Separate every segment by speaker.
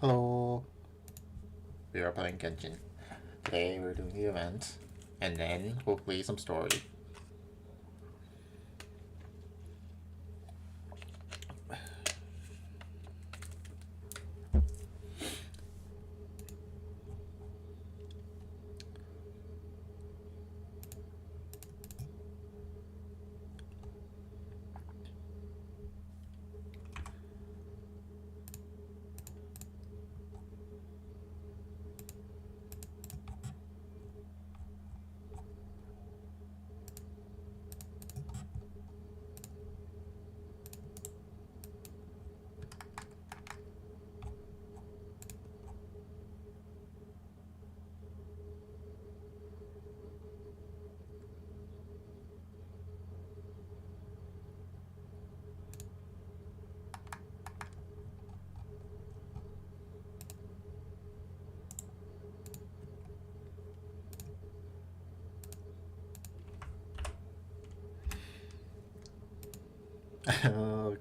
Speaker 1: Hello, we are playing Genshin. Today we're doing the event, and then we'll play some story.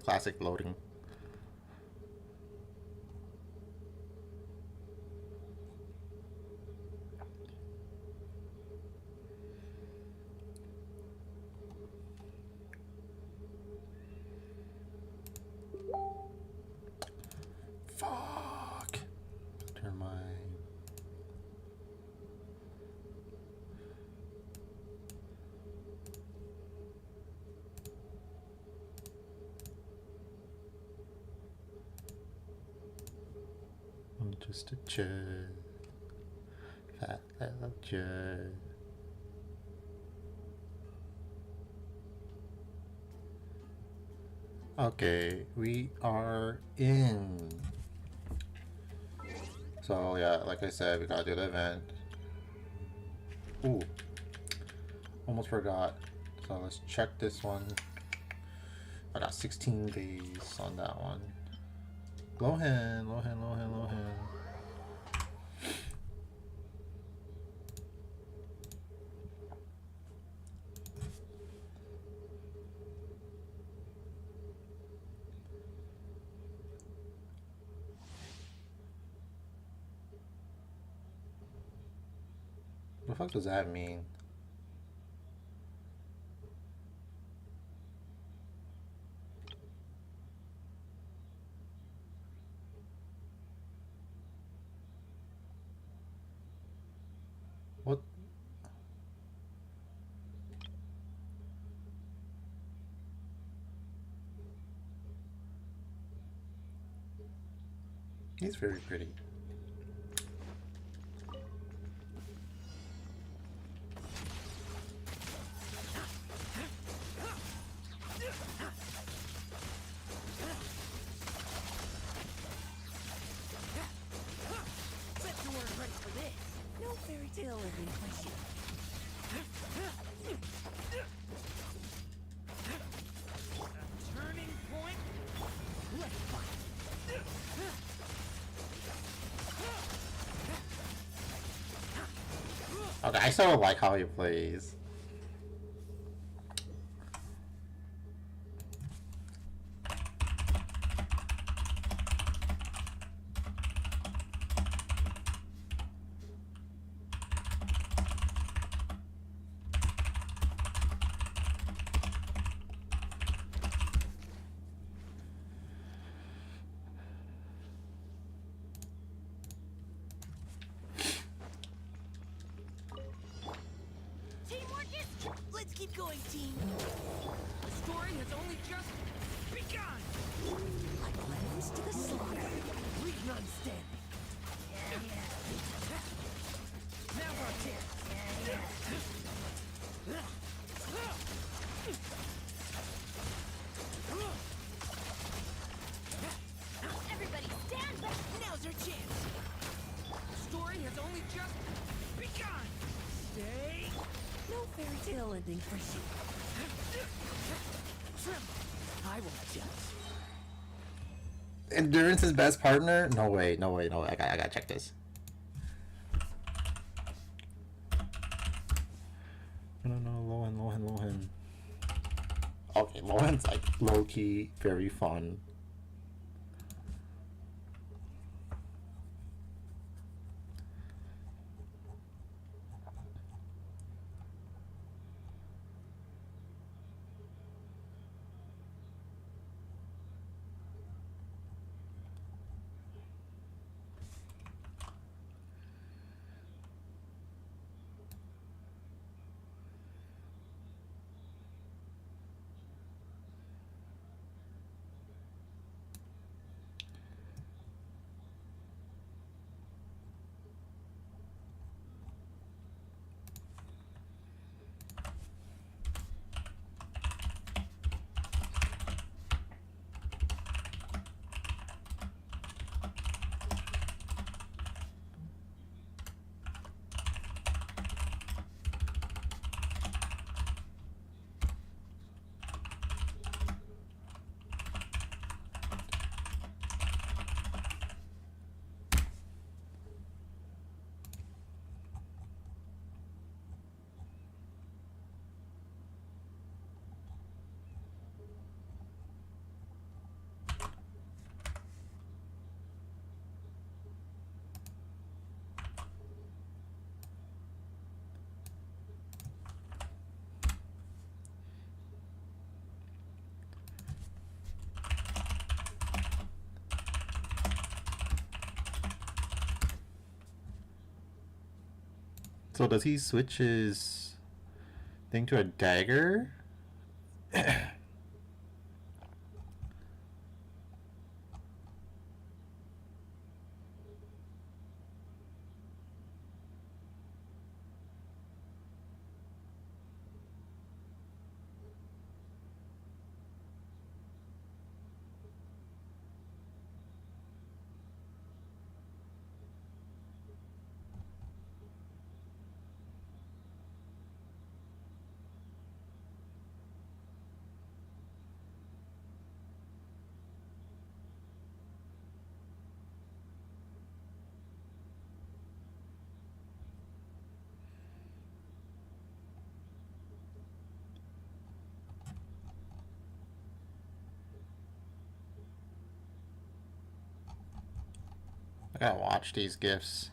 Speaker 1: Classic loading. Fuck. Turn my... I'm just a chud. Fat little chud. Okay, we are in. So yeah, like I said, we gotta do the event. Ooh, almost forgot. So let's check this one. I got 16 days on that one. Lohan. What the fuck does that mean? What? He's very pretty. Okay, I still like how he plays.
Speaker 2: Let's keep going, team. The story has only just begun. Like lambs to the slaughter. Leave none standing. Now our chance. Everybody stand back. Now's our chance. The story has only just begun. Stay. No fairy tale ending for you. I won't judge.
Speaker 1: Endurance is best partner? No way. I gotta check this. No, Lohan. Okay, Lohan's like low-key, very fun. So does he switch his thing to a dagger? I gotta watch these gifs.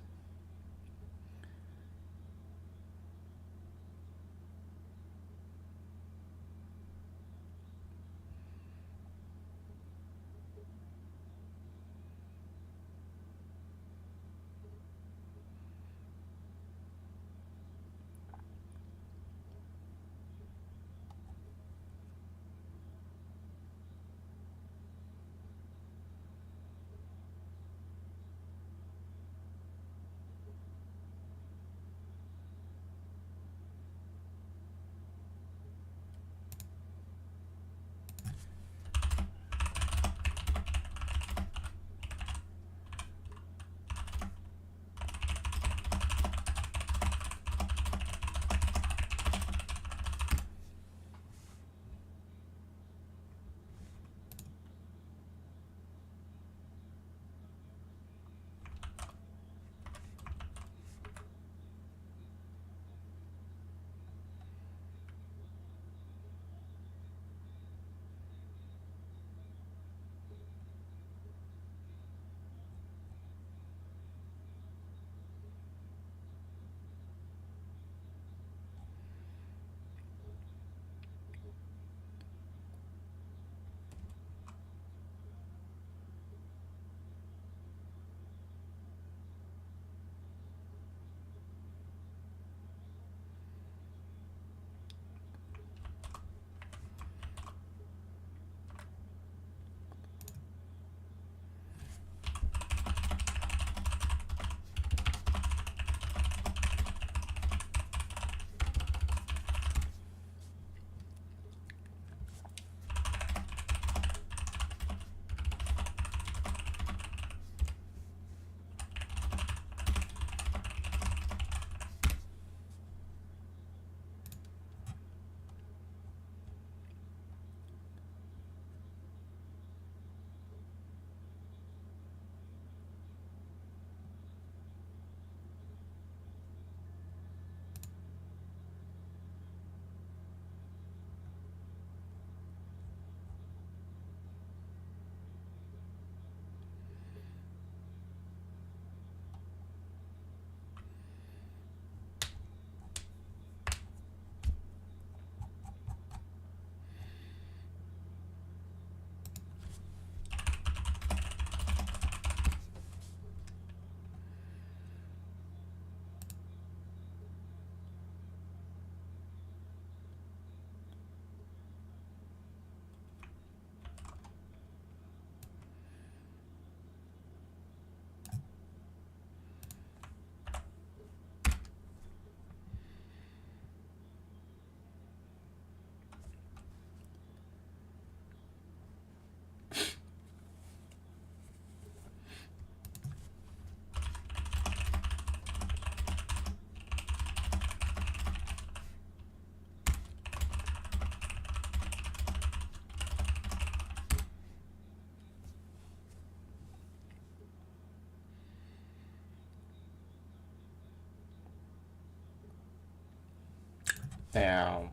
Speaker 1: Damn.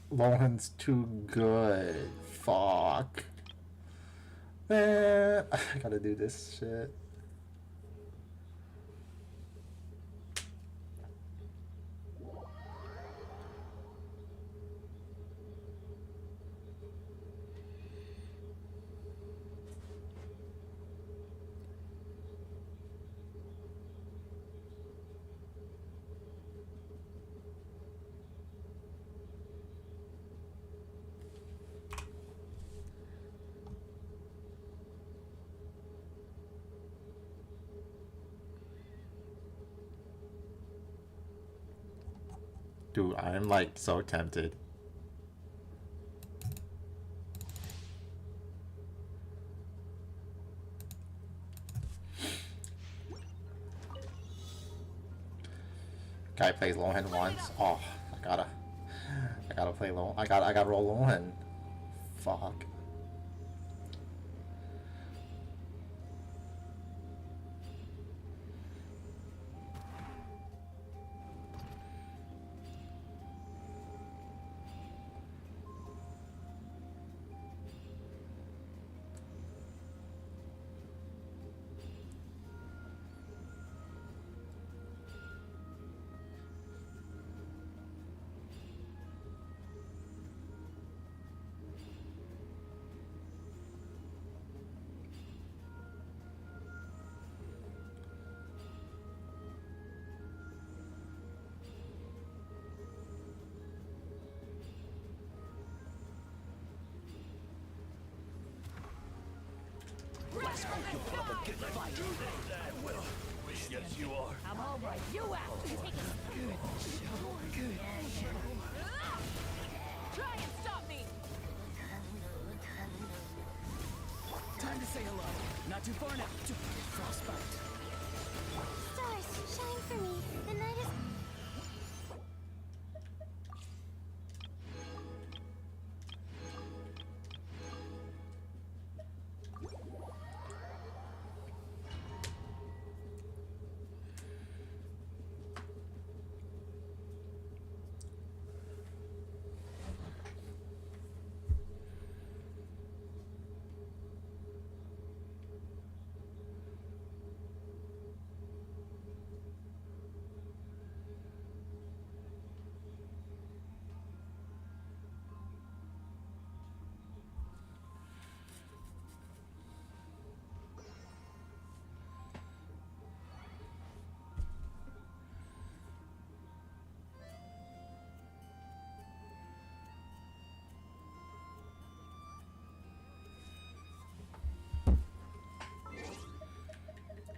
Speaker 1: Lohan's too good. Fuck. Man, I gotta do this shit. Dude, I'm like so tempted. Guy plays Lohan once. Oh, I gotta play low. I gotta roll Lohan. Fuck.
Speaker 2: Let's hope you put up a good fight. I will. Yes, you are. I'm all right. You out. Take it. Good. Try and stop me. Time to say hello. Not too far now. Frostbite.
Speaker 3: Stars, shine for me. The night is...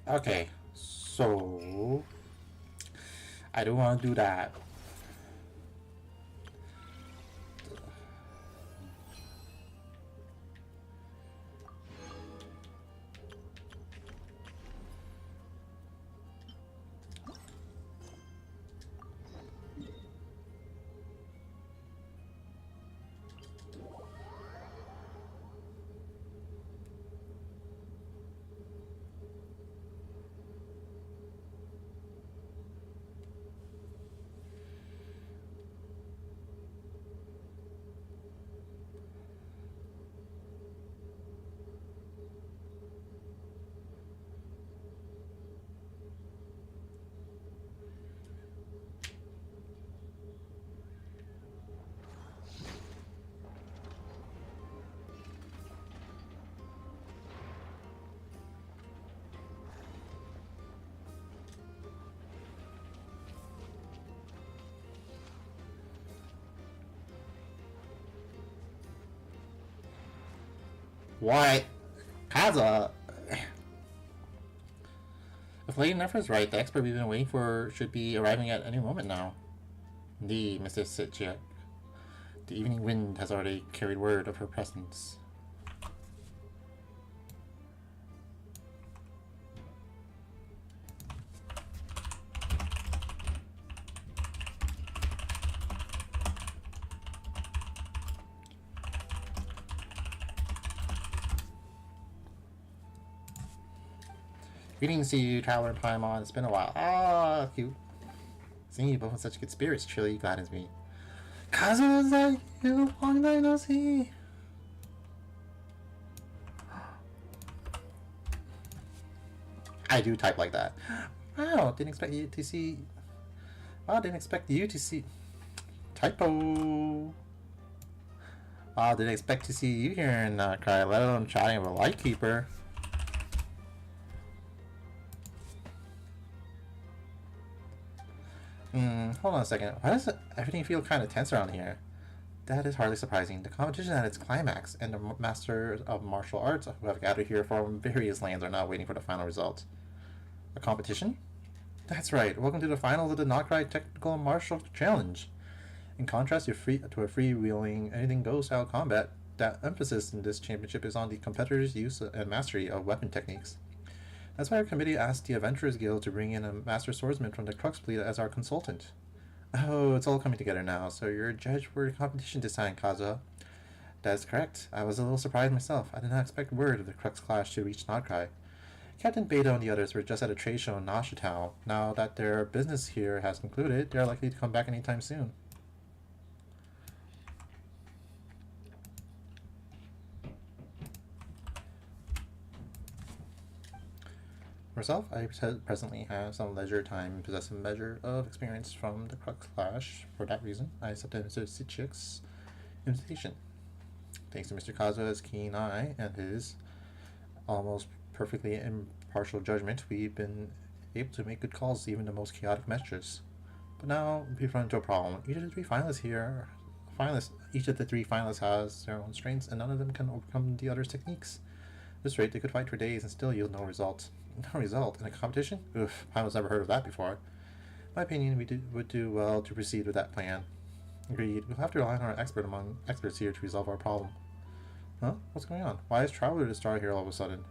Speaker 1: Okay, so I do want to do that. What? Kaza! If Lady Nefer is right, the expert we've been waiting for should be arriving at any moment now. Indeed, Mr. Sitchiak. The evening wind has already carried word of her presence. Greetings to you, traveler in Paimon. It's been a while. Ah, cute. Seeing you both in such good spirits truly gladdens me. Kazu, is that you? Long time no see. I do type like that. Wow, didn't expect you to see. Wow, didn't expect you to see. Typo. Wow, didn't expect to see you here in Cry, let alone chatting with a Lightkeeper. Hold on a second. Why does everything feel kind of tense around here? That is hardly surprising. The competition at its climax, and the masters of martial arts who have gathered here from various lands are now waiting for the final result. A competition? That's right. Welcome to the finals of the Nokrai Technical Martial Challenge. In contrast to a freewheeling, anything-goes style combat, that emphasis in this championship is on the competitor's use and mastery of weapon techniques. That's why our committee asked the Adventurers Guild to bring in a master swordsman from the Crux fleet as our consultant. Oh, it's all coming together now, so you're a judge for the competition this time, Kazuha. That is correct. I was a little surprised myself. I did not expect word of the Crux clash to reach Nodcry. Captain Beta and the others were just at a trade show in Nashitown. Now that their business here has concluded, they are likely to come back anytime soon. Myself, I presently have some leisure time and possess a measure of experience from the Crux Clash. For that reason, I accepted Mr. Sichik's invitation. Thanks to Mr. Kazuha's keen eye and his almost perfectly impartial judgment, we've been able to make good calls even the most chaotic matches. But now we've run into a problem. Each of the three finalists has their own strengths, and none of them can overcome the other's techniques. At this rate, they could fight for days and still yield no result. No result in a competition? Oof, I was never heard of that before. In my opinion, we would do well to proceed with that plan. Agreed. We'll have to rely on our expert among experts here to resolve our problem. Huh? What's going on? Why is Traveler the star here all of a sudden?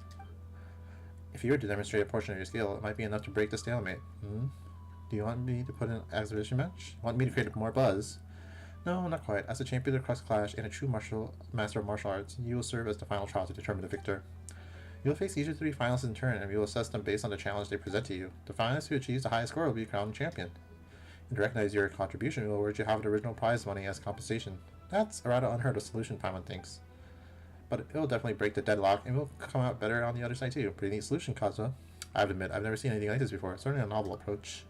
Speaker 1: If you were to demonstrate a portion of your skill, it might be enough to break the stalemate. Do you want me to put in an exhibition match? Want me to create more buzz? No, not quite. As a champion of the Crux Clash and a true master of martial arts, you will serve as the final trial to determine the victor. You will face each of the three finalists in turn, and we will assess them based on the challenge they present to you. The finalist who achieves the highest score will be crowned champion. And to recognize your contribution, we will award you half of the original prize money as compensation. That's a rather unheard of solution, Paimon thinks. But it will definitely break the deadlock, and we'll come out better on the other side too. Pretty neat solution, Kazuha. I have to admit, I've never seen anything like this before. It's certainly a novel approach.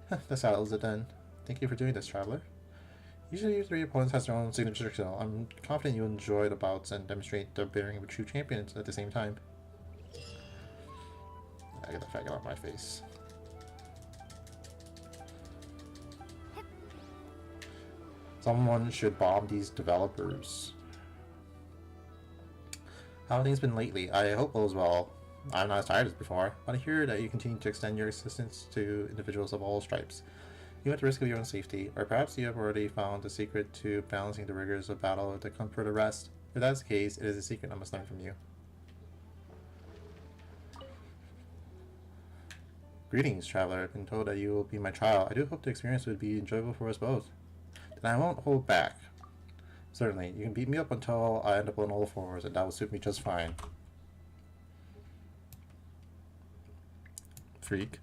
Speaker 1: That settles it then. Thank you for doing this, Traveler. Each of your three opponents has their own signature skill. I'm confident you'll enjoy the bouts and demonstrate the bearing of a true champion at the same time. I get the faggot off my face. Someone should bomb these developers. How have things been lately? I hope all is well. I'm not as tired as before, but I hear that you continue to extend your assistance to individuals of all stripes. You at the risk of your own safety, or perhaps you have already found the secret to balancing the rigors of battle with the comfort of rest. If that is the case, it is a secret I must learn from you. Greetings, Traveler. I've been told that you will be my trial. I do hope the experience would be enjoyable for us both. Then I won't hold back. Certainly, you can beat me up until I end up on all fours, and that will suit me just fine. Freak.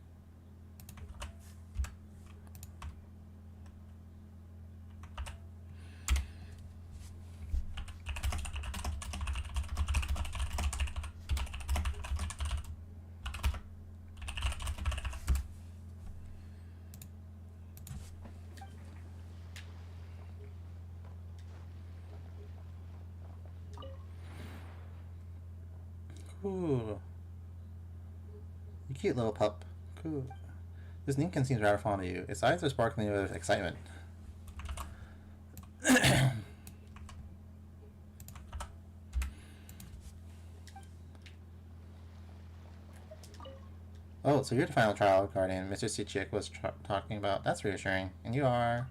Speaker 1: Cool. You cute little pup. Cool. This Ninken seems rather fond of you. Its eyes are sparkling with excitement. Oh, so you're the final trial guardian Mr. Sichik was talking about. That's reassuring. And you are...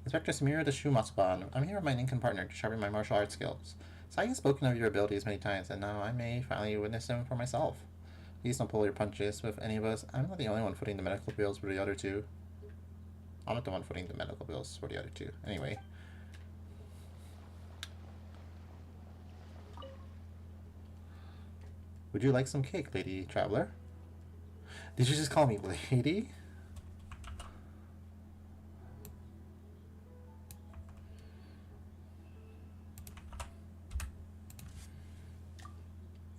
Speaker 1: Inspector Samira the Shumatsuban. I'm here with my Ninken partner to sharpen my martial arts skills. Sai has spoken of your abilities many times, and now I may finally witness them for myself. Please don't pull your punches with any of us. I'm not the only one footing the medical bills for the other two. I'm not the one footing the medical bills for the other two. Anyway. Would you like some cake, Lady Traveler? Did you just call me lady?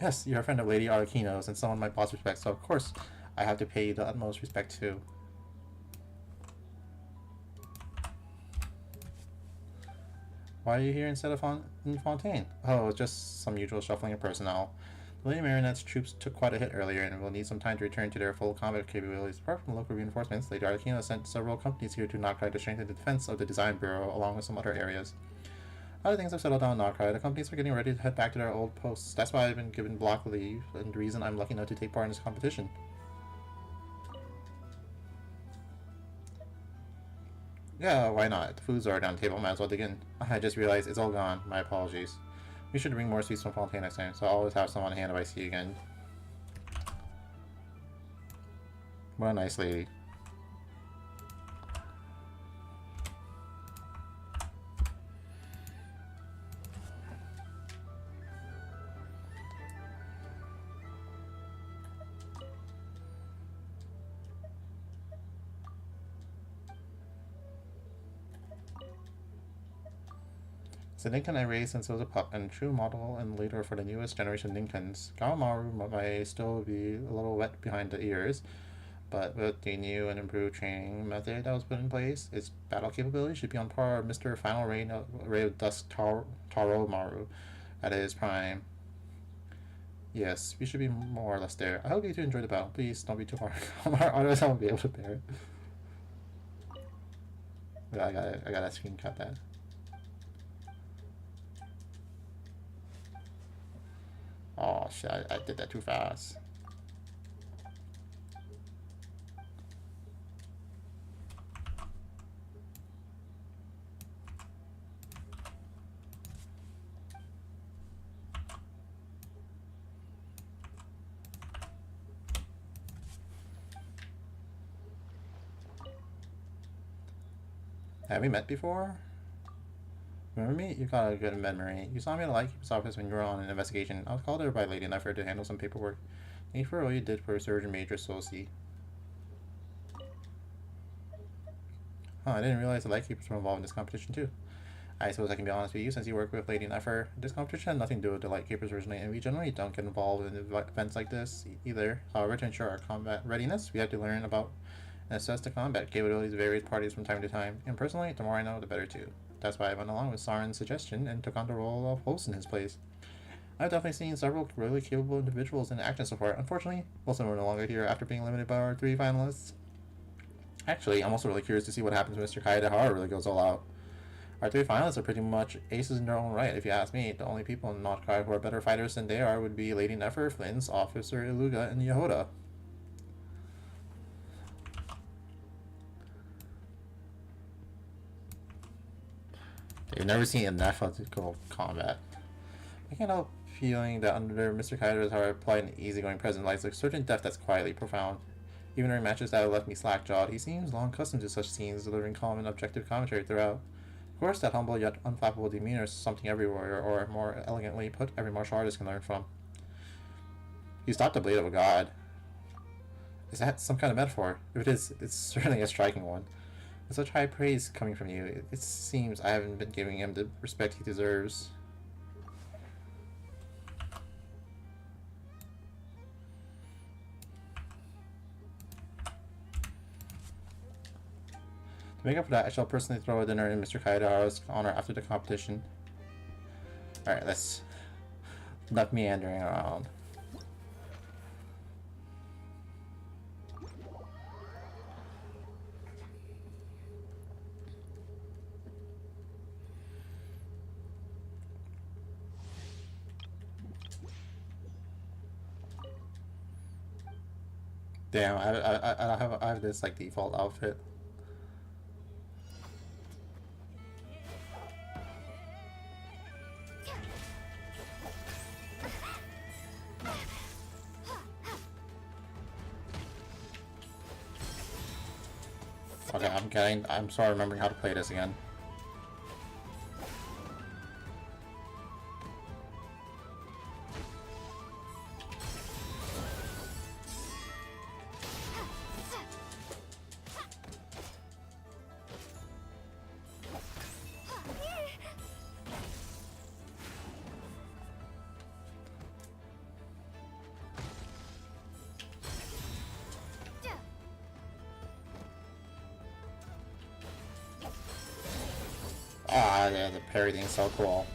Speaker 1: Yes, you're a friend of Lady Arlecchino's and someone my boss respects, so of course I have to pay you the utmost respect too. Why are you here instead of in Fontaine? Oh, just some usual shuffling of personnel. The Lady Marionette's troops took quite a hit earlier and will need some time to return to their full combat capabilities. Apart from local reinforcements, Lady Arlecchino sent several companies here to Nodcry to strengthen the defense of the Design Bureau, along with some other areas. Other things have settled down in Nodcry. The companies are getting ready to head back to their old posts. That's why I've been given block leave, and the reason I'm lucky enough to take part in this competition. Yeah, why not? The food's already on the table, might as well dig in. I just realized it's all gone. My apologies. We should bring more sweets from Fontaine next time, so I'll always have some on hand if I see you again. What a nice lady. The Ninken I raised since I was a pup, and true model and leader for the newest generation Ninkens. Gawamaru might still be a little wet behind the ears, but with the new and improved training method that was put in place, its battle capability should be on par with Mr. Final Ray of Dusk Taromaru at his prime. Yes, we should be more or less there. I hope you two enjoy the battle. Please don't be too far. Otherwise I won't be able to bear it. Yeah, I gotta screen cut that. Oh shit, I did that too fast. Have we met before? Remember me? You got a good memory. You saw me at the Lightkeeper's office when you were on an investigation. I was called there by Lady Nefer to handle some paperwork. Thank you for all you did for Surgeon Major Sosi. Huh, I didn't realize the Lightkeepers were involved in this competition too. I suppose I can be honest with you, since you work with Lady Nefer. This competition had nothing to do with the Lightkeepers originally, and we generally don't get involved in events like this either. However, to ensure our combat readiness, we have to learn about and assess the combat capabilities of various parties from time to time. And personally, the more I know, the better too. That's why I went along with Saren's suggestion and took on the role of host in his place. I've definitely seen several really capable individuals in action so far. Unfortunately, most of them are no longer here after being limited by our 3 finalists. Actually, I'm also really curious to see what happens when Mr. Kaedehara really goes all out. Our 3 finalists are pretty much aces in their own right, if you ask me. The only people in Machikai who are better fighters than they are would be Lady Nefer, Flynn's, Officer Iluga, and Yehoda. They've never seen enough ethical combat. I can't help feeling that under Mr. Kaedehara applied an easygoing presence lies a certain depth that's quietly profound. Even during matches that have left me slack-jawed, he seems long accustomed to such scenes, delivering calm and objective commentary throughout. Of course, that humble yet unflappable demeanor is something every warrior, or more elegantly put, every martial artist can learn from. He stopped the blade of a god. Is that some kind of metaphor? If it is, it's certainly a striking one. With such high praise coming from you, it seems I haven't been giving him the respect he deserves. To make up for that, I shall personally throw a dinner in Mr. Kaedehara's honor after the competition. Alright, let's not meandering around. Damn, I have this like default outfit. Okay, I'm sorry remembering how to play this again. Ah, yeah, the parry thing's so cool.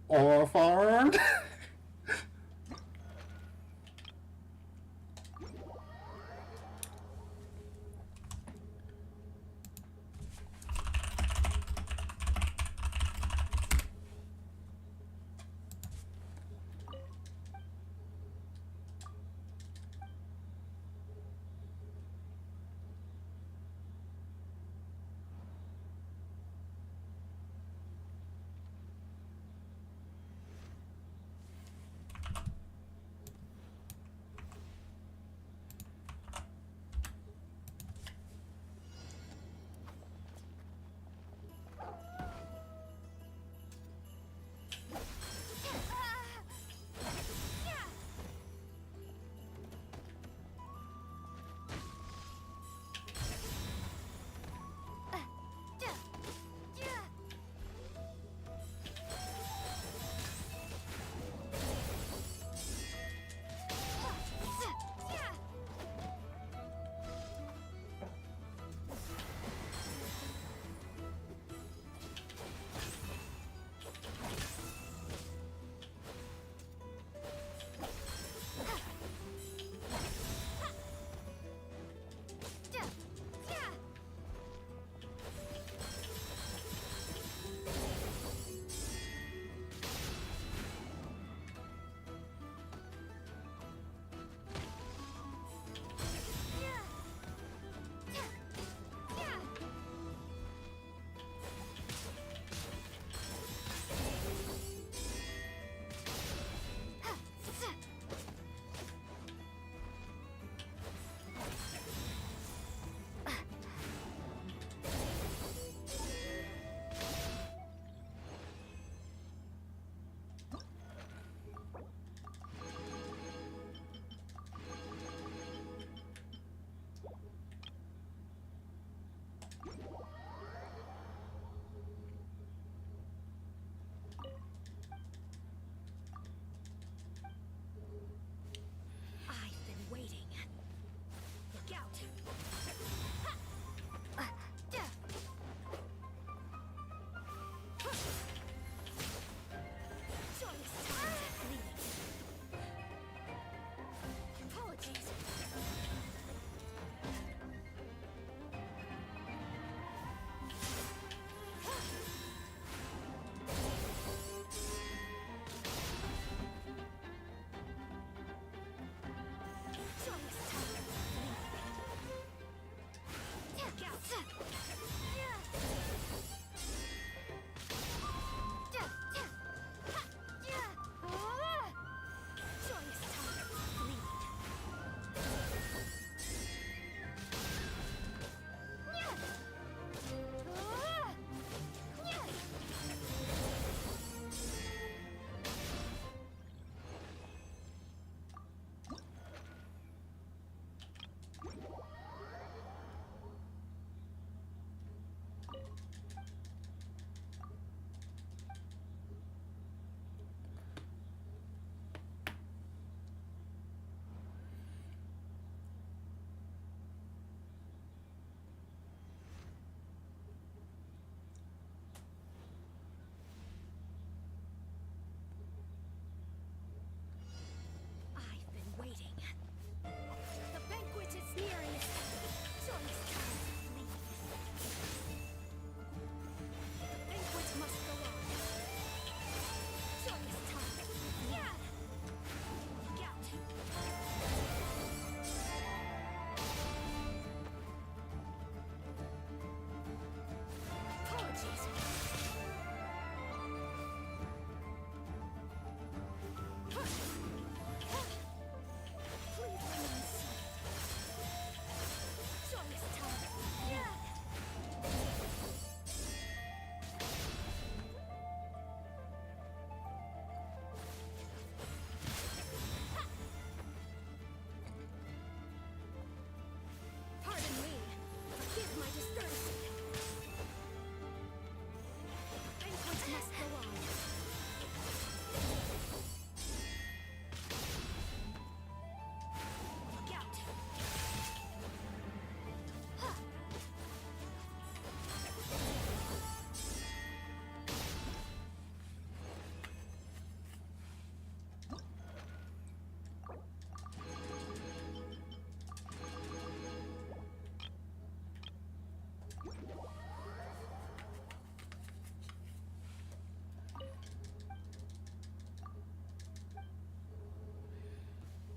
Speaker 1: Or farmed?
Speaker 3: Forgive my discourtesy. Banquet must go on. Look out.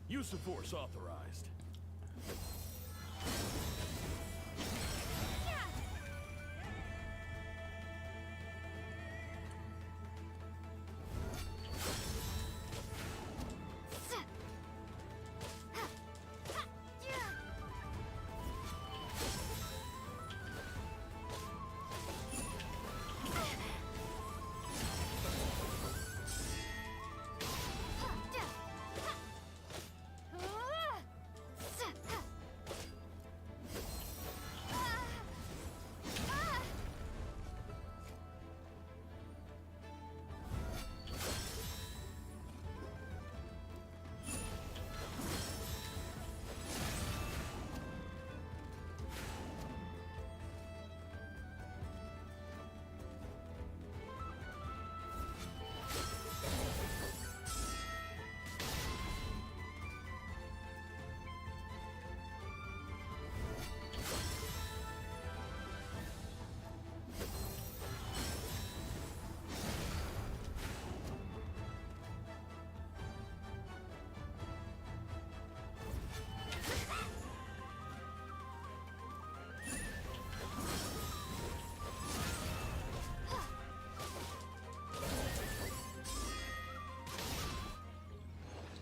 Speaker 4: Use of force authorized.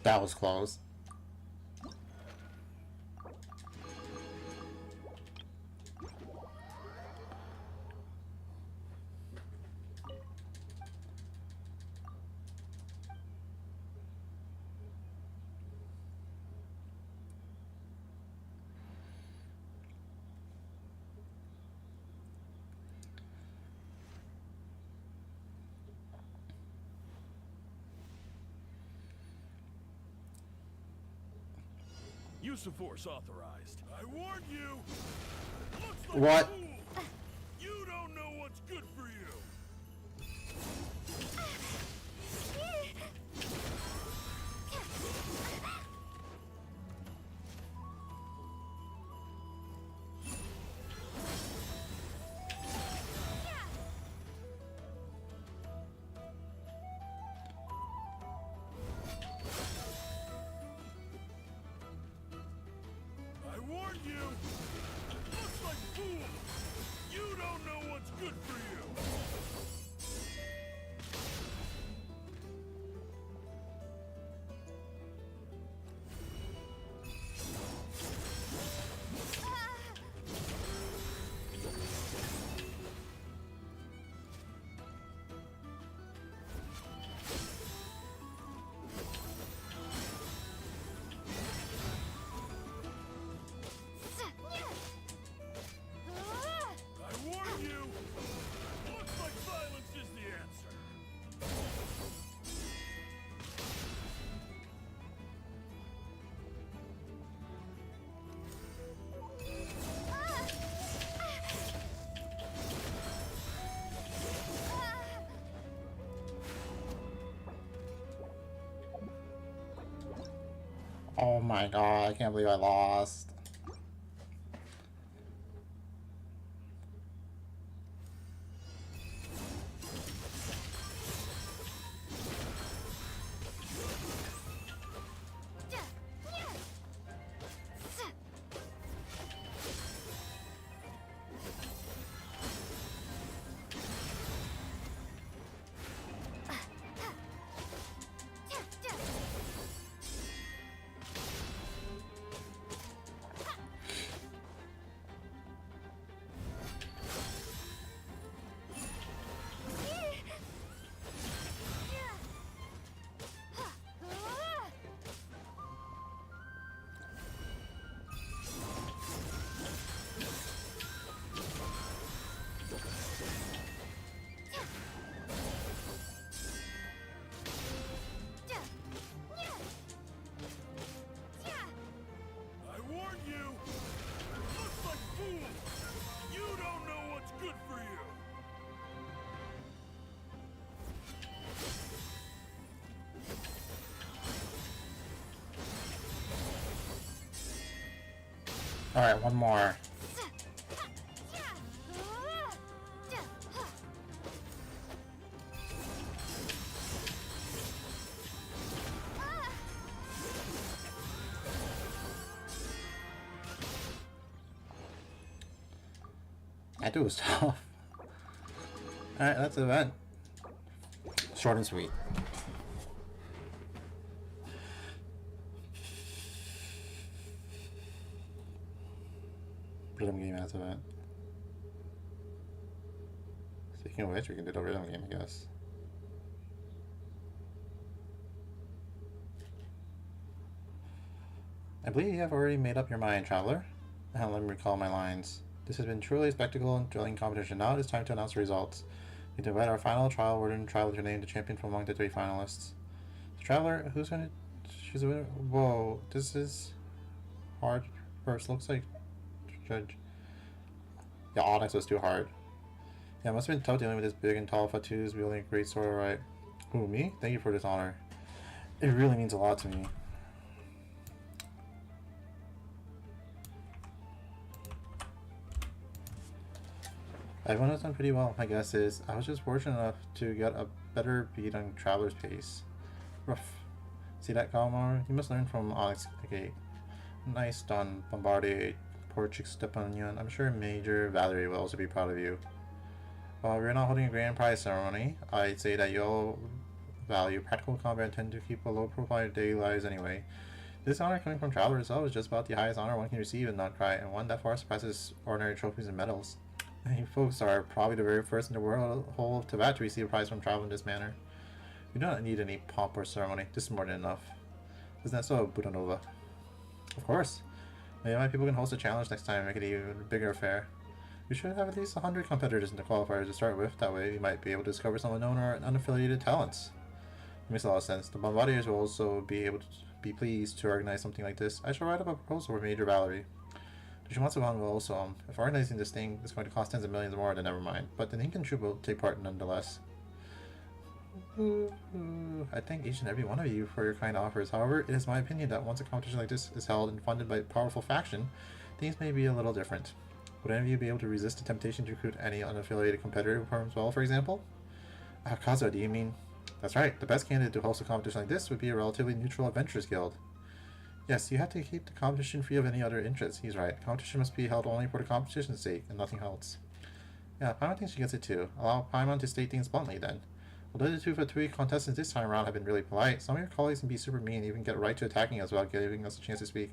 Speaker 1: That was close.
Speaker 4: Use of force authorized. I warn you! Looks like
Speaker 1: What?
Speaker 4: a fool. You don't know what's good for you! I warn you! Looks like fool! You don't know what's good for you! I warn you! Looks like violence is the answer.
Speaker 1: Oh my god, I can't believe I lost.
Speaker 4: fool! You don't know what's good for you!
Speaker 1: Alright, one more. That dude was tough. Alright, that's the event. Short and sweet. Rhythm game as event. Speaking of which, we can do the rhythm game, I guess. I believe you have already made up your mind, Traveler. Now let me recall my lines. This has been truly a spectacle and thrilling competition. Now it is time to announce the results. We invite our final trial warden Traveler to name the champion from among the 3 finalists. The Traveler, who's gonna... She's a winner. Whoa, this is hard first. Looks like Judge. Yeah, Onyx was too hard. Yeah, it must have been tough dealing with this big and tall Fatus wielding a great sword, right? Who, me? Thank you for this honor. It really means a lot to me. Everyone has done pretty well, my guess is. I was just fortunate enough to get a better beat on Traveler's pace. Rough. See that, Kalmar? You must learn from Onyx Gate. Nice done, Bombardier. Poor chick Stepanian. I'm sure Major Valerie will also be proud of you. While we're not holding a grand prize ceremony, I'd say that you'll value practical combat and tend to keep a low profile in daily lives anyway. This honor coming from Traveler itself is just about the highest honor one can receive in Not Cry, and one that far surpasses ordinary trophies and medals. You folks are probably the very first in the world whole of Tibet to receive a prize from Travel in this manner. We do not need any pomp or ceremony. This is more than enough. Isn't that so, Budanova? Of course. Maybe my people can host a challenge next time and make it an even bigger affair. We should have at least 100 competitors in the qualifiers to start with. That way we might be able to discover some unknown or unaffiliated talents. It makes a lot of sense. The Bombardiers will also be able to be pleased to organize something like this. I shall write up a proposal for Major Valerie. Shimatsu-han will also, if organizing this thing is going to cost tens of millions more, then never mind. But the Ninken troop will take part nonetheless. I thank each and every one of you for your kind offers. However, it is my opinion that once a competition like this is held and funded by a powerful faction, things may be a little different. Would any of you be able to resist the temptation to recruit any unaffiliated competitor who performs well, for example? Kazuo, do you mean? That's right. The best candidate to host a competition like this would be a relatively neutral adventurers guild. Yes, you have to keep the competition free of any other interests. He's right. Competition must be held only for the competition's sake, and nothing else. Yeah, Paimon thinks she gets it too. Allow Paimon to state things bluntly, then. Although the 2 for 3 contestants this time around have been really polite, some of your colleagues can be super mean and even get right to attacking us without giving us a chance to speak.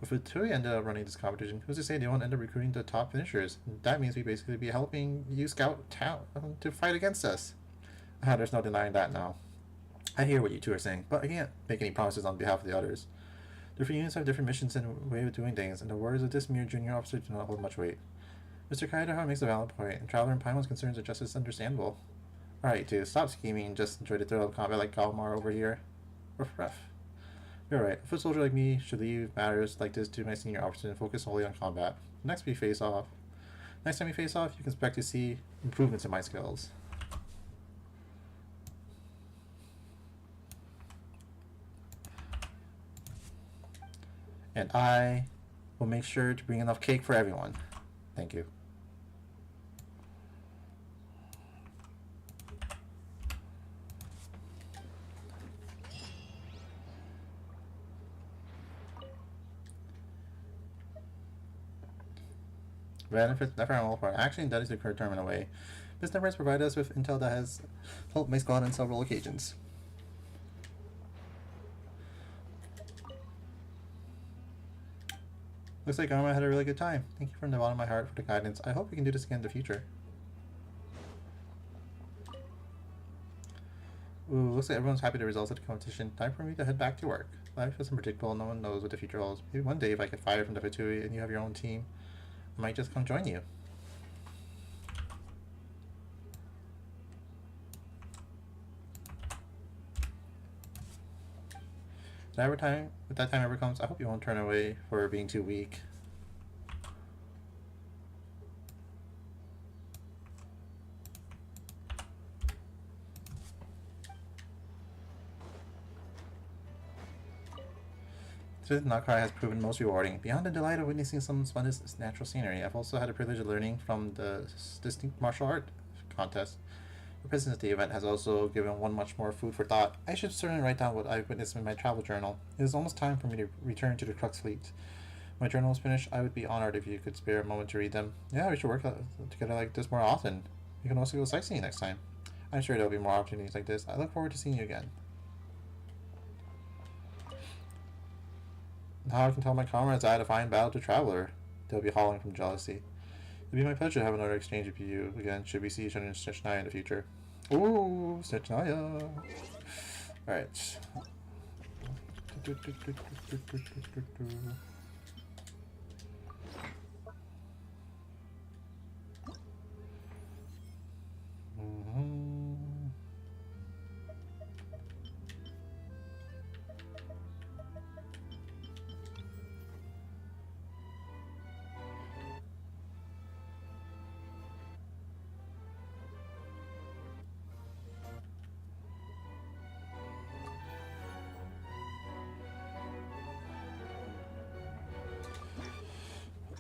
Speaker 1: If Futui ended up running this competition, who's to say they won't end up recruiting the top finishers? That means we basically be helping you scout talent to fight against us. There's no denying that now. I hear what you two are saying, but I can't make any promises on behalf of the others. Different units have different missions and way of doing things, and the words of this mere junior officer do not hold much weight. Mr. Kaidaha makes a valid point, and Traveler and Paimon's concerns are just as understandable. Alright, dude, stop scheming and just enjoy the thrill of combat like Kalmar over here. Ref. You're right. A foot soldier like me should leave matters like this to my senior officer and focus solely on combat. Next time we face off, you can expect to see improvements in my skills. And I will make sure to bring enough cake for everyone. Thank you. Benefits never all for action that is the current term in a way. This never has provided us with intel that has helped my squad on several occasions. Looks like Arma had a really good time. Thank you from the bottom of my heart for the guidance. I hope we can do this again in the future. Ooh, looks like everyone's happy with the results of the competition. Time for me to head back to work. Life is unpredictable, no one knows what the future holds. Maybe one day if I get fired from the Fatui and you have your own team, I might just come join you. If that time ever comes, I hope you won't turn away for being too weak. Visiting Nakai has proven most rewarding. Beyond the delight of witnessing some splendid natural scenery, I've also had the privilege of learning from the distinct martial art contest. Your presence at the event has also given one much more food for thought. I should certainly write down what I've witnessed in my travel journal. It is almost time for me to return to the Crux Fleet. When my journal is finished, I would be honored if you could spare a moment to read them. Yeah, we should work together like this more often. We can also go sightseeing next time. I'm sure there'll be more opportunities like this. I look forward to seeing you again. Now I can tell my comrades I had a fine battle to Traveler. They'll be howling from jealousy. It'd be my pleasure to have another exchange with you again should we see each other in Snitchnaya in the future. Ooh, Snitchnaya! Alright.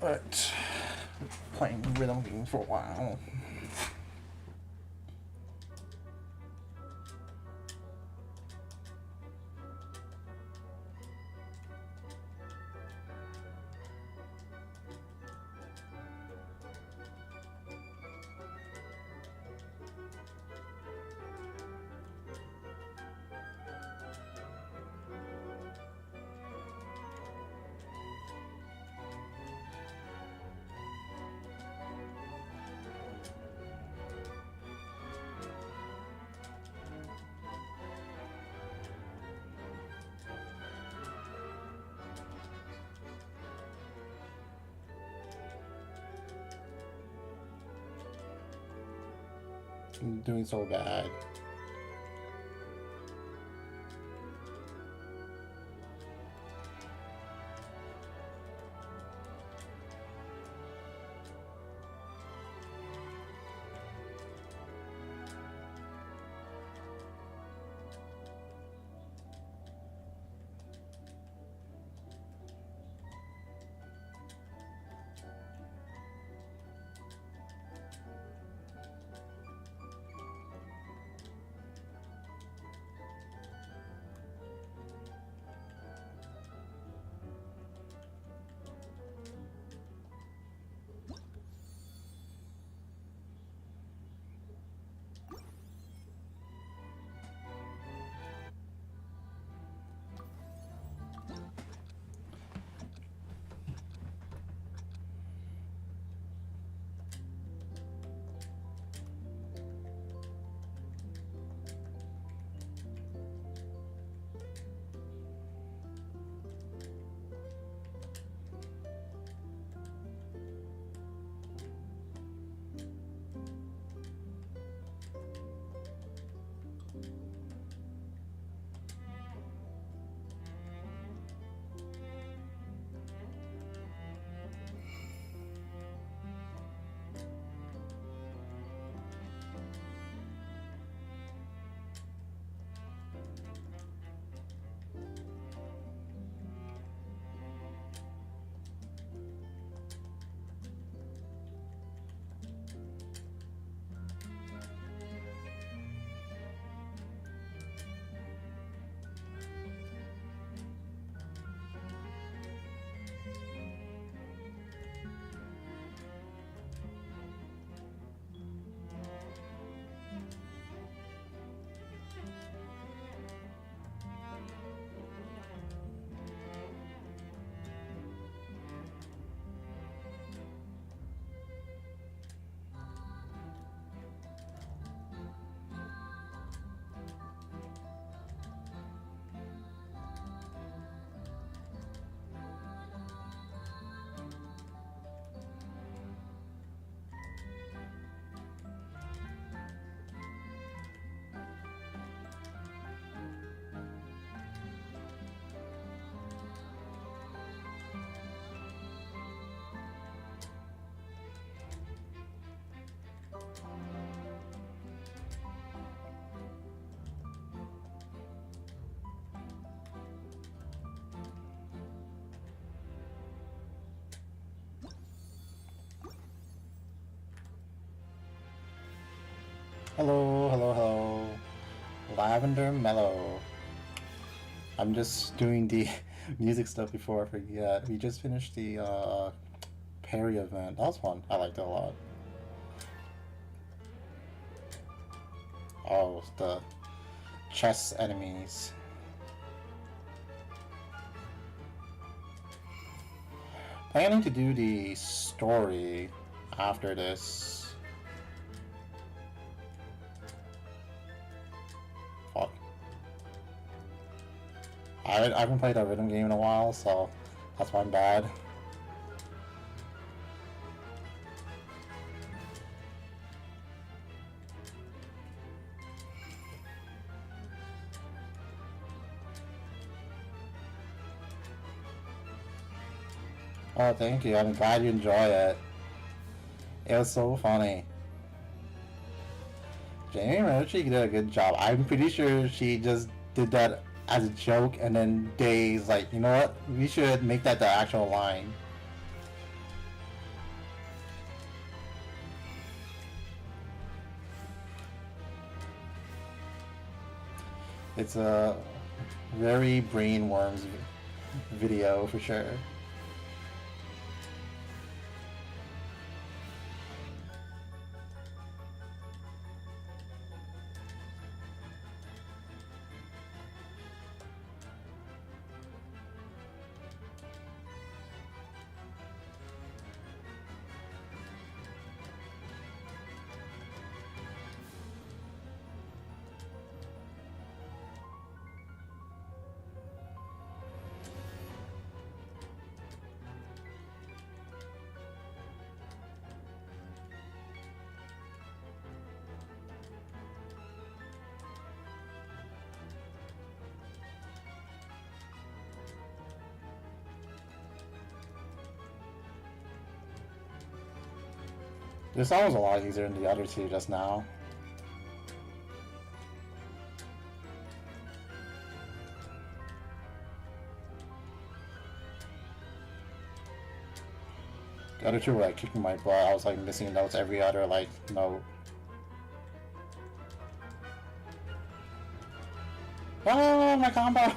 Speaker 1: Alright. Playing rhythm games for a while. I'm doing so bad. Hello, hello, hello. Lavender Mellow. I'm just doing the music stuff before I forget. We just finished the Perry event. That was fun. I liked it a lot. Oh, the chess enemies. Planning to do the story after this. Fuck. I haven't played that rhythm game in a while, so that's why I'm bad. Oh, thank you. I'm glad you enjoy it. It was so funny. Jamie Roche did a good job. I'm pretty sure she just did that as a joke, and then Days like, you know what? We should make that the actual line. It's a very brainworms video for sure. This song was a lot easier than the other two just now. The other two were like kicking my butt. I was like missing notes every other like note. Oh, my combo!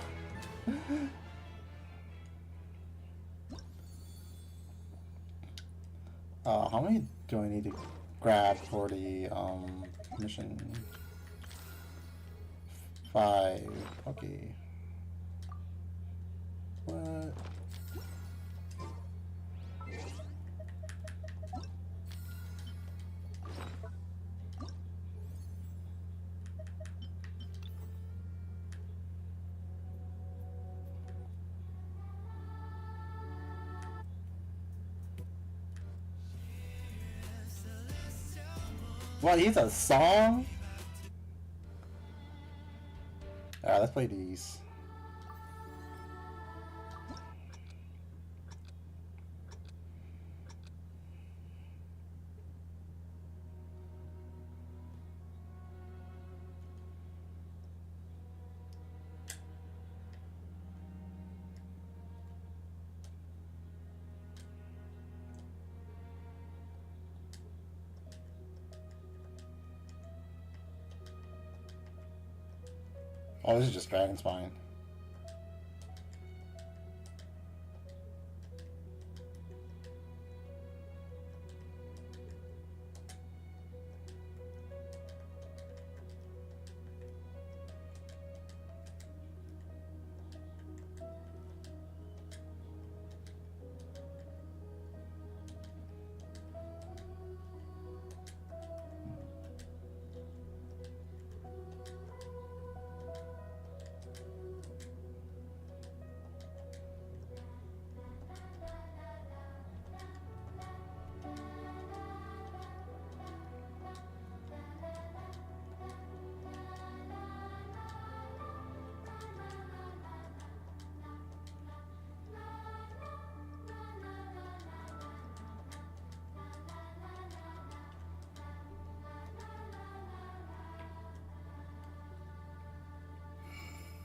Speaker 1: How many do I need to grab for the mission? 5. Okay. What? What, he's a song? Alright, let's play these. Oh, this is just Dragon Spine.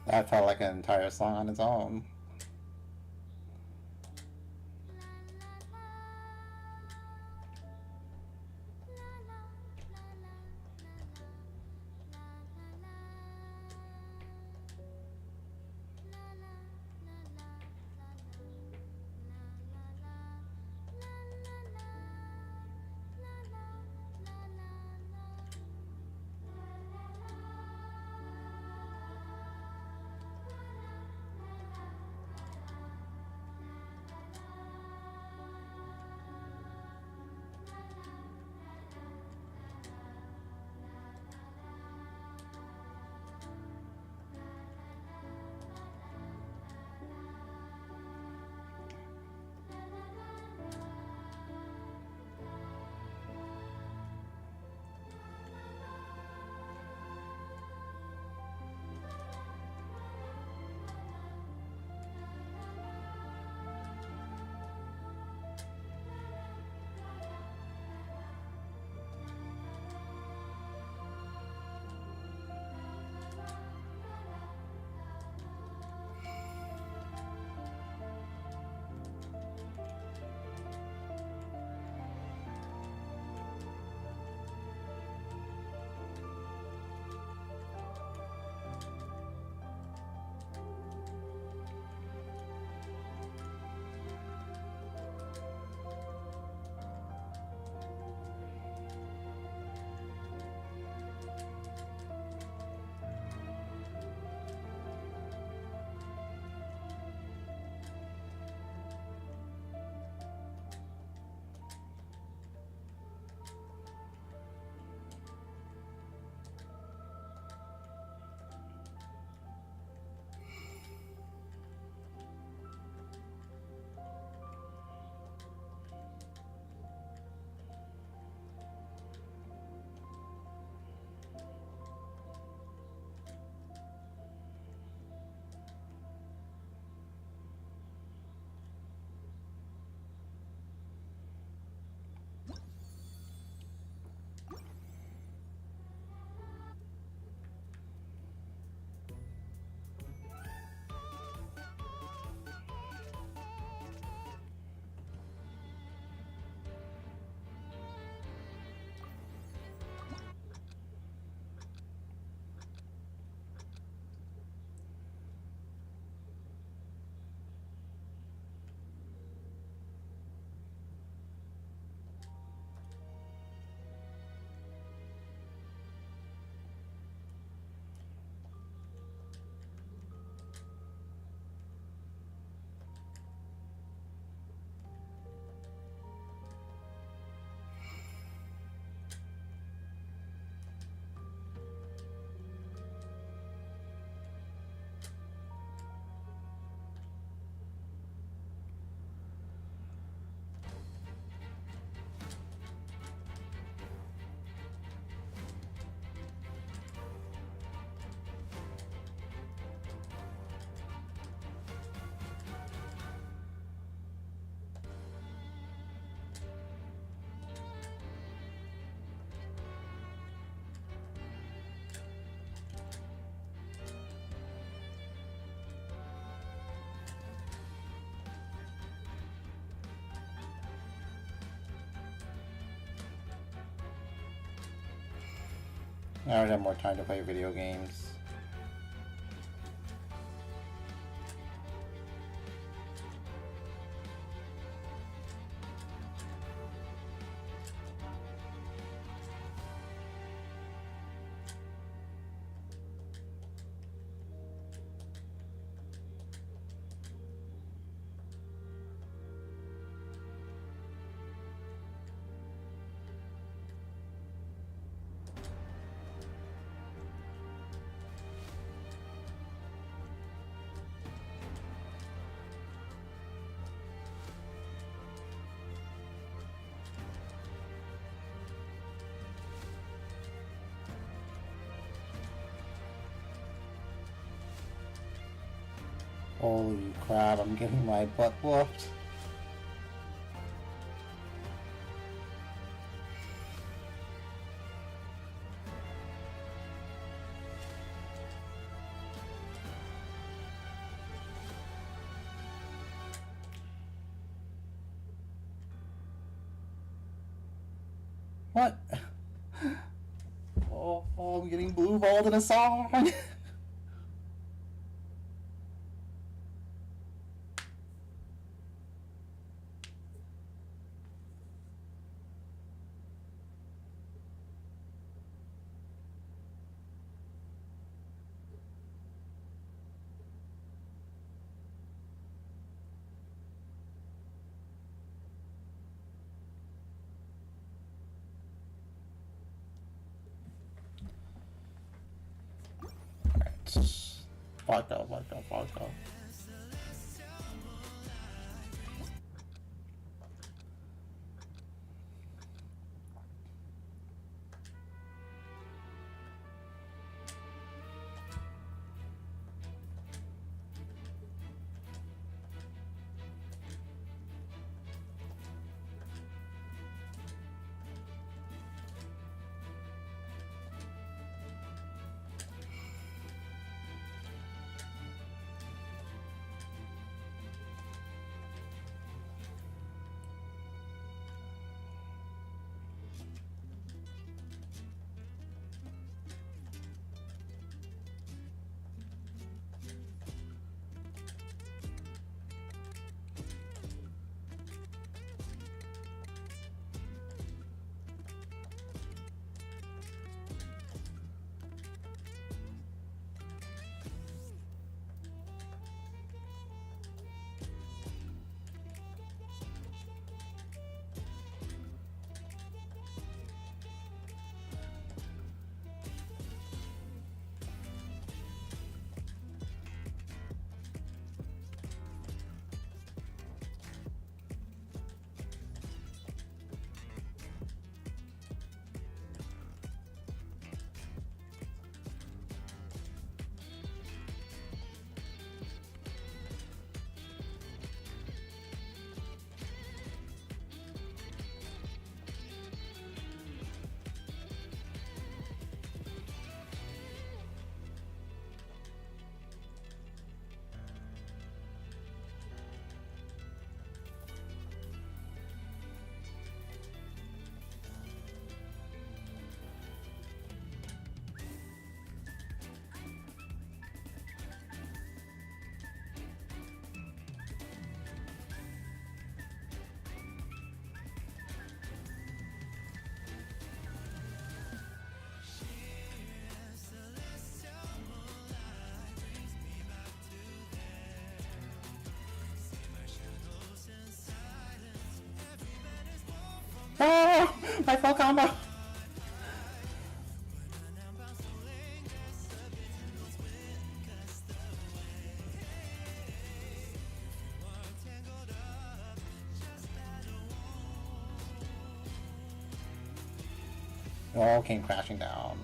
Speaker 1: That felt like an entire song on its own. I would have more time to play video games. Holy crap, I'm getting my butt whooped. What? Oh, I'm getting blue balled in a song. Vodka, vodka, vodka. Oh, my full combo. It all came crashing down.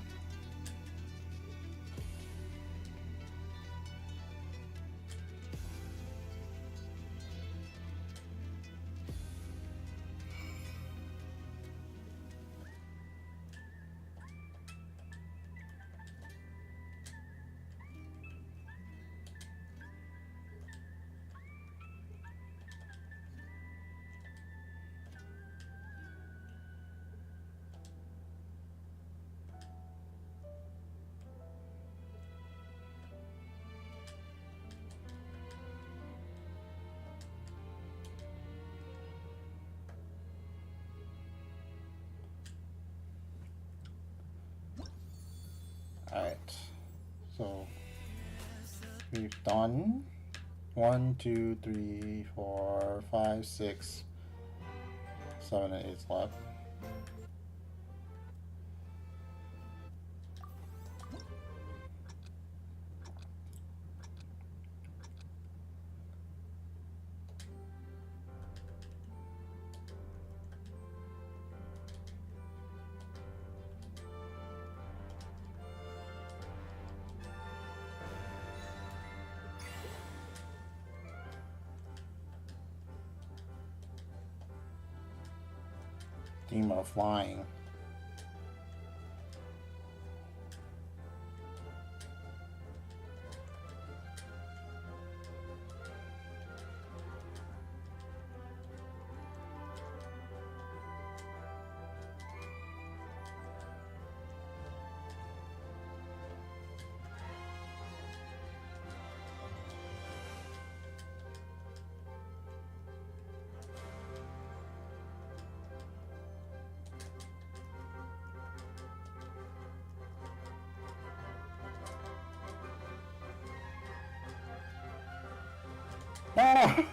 Speaker 1: We've done 1, 2, 3, 4, 5, 6, 7, and 8 left. Theme of flying. Ah!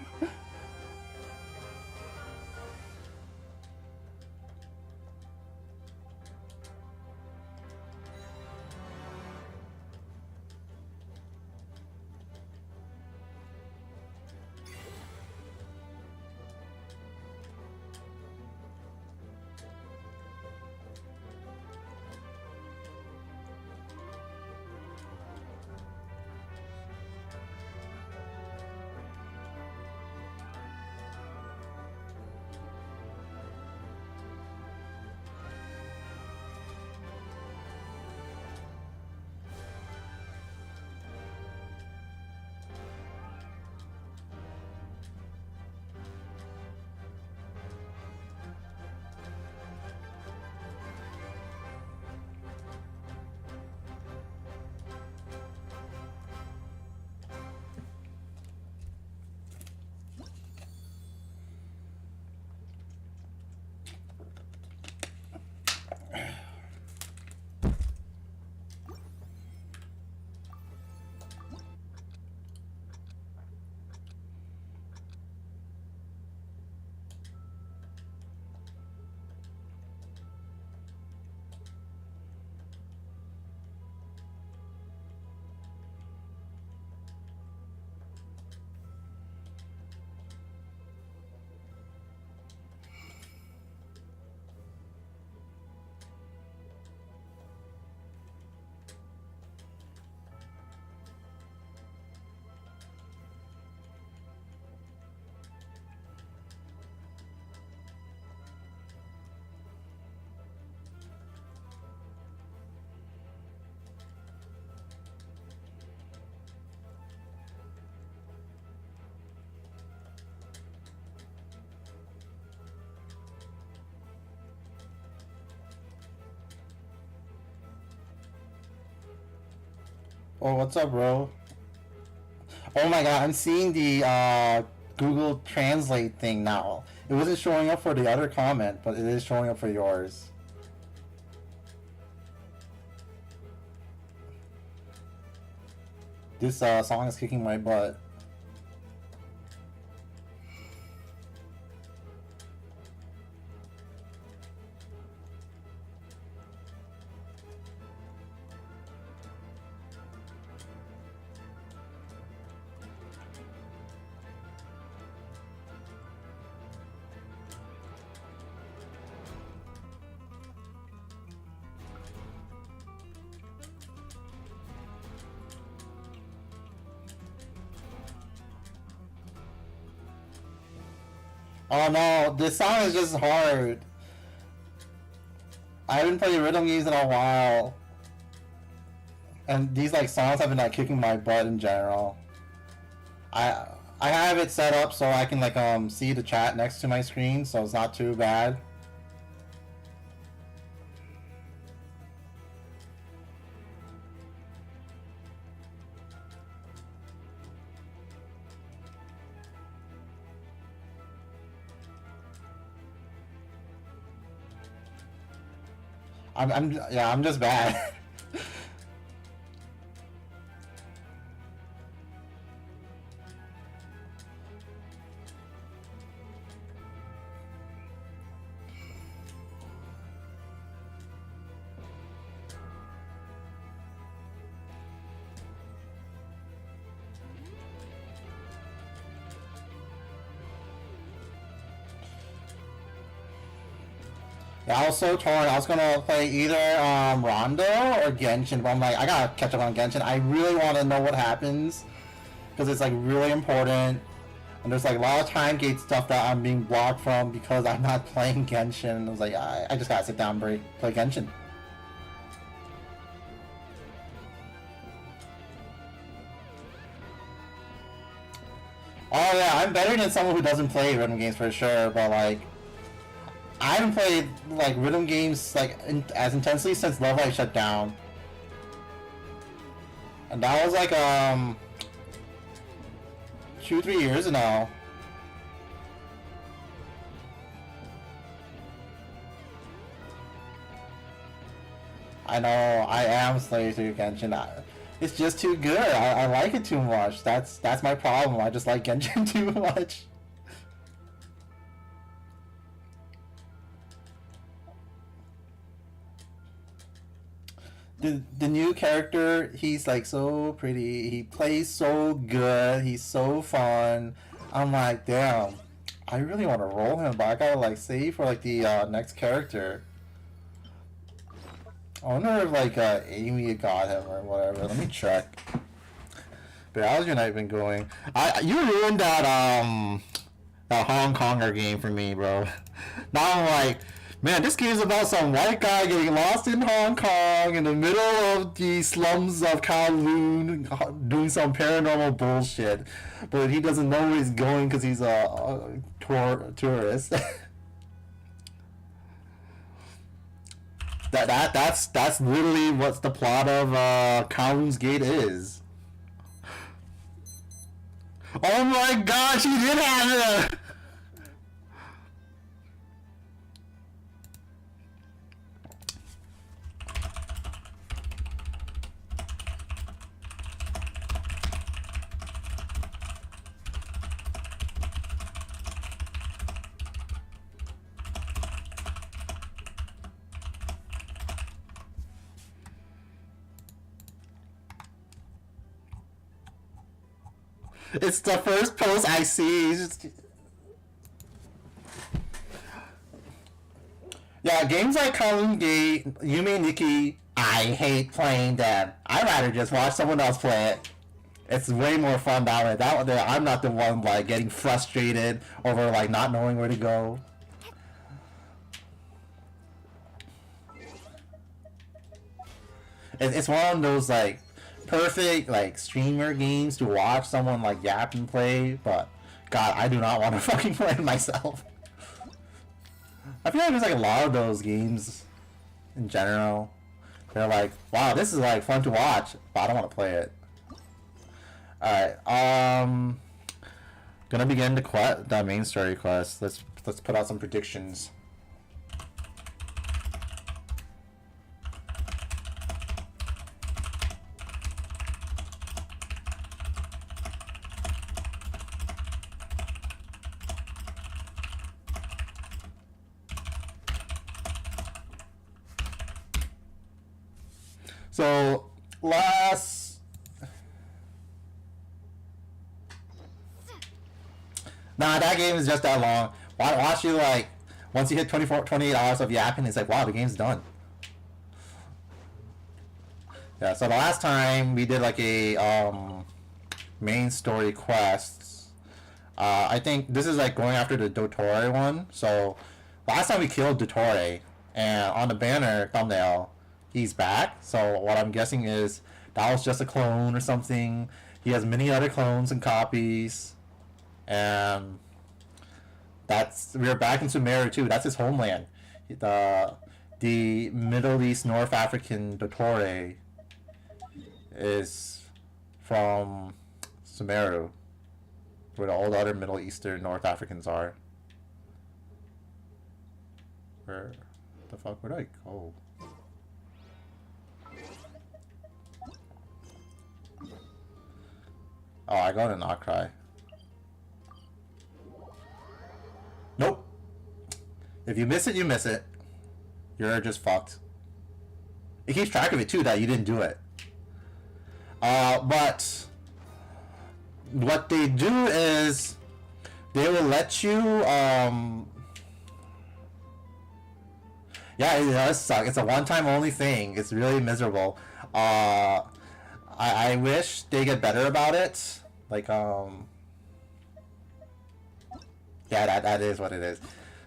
Speaker 1: Oh, what's up, bro? Oh my god, I'm seeing the Google Translate thing now. It wasn't showing up for the other comment, but it is showing up for yours. This song is kicking my butt. Oh no, this song is just hard. I haven't played rhythm games in a while. And these like songs have been like kicking my butt in general. I have it set up so I can like see the chat next to my screen, so it's not too bad. I'm just bad. Yeah, I was so torn. I was gonna play either Rondo or Genshin, but I'm like, I gotta catch up on Genshin. I really want to know what happens because it's like really important. And there's like a lot of time gate stuff that I'm being blocked from because I'm not playing Genshin. I was like, I just gotta sit down and play Genshin. Oh yeah, I'm better than someone who doesn't play rhythm games for sure, but like, I haven't played like rhythm games like as intensely since Love Live shut down. And that was like 2-3 years ago. I know, I am slave to Genshin. It's just too good. I like it too much. That's my problem. I just like Genshin too much. The new character, he's like so pretty. He plays so good. He's so fun. I'm like, damn. I really want to roll him, but I gotta like save for like the next character. I wonder if like Amy got him or whatever. Let me check. But how's your night been going? You ruined that Hong Konger game for me, bro. Now I'm like, man, this game's about some white guy getting lost in Hong Kong in the middle of the slums of Kowloon doing some paranormal bullshit. But he doesn't know where he's going because he's a tourist. That's literally what the plot of Kowloon's Gate is. Oh my gosh, he did have it! It's the first post I see. Yeah, games like Kowloon Gate, Yume Nikki, I hate playing them. I'd rather just watch someone else play it. It's way more fun that way. That way, I'm not the one like getting frustrated over like not knowing where to go. It's one of those like perfect like streamer games to watch someone like yap and play, but God, I do not want to fucking play it myself. I feel like there's like a lot of those games in general. They're like, wow, this is like fun to watch, but I don't want to play it. Alright, gonna begin the main story quest. Let's put out some predictions. So last nah, that game is just that long. Watch you like once you hit 28 hours of yapping, it's like wow, the game's done. Yeah, so the last time we did like a main story quests. I think this is like going after the Dottore one. So last time we killed Dottore, and on the banner thumbnail he's back, so what I'm guessing is that was just a clone or something. He has many other clones and copies, and we're back in Sumeru too. That's his homeland. The Middle East North African Dottore is from Sumeru, where all the other Middle Eastern North Africans are. Where the fuck would I go? Oh, I got an Akrai. Nope. If you miss it, you miss it. You're just fucked. It keeps track of it too that you didn't do it. But what they do is they will let you Yeah, it does suck. It's a one-time only thing. It's really miserable. I wish they get better about it. Like, yeah, that is what it is.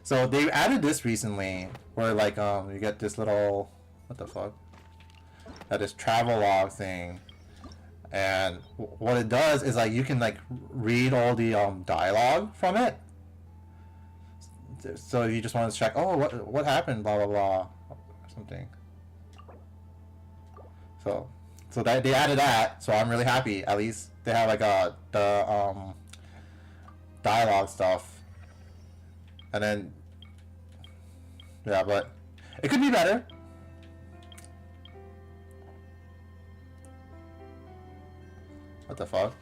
Speaker 1: So they added this recently, where like you get this little, what the fuck? This travel log thing, and what it does is like you can like read all the dialogue from it. So if you just want to check, oh, what happened, blah blah blah, or something. So that they added that, so I'm really happy. At least they have like the dialogue stuff, and then yeah, but it could be better. What the fuck?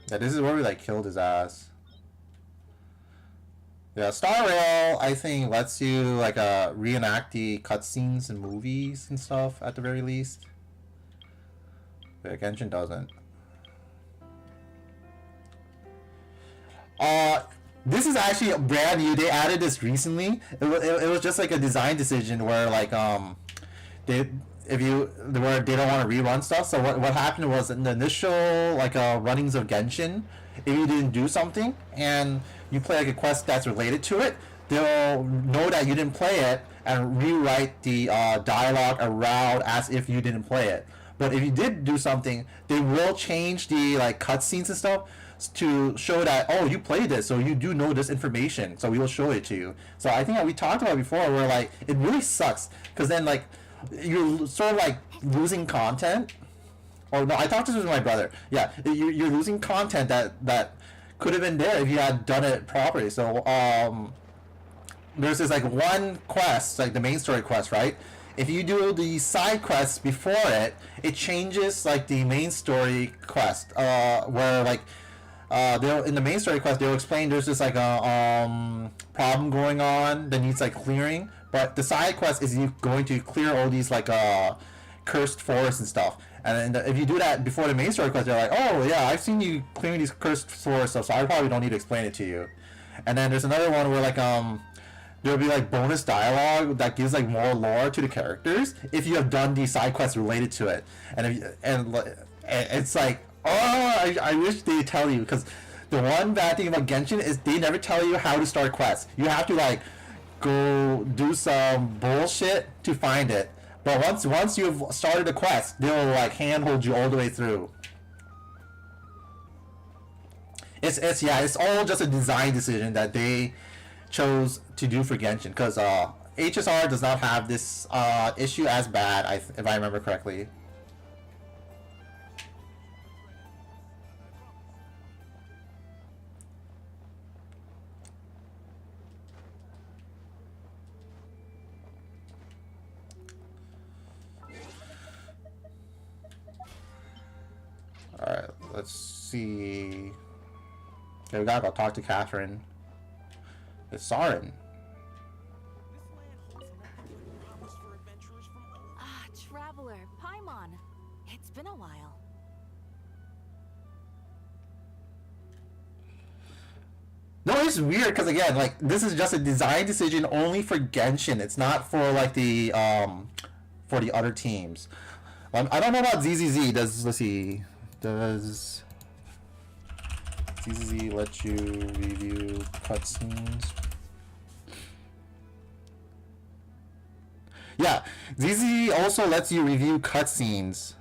Speaker 1: Yeah, this is where we like killed his ass. Yeah, Star Rail I think lets you like reenact the cutscenes in movies and stuff at the very least. Yeah, Genshin doesn't. This is actually brand new. They added this recently. It was just like a design decision where like they where they don't want to rerun stuff. So what happened was in the initial like runnings of Genshin, if you didn't do something and you play like a quest that's related to it, they'll know that you didn't play it and rewrite the dialogue around as if you didn't play it. But if you did do something, they will change the like cutscenes and stuff to show that, oh, you played this, so you do know this information, so we will show it to you. So I think that we talked about before where like it really sucks because then like you're sort of like losing content. Or no, I talked to this with my brother. Yeah, you're losing content that could have been there if you had done it properly. So there's this like one quest, like the main story quest, right? If you do the side quests before it, it changes like the main story quest, where like they'll in the main story quest they'll explain there's just like a problem going on that needs like clearing, but the side quest is you going to clear all these like cursed forests and stuff. And then if you do that before the main story quest, they're like, oh yeah, I've seen you clearing these cursed forest stuff, so I probably don't need to explain it to you. And then there's another one where like there'll be like bonus dialogue that gives like more lore to the characters if you have done these side quests related to it. And it's like, oh, I wish they tell you, because the one bad thing about Genshin is they never tell you how to start quests. You have to like go do some bullshit to find it. But once you've started a quest, they'll like handhold you all the way through. It's all just a design decision that they chose to do for Genshin, because HSR does not have this issue as bad, if I remember correctly. Alright, let's see. Okay, we gotta go talk to Catherine. It's Sarin.
Speaker 2: Ah, traveler, Paimon. It's been a while.
Speaker 1: No, it's weird because again, like this is just a design decision only for Genshin. It's not for like the for the other teams. I don't know about ZZZ. Let's see. Does ZZZ let you review cutscenes? Yeah, ZZZ also lets you review cutscenes.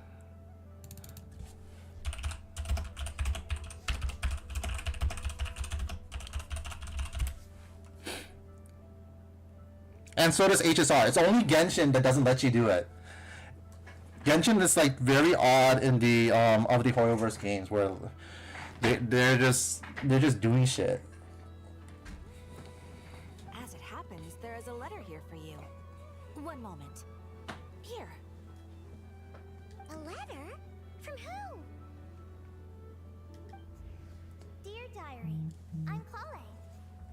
Speaker 1: And so does HSR. It's only Genshin that doesn't let you do it. Genshin is like very odd in the of the Hoyoverse games where they're just doing shit.
Speaker 2: As it happens, there is a letter here for you. One moment. Here.
Speaker 3: A letter? From who? Dear Diary, I'm Kale.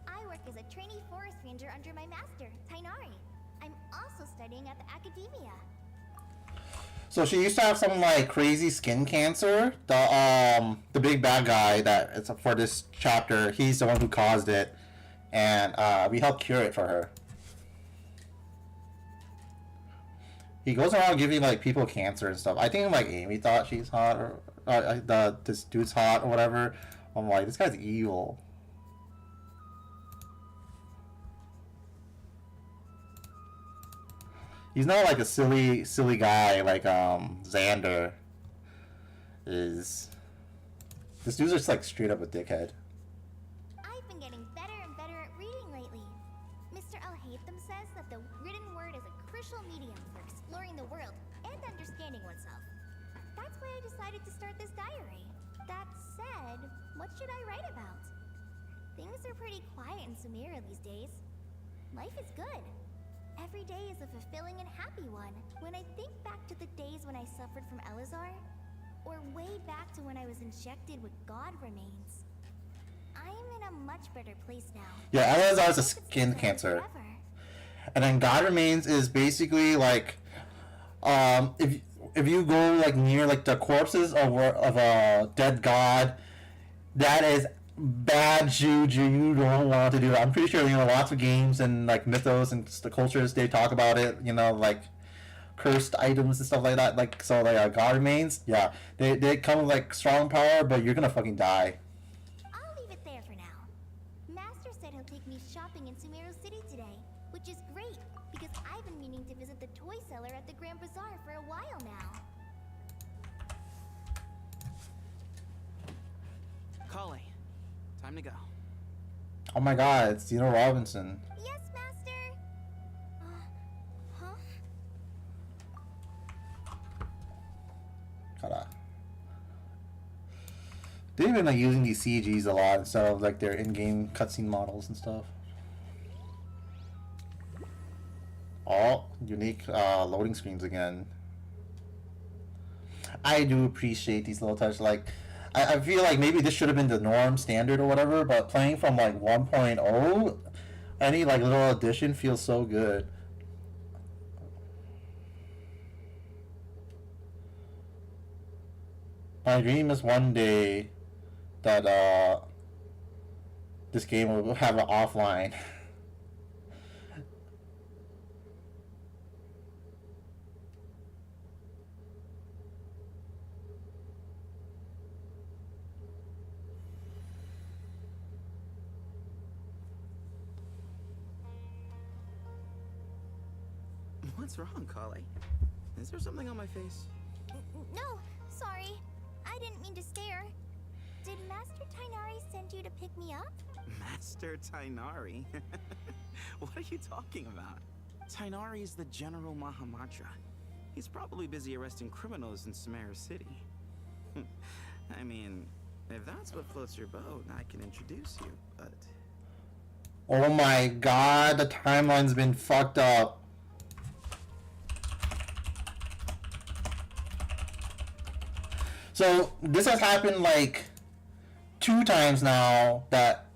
Speaker 3: I work as a trainee forest ranger under my master, Tainari. I'm also studying at the academia.
Speaker 1: So she used to have some like crazy skin cancer. The big bad guy that is for this chapter, he's the one who caused it, and we helped cure it for her. He goes around giving like people cancer and stuff. I think like Amy thought she's hot or this dude's hot or whatever. I'm like, this guy's evil. He's not like a silly guy like Xander is. This dude's just like straight up a dickhead.
Speaker 3: I've been getting better and better at reading lately. Mr. Al-Haytham says that the written word is a crucial medium for exploring the world and understanding oneself. That's why I decided to start this diary. That said, what should I write about? Things are pretty quiet in Sumeria these days. Life is good. Every day is a fulfilling and happy one. When I think back to the days when I suffered from Elazar, or way back to when I was injected with God Remains, I'm in a much better place now.
Speaker 1: Yeah, Elazar's a skin cancer. And then God Remains is basically like, if you go like near like the corpses of a dead god, that is bad juju. You don't want to do that. I'm pretty sure lots of games and like mythos and the cultures they talk about it. Like cursed items and stuff like that. Like so, like God Remains. Yeah, they come with like strong power, but you're gonna fucking die.
Speaker 3: I'll leave it there for now. Master said he'll take me shopping in Sumeru City today, which is great because I've been meaning to visit the toy seller at the Grand Bazaar for a while now.
Speaker 5: Kale, time to go.
Speaker 1: Oh my God, it's Dino Robinson.
Speaker 3: Yes, Master. Huh?
Speaker 1: Gotta. They've been like using these CGs a lot instead of like their in-game cutscene models and stuff. Oh, unique loading screens again. I do appreciate these little touches. Like, I feel like maybe this should have been the norm standard or whatever, but playing from like 1.0, any like little addition feels so good. My dream is one day that this game will have an offline.
Speaker 5: What's wrong, Kale? Is there something on my face?
Speaker 3: No, sorry. I didn't mean to stare. Did Master Tainari send you to pick me up?
Speaker 5: Master Tainari? What are you talking about? Tainari is the General Mahamatra. He's probably busy arresting criminals in Sumeru City. I mean, if that's what floats your boat, I can introduce you, but...
Speaker 1: Oh my God, the timeline's been fucked up. So this has happened like 2 times now that,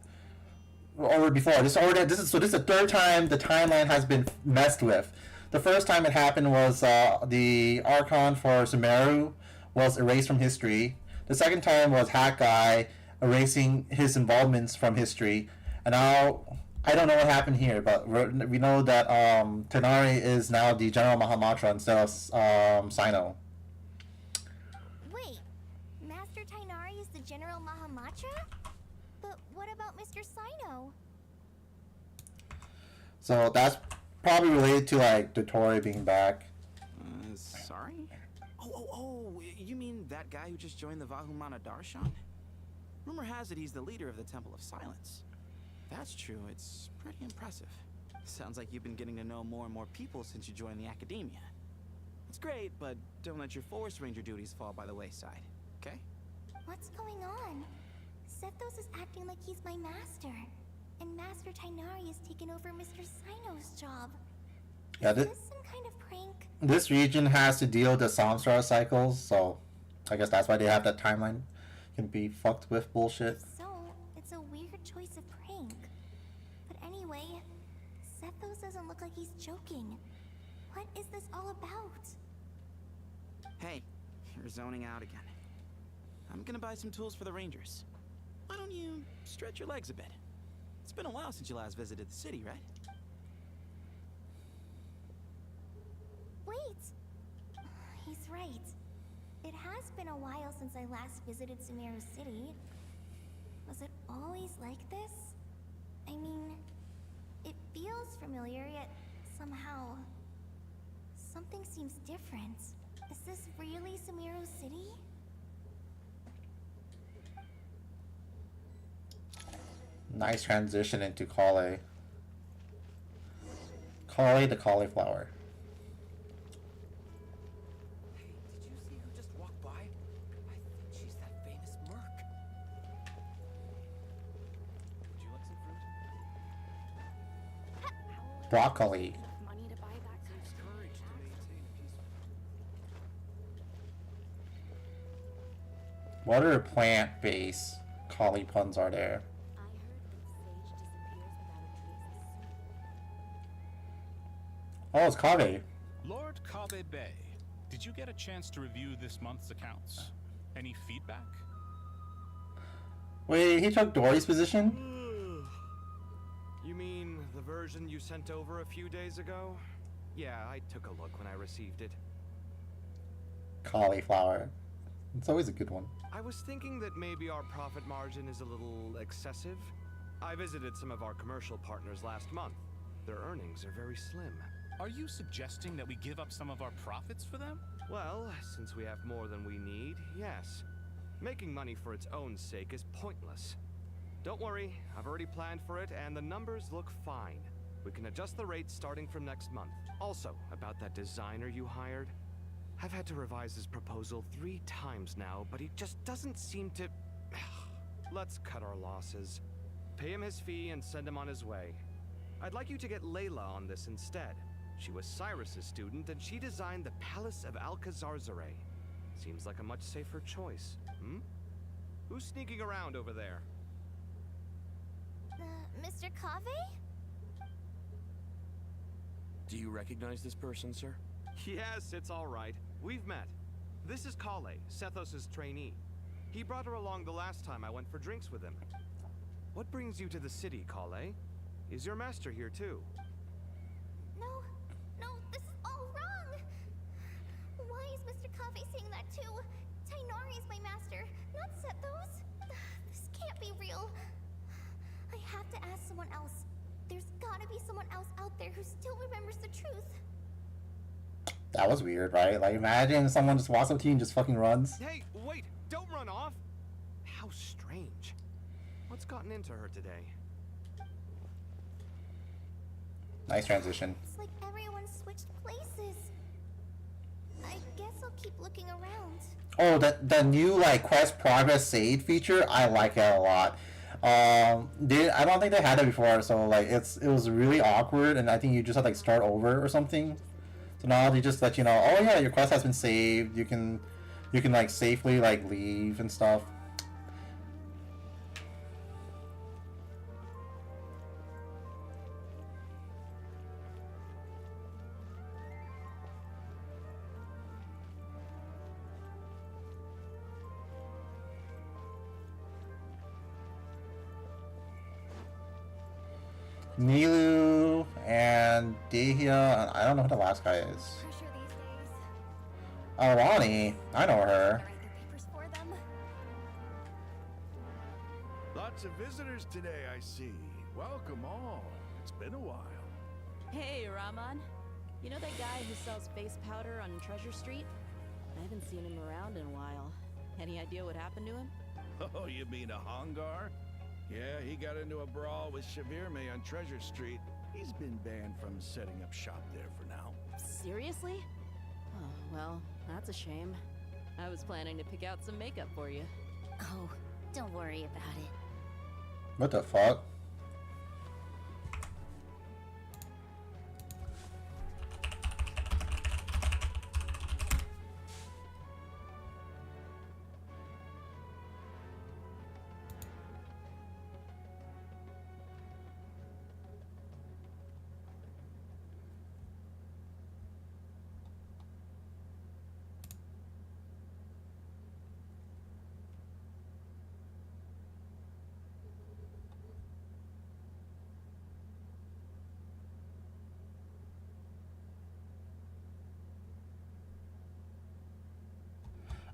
Speaker 1: or before. This is the 3rd time the timeline has been messed with. The first time it happened was the Archon for Sumeru was erased from history. The second time was Hat Guy erasing his involvements from history. And now I don't know what happened here, but we know that Tainari is now the General Mahamatra instead of Sino.
Speaker 3: Tainari is the General Mahamatra? But what about Mr. Sino?
Speaker 1: So that's probably related to like Dottore being back.
Speaker 5: Sorry? Oh, you mean that guy who just joined the Vahumana Darshan? Rumor has it he's the leader of the Temple of Silence. If that's true, it's pretty impressive. Sounds like you've been getting to know more and more people since you joined the academia. It's great, but don't let your Forest Ranger duties fall by the wayside, okay?
Speaker 3: What's going on? Sethos is acting like he's my master, and Master Tainari has taken over Mr. Sino's job.
Speaker 1: Yeah,
Speaker 3: Is this some kind of prank?
Speaker 1: This region has to deal with the Samsara cycles, so I guess that's why they have that timeline. Can be fucked with bullshit.
Speaker 3: So, it's a weird choice of prank. But anyway, Sethos doesn't look like he's joking. What is this all about?
Speaker 5: Hey, you're zoning out again. I'm gonna buy some tools for the Rangers. Why don't you stretch your legs a bit? It's been a while since you last visited the city, right?
Speaker 3: Wait! He's right. It has been a while since I last visited Sumeru City. Was it always like this? I mean, it feels familiar, yet somehow... something seems different. Is this really Sumeru City?
Speaker 1: Nice transition into Kale. Kale the cauliflower.
Speaker 5: Hey, did you see who just walked by? I think she's that famous merc. Would you like some fruit?
Speaker 1: Broccoli.
Speaker 2: Money to buy that kind
Speaker 5: Takes
Speaker 2: of
Speaker 5: courage to maintain peaceful.
Speaker 1: What other plant-based Kale puns are there?
Speaker 2: I heard that Sage disappears without a trace.
Speaker 1: Oh, it's Kale.
Speaker 6: Lord Kabe Bay, did you get a chance to review this month's accounts? Any feedback?
Speaker 1: Wait, he took Dory's position?
Speaker 7: You mean the version you sent over a few days ago? Yeah, I took a look when I received it.
Speaker 1: Cauliflower. It's always a good one.
Speaker 7: I was thinking that maybe our profit margin is a little excessive. I visited some of our commercial partners last month. Their earnings are very slim.
Speaker 6: Are you suggesting that we give up some of our profits for them?
Speaker 7: Well, since we have more than we need, yes. Making money for its own sake is pointless. Don't worry, I've already planned for it, and the numbers look fine. We can adjust the rates starting from next month. Also, about that designer you hired, I've had to revise his proposal 3 times now, but he just doesn't seem to... Let's cut our losses. Pay him his fee and send him on his way. I'd like you to get Layla on this instead. She was Cyrus's student, and she designed the Palace of Alcazarzare. Seems like a much safer choice, hmm? Who's sneaking around over there?
Speaker 3: Mr. Kave?
Speaker 8: Do you recognize this person, sir?
Speaker 7: Yes, it's all right. We've met. This is Kale, Sethos' trainee. He brought her along the last time I went for drinks with him. What brings you to the city, Kale? Is your master here too?
Speaker 3: No, this is all wrong! Why is Mr. Kave saying that too? Tainari is my master, not Sethos. This can't be real. I have to ask someone else. There's gotta be someone else out there who still remembers the truth.
Speaker 1: That was weird, right? Like, imagine someone just walks up to you and just fucking runs.
Speaker 7: Hey, wait! Don't run off! How strange. What's gotten into her today?
Speaker 1: Nice transition.
Speaker 3: It's like everyone switched places. I guess I'll keep looking around.
Speaker 1: Oh, the new like quest progress save feature, I like it a lot. I don't think they had it before, so like it was really awkward, and I think you just had to, like, start over or something. So now they just let you know, oh yeah, your quest has been saved. You can like safely like leave and stuff. Nilu and Dehia, and I don't know who the last guy is.
Speaker 3: Pressure these days.
Speaker 1: Alani, I know her.
Speaker 3: Write their papers for them.
Speaker 4: Lots of visitors today, I see. Welcome all. It's been a while.
Speaker 9: Hey, Rahman. You know that guy who sells face powder on Treasure Street? I haven't seen him around in a while. Any idea what happened to him?
Speaker 4: Oh, you mean a Hongar? Yeah, he got into a brawl with Shavirme on Treasure Street. He's been banned from setting up shop there for now.
Speaker 9: Seriously? Oh, well, that's a shame. I was planning to pick out some makeup for you.
Speaker 3: Oh, don't worry about it.
Speaker 1: What the fuck?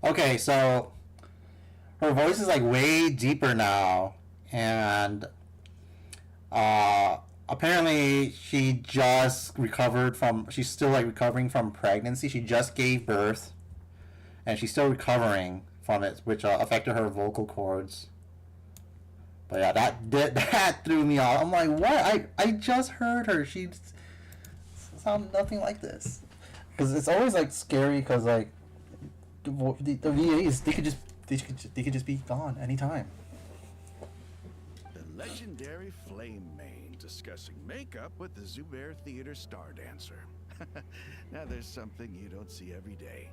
Speaker 1: Okay, so her voice is like way deeper now, and apparently she just recovered from. She's still like recovering from pregnancy. She just gave birth, and she's still recovering from it, which affected her vocal cords. But yeah, that threw me off. I'm like, what? I just heard her. She sounded nothing like this. Because it's always like scary. Because like the VAs, they could just be gone anytime.
Speaker 4: The legendary Flame Mane discussing makeup with the Zubair Theater star dancer. Now there's something you don't see every day.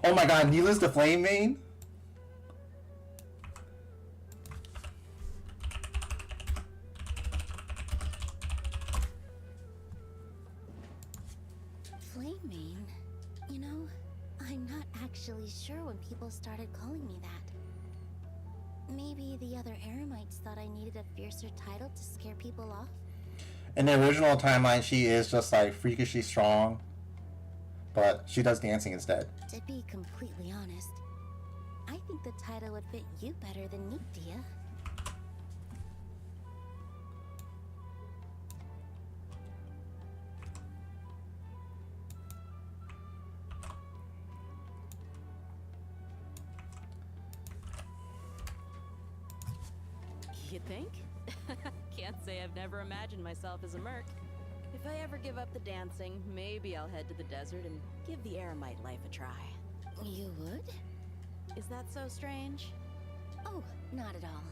Speaker 1: Oh my god, Neela's the Flame Mane?
Speaker 3: Flame Mane? You know, I'm not actually sure when people started calling me that. Maybe the other Eremites thought I needed a fiercer title to scare people off?
Speaker 1: In the original timeline, she is just like freakishly strong, but she does dancing instead.
Speaker 3: To be completely honest, I think the title would fit you better than me, Dia.
Speaker 9: You think? Can't say I've never imagined myself as a merc. If I ever give up the dancing, maybe I'll head to the desert and give the Eremite life a try.
Speaker 3: You would?
Speaker 9: Is that so strange?
Speaker 3: Oh, not at all.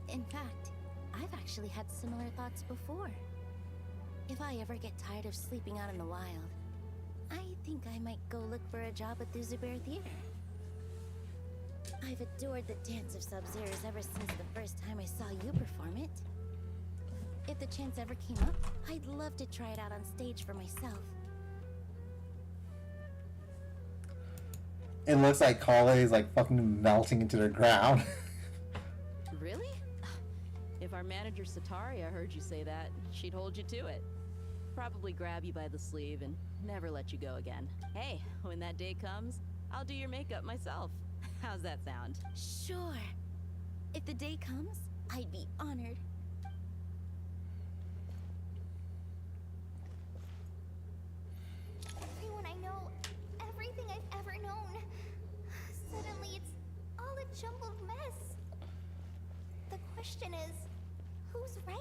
Speaker 3: In fact, I've actually had similar thoughts before. If I ever get tired of sleeping out in the wild, I think I might go look for a job at the Zubair Theater. I've adored the dance of Sub-Zeros ever since the first time I saw you perform it. If the chance ever came up, I'd love to try it out on stage for myself.
Speaker 1: It looks like Kale is like fucking melting into the ground.
Speaker 9: Really? If our manager Sataria heard you say that, she'd hold you to it. Probably grab you by the sleeve and never let you go again. Hey, when that day comes, I'll do your makeup myself. How's that sound?
Speaker 3: Sure. If the day comes, I'd be honored. Everyone I know, everything I've ever known. Suddenly it's all a jumbled mess. The question is, who's right?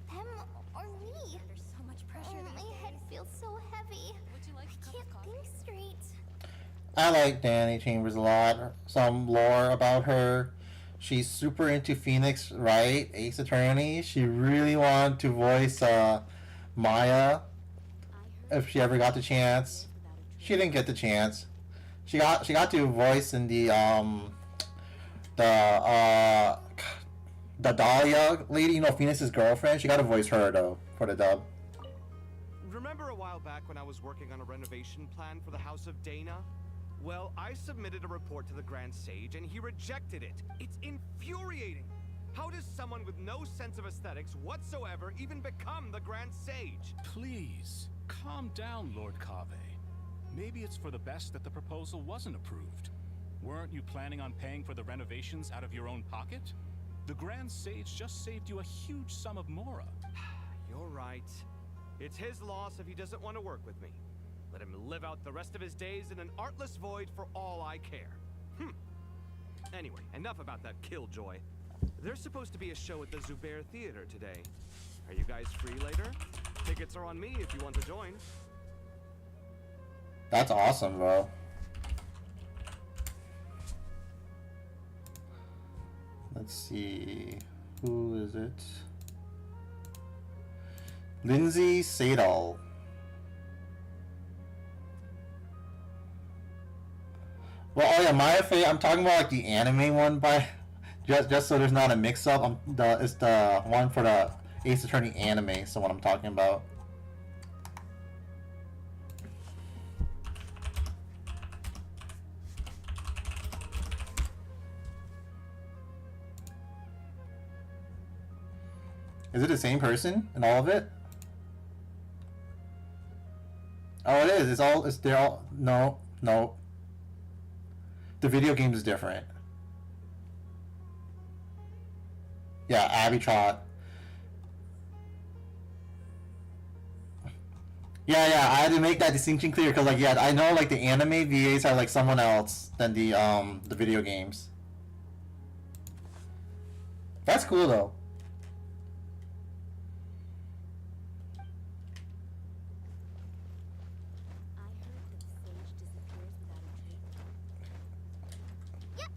Speaker 3: Them or me?
Speaker 2: There's so much pressure
Speaker 3: My
Speaker 2: these
Speaker 3: head
Speaker 2: days.
Speaker 3: feels so heavy.
Speaker 2: Would you like a
Speaker 3: I
Speaker 2: cup
Speaker 3: can't
Speaker 2: of coffee?
Speaker 3: think straight.
Speaker 1: I like Danny Chambers a lot. Some lore about her. She's super into Phoenix, right? Ace Attorney. She really wanted to voice Maya if she ever got the chance. She didn't get the chance. She got to voice in the Dahlia lady, you know, Phoenix's girlfriend. She got to voice her though for the dub.
Speaker 7: Remember a while back when I was working on a renovation plan for the House of Dana? Well, I submitted a report to the Grand Sage and he rejected it. It's infuriating. How does someone with no sense of aesthetics whatsoever even become the Grand Sage?
Speaker 6: Please, calm down, Lord Kave. Maybe it's for the best that the proposal wasn't approved. Weren't you planning on paying for the renovations out of your own pocket? The Grand Sage just saved you a huge sum of mora.
Speaker 7: You're right. It's his loss if he doesn't want to work with me. Let him live out the rest of his days in an artless void for all I care. Anyway, enough about that killjoy. There's supposed to be a show at the Zubair Theater today. Are you guys free later? Tickets are on me if you want to join.
Speaker 1: That's awesome, bro. Let's see. Who is it? Lindsay Sadal. Well, oh yeah, Maya Fey. I'm talking about like the anime one, by just so there's not a mix-up. It's the one for the Ace Attorney anime. So what I'm talking about. Is it the same person in all of it? Oh, it is. They're all. No. No. The video game is different. Yeah, Abby Trot. Yeah, I had to make that distinction clear because, like, yeah, I know like the anime VAs are like someone else than the video games. That's cool though.
Speaker 3: I heard that the sage disappears without a trace. Yep.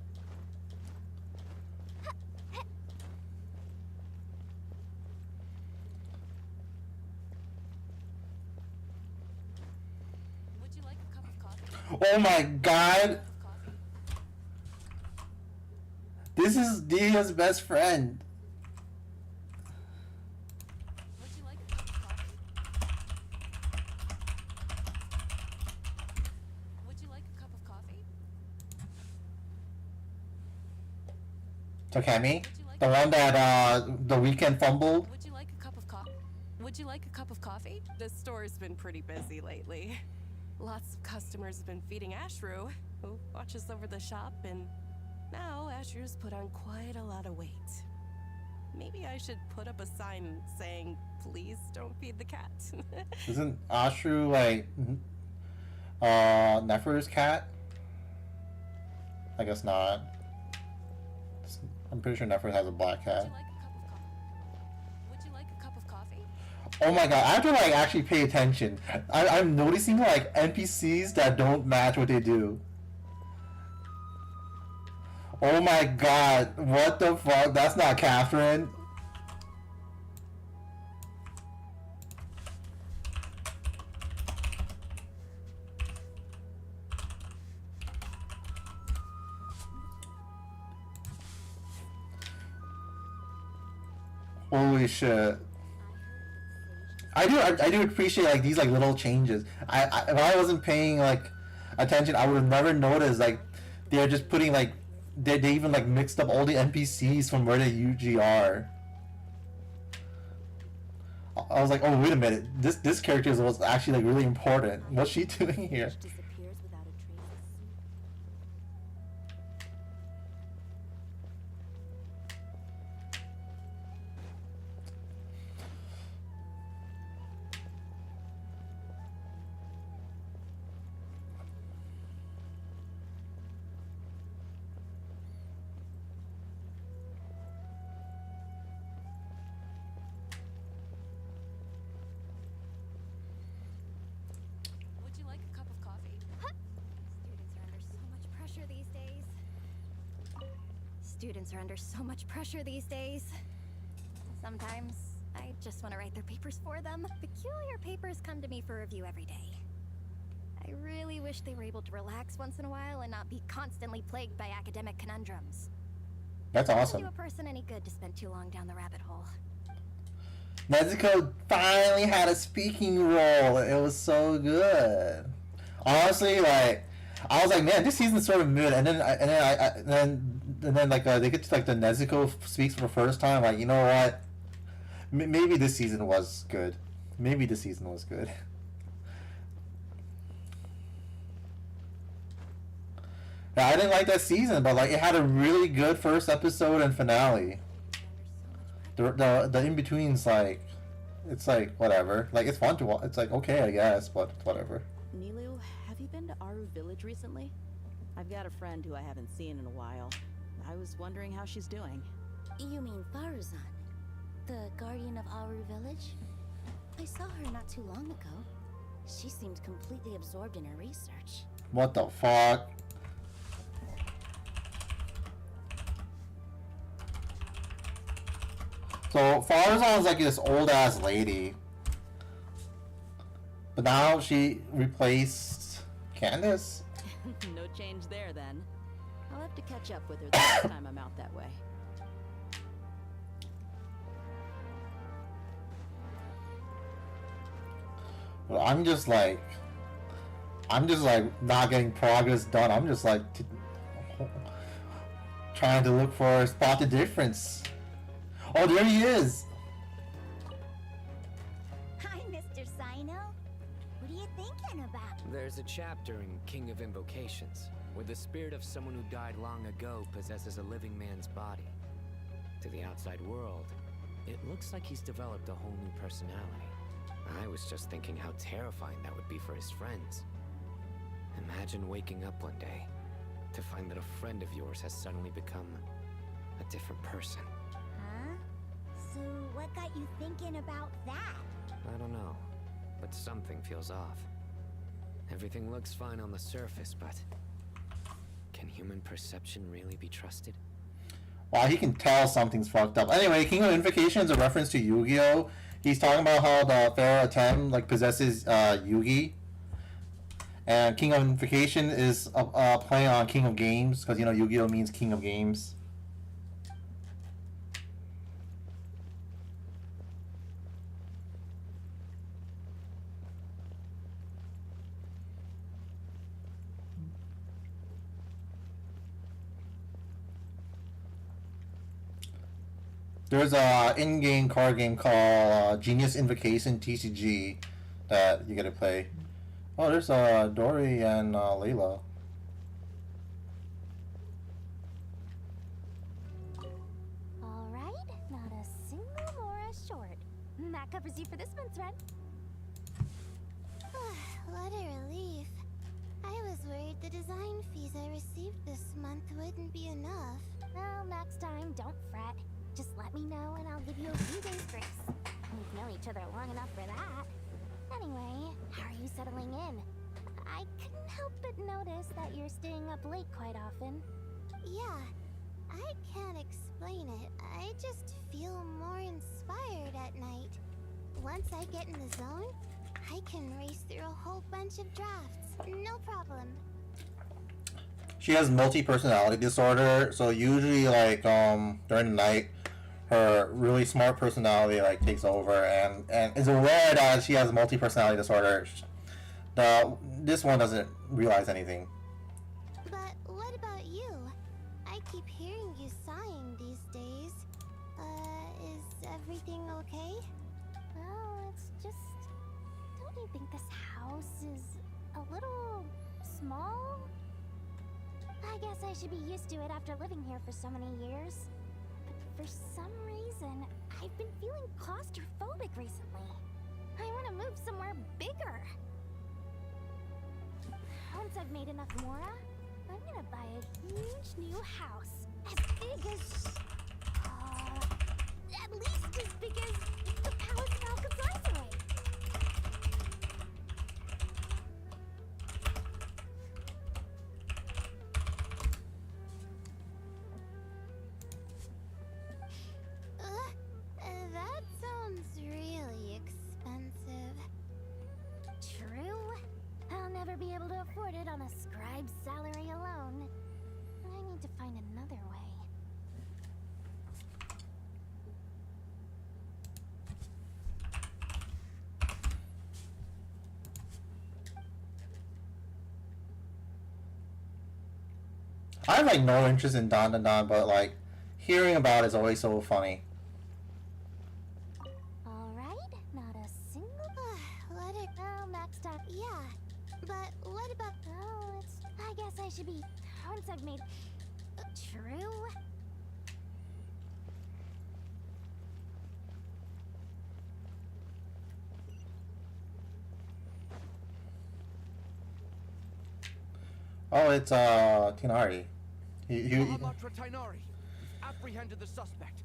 Speaker 2: Would you like a cup of coffee?
Speaker 1: Oh my god,
Speaker 2: Coffee?
Speaker 1: this is Dia's best friend.
Speaker 2: Would you like a cup of coffee? Would you like a cup of coffee?
Speaker 1: Takemi, the one that the weekend fumbled.
Speaker 2: Would you like a cup of coffee? Would you like a cup of coffee? The store's been pretty busy lately. Lots of customers have been feeding Ashru, who watches over the shop, and now Ashru's put on quite a lot of weight. Maybe I should put up a sign saying, please don't feed the cat.
Speaker 1: Isn't Ashru like Nefer's cat? I guess not. I'm pretty sure Nefer has a black cat.
Speaker 2: Would you like a cup of coffee?
Speaker 1: Oh my god, I have to like actually pay attention. I'm noticing like NPCs that don't match what they do. Oh my god, what the fuck? That's not Catherine. Holy shit. I do appreciate like these like little changes. If I wasn't paying like attention, I would have never noticed like they're just putting like they even like mixed up all the NPCs from where they usually are. I was like, oh wait a minute, this character was actually like really important. What's she doing here?
Speaker 3: Disappears without a trace.
Speaker 2: Would you like a cup of coffee?
Speaker 3: Students are under so much pressure these days. Sometimes I just want to write their papers for them. Peculiar papers come to me for review every day. I really wish they were able to relax once in a while and not be constantly plagued by academic conundrums.
Speaker 1: That's
Speaker 3: Doesn't
Speaker 1: awesome.
Speaker 3: do a person any good to spend too long down the rabbit hole.
Speaker 1: Nezuko finally had a speaking role. It was so good. Honestly, like I was like, man, this season's sort of mid. And then like they get to like the Nezuko speaks for the first time. Like, you know what? Maybe this season was good. Maybe this season was good. Yeah, I didn't like that season, but like it had a really good first episode and finale. The in betweens, like it's like whatever. Like it's fun to watch. It's like okay, I guess, but whatever.
Speaker 9: Nilu, have you been to Aru Village recently? I've got a friend who I haven't seen in a while. I was wondering how she's doing.
Speaker 3: You mean Faruzan, the guardian of Aru Village? I saw her not too long ago. She seemed completely absorbed in her research.
Speaker 1: What the fuck? So Farzan's like this old ass lady, but now she replaced Candace.
Speaker 9: No change there then. I'll have to catch up with her the next time I'm out that way.
Speaker 1: But I'm just like not getting progress done. I'm just like trying to look for spot the difference. Oh, there he is.
Speaker 3: Hi, Mr. Sino. What are you thinking about?
Speaker 10: There's There's a chapter in King of Invocations where the spirit of someone who died long ago possesses a living man's body. To the outside world, it looks like he's developed a whole new personality. I was just thinking how terrifying that would be for his friends. Imagine waking up one day to find that a friend of yours has suddenly become a different person.
Speaker 3: Huh? So what got you thinking about that?
Speaker 10: I don't know, but something feels off. Everything looks fine on the surface, but can human perception really be trusted?
Speaker 1: Wow, he can tell something's fucked up. Anyway, King of Invocation is a reference to Yu-Gi-Oh! He's talking about how the Pharaoh 10 like possesses Yugi. And King of Invocation is a play on King of Games, because you know Yu-Gi-Oh! Means King of Games. There's a in-game card game called Genius Invocation TCG that you get to play. Oh, there's Dory and Layla.
Speaker 3: Alright, not a single Mora short. That covers you for this month's rent. What a relief. I was worried the design fees I received this month wouldn't be enough. Well, next time, don't fret. Just let me know and I'll give you a few days grace. We've known each other long enough for that. Anyway, how are you settling in? I couldn't help but notice that you're staying up late quite often. Yeah, I can't explain it. I just feel more inspired at night. Once I get in the zone, I can race through a whole bunch of drafts. No problem.
Speaker 1: She has multi-personality disorder, so usually like during the night, her really smart personality like takes over and is aware that she has multi-personality disorder. This one doesn't realize anything.
Speaker 3: But what about you? I keep hearing you sighing these days. Is everything okay? Well, it's just... Don't you think this house is a little small? I guess I should be used to it after living here for so many years. But for some reason, I've been feeling claustrophobic recently. I want to move somewhere bigger. Once I've made enough Mora, I'm gonna buy a huge new house. As big as... at least as big as the palace in Alcazar. That sounds really expensive. True. I'll never be able to afford it on a scribe's salary alone. I need to find another way.
Speaker 1: I have like no interest in Don Don Don, but like hearing about it is always so funny.
Speaker 3: Alright, not a single... let it... Oh, next time... Yeah, but what about... Oh, it's... I guess I should be... Once I've made... True?
Speaker 1: Oh, it's Tinari.
Speaker 11: Mahamatra Tainari. Apprehended the suspect.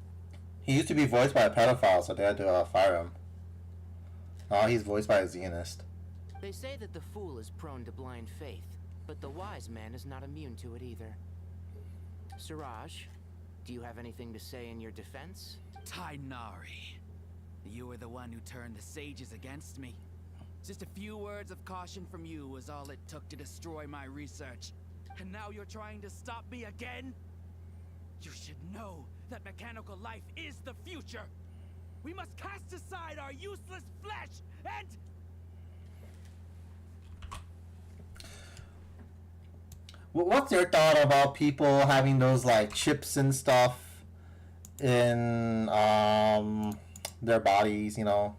Speaker 1: He used to be voiced by a pedophile, so they had to fire him. Now he's voiced by a Zionist.
Speaker 12: They say that the fool is prone to blind faith, but the wise man is not immune to it either. Siraj, do you have anything to say in your defense?
Speaker 5: Tainari, you were the one who turned the sages against me. Just a few words of caution from you was all it took to destroy my research. And now you're trying to stop me again? You should know that mechanical life is the future. We must cast aside our useless flesh and...
Speaker 1: What's your thought about people having those like chips and stuff in their bodies, you know?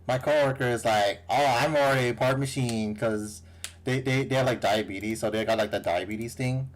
Speaker 1: My coworker is like, oh, I'm already part machine because they have like diabetes, so they got like the diabetes thing.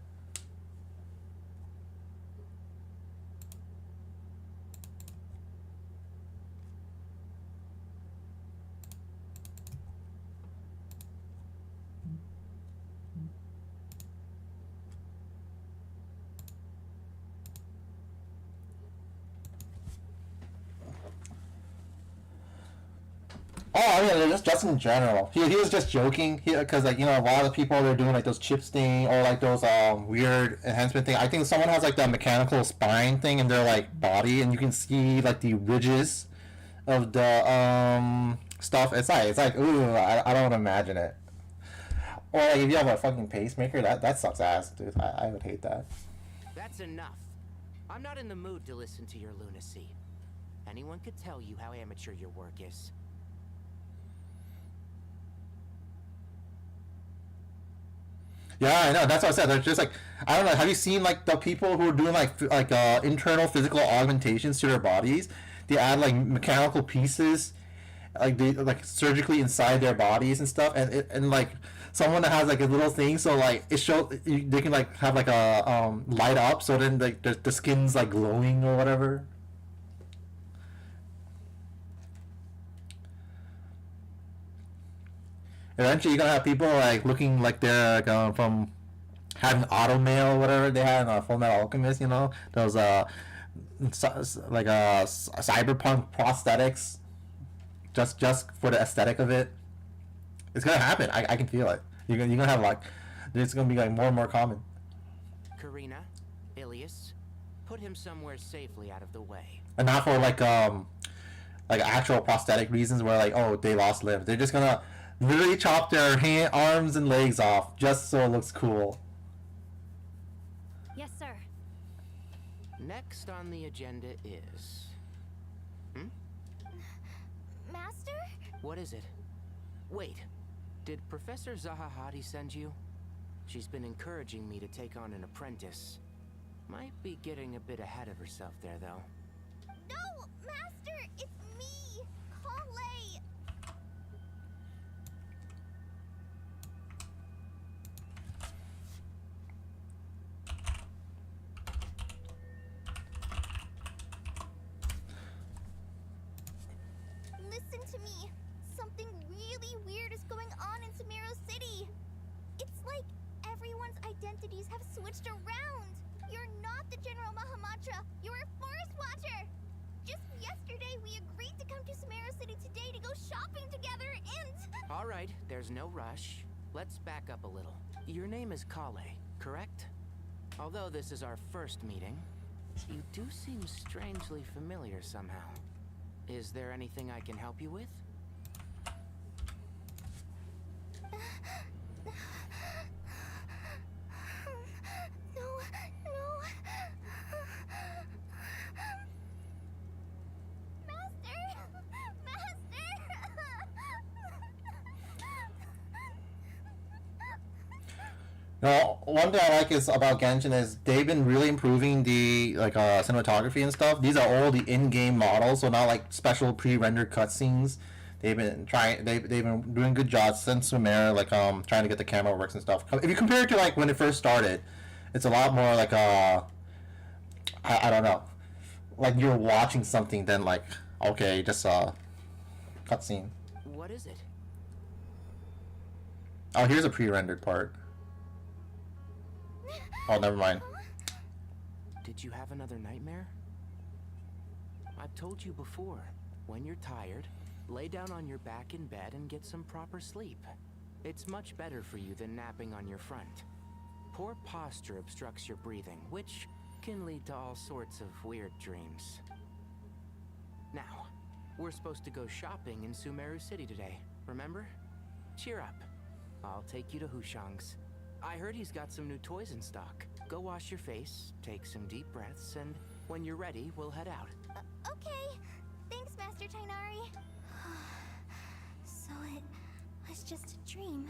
Speaker 1: Oh, I mean, just in general. He was just joking because like a lot of people are doing like those chips thing or like those weird enhancement thing. I think someone has like the mechanical spine thing in their like body, and you can see like the ridges of the stuff. It's like ooh, I don't want to imagine it. Or like if you have a fucking pacemaker, that sucks ass, dude. I would hate that.
Speaker 12: That's enough. I'm not in the mood to listen to your lunacy. Anyone could tell you how amateur your work is.
Speaker 1: Yeah, I know. That's what I said. They're just like, I don't know. Have you seen like the people who are doing like internal physical augmentations to their bodies? They add like mechanical pieces, like they like surgically inside their bodies and stuff, and like someone that has like a little thing, so like it shows they can like have like a light up, so then like the skin's like glowing or whatever. Eventually, you're gonna have people like looking like they're like, from having automail or whatever they had in Full Metal Alchemist. Those cyberpunk prosthetics, just for the aesthetic of it. It's gonna happen. I can feel it. You're gonna have like, it's gonna be like more and more common.
Speaker 12: Karina, Ilias, put him somewhere safely out of the way.
Speaker 1: And not for like actual prosthetic reasons where like, oh, they lost limbs. They're just gonna literally chop their arms and legs off just so it looks cool.
Speaker 3: Yes, sir.
Speaker 12: Next on the agenda is...
Speaker 3: Master?
Speaker 12: What is it? Wait, did Professor Zahahati send you? She's been encouraging me to take on an apprentice. Might be getting a bit ahead of herself there, though.
Speaker 3: No, Master! It's me! Kale! Listen to me. Something really weird is going on in Sumeru City. It's like everyone's identities have switched around. You're not the General Mahamacha. You're a Forest Watcher. Just yesterday, we agreed to come to Sumeru City today to go shopping together and...
Speaker 12: All right, there's no rush. Let's back up a little. Your name is Kale, correct? Although this is our first meeting, you do seem strangely familiar somehow. Is there anything I can help you with?
Speaker 3: No. Master!
Speaker 1: One thing I like is about Genshin is they've been really improving the cinematography and stuff. These are all the in-game models, so not like special pre-rendered cutscenes. They've been doing good jobs since Sumeru, trying to get the camera works and stuff. If you compare it to like when it first started, it's a lot more like I don't know, like you're watching something than like, okay, just a cutscene.
Speaker 12: What is it?
Speaker 1: Oh, here's a pre-rendered part. Oh, never mind.
Speaker 12: Did you have another nightmare? I've told you before, when you're tired, lay down on your back in bed and get some proper sleep. It's much better for you than napping on your front. Poor posture obstructs your breathing, which can lead to all sorts of weird dreams. Now, we're supposed to go shopping in Sumeru City today, remember? Cheer up. I'll take you to Hushang's. I heard he's got some new toys in stock. Go wash your face, take some deep breaths, and when you're ready, we'll head out.
Speaker 3: Okay. Thanks, Master Tainari. So it was just a dream.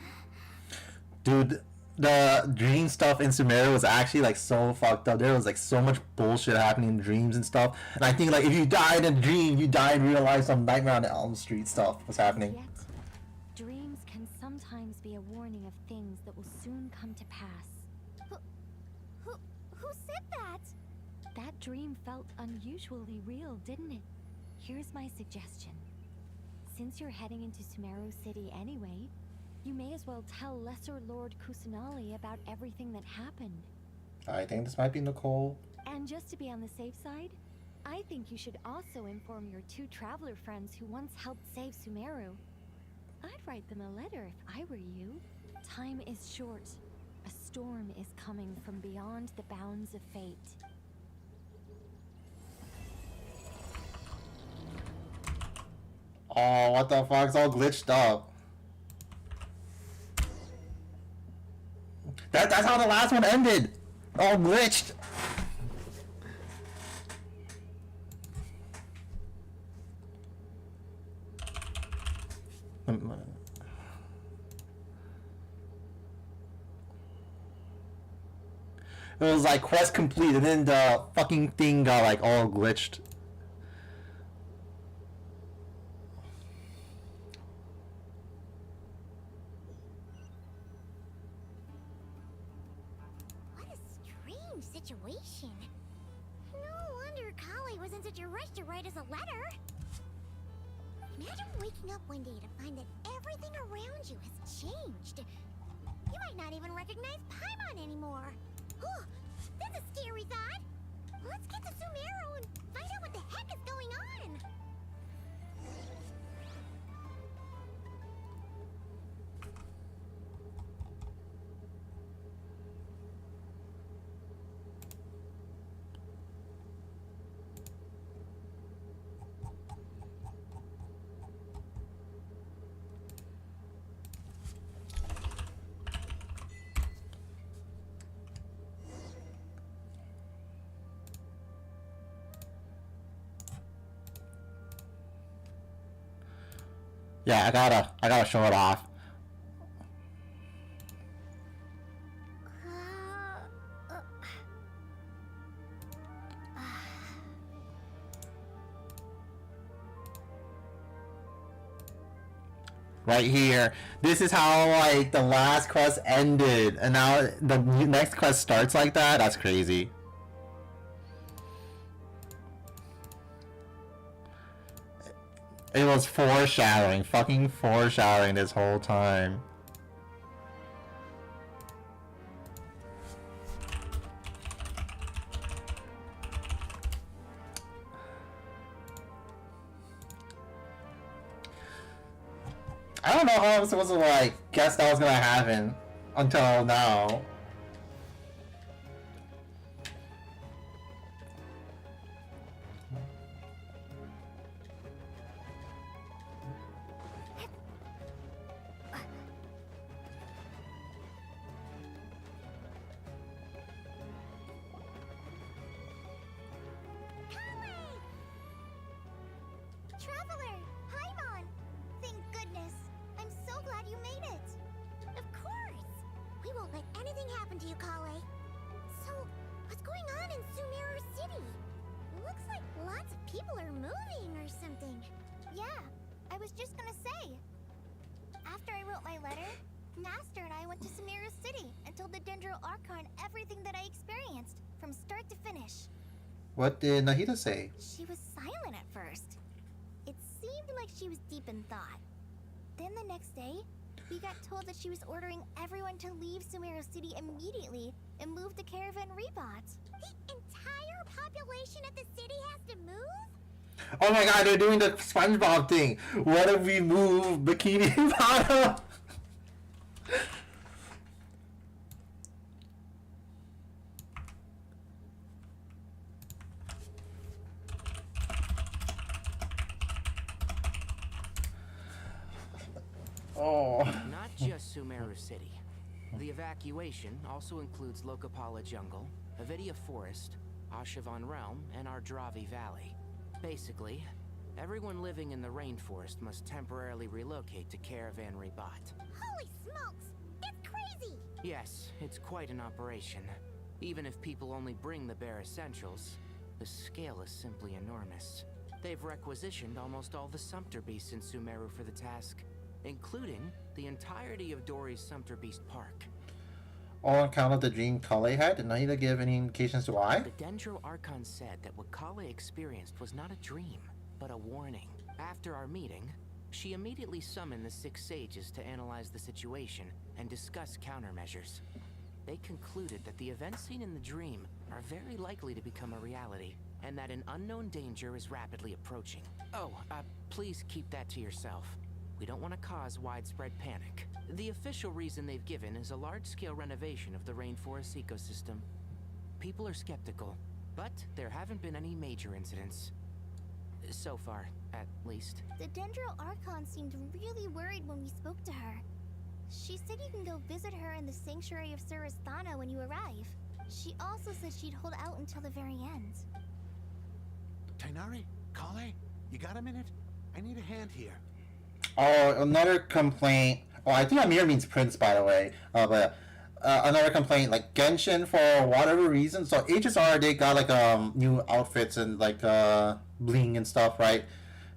Speaker 1: Dude, the dream stuff in Sumeru was actually like so fucked up. There was like so much bullshit happening in dreams and stuff. And I think like if you died in a dream, you died in real life. Some Nightmare on Elm Street stuff was happening.
Speaker 13: Yet, dreams can sometimes be a warning of things that will soon come to pass.
Speaker 3: Who said that?
Speaker 13: That dream felt unusually real, didn't it? Here's my suggestion. Since you're heading into Sumeru City anyway, you may as well tell Lesser Lord Kusanali about everything that happened.
Speaker 1: I think this might be Nicole.
Speaker 13: And just to be on the safe side, I think you should also inform your 2 traveler friends who once helped save Sumeru. I'd write them a letter if I were you. Time is short. A storm is coming from beyond the bounds of fate.
Speaker 1: Oh, what the fuck? It's all glitched up. That's how the last one ended. All glitched. It was like quest complete, and then the fucking thing got like all glitched.
Speaker 3: What a strange situation. No wonder Kali was in such a rush to write us a letter. Imagine waking up one day to find that everything around you has changed. You might not even recognize Paimon anymore. Whew, that's a scary thought. Let's get to Sumeru and find out what the heck is going on.
Speaker 1: Yeah, I gotta show it off. Right here. This is how like the last quest ended, and now the next quest starts like that. That's crazy. It was foreshadowing, fucking foreshadowing this whole time. I don't know how I'm supposed to like guess that was gonna happen until now.
Speaker 3: Traveler, Paimon! Thank goodness. I'm so glad you made it. Of course. We won't let anything happen to you, Kale. So, what's going on in Sumeru City? Looks like lots of people are moving or something. Yeah, I was just gonna say. After I wrote my letter, Master and I went to Sumeru City and told the Dendro Archon everything that I experienced, from start to finish.
Speaker 1: What did Nahida say?
Speaker 3: She was silent at first. It seemed like she was deep in thought. Then the next day, we got told that she was ordering everyone to leave Sumeru City immediately and move to Caravan Rebot. The entire population of the city has to move?
Speaker 1: Oh my god, they're doing the SpongeBob thing. What if we move Bikini Bottom? Oh.
Speaker 12: Not just Sumeru City. The evacuation also includes Lokapala Jungle, Avidia Forest, Ashavan Realm, and Ardravi Valley. Basically, everyone living in the rainforest must temporarily relocate to Caravan Rebot.
Speaker 3: Holy smokes! It's crazy!
Speaker 12: Yes, it's quite an operation. Even if people only bring the bare essentials, the scale is simply enormous. They've requisitioned almost all the Sumpter Beasts in Sumeru for the task, including the entirety of Dory's Sumpter Beast Park.
Speaker 1: All on account of the dream Kale had? Did Nahida give any indications to why?
Speaker 12: The Dendro Archon said that what Kale experienced was not a dream, but a warning. After our meeting, she immediately summoned the 6 sages to analyze the situation and discuss countermeasures. They concluded that the events seen in the dream are very likely to become a reality, and that an unknown danger is rapidly approaching. Oh, please keep that to yourself. We don't want to cause widespread panic. The official reason they've given is a large-scale renovation of the rainforest ecosystem. People are skeptical, but there haven't been any major incidents. So far, at least.
Speaker 3: The Dendro Archon seemed really worried when we spoke to her. She said you can go visit her in the Sanctuary of Surasthana when you arrive. She also said she'd hold out until the very end.
Speaker 4: Tainari? Kale? You got a minute? I need a hand here.
Speaker 1: Oh, another complaint. Oh, I think Amir means Prince, by the way. But another complaint, like Genshin, for whatever reason. So HSR, they got like new outfits and like bling and stuff, right?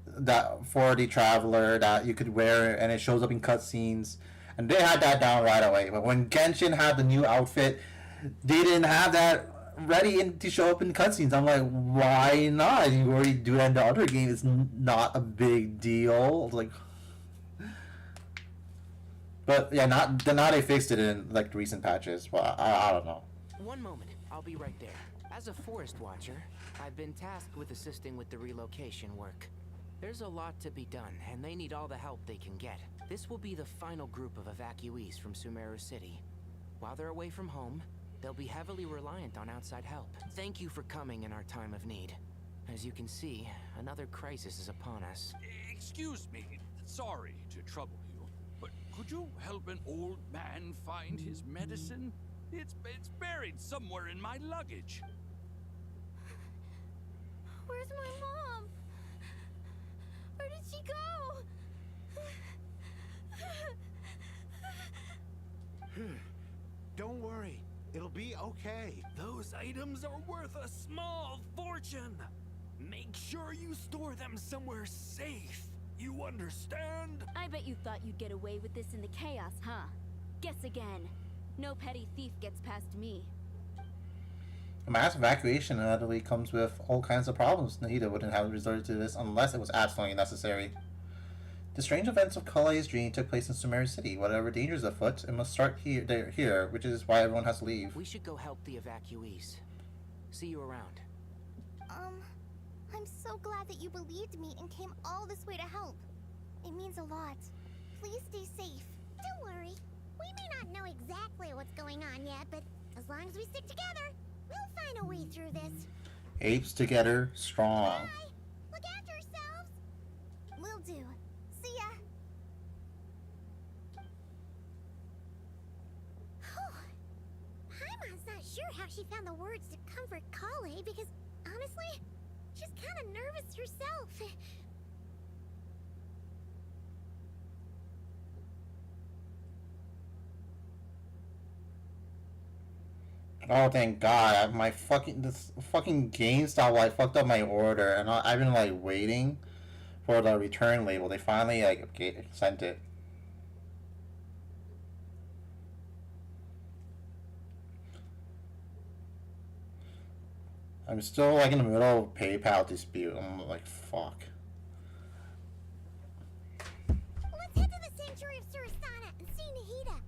Speaker 1: That for the traveler that you could wear, and it shows up in cutscenes. And they had that down right away. But when Genshin had the new outfit, they didn't have that ready to show up in cutscenes. I'm like, why not? You already do that in the other game. It's not a big deal. Like, but yeah, now they fixed it in like the recent patches. Well, I don't know.
Speaker 12: One moment, I'll be right there. As a forest watcher, I've been tasked with assisting with the relocation work. There's a lot to be done, and they need all the help they can get. This will be the final group of evacuees from Sumeru City. While they're away from home, they'll be heavily reliant on outside help. Thank you for coming in our time of need. As you can see, another crisis is upon us.
Speaker 11: Excuse me, sorry to trouble you, but could you help an old man find his medicine? It's buried somewhere in my luggage.
Speaker 3: Where's my mom? Where did she go?
Speaker 4: Don't worry, it'll be okay.
Speaker 11: Those items are worth a small fortune. Make sure you store them somewhere safe. You understand?
Speaker 13: I bet you thought you'd get away with this in the chaos, huh? Guess again. No petty thief gets past me.
Speaker 1: A mass evacuation undoubtedly comes with all kinds of problems. Nahida wouldn't have resorted to this unless it was absolutely necessary. The strange events of Kale's dream took place in Sumeru City. Whatever dangers afoot, it must start here, which is why everyone has to leave.
Speaker 12: We should go help the evacuees. See you around.
Speaker 3: I'm so glad that you believed me and came all this way to help. It means a lot. Please stay safe.
Speaker 14: Don't worry. We may not know exactly what's going on yet, but as long as we stick together, we'll find a way through this.
Speaker 1: Apes together, strong.
Speaker 14: Bye. Look after yourselves.
Speaker 3: Will do. See ya.
Speaker 14: Paimon's not sure how she found the words to comfort Kale because, honestly, she's kind of nervous herself.
Speaker 1: Oh, thank God! This fucking GameStop like fucked up my order, and I've been like waiting for the return label. They finally like sent it. I'm still like in the middle of a PayPal dispute. I'm like, fuck.
Speaker 14: Let's head to the Sanctuary of Surasthana and see Nahida.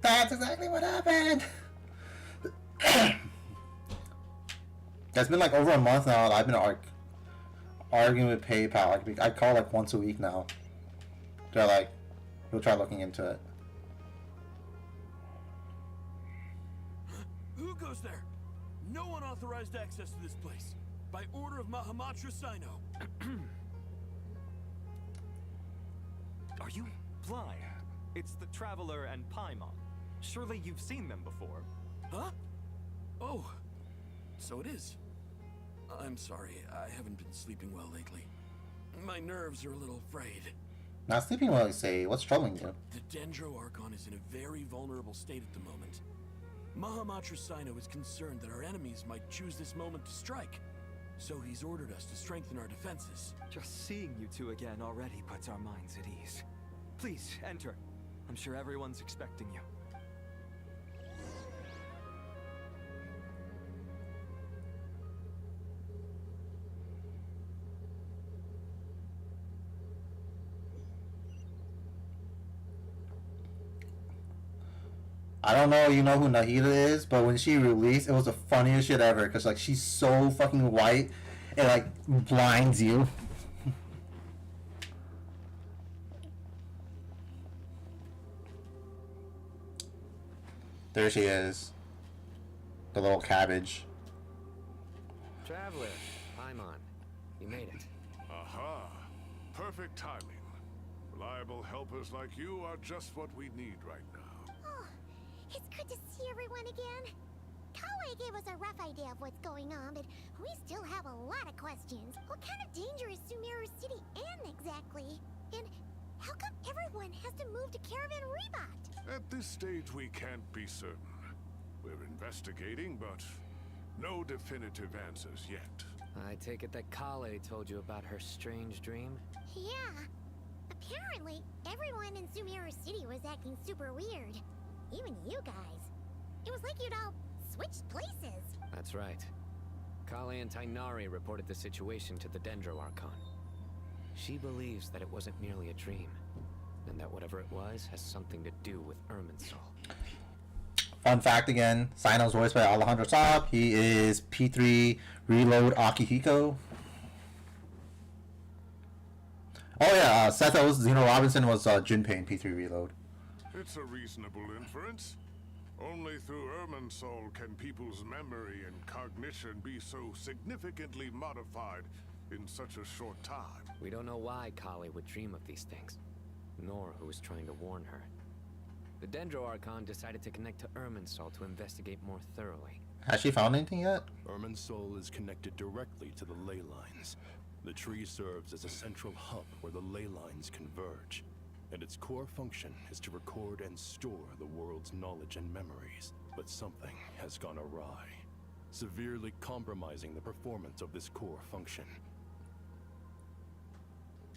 Speaker 1: That's exactly what happened. It's been like over a month now. I've been arguing with PayPal. Like I call like once a week now. They're like, we'll try looking into it.
Speaker 11: Who goes there? No one authorized access to this place. By order of Mahamatra Sino.
Speaker 15: Are you blind? It's the Traveler and Paimon. Surely you've seen them before.
Speaker 11: Huh? Oh, so it is.
Speaker 8: I'm sorry. I haven't been sleeping well lately. My nerves are a little frayed.
Speaker 1: Not sleeping well, you say. What's troubling you?
Speaker 8: The Dendro Archon is in a very vulnerable state at the moment. Mahamatra Sino is concerned that our enemies might choose this moment to strike. So he's ordered us to strengthen our defenses.
Speaker 15: Just seeing you two again already puts our minds at ease. Please, enter. I'm sure everyone's expecting you.
Speaker 1: I don't know, you know who Nahida is, but when she released, it was the funniest shit ever. Cause like she's so fucking white, it like blinds you. There she is, the little cabbage.
Speaker 10: Traveler, Paimon, you made it.
Speaker 16: Aha! Perfect timing. Reliable helpers like you are just what we need right now.
Speaker 14: Oh, it's good to see everyone again. Kawe gave us a rough idea of what's going on, but we still have a lot of questions. What kind of danger is Sumeru City in exactly? And how come everyone has to move to Caravan Rebot?
Speaker 16: At this stage, we can't be certain. We're investigating, but no definitive answers yet.
Speaker 10: I take it that Kale told you about her strange dream?
Speaker 14: Yeah. Apparently, everyone in Sumeru City was acting super weird. Even you guys. It was like you'd all switched places.
Speaker 10: That's right. Kale and Tainari reported the situation to the Dendro Archon. She believes that it wasn't merely a dream, and that whatever it was has something to do with Irminsul.
Speaker 1: Fun fact again, Sino's voiced by Alejandro Saab. He is P3 Reload Akihiko. Oh yeah, Sethos, Zeno Robinson was Junpei in P3 Reload.
Speaker 16: It's a reasonable inference. Only through Irminsul can people's memory and cognition be so significantly modified in such a short time.
Speaker 10: We don't know why Kale would dream of these things, nor who was trying to warn her. The Dendro Archon decided to connect to Irminsul to investigate more thoroughly.
Speaker 1: Has she found anything yet?
Speaker 17: Irminsul is connected directly to the ley lines. The tree serves as a central hub where the ley lines converge, and its core function is to record and store the world's knowledge and memories. But something has gone awry, severely compromising the performance of this core function.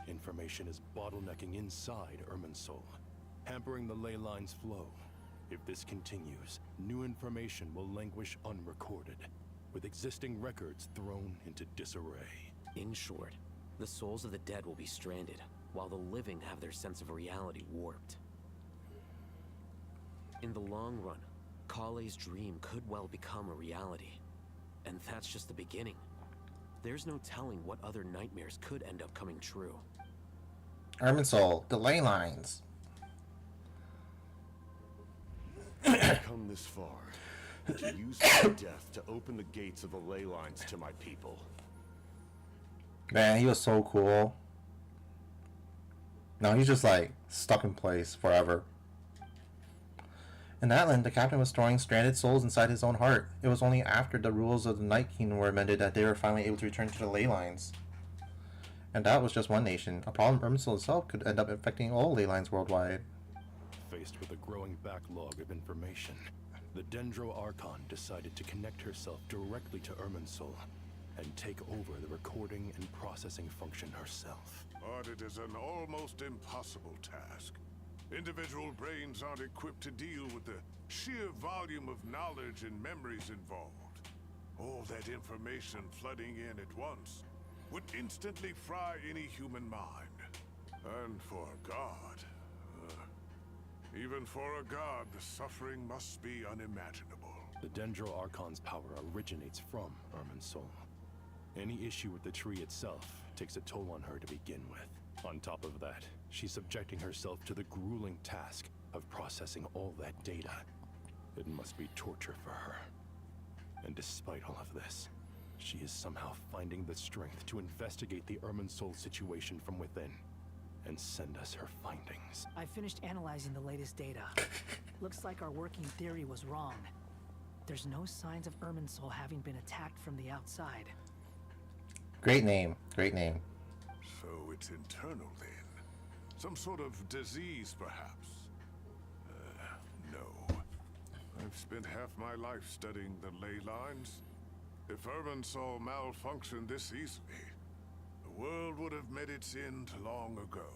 Speaker 17: Information is bottlenecking inside Irminsul, hampering the ley lines' flow. If this continues, new information will languish unrecorded, with existing records thrown into disarray.
Speaker 8: In short, the souls of the dead will be stranded, while the living have their sense of reality warped. In the long run, Kale's dream could well become a reality. And that's just the beginning. There's no telling what other nightmares could end up coming true.
Speaker 1: Irminsul, the ley lines.
Speaker 18: Come this far to use my death to open the gates of the ley lines to my people.
Speaker 1: Man, he was so cool. No, he's just like stuck in place forever. In Atlan, the captain was storing stranded souls inside his own heart. It was only after the rules of the Night King were amended that they were finally able to return to the ley lines. And that was just one nation. A problem Irminsul itself could end up affecting all ley lines worldwide.
Speaker 17: Faced with a growing backlog of information, the Dendro Archon decided to connect herself directly to Irminsul and take over the recording and processing function herself.
Speaker 16: But it is an almost impossible task. Individual brains aren't equipped to deal with the sheer volume of knowledge and memories involved. All that information flooding in at once would instantly fry any human mind. And for a god, even for a god, the suffering must be unimaginable.
Speaker 17: The Dendro Archon's power originates from Irminsul. Any issue with the tree itself takes a toll on her to begin with. On top of that, she's subjecting herself to the grueling task of processing all that data. It must be torture for her. And despite all of this, she is somehow finding the strength to investigate the Irminsul situation from within and send us her findings.
Speaker 19: I finished analyzing the latest data. Looks like our working theory was wrong. There's no signs of Irminsul having been attacked from the outside.
Speaker 1: Great name. Great name.
Speaker 16: So it's internal then. Some sort of disease, perhaps. No. I've spent half my life studying the ley lines. If Irminsul malfunctioned this easily, the world would have met its end long ago.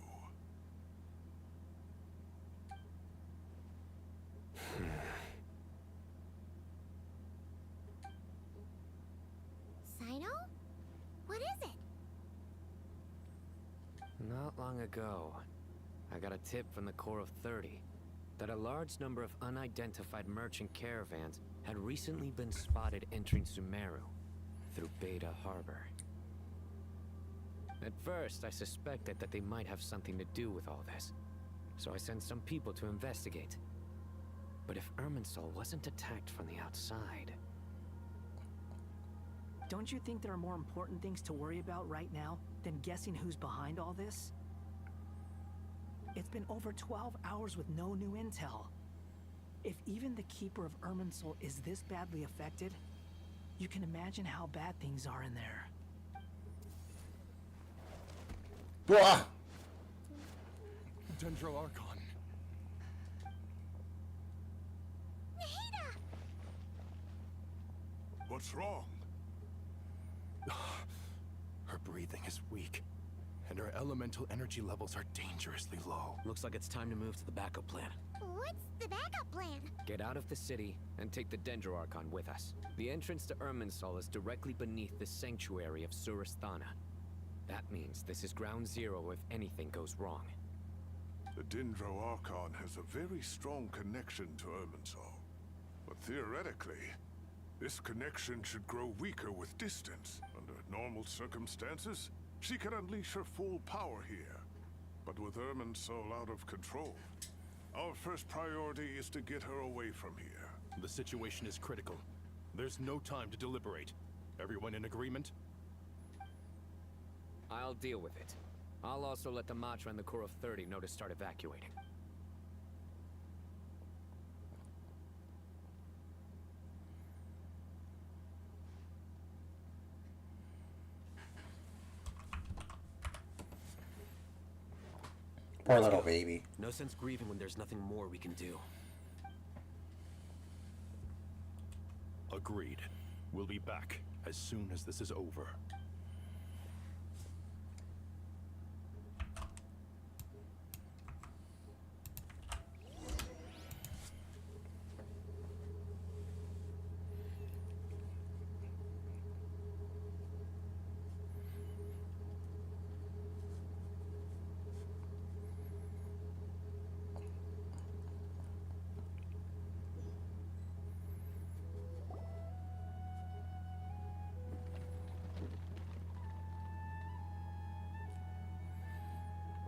Speaker 14: Sino? What is it?
Speaker 10: Not long ago, I got a tip from the Core of 30 that a large number of unidentified merchant caravans had recently been spotted entering Sumeru through Beta Harbor. At first, I suspected that they might have something to do with all this, so I sent some people to investigate. But if Irminsul wasn't attacked from the outside...
Speaker 19: Don't you think there are more important things to worry about right now than guessing who's behind all this? It's been over 12 hours with no new intel. If even the Keeper of Irminsul is this badly affected, you can imagine how bad things are in there.
Speaker 1: Blah!
Speaker 17: Dendro Archon.
Speaker 14: Nahida!
Speaker 16: What's wrong?
Speaker 17: Her breathing is weak, and her elemental energy levels are dangerously low.
Speaker 12: Looks like it's time to move to the backup plan.
Speaker 14: What's the backup plan?
Speaker 10: Get out of the city and take the Dendro Archon with us. The entrance to Irminsul is directly beneath the sanctuary of Surasthana. That means this is ground zero if anything goes wrong.
Speaker 16: The Dendro Archon has a very strong connection to Irminsul. But theoretically, this connection should grow weaker with distance. Under normal circumstances, she can unleash her full power here. But with Irminsul out of control, our first priority is to get her away from here.
Speaker 17: The situation is critical. There's no time to deliberate. Everyone in agreement?
Speaker 10: I'll deal with it. I'll also let the Matra and the Core of 30 know to start evacuating.
Speaker 1: Poor little baby.
Speaker 12: No sense grieving when there's nothing more we can do.
Speaker 17: Agreed. We'll be back as soon as this is over.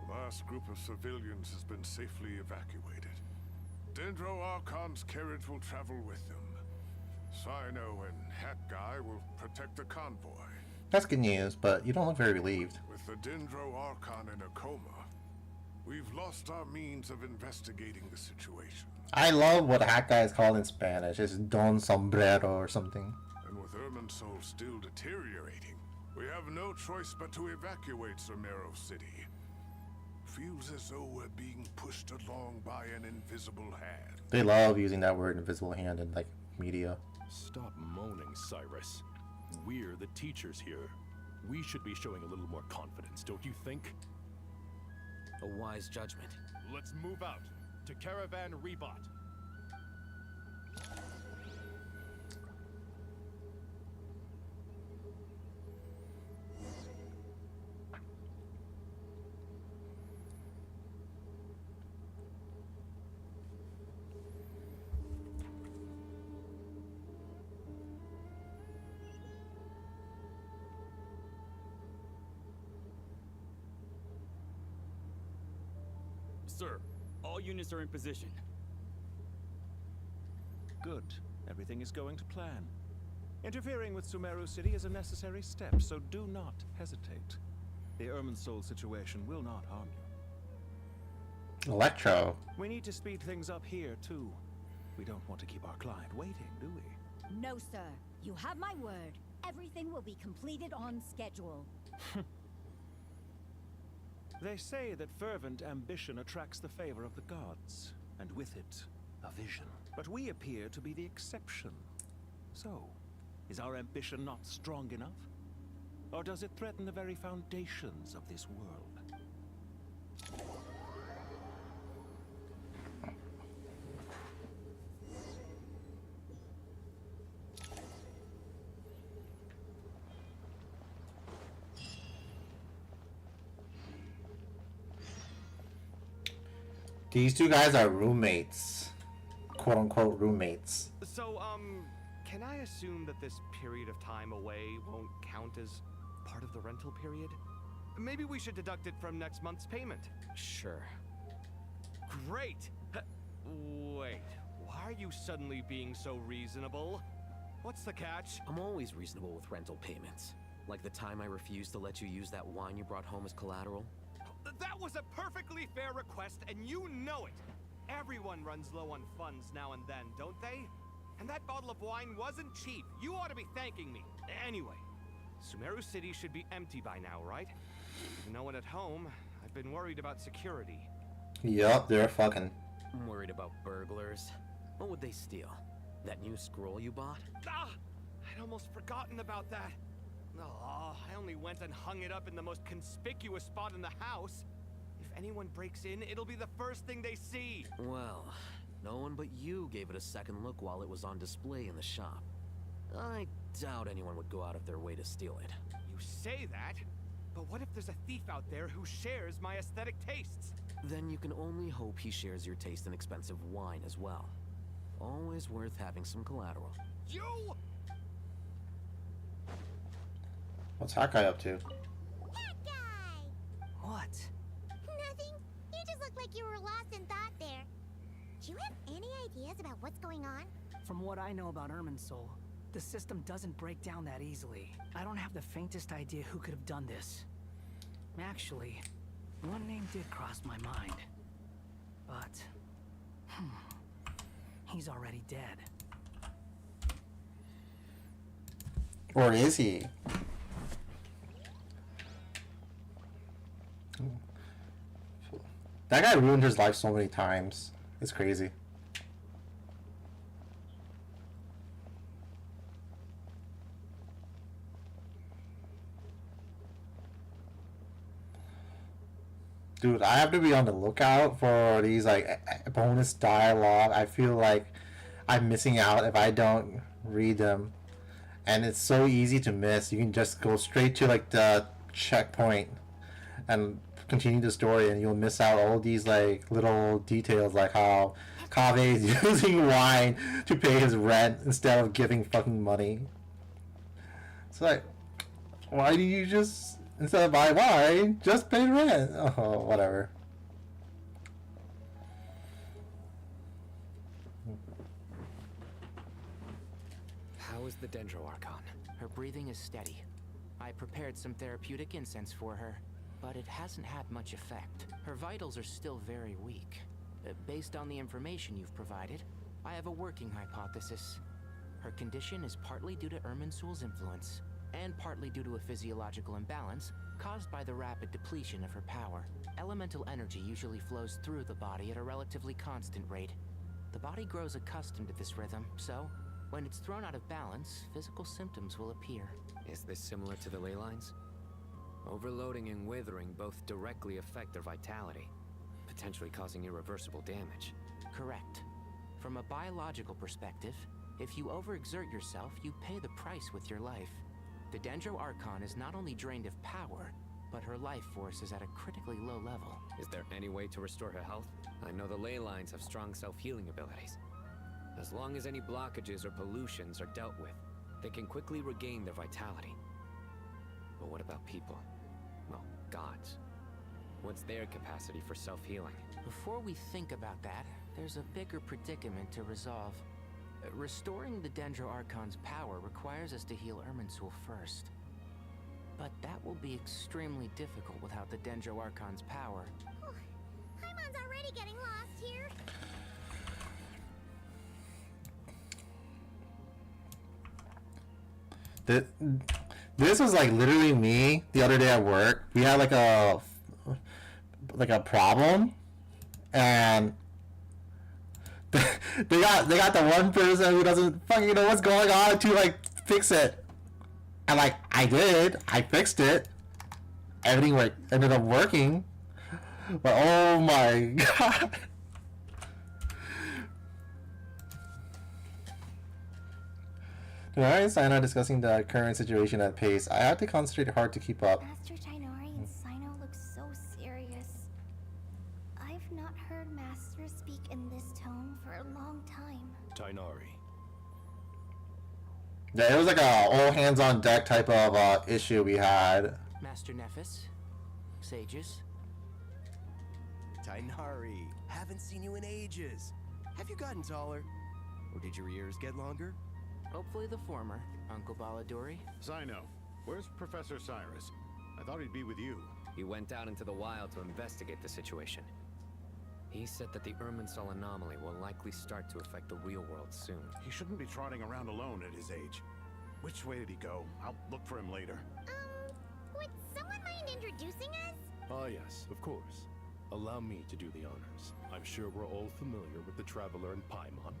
Speaker 16: The last group of civilians has been safely evacuated. Dendro Archon's carriage will travel with them. Sino and Hat Guy will protect the convoy.
Speaker 1: That's good news, but you don't look very relieved.
Speaker 16: With the Dendro Archon in a coma, we've lost our means of investigating the situation.
Speaker 1: I love what Hat Guy is called in Spanish. It's Don Sombrero or something.
Speaker 16: And with Irminsul still deteriorating, we have no choice but to evacuate Sumeru City. Feels as though we're being pushed along by an invisible hand.
Speaker 1: They love using that word, invisible hand, in like media.
Speaker 17: Stop moaning, Cyrus. We're the teachers here. We should be showing a little more confidence, don't you think?
Speaker 12: A wise judgment.
Speaker 17: Let's move out to Caravan Rebot.
Speaker 20: Sir, all units are in position.
Speaker 21: Good. Everything is going to plan. Interfering with Sumeru City is a necessary step, so do not hesitate. The Irminsul situation will not harm you.
Speaker 1: Electro.
Speaker 21: We need to speed things up here, too. We don't want to keep our client waiting, do we?
Speaker 22: No, sir. You have my word.
Speaker 6: Everything will be completed on schedule.
Speaker 21: They say that fervent ambition attracts the favor of the gods, and with it, a vision. But we appear to be the exception. So, is our ambition not strong enough? Or does it threaten the very foundations of this world?
Speaker 1: These two guys are roommates. Quote unquote roommates.
Speaker 7: So, can I assume that this period of time away won't count as part of the rental period? Maybe we should deduct it from next month's payment.
Speaker 10: Sure.
Speaker 7: Great! Wait, why are you suddenly being so reasonable? What's the catch?
Speaker 12: I'm always reasonable with rental payments. Like the time I refused to let you use that wine you brought home as collateral.
Speaker 7: That was a perfectly fair request, and you know it! Everyone runs low on funds now and then, don't they? And that bottle of wine wasn't cheap. You ought to be thanking me. Anyway, Sumeru City should be empty by now, right? With no one at home, I've been worried about security.
Speaker 1: Yup, they're fucking.
Speaker 12: I'm worried about burglars. What would they steal? That new scroll you bought?
Speaker 7: Ah! I'd almost forgotten about that. Oh, I only went and hung it up in the most conspicuous spot in the house. If anyone breaks in, it'll be the first thing they see.
Speaker 12: Well, no one but you gave it a second look while it was on display in the shop. I doubt anyone would go out of their way to steal it.
Speaker 7: You say that, but what if there's a thief out there who shares my aesthetic tastes?
Speaker 12: Then you can only hope he shares your taste in expensive wine as well. Always worth having some collateral.
Speaker 7: You!
Speaker 1: What's that guy up to?
Speaker 14: That guy!
Speaker 19: What?
Speaker 14: Nothing. You just look like you were lost in thought there. Do you have any ideas about what's going on?
Speaker 19: From what I know about Irminsul, the system doesn't break down that easily. I don't have the faintest idea who could have done this. Actually, one name did cross my mind. But... he's already dead.
Speaker 1: Or is he? That guy ruined his life so many times. It's crazy. Dude, I have to be on the lookout for these like bonus dialogue. I feel like I'm missing out if I don't read them. And it's so easy to miss. You can just go straight to like the checkpoint and continue the story, and you'll miss out all these like little details, like how Kaveh is using wine to pay his rent instead of giving fucking money. It's like, why do you just, instead of buy wine, just pay rent? Oh, whatever.
Speaker 10: How is the Dendro Archon?
Speaker 12: Her breathing is steady. I prepared some therapeutic incense for her, but it hasn't had much effect. Her vitals are still very weak. Based on the information you've provided, I have a working hypothesis. Her condition is partly due to Irminsul's influence, and partly due to a physiological imbalance caused by the rapid depletion of her power. Elemental energy usually flows through the body at a relatively constant rate. The body grows accustomed to this rhythm, so when it's thrown out of balance, physical symptoms will appear.
Speaker 10: Is this similar to the ley lines? Overloading and withering both directly affect their vitality, potentially causing irreversible damage.
Speaker 12: Correct. From a biological perspective, if you overexert yourself, you pay the price with your life. The Dendro Archon is not only drained of power, but her life force is at a critically low level.
Speaker 10: Is there any way to restore her health? I know the ley lines have strong self-healing abilities. As long as any blockages or pollutions are dealt with, they can quickly regain their vitality. But what about people? Well, gods. What's their capacity for self-healing?
Speaker 12: Before we think about that, there's a bigger predicament to resolve. Restoring the Dendro Archon's power requires us to heal Irminsul first. But that will be extremely difficult without the Dendro Archon's power.
Speaker 14: Paimon's already getting lost here.
Speaker 1: This was like literally me the other day at work. We had like a problem, and they got the one person who doesn't fucking know what's going on to like fix it, and like I fixed it. Everything ended up working, but oh my god. Tonight, Sino discussing the current situation at pace. I have to concentrate hard to keep up.
Speaker 3: Master Tainari and Sino look so serious. I've not heard Master speak in this tone for a long time.
Speaker 17: Tainari.
Speaker 1: Yeah, it was like a all hands on deck type of issue we had.
Speaker 12: Master Nephis? Sages?
Speaker 2: Tainari, haven't seen you in ages. Have you gotten taller? Or did your ears get longer?
Speaker 12: Hopefully the former, Uncle Baladori.
Speaker 18: Sino, where's Professor Cyrus? I thought he'd be with you.
Speaker 10: He went out into the wild to investigate the situation. He said that the Irminsul anomaly will likely start to affect the real world soon.
Speaker 18: He shouldn't be trotting around alone at his age. Which way did he go? I'll look for him later.
Speaker 14: Would someone mind introducing us?
Speaker 17: Ah yes, of course. Allow me to do the honors. I'm sure we're all familiar with the Traveler and Paimon.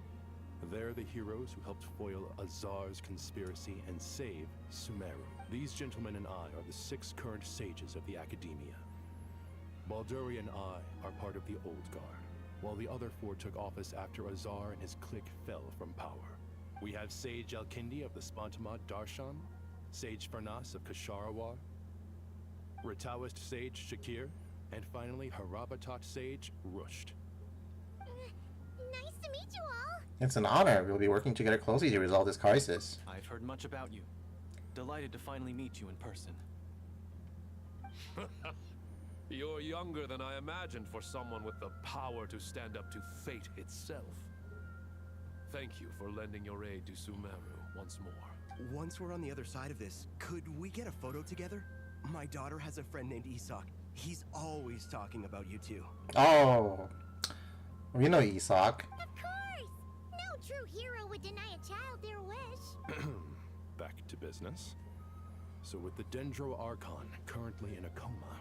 Speaker 17: They're the heroes who helped foil Azar's conspiracy and save Sumeru. These gentlemen and I are the 6 current sages of the Academia. Balduri and I are part of the Old Guard, while the other 4 took office after Azar and his clique fell from power. We have Sage Alkindi of the Spantamad Darshan, Sage Farnas of Kasharawar, Ritaoist Sage Shakir, and finally Harabatot Sage Rusht.
Speaker 14: Nice to meet you all.
Speaker 1: It's an honor. We'll be working together closely to resolve this crisis.
Speaker 21: I've heard much about you. Delighted to finally meet you in person.
Speaker 22: You're younger than I imagined for someone with the power to stand up to fate itself. Thank you for lending your aid to Sumeru once more.
Speaker 2: Once we're on the other side of this, could we get a photo together? My daughter has a friend named Isak. He's always talking about you two.
Speaker 1: Oh, we know Isak.
Speaker 14: Of course! No true hero would deny a child their wish.
Speaker 17: Back to business. So with the Dendro Archon currently in a coma,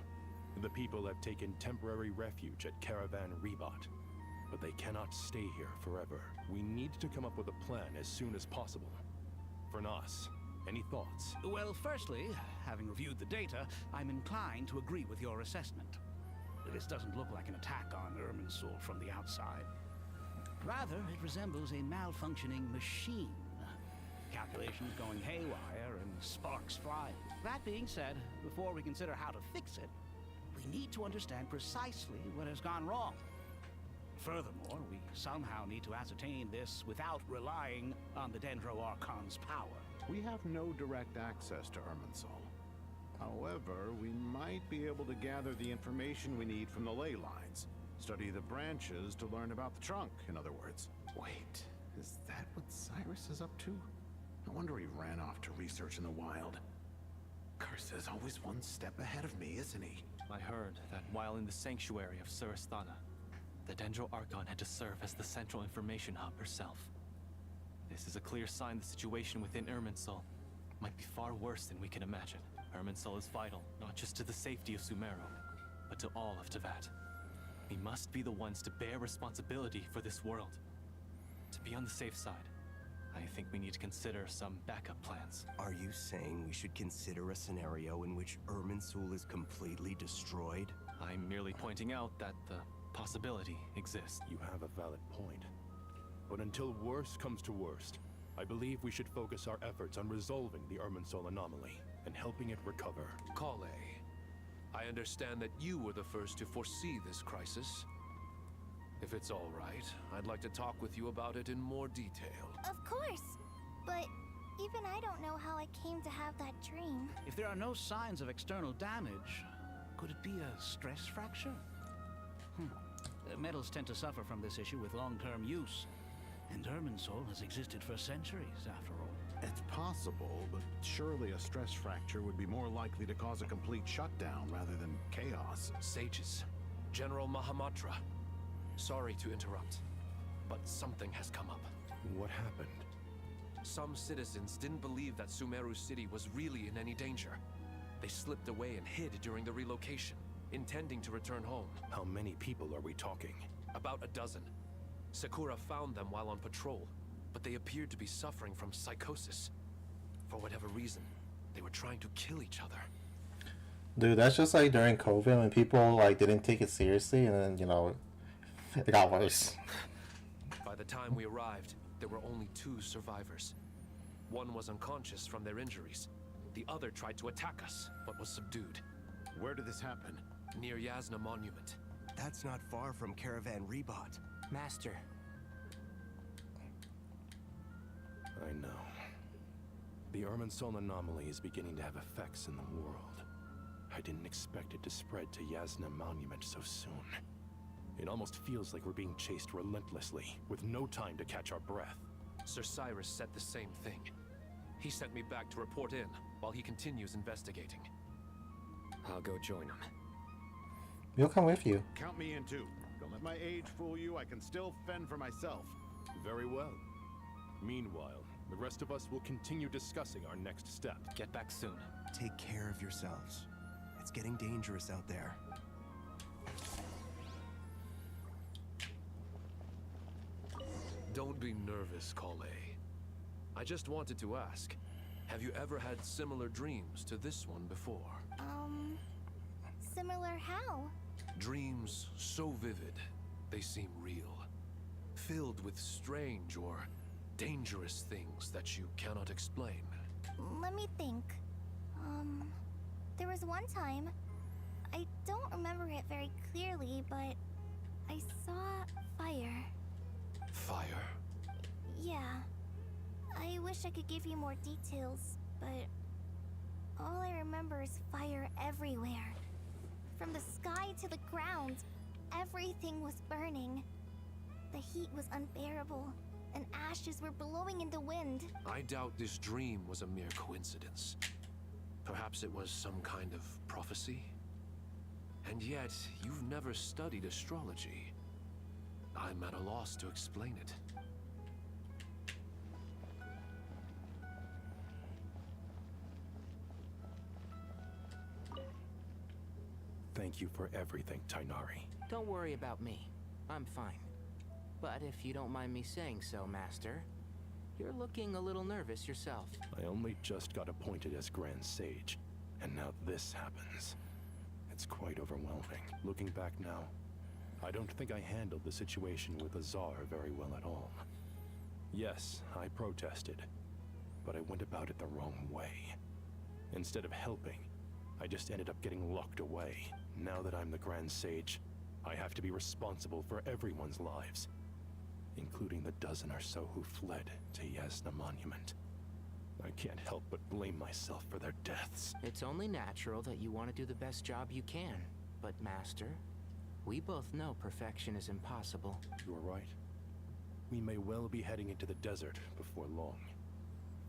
Speaker 17: the people have taken temporary refuge at Caravan Rebot. But they cannot stay here forever. We need to come up with a plan as soon as possible. Fernas, any thoughts?
Speaker 23: Well, firstly, having reviewed the data, I'm inclined to agree with your assessment. This doesn't look like an attack on Irminsul from the outside. Rather, it resembles a malfunctioning machine. Calculations going haywire and sparks flying. That being said, before we consider how to fix it, we need to understand precisely what has gone wrong. Furthermore, we somehow need to ascertain this without relying on the Dendro Archon's power.
Speaker 18: We have no direct access to Irminsul. However, we might be able to gather the information we need from the ley lines. Study the branches to learn about the trunk, in other words. Wait, is that what Cyrus is up to? No wonder he ran off to research in the wild. Curse is always one step ahead of me, isn't he?
Speaker 21: I heard that while in the sanctuary of Surasthana, the Dendro Archon had to serve as the central information hub herself. This is a clear sign the situation within Irminsul might be far worse than we can imagine. Irminsul is vital, not just to the safety of Sumeru, but to all of Teyvat. We must be the ones to bear responsibility for this world. To be on the safe side, I think we need to consider some backup plans.
Speaker 2: Are you saying we should consider a scenario in which Irminsul is completely destroyed?
Speaker 21: I'm merely pointing out that the possibility exists.
Speaker 17: You have a valid point. But until worst comes to worst, I believe we should focus our efforts on resolving the Irminsul anomaly and helping it recover.
Speaker 22: Kale, I understand that you were the first to foresee this crisis. If it's all right, I'd like to talk with you about it in more detail.
Speaker 3: Of course, but even I don't know how I came to have that dream.
Speaker 23: If there are no signs of external damage, could it be a stress fracture? Metals tend to suffer from this issue with long-term use, and Irminsul has existed for centuries, after all.
Speaker 18: It's possible, but surely a stress fracture would be more likely to cause a complete shutdown rather than chaos.
Speaker 22: Sages, General Mahamatra, sorry to interrupt, but something has come up.
Speaker 17: What happened?
Speaker 15: Some citizens didn't believe that Sumeru City was really in any danger. They slipped away and hid during the relocation, intending to return home.
Speaker 17: How many people are we talking?
Speaker 15: About a dozen. Sakura found them while on patrol, but they appeared to be suffering from psychosis. For whatever reason, they were trying to kill each other.
Speaker 1: Dude, that's just like during COVID when people like didn't take it seriously, and then, you know, it got worse.
Speaker 15: By the time we arrived, there were only 2 survivors. One was unconscious from their injuries. The other tried to attack us, but was subdued.
Speaker 18: Where did this happen?
Speaker 15: Near Yasna Monument.
Speaker 2: That's not far from Caravan Rebot.
Speaker 12: Master.
Speaker 17: I know. The Irminsul anomaly is beginning to have effects in the world. I didn't expect it to spread to Yasna Monument so soon. It almost feels like we're being chased relentlessly, with no time to catch our breath.
Speaker 15: Sir Cyrus said the same thing. He sent me back to report in, while he continues investigating.
Speaker 10: I'll go join him.
Speaker 1: We'll come with you.
Speaker 18: Count me in too. Don't let my age fool you. I can still fend for myself.
Speaker 17: Very well. Meanwhile, the rest of us will continue discussing our next step.
Speaker 10: Get back soon.
Speaker 2: Take care of yourselves. It's getting dangerous out there.
Speaker 15: Don't be nervous, Kale. I just wanted to ask, have you ever had similar dreams to this one before?
Speaker 3: Similar how?
Speaker 15: Dreams so vivid, they seem real. Filled with strange or dangerous things that you cannot explain.
Speaker 3: Let me think. There was one time, I don't remember it very clearly, but I saw fire.
Speaker 15: Fire?
Speaker 3: Yeah. I wish I could give you more details, but all I remember is fire everywhere. From the sky to the ground, everything was burning. The heat was unbearable, and ashes were blowing in the wind.
Speaker 15: I doubt this dream was a mere coincidence. Perhaps it was some kind of prophecy? And yet, you've never studied astrology. I'm at a loss to explain it.
Speaker 17: Thank you for everything, Tainari.
Speaker 12: Don't worry about me. I'm fine. But if you don't mind me saying so, Master, you're looking a little nervous yourself.
Speaker 17: I only just got appointed as Grand Sage, and now this happens. It's quite overwhelming. Looking back now, I don't think I handled the situation with Azar very well at all. Yes, I protested, but I went about it the wrong way. Instead of helping, I just ended up getting locked away. Now that I'm the Grand Sage, I have to be responsible for everyone's lives, including the dozen or so who fled to Yasna Monument. I can't help but blame myself for their deaths.
Speaker 12: It's only natural that you want to do the best job you can. But Master, we both know perfection is impossible.
Speaker 17: You're right. We may well be heading into the desert before long.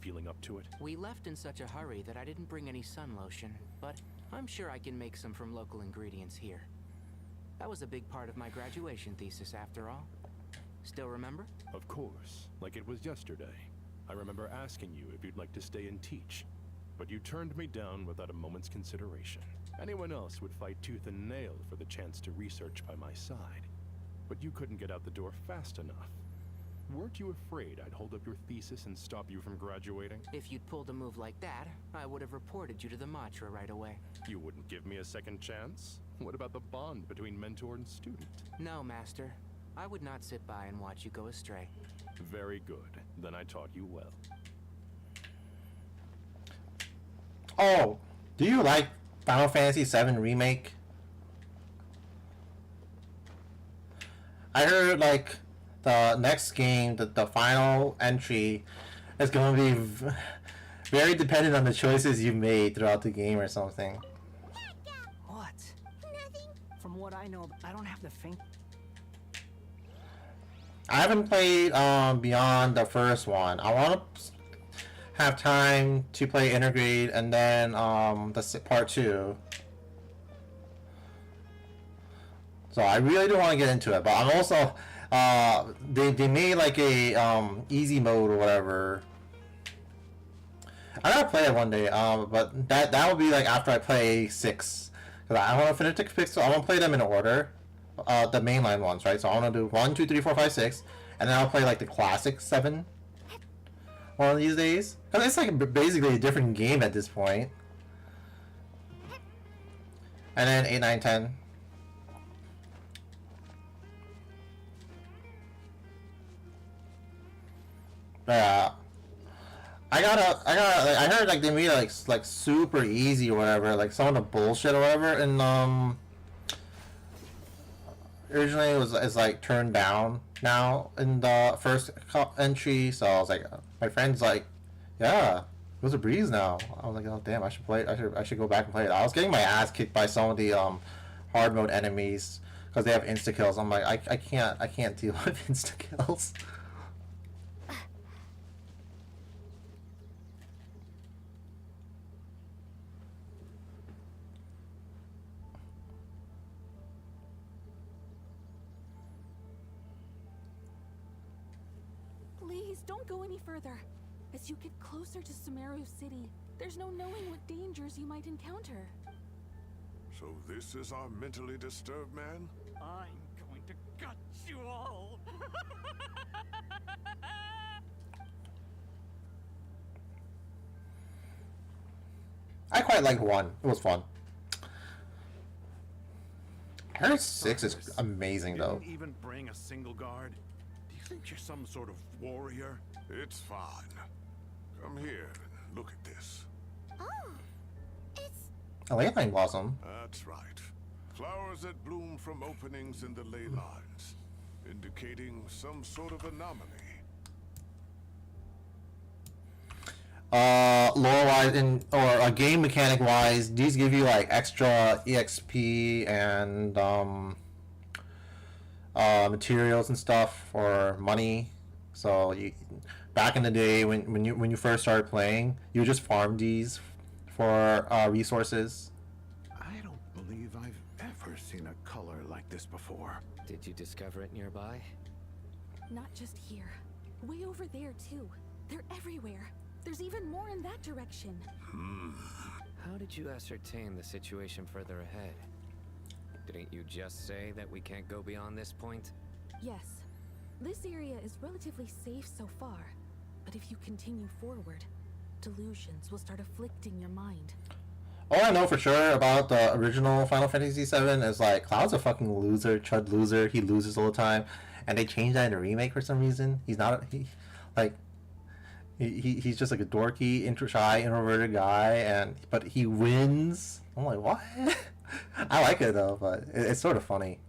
Speaker 17: Feeling up to it?
Speaker 12: We left in such a hurry that I didn't bring any sun lotion, but I'm sure I can make some from local ingredients here. That was a big part of my graduation thesis after all. Still remember?
Speaker 17: Of course, like it was yesterday. I remember asking you if you'd like to stay and teach, but you turned me down without a moment's consideration. Anyone else would fight tooth and nail for the chance to research by my side, but you couldn't get out the door fast enough. Weren't you afraid I'd hold up your thesis and stop you from graduating?
Speaker 12: If you'd pulled a move like that, I would have reported you to the Matra right away.
Speaker 17: You wouldn't give me a second chance? What about the bond between mentor and student?
Speaker 12: No, Master. I would not sit by and watch you go astray.
Speaker 17: Very good. Then I taught you well.
Speaker 1: Oh, do you like Final Fantasy VII Remake? I heard like the next game, the final entry, is going to be very dependent on the choices you made throughout the game or something.
Speaker 19: What?
Speaker 14: Nothing.
Speaker 19: From what I know, I don't have the faint.
Speaker 1: I haven't played beyond the first one. I want to have time to play Intergrade and then the part 2. So I really do want to get into it, but I'm also they made like a easy mode or whatever I gotta play it one day. But that will be like after I play 6, because I want to finish the Pixel. I want to play them in order, the mainline ones, right? So I want to do 1, 2, 3, 4, 5, 6, and then I'll play like the classic 7 one of these days. Because it's like basically a different game at this point. And then 8, 9, 10. Yeah. I heard like they made it like super easy or whatever, like some of the bullshit or whatever, and originally it's like turned down now in the first entry, so I was like, my friend's like, yeah, it was a breeze now. I was like, oh damn, I should play it. I should go back and play it. I was getting my ass kicked by some of the hard mode enemies because they have insta kills. I'm like, I can't deal with insta kills.
Speaker 4: Please don't go any further. As you get closer to Sumeru City, there's no knowing what dangers you might encounter.
Speaker 16: So this is our mentally disturbed man?
Speaker 23: I'm going to gut you all.
Speaker 1: I quite liked 1. It was fun. Her 6 is amazing though.
Speaker 18: Didn't even bring a single guard. Do you think you're some sort of warrior?
Speaker 16: It's fine. Come here and look at this.
Speaker 14: Oh, it's...
Speaker 1: A ley line blossom.
Speaker 16: That's right. Flowers that bloom from openings in the ley lines, indicating some sort of anomaly.
Speaker 1: Lore-wise or game mechanic-wise, these give you like extra EXP and materials and stuff for money. So you, back in the day when you first started playing, you just farm these for resources.
Speaker 18: I don't believe I've ever seen a color like this before.
Speaker 10: Did you discover it nearby?
Speaker 4: Not just here. Way over there, too. They're everywhere. There's even more in that direction.
Speaker 10: How did you ascertain the situation further ahead? Didn't you just say that we can't go beyond this point?
Speaker 4: Yes. This area is relatively safe so far. But if you continue forward, delusions will start afflicting your mind.
Speaker 1: All I know for sure about the original Final Fantasy VII is like Cloud's a fucking loser, chud loser. He loses all the time, and they changed that in the remake for some reason. He's not he's just like a dorky, shy, introverted guy, but he wins. I'm like, what? I like it though, but it's sort of funny.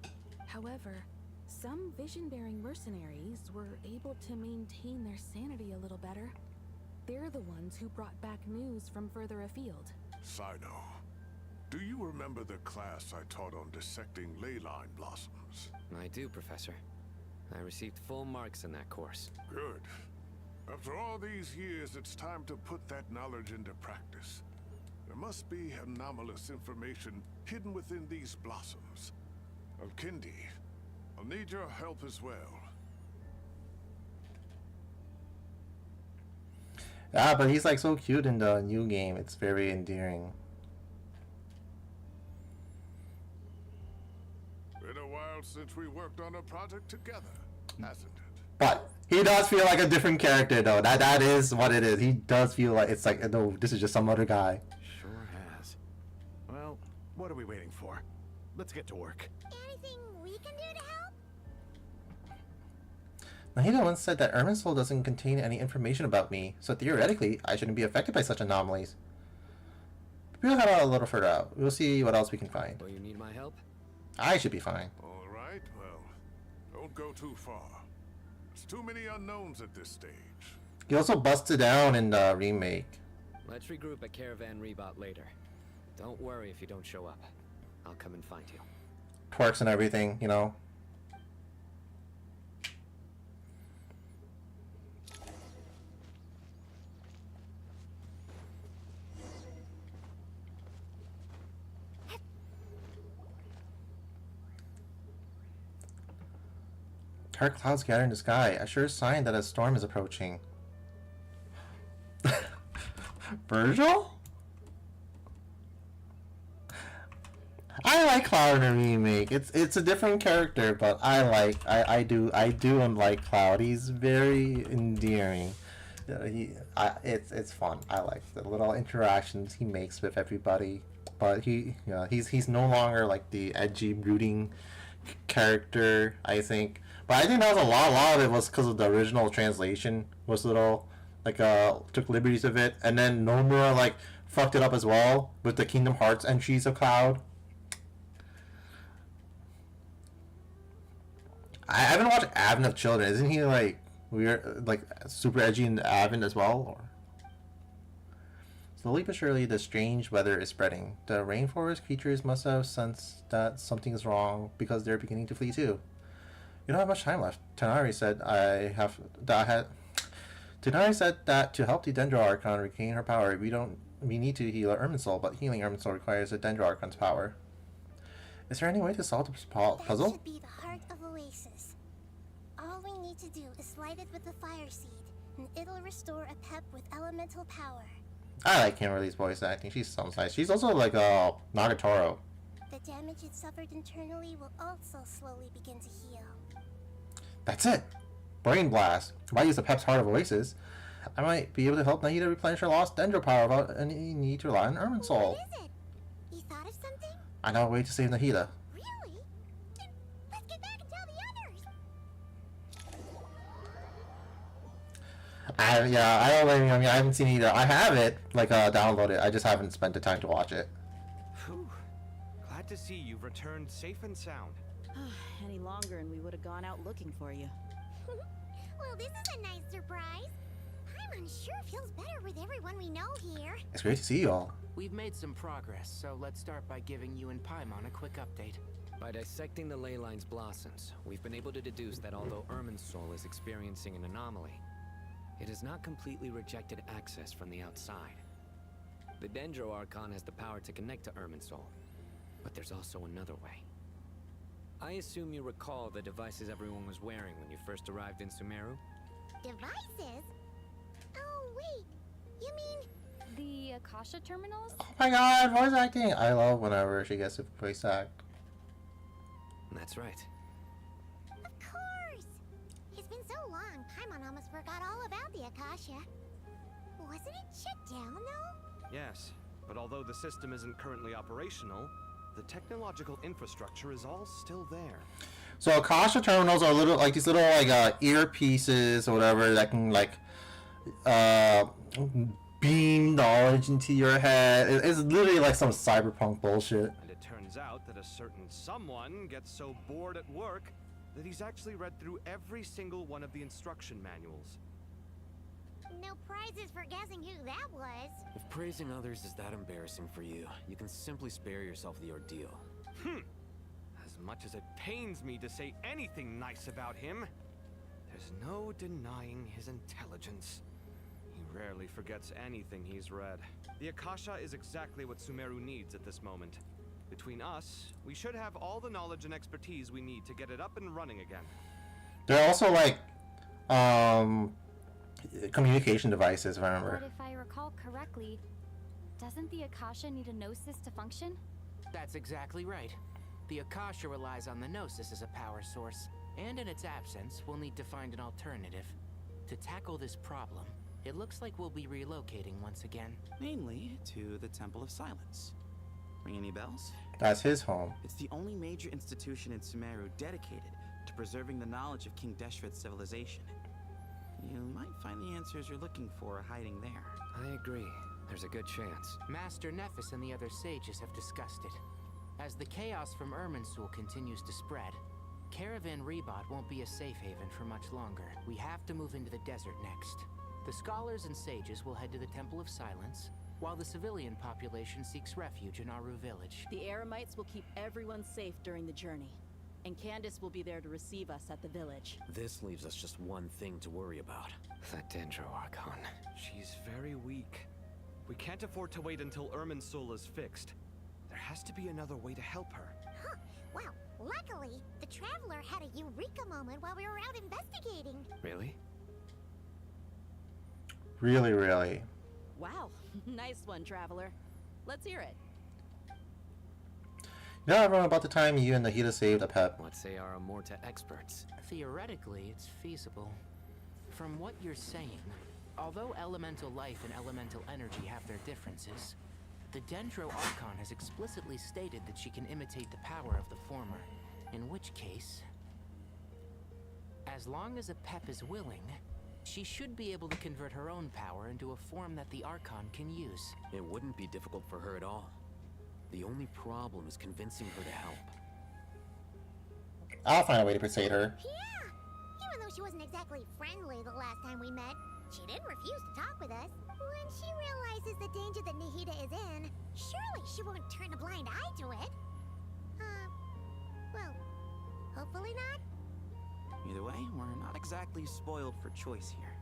Speaker 4: However, some vision-bearing mercenaries were able to maintain their sanity a little better. They're the ones who brought back news from further afield.
Speaker 16: Sino, do you remember the class I taught on dissecting ley line blossoms?
Speaker 10: I do, Professor. I received full marks in that course.
Speaker 16: Good. After all these years, it's time to put that knowledge into practice. There must be anomalous information hidden within these blossoms. Alkindi, I'll need your help as well.
Speaker 1: Yeah, but he's like so cute in the new game. It's very endearing.
Speaker 16: Been a while since we worked on a project together, hasn't it?
Speaker 1: But he does feel like a different character though. That is what it is. He does feel like it's like, no, this is just some other guy.
Speaker 18: Sure has. Well, what are we waiting for? Let's get to work.
Speaker 14: Anything we can do to help?
Speaker 1: Nahida once said that Irminsul doesn't contain any information about me, so theoretically, I shouldn't be affected by such anomalies. We'll head out a little further out. We'll see what else we can find.
Speaker 10: Will you need my help?
Speaker 1: I should be fine.
Speaker 16: All right, well, don't go too far. There's too many unknowns at this stage.
Speaker 1: He also busted down in the remake.
Speaker 10: Let's regroup at Caravan Rebot later. Don't worry if you don't show up. I'll come and find you.
Speaker 1: Twerks and everything, you know. Dark clouds gather in the sky, a sure sign that a storm is approaching. Virgil? I like Cloud in the remake. It's a different character, but I do like Cloud. He's very endearing. It's fun. I like the little interactions he makes with everybody. But he's no longer like the edgy, brooding character, I think. But I think that was a lot of it was because of the original translation was a little like took liberties with it, and then Nomura like fucked it up as well with the Kingdom Hearts entries of Cloud. I haven't watched Advent of Children. Isn't he like weird, like super edgy in Advent as well? Or slowly but surely, the strange weather is spreading. The rainforest creatures must have sensed that something is wrong because they're beginning to flee too. You don't have much time left. Tenari said Tenari said that to help the Dendro Archon regain her power, we need to heal Irminsul, but healing Irminsul requires a Dendro Archon's power. Is there any way to solve the puzzle?
Speaker 14: That should be the heart of Oasis. All we need to do is light it with the fire seed, and it'll restore a pep with elemental power.
Speaker 1: I like Kimberly's voice acting. She sounds nice. She's also like Nagatoro.
Speaker 14: The damage it suffered internally will also slowly begin to heal.
Speaker 1: That's it. Brain Blast. If I use the Pep's Heart of Oasis, I might be able to help Nahida replenish her lost Dendro power without any need to rely on Irminsul.
Speaker 14: What is it? You thought of something?
Speaker 1: I know a way to save Nahida.
Speaker 14: Really? Then let's get back and tell the others.
Speaker 1: I don't blame you. I mean, I haven't seen it either. I have it, like, downloaded. I just haven't spent the time to watch it.
Speaker 7: Whew. Glad to see you've returned safe and sound.
Speaker 5: Any longer and we would have gone out looking for you.
Speaker 14: Well, this is a nice surprise. Paimon sure feels better with everyone we know here.
Speaker 1: It's great to see you all.
Speaker 12: We've made some progress, so let's start by giving you and Paimon a quick update.
Speaker 10: By dissecting the ley line's blossoms, we've been able to deduce that although Irminsul is experiencing an anomaly, it has not completely rejected access from the outside. The Dendro Archon has the power to connect to Irminsul, but there's also another way. I assume you recall the devices everyone was wearing when you first arrived in Sumeru?
Speaker 14: Devices? Oh, wait. You mean...
Speaker 9: The Akasha terminals?
Speaker 1: Oh my god, voice acting! I love whenever she gets to voice act.
Speaker 10: That's right.
Speaker 14: Of course! It's been so long, Paimon almost forgot all about the Akasha. Wasn't it shut down, though?
Speaker 7: Yes, but although the system isn't currently operational, the technological infrastructure is all still there.
Speaker 1: So Akasha terminals are little, like these little like earpieces or whatever that can like beam knowledge into your head. It's literally like some cyberpunk bullshit.
Speaker 7: And it turns out that a certain someone gets so bored at work that he's actually read through every single one of the instruction manuals.
Speaker 14: No prizes for guessing who that was.
Speaker 13: If praising others is that embarrassing for you, you can simply spare yourself the ordeal.
Speaker 7: As much as it pains me to say anything nice about him, there's no denying his intelligence. He rarely forgets anything he's read. The Akasha is exactly what Sumeru needs at this moment. Between us, we should have all the knowledge and expertise we need to get it up and running again.
Speaker 1: They're also like communication devices, if I remember.
Speaker 9: But if I recall correctly, doesn't the Akasha need a Gnosis to function?
Speaker 12: That's exactly right. The Akasha relies on the Gnosis as a power source, and in its absence, we'll need to find an alternative. To tackle this problem, it looks like we'll be relocating once again.
Speaker 24: Namely, to the Temple of Silence. Ring any bells?
Speaker 1: That's his home.
Speaker 24: It's the only major institution in Sumeru dedicated to preserving the knowledge of King Deshret's civilization. You might find the answers you're looking for hiding there.
Speaker 10: I agree. There's a good chance.
Speaker 12: Master Nephis and the other sages have discussed it. As the chaos from Irminsul continues to spread, Caravan Rebot won't be a safe haven for much longer. We have to move into the desert next. The scholars and sages will head to the Temple of Silence, while the civilian population seeks refuge in Aru village.
Speaker 5: The Eremites will keep everyone safe during the journey, and Candace will be there to receive us at the village.
Speaker 13: This leaves us just one thing to worry about.
Speaker 10: That Dendro Archon.
Speaker 7: She's very weak. We can't afford to wait until Irminsul is fixed. There has to be another way to help her.
Speaker 14: Huh. Well, luckily, the Traveler had a eureka moment while we were out investigating.
Speaker 10: Really?
Speaker 1: Really, really.
Speaker 5: Wow, nice one, Traveler. Let's hear it.
Speaker 1: Yeah, around about the time you and Nahida saved a pet.
Speaker 10: Let's say our Amorta experts.
Speaker 12: Theoretically, it's feasible. From what you're saying, although elemental life and elemental energy have their differences, the Dendro Archon has explicitly stated that she can imitate the power of the former. In which case, as long as a Pep is willing, she should be able to convert her own power into a form that the Archon can use.
Speaker 13: It wouldn't be difficult for her at all. The only problem is convincing her to help.
Speaker 1: I'll find a way to persuade her.
Speaker 14: Yeah! Even though she wasn't exactly friendly the last time we met, she didn't refuse to talk with us. When she realizes the danger that Nahida is in, surely she won't turn a blind eye to it. Well, hopefully not.
Speaker 24: Either way, we're not exactly spoiled for choice here.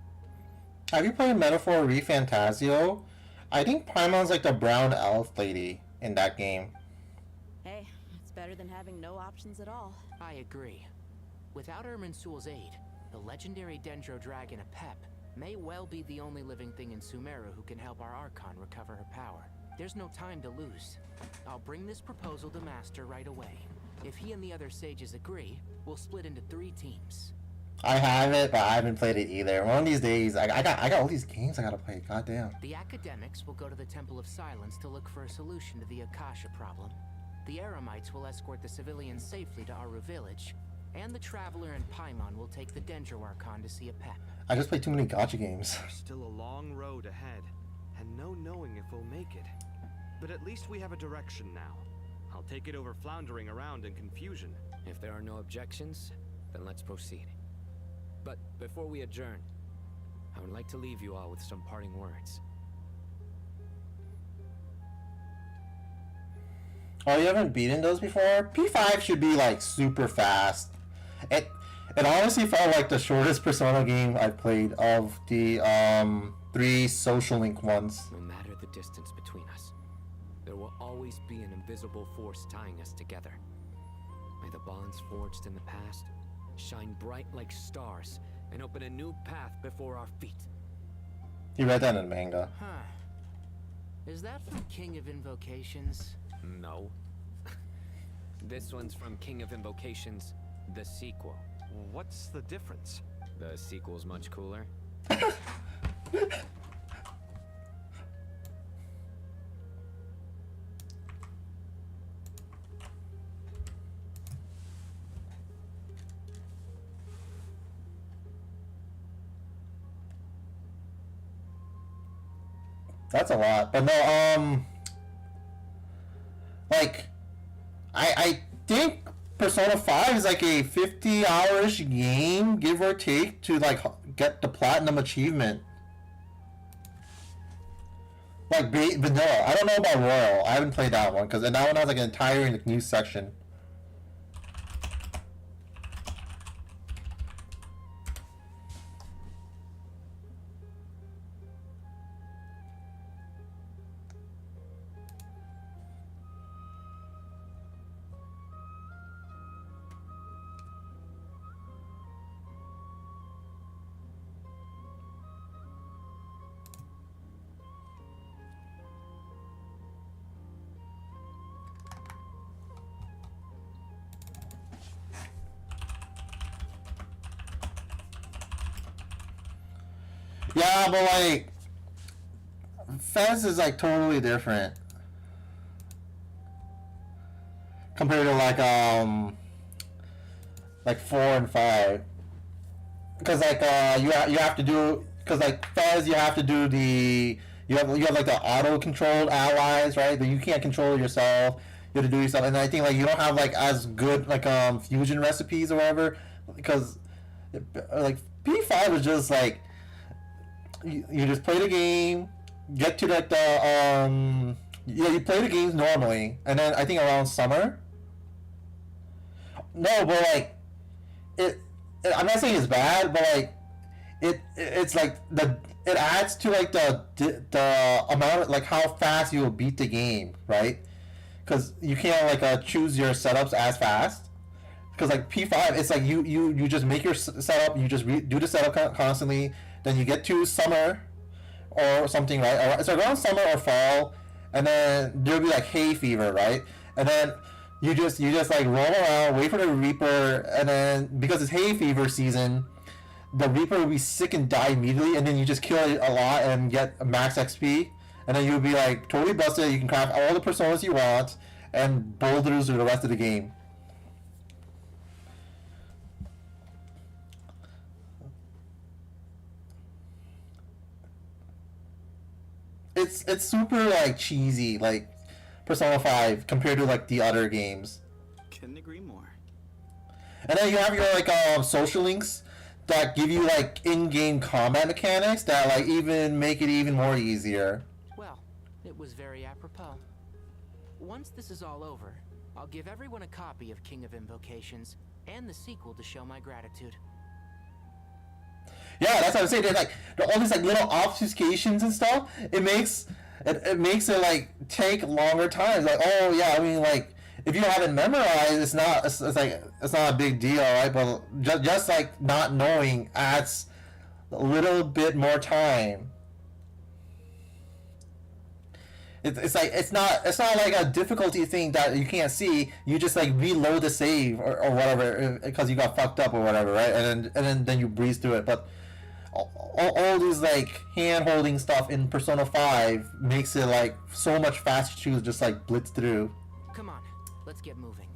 Speaker 1: Have you played Metaphor ReFantasio? I think Paimon's like the brown elf lady in that game.
Speaker 5: Hey, it's better than having no options at all.
Speaker 12: I agree. Without Irminsul's aid, the legendary Dendro Dragon Apep may well be the only living thing in Sumeru who can help our Archon recover her power. There's no time to lose. I'll bring this proposal to Master right away. If he and the other sages agree, we'll split into 3 teams.
Speaker 1: I have it, but I haven't played it either. One of these days, I got all these games I gotta play. Goddamn.
Speaker 12: The academics will go to the Temple of Silence to look for a solution to the Akasha problem. The Eremites will escort the civilians safely to Aru village, and the Traveler and Paimon will take the Dendro Archon to see a Pep.
Speaker 1: I just played too many gacha games.
Speaker 7: There's still a long road ahead, and no knowing if we'll make it. But at least we have a direction now. I'll take it over floundering around in confusion.
Speaker 10: If there are no objections, then let's proceed. But before we adjourn, I would like to leave you all with some parting words.
Speaker 1: Oh, you haven't beaten those before? P5 should be like super fast. It honestly felt like the shortest Persona game I've played of the 3 social link ones.
Speaker 10: No matter the distance between us, there will always be an invisible force tying us together. May the bonds forged in the past shine bright like stars and open a new path before our feet.
Speaker 1: You read that in the manga.
Speaker 12: Huh. Is that from King of Invocations?
Speaker 10: No. This one's from King of Invocations, the sequel.
Speaker 7: What's the difference?
Speaker 10: The sequel's much cooler.
Speaker 1: That's a lot. But no, like, I think Persona 5 is like a 50-hour-ish game, give or take, to like get the platinum achievement. Like vanilla. I don't know about Royal. I haven't played that one because that one has like an entire new section. Yeah, but like, Fez is like totally different compared to like 4 and 5. Because like you have to do, because like Fez you have to do you have like the auto controlled allies, right? But you can't control it yourself. You have to do yourself, and I think like you don't have like as good like fusion recipes or whatever, because like P5 is just like. You just play the game, get to like the you play the games normally, and then I think around summer. No, but like I'm not saying it's bad, but like it's like it adds to like the amount of, like how fast you will beat the game, right? Because you can't like choose your setups as fast. Because like P5, it's like you just make your setup, you just do the setup constantly. Then you get to summer, or something, right? Or, so around summer or fall, and then there'll be like hay fever, right? And then you just like roll around, wait for the Reaper, and then because it's hay fever season, the Reaper will be sick and die immediately, and then you just kill it a lot and get max XP, and then you'll be like totally busted. You can craft all the personas you want and boulders through the rest of the game. It's super like cheesy, like Persona 5 compared to like the other games.
Speaker 24: Couldn't agree more.
Speaker 1: And then you have your like social links that give you like in-game combat mechanics that like even make it even more easier.
Speaker 12: Well, it was very apropos. Once this is all over, I'll give everyone a copy of King of Invocations and the sequel to show my gratitude.
Speaker 1: Yeah, that's what I'm saying. There's like all these like little obfuscations and stuff. It makes it like take longer times. Like, oh yeah, I mean like if you haven't memorized, it's not a big deal, right? But just like not knowing adds a little bit more time. It's not like a difficulty thing that you can't see. You just like reload the save or whatever because you got fucked up or whatever, right? And then you breeze through it. But all these like hand holding stuff in Persona 5 makes it like so much faster to just like blitz through.
Speaker 12: Come on, let's get moving.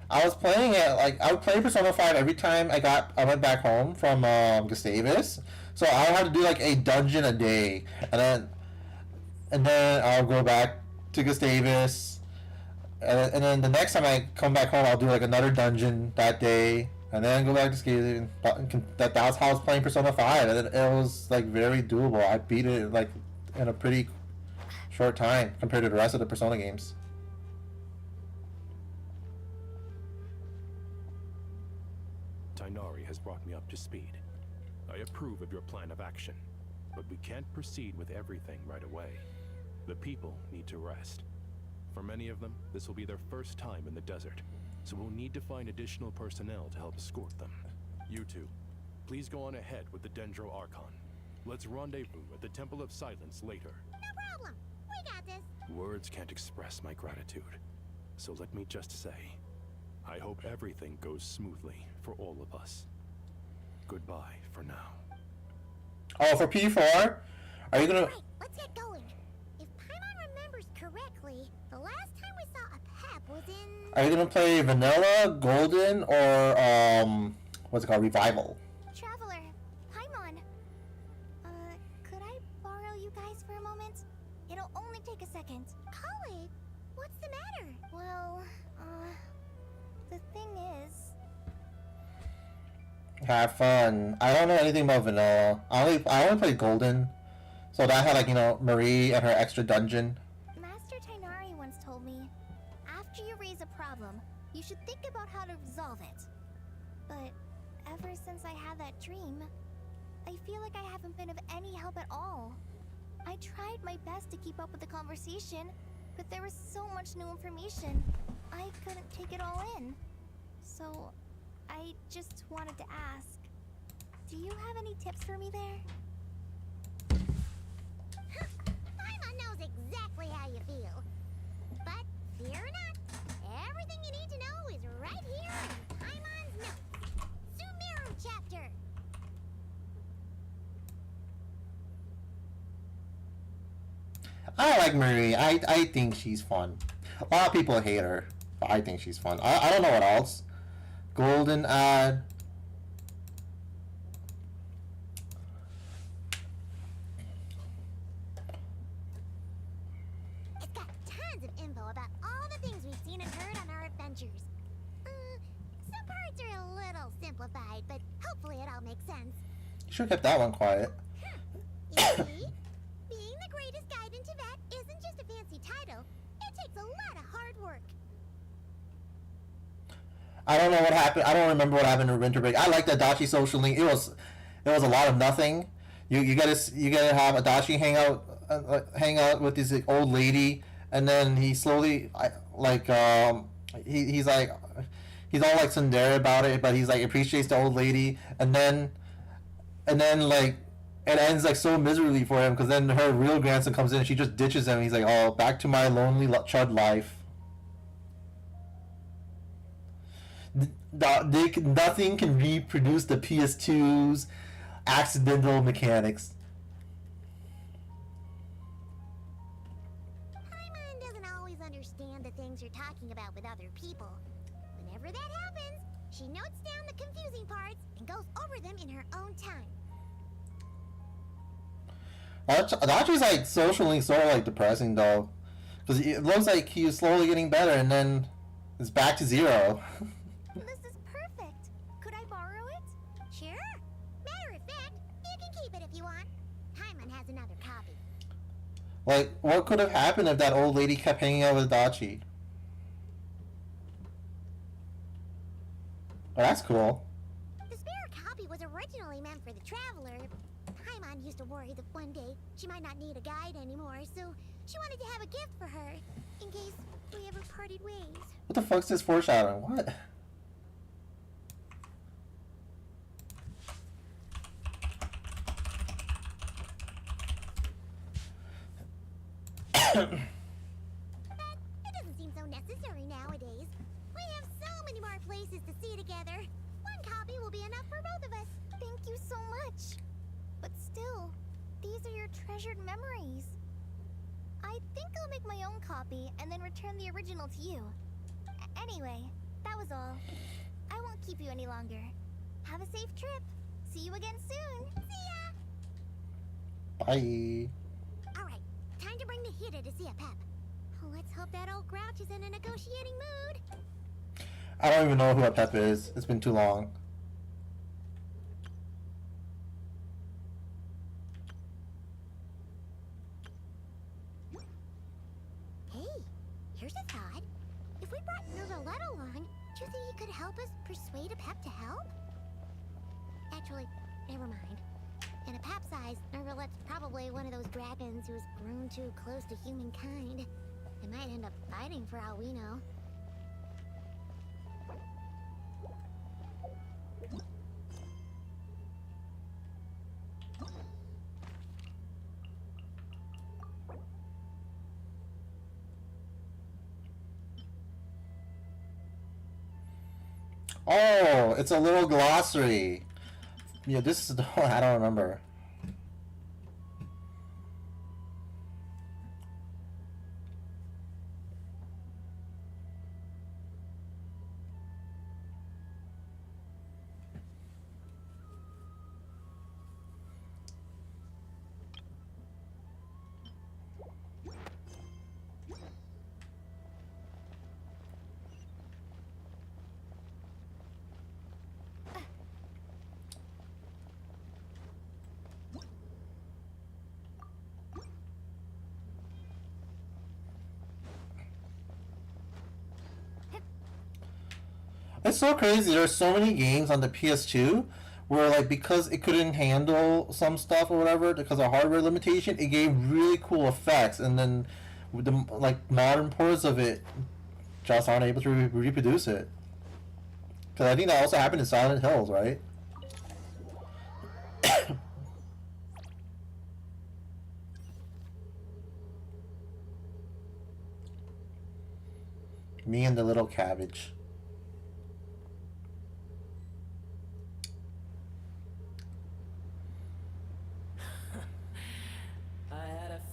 Speaker 1: I was playing it like I would play Persona 5 every time I went back home from Gustavus. So I would have to do like a dungeon a day, and then I'll go back to Gustavus, and then the next time I come back home, I'll do like another dungeon that day, and then go back to Gustavus. That's how I was playing Persona 5, and it was like very doable. I beat it like in a pretty short time compared to the rest of the Persona games.
Speaker 17: Tainari has brought me up to speed. I approve of your plan of action, but we can't proceed with everything right away. The people need to rest. For many of them, this will be their first time in the desert, so we'll need to find additional personnel to help escort them. You two, please go on ahead with the Dendro Archon. Let's rendezvous at the Temple of Silence later.
Speaker 14: No problem. We got this.
Speaker 17: Words can't express my gratitude, so let me just say, I hope everything goes smoothly for all of us. Goodbye for now.
Speaker 1: Oh, for P4? Are you gonna...
Speaker 14: Right, let's get going. If Paimon remembers correctly, the last time we saw a pep was in...
Speaker 1: Are you gonna play Vanilla, Golden, or, what's it called, Revival?
Speaker 3: Traveler, Paimon. Could I borrow you guys for a moment? It'll only take a second.
Speaker 14: Colin, what's the matter?
Speaker 3: Well, the thing is...
Speaker 1: Have fun. I don't know anything about Vanilla. I only played Golden. So that had like, you know, Marie and her extra dungeon.
Speaker 3: Master Tainari once told me, after you raise a problem, you should think about how to resolve it. But ever since I had that dream, I feel like I haven't been of any help at all. I tried my best to keep up with the conversation, but there was so much new information, I couldn't take it all in. So, I just wanted to ask, do you have any tips for me there?
Speaker 14: Paimon knows exactly how you feel. But fear not, everything you need to know is right here in Paimon's notes. Sumeru chapter.
Speaker 1: I like Marie. I think she's fun. A lot of people hate her, but I think she's fun. I don't know what else. Golden ad.
Speaker 14: It's got tons of info about all the things we've seen and heard on our adventures. Some parts are a little simplified, but hopefully it all makes sense.
Speaker 1: You should have kept that one quiet.
Speaker 14: You see? Being the greatest guide in Tibet isn't just a fancy title. It takes a lot of hard work.
Speaker 1: I don't know what happened. I don't remember what happened in winter break. I like the Adachi social link. It was a lot of nothing. You gotta have Adachi hang out with this old lady, and then he slowly he's all like tsundere about it, but he's like appreciates the old lady, and then and then like it ends like so miserably for him because then her real grandson comes in and she just ditches him. And he's like, "Oh, back to my lonely chud life." Nothing can reproduce the PS2's accidental mechanics.
Speaker 14: Paimon doesn't always understand the things you're talking about with other people. Whenever that happens, she notes down the confusing parts and goes over them in her own time.
Speaker 1: Adachi's like socially sort of like depressing though, because it looks like he's slowly getting better and then it's back to zero.
Speaker 3: This is perfect. Could I borrow it?
Speaker 14: Sure. Matter of fact, you can keep it if you want. Paimon has another copy.
Speaker 1: Like, what could have happened if that old lady kept hanging out with Adachi? Oh, that's cool.
Speaker 14: The spare copy was originally meant for the traveler. Paimon used to worry that one day she might not need a guide anymore, so she wanted to have a gift for her in case we ever parted ways.
Speaker 1: What the fuck's this foreshadowing? What?
Speaker 14: But it doesn't seem so necessary nowadays. We have so many more places to see together. One copy will be enough for both of us.
Speaker 3: Thank you so much. But still, these are your treasured memories. I think I'll make my own copy and then return the original to you. Anyway, that was all. I won't keep you any longer. Have a safe trip. See you again soon. See ya!
Speaker 1: Bye.
Speaker 14: Alright, time to bring the Hida to see a Pep. Let's hope that old grouch is in a negotiating mood.
Speaker 1: I don't even know who a Pep is. It's been too long.
Speaker 14: Hey, here's a thought. If we brought Nervalette along, do you think he could help us persuade a Pep to help? Actually, never mind. In a Pep size, Nervalette's probably one of those dragons who's grown too close to humankind. They might end up fighting for all we know.
Speaker 1: Oh, it's a little glossary. Yeah, this is the one I don't remember. It's so crazy. There's so many games on the PS2 where, like, because it couldn't handle some stuff or whatever because of hardware limitation, it gave really cool effects, and then with the like modern ports of it just aren't able to reproduce it. Because I think that also happened in Silent Hills, right? Me and the little cabbage.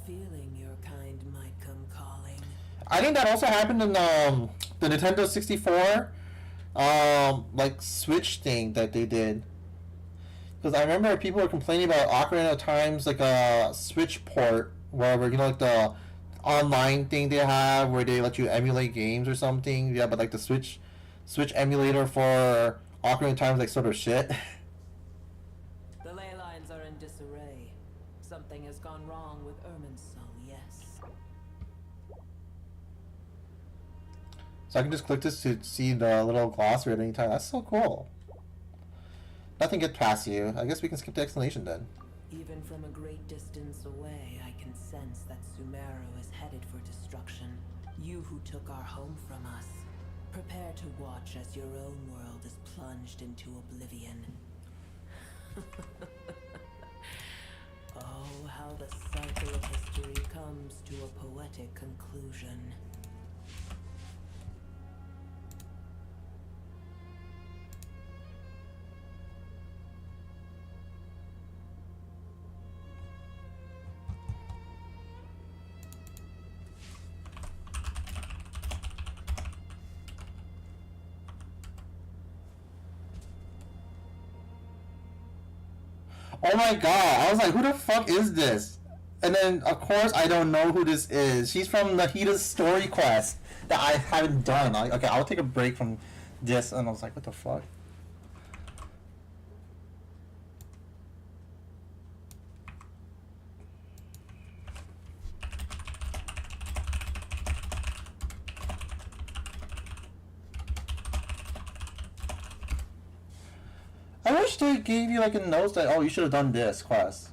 Speaker 6: Feeling your kind might come calling.
Speaker 1: I think that also happened in the Nintendo 64 like Switch thing that they did. Because I remember people were complaining about Ocarina of Time's like a Switch port, wherever, you know, like the online thing they have where they let you emulate games or something. Yeah, but like the Switch emulator for Ocarina of Time is like sort of shit.
Speaker 6: The ley lines are in disarray. Something has gone wrong with Irminsul, yes.
Speaker 1: So I can just click this to see the little glossary at any time. That's so cool. Nothing gets past you. I guess we can skip the explanation then.
Speaker 6: Even from a great distance away, I can sense that Sumeru is headed for destruction. You who took our home from us, prepare to watch as your own world is plunged into oblivion. the cycle of history comes to a poetic conclusion.
Speaker 1: Oh my god, I was like, who the fuck is this? And then, of course, I don't know who this is. She's from Nahida's story quest that I haven't done. Okay, I'll take a break from this. And I was like, what the fuck? I wish they gave you like a note that, oh, you should have done this quest.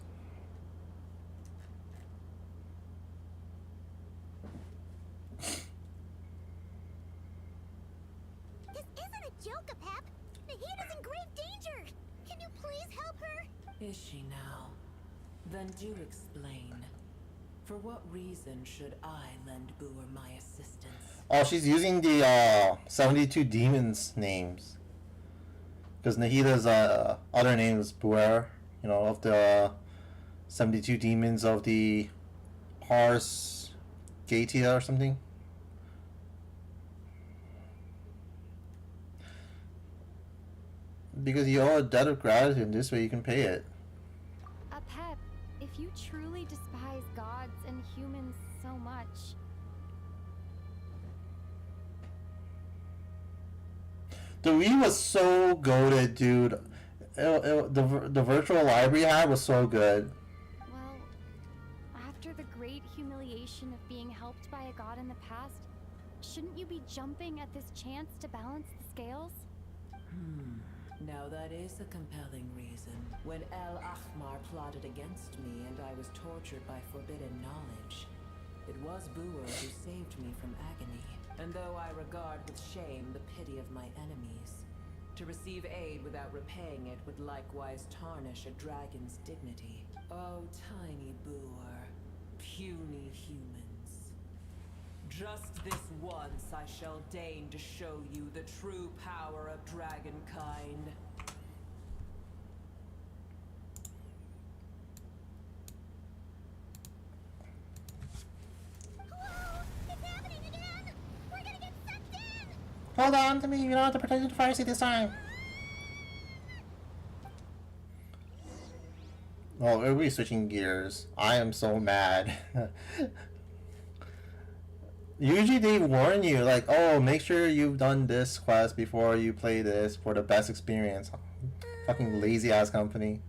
Speaker 14: This isn't a joke, Apep. Nahida's in grave danger. Can you please help her?
Speaker 6: Is she now? Then do explain. For what reason should I lend Boer my assistance?
Speaker 1: Oh, she's using the 72 demons names. Because Nahida's other name is Buer, you know, of the 72 demons of the Ars Gatia or something. Because you owe a debt of gratitude, this way you can pay it.
Speaker 9: Apep, if you truly despise gods and humans so much,
Speaker 1: The Wii was so goated, dude. The virtual library had was so good.
Speaker 9: well, after the great humiliation of being helped by a god in the past, shouldn't you be jumping at this chance to balance the scales?
Speaker 6: Now that is a compelling reason. When El Ahmar plotted against me and I was tortured by forbidden knowledge, it was Boer who saved me from agony. And though I regard with shame the pity of my enemies, to receive aid without repaying it would likewise tarnish a dragon's dignity. Oh, tiny Boer, puny humans. Just this once I shall deign to show you the true power of dragonkind.
Speaker 1: Hold on to me, you don't have to protect the fire seat this time. Oh, are we switching gears? I am so mad. Usually they warn you, like, oh, make sure you've done this quest before you play this for the best experience. Fucking lazy ass company.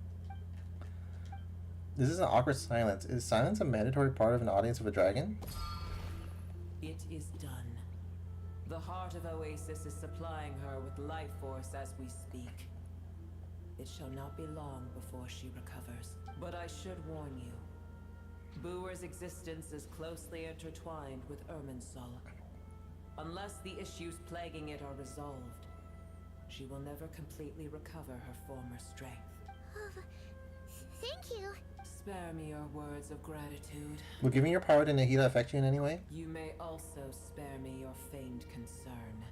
Speaker 1: This is an awkward silence. Is silence a mandatory part of an audience of a dragon?
Speaker 6: It is done. The heart of Oasis is supplying her with life force as we speak. It shall not be long before she recovers. But I should warn you. Boer's existence is closely intertwined with Irminsul. Unless the issues plaguing it are resolved, she will never completely recover her former strength.
Speaker 14: Thank you.
Speaker 6: Spare me your words of gratitude.
Speaker 1: Will giving your power to Nahida affect you in any way?
Speaker 6: You may also spare me your feigned concern.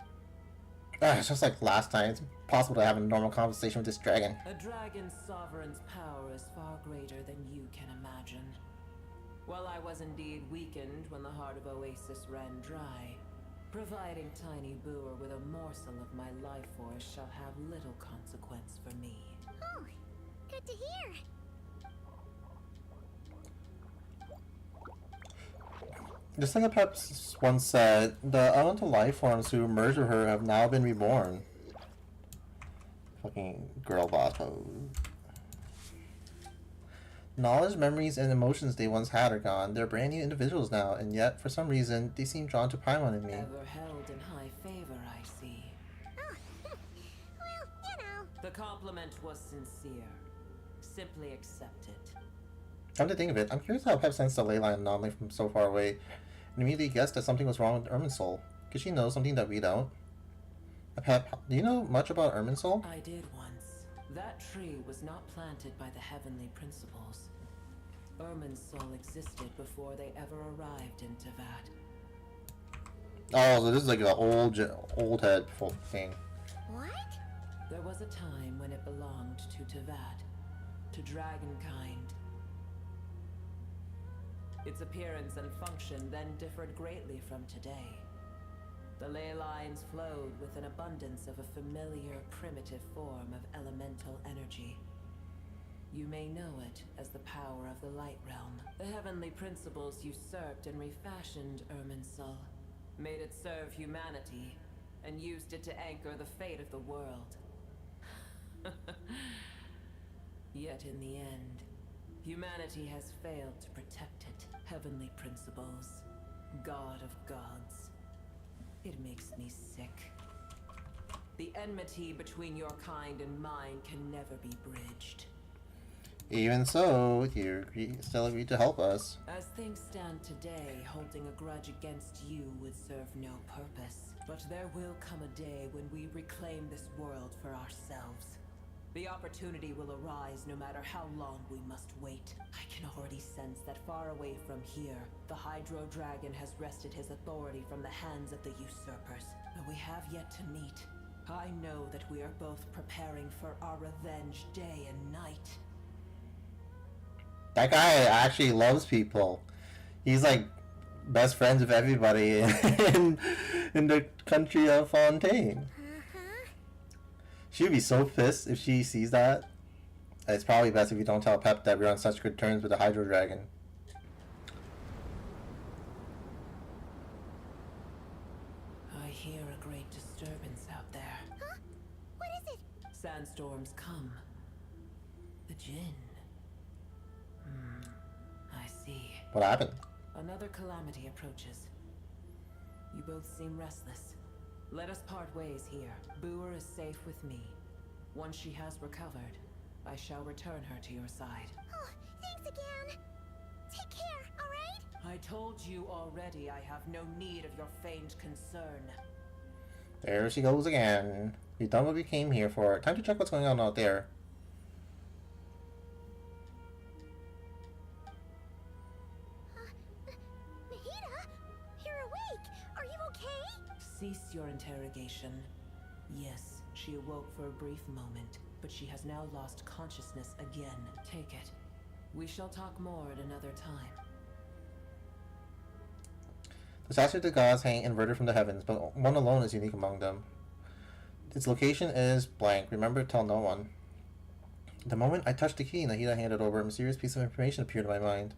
Speaker 1: It's just like last time. It's impossible to have a normal conversation with this dragon.
Speaker 6: A dragon's sovereign's power is far greater than you can imagine. While I was indeed weakened when the heart of Oasis ran dry, providing Tiny Boer with a morsel of my life force shall have little consequence for me.
Speaker 14: Oh, good to hear.
Speaker 1: Just like Pep once said, the elemental life forms who merged with her have now been reborn. Fucking girl boss pose. Knowledge, memories, and emotions they once had are gone. They're brand new individuals now, and yet, for some reason, they seem drawn to Paimon and me.
Speaker 6: Ever held in high favor, I see.
Speaker 14: Oh, well, you know.
Speaker 6: The compliment was sincere. Simply accept it.
Speaker 1: Come to think of it, I'm curious how Pep sensed the ley line anomaly from so far away, and immediately guessed that something was wrong with Irminsul. Could she know something that we don't? Pep, do you know much about Irminsul?
Speaker 6: I did once. That tree was not planted by the heavenly principles. Irminsul existed before they ever arrived in Teyvat.
Speaker 1: Oh, so this is like an old head thing.
Speaker 14: What?
Speaker 6: There was a time when it belonged to Teyvat, to dragonkind. Its appearance and function then differed greatly from today. The ley lines flowed with an abundance of a familiar, primitive form of elemental energy. You may know it as the power of the Light Realm. The heavenly principles usurped and refashioned Irminsul, made it serve humanity, and used it to anchor the fate of the world. Yet in the end, humanity has failed to protect it. Heavenly principles, God of gods. It makes me sick. The enmity between your kind and mine can never be bridged.
Speaker 1: Even so, you still agreed to help us.
Speaker 6: As things stand today, holding a grudge against you would serve no purpose. But there will come a day when we reclaim this world for ourselves. The opportunity will arise no matter how long we must wait. I can already sense that far away from here, the Hydro Dragon has wrested his authority from the hands of the usurpers. Though we have yet to meet, I know that we are both preparing for our revenge day and night.
Speaker 1: That guy actually loves people. He's like best friends with everybody in the country of Fontaine. She'd be so pissed if she sees that. It's probably best if you don't tell Pep that we're on such good terms with the Hydro Dragon.
Speaker 6: I hear a great disturbance out there.
Speaker 14: Huh? What is it?
Speaker 6: Sandstorms come. The Jinn. I see.
Speaker 1: What happened?
Speaker 6: Another calamity approaches. You both seem restless. Let us part ways here. Booer is safe with me. Once she has recovered, I shall return her to your side.
Speaker 14: Oh, thanks again. Take care, alright?
Speaker 6: I told you already I have no need of your feigned concern.
Speaker 1: There she goes again. We've done what we came here for. Time to check what's going on out there.
Speaker 6: Cease your interrogation. Yes, she awoke for a brief moment, but she has now lost consciousness again. Take it. We shall talk more at another time.
Speaker 1: The statues of the gods hang inverted from the heavens, but one alone is unique among them. Its location is blank. Remember to tell no one. The moment I touched the key Nahida handed over, a mysterious piece of information appeared in my mind.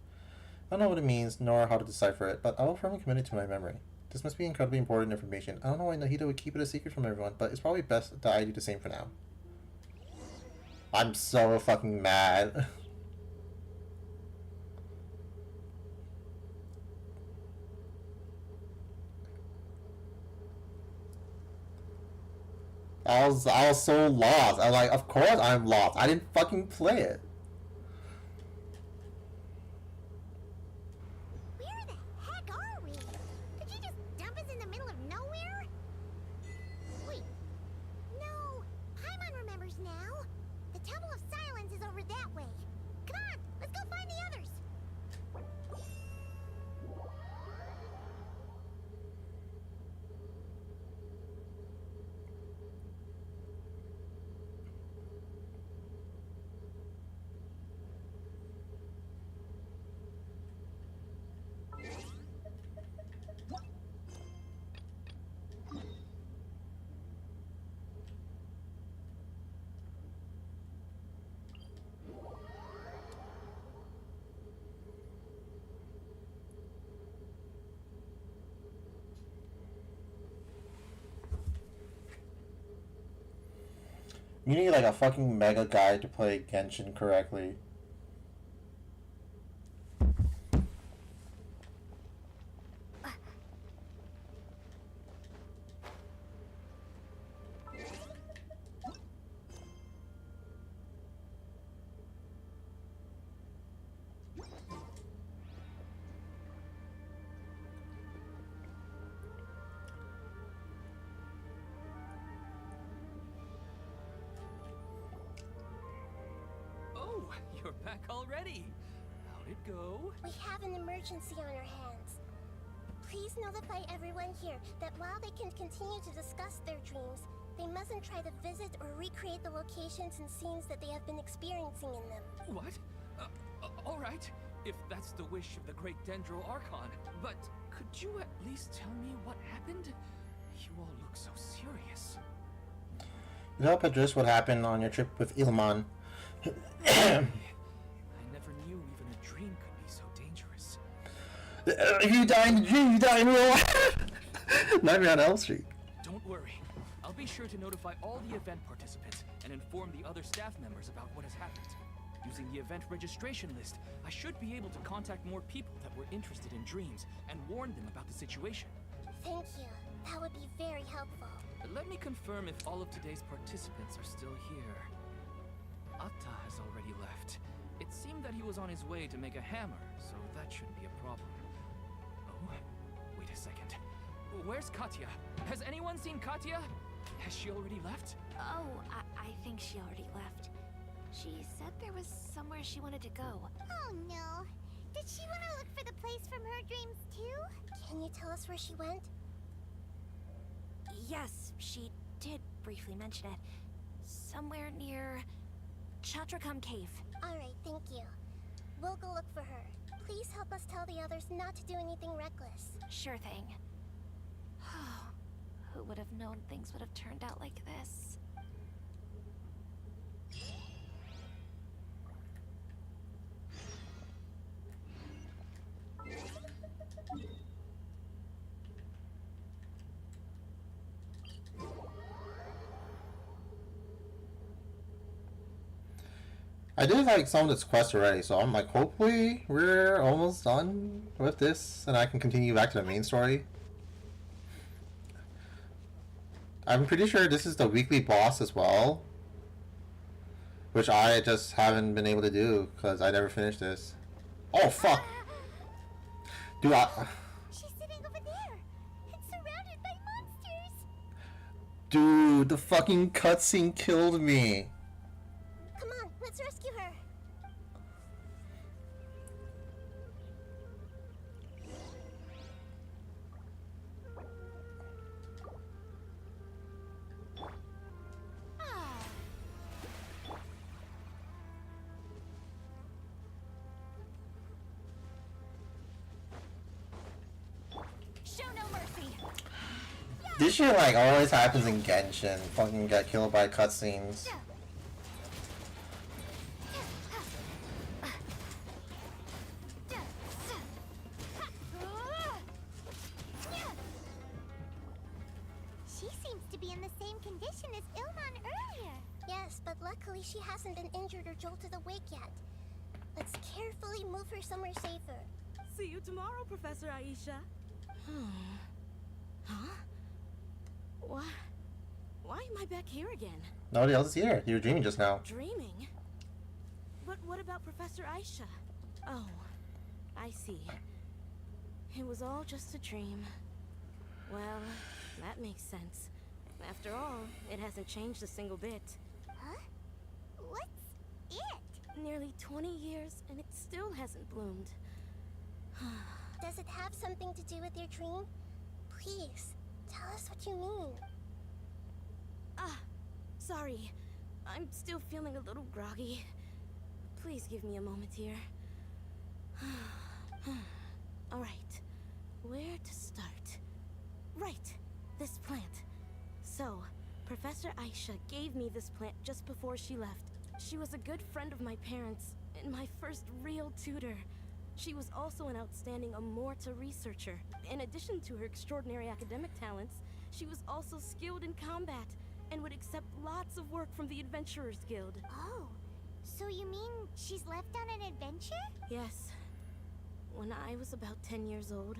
Speaker 1: I don't know what it means, nor how to decipher it, but I will firmly commit it to my memory. This must be incredibly important information. I don't know why Nahida would keep it a secret from everyone, but it's probably best that I do the same for now. I'm so fucking mad. I was so lost. I was like, of course I'm lost. I didn't fucking play it. You need like a fucking mega guy to play Genshin correctly.
Speaker 8: You're back already. How'd it go?
Speaker 14: We have an emergency on our hands. Please notify everyone here that while they can continue to discuss their dreams, they mustn't try to visit or recreate the locations and scenes that they have been experiencing in them.
Speaker 8: What? All right, if that's the wish of the great Dendro Archon. But could you at least tell me what happened? You all look so serious.
Speaker 1: You help address what happened on your trip with Ilman.
Speaker 8: I never knew even a dream could be so dangerous.
Speaker 1: If you die in the dream, you die in real life. Nightmare on Elm Street.
Speaker 8: Don't worry. I'll be sure to notify all the event participants and inform the other staff members about what has happened. Using the event registration list, I should be able to contact more people that were interested in dreams and warn them about the situation.
Speaker 14: Thank you. That would be very helpful.
Speaker 8: Let me confirm if all of today's participants are still here. Atta has already left. It seemed that he was on his way to make a hammer, so that shouldn't be a problem. Oh, wait a second. Where's Katya? Has anyone seen Katya? Has she already left?
Speaker 11: Oh, I think she already left. She said there was somewhere she wanted to go.
Speaker 14: Oh no. Did she want to look for the place from her dreams too? Can you tell us where she went?
Speaker 11: Yes, she did briefly mention it. Somewhere near Chatrakam Cave.
Speaker 14: Alright, thank you. We'll go look for her. Please help us tell the others not to do anything reckless.
Speaker 11: Sure thing. Who would have known things would have turned out like this?
Speaker 1: I did like some of this quest already, so I'm like, hopefully we're almost done with this and I can continue back to the main story. I'm pretty sure this is the weekly boss as well, which I just haven't been able to do because I never finished this. Oh fuck! Dude,
Speaker 14: She's sitting over there and surrounded by monsters.
Speaker 1: Dude, the fucking cutscene killed me.
Speaker 14: Come on, let's rescue her.
Speaker 11: Show no mercy.
Speaker 1: This shit like always happens in Genshin. Fucking get killed by cutscenes.
Speaker 14: She seems to be in the same condition as Ilman earlier. Yes, but luckily she hasn't been injured or jolted awake yet. Let's carefully move her somewhere safer.
Speaker 20: See you tomorrow, Professor Aisha.
Speaker 4: Huh? Why am I back here again?
Speaker 1: Nobody else is here. You were dreaming just now.
Speaker 4: Dreaming? But what about Professor Aisha? Oh, I see. It was all just a dream. Well, that makes sense. After all, it hasn't changed a single bit.
Speaker 14: Huh? What's it?
Speaker 4: Nearly 20 years, and it still hasn't bloomed.
Speaker 14: Does it have something to do with your dream? Please, tell us what you mean.
Speaker 4: Sorry. I'm still feeling a little groggy. Please give me a moment here. Alright. Where to start? Right. This plant. So, Professor Aisha gave me this plant just before she left. She was a good friend of my parents, and my first real tutor. She was also an outstanding Amorta researcher. In addition to her extraordinary academic talents, she was also skilled in combat, and would accept lots of work from the Adventurers Guild.
Speaker 14: Oh, so you mean she's left on an adventure?
Speaker 4: Yes. When I was about 10 years old,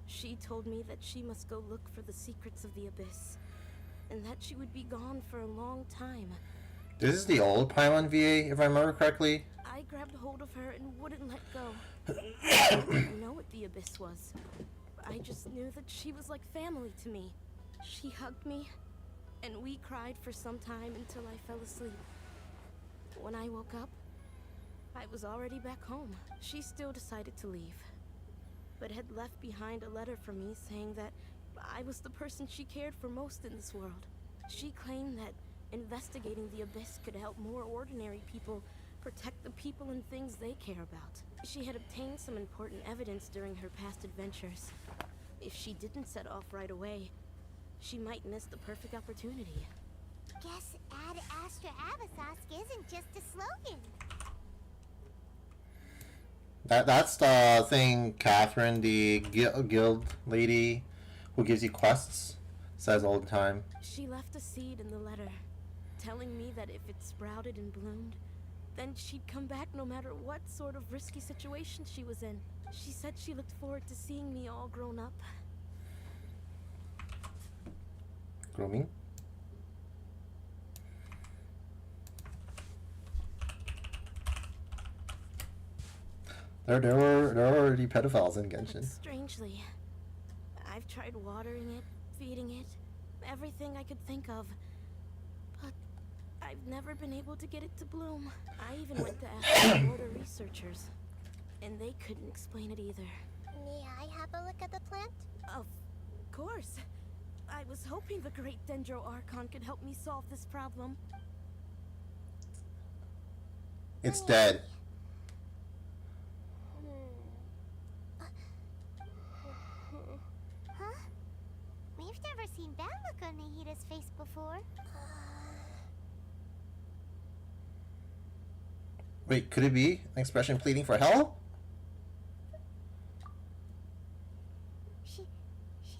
Speaker 4: she told me that she must go look for the secrets of the Abyss, and that she would be gone for a long time.
Speaker 1: This is the old Paimon VA, if I remember correctly.
Speaker 4: I grabbed hold of her and wouldn't let go. I didn't know what the Abyss was. I just knew that she was like family to me. She hugged me, and we cried for some time until I fell asleep. When I woke up, I was already back home. She still decided to leave, but had left behind a letter for me saying that I was the person she cared for most in this world. She claimed that investigating the Abyss could help more ordinary people protect the people and things they care about. She had obtained some important evidence during her past adventures. If she didn't set off right away, she might miss the perfect opportunity.
Speaker 14: Guess Ad Astra Abasask isn't just a slogan.
Speaker 1: That's the thing Catherine, the guild lady who gives you quests, says all the time.
Speaker 4: She left a seed in the letter, telling me that if it sprouted and bloomed, then she'd come back no matter what sort of risky situation she was in. She said she looked forward to seeing me all grown up.
Speaker 1: Grooming? There were already pedophiles in Genshin.
Speaker 4: Strangely, I've tried watering it, feeding it, everything I could think of, but I've never been able to get it to bloom. I even went to ask the border researchers, and they couldn't explain it either.
Speaker 14: May I have a look at the plant?
Speaker 4: Of course. I was hoping the great Dendro Archon could help me solve this problem.
Speaker 1: It's dead.
Speaker 14: Huh? We've never seen that look on Nahida's face before.
Speaker 1: Wait, could it be an expression pleading for help?
Speaker 14: She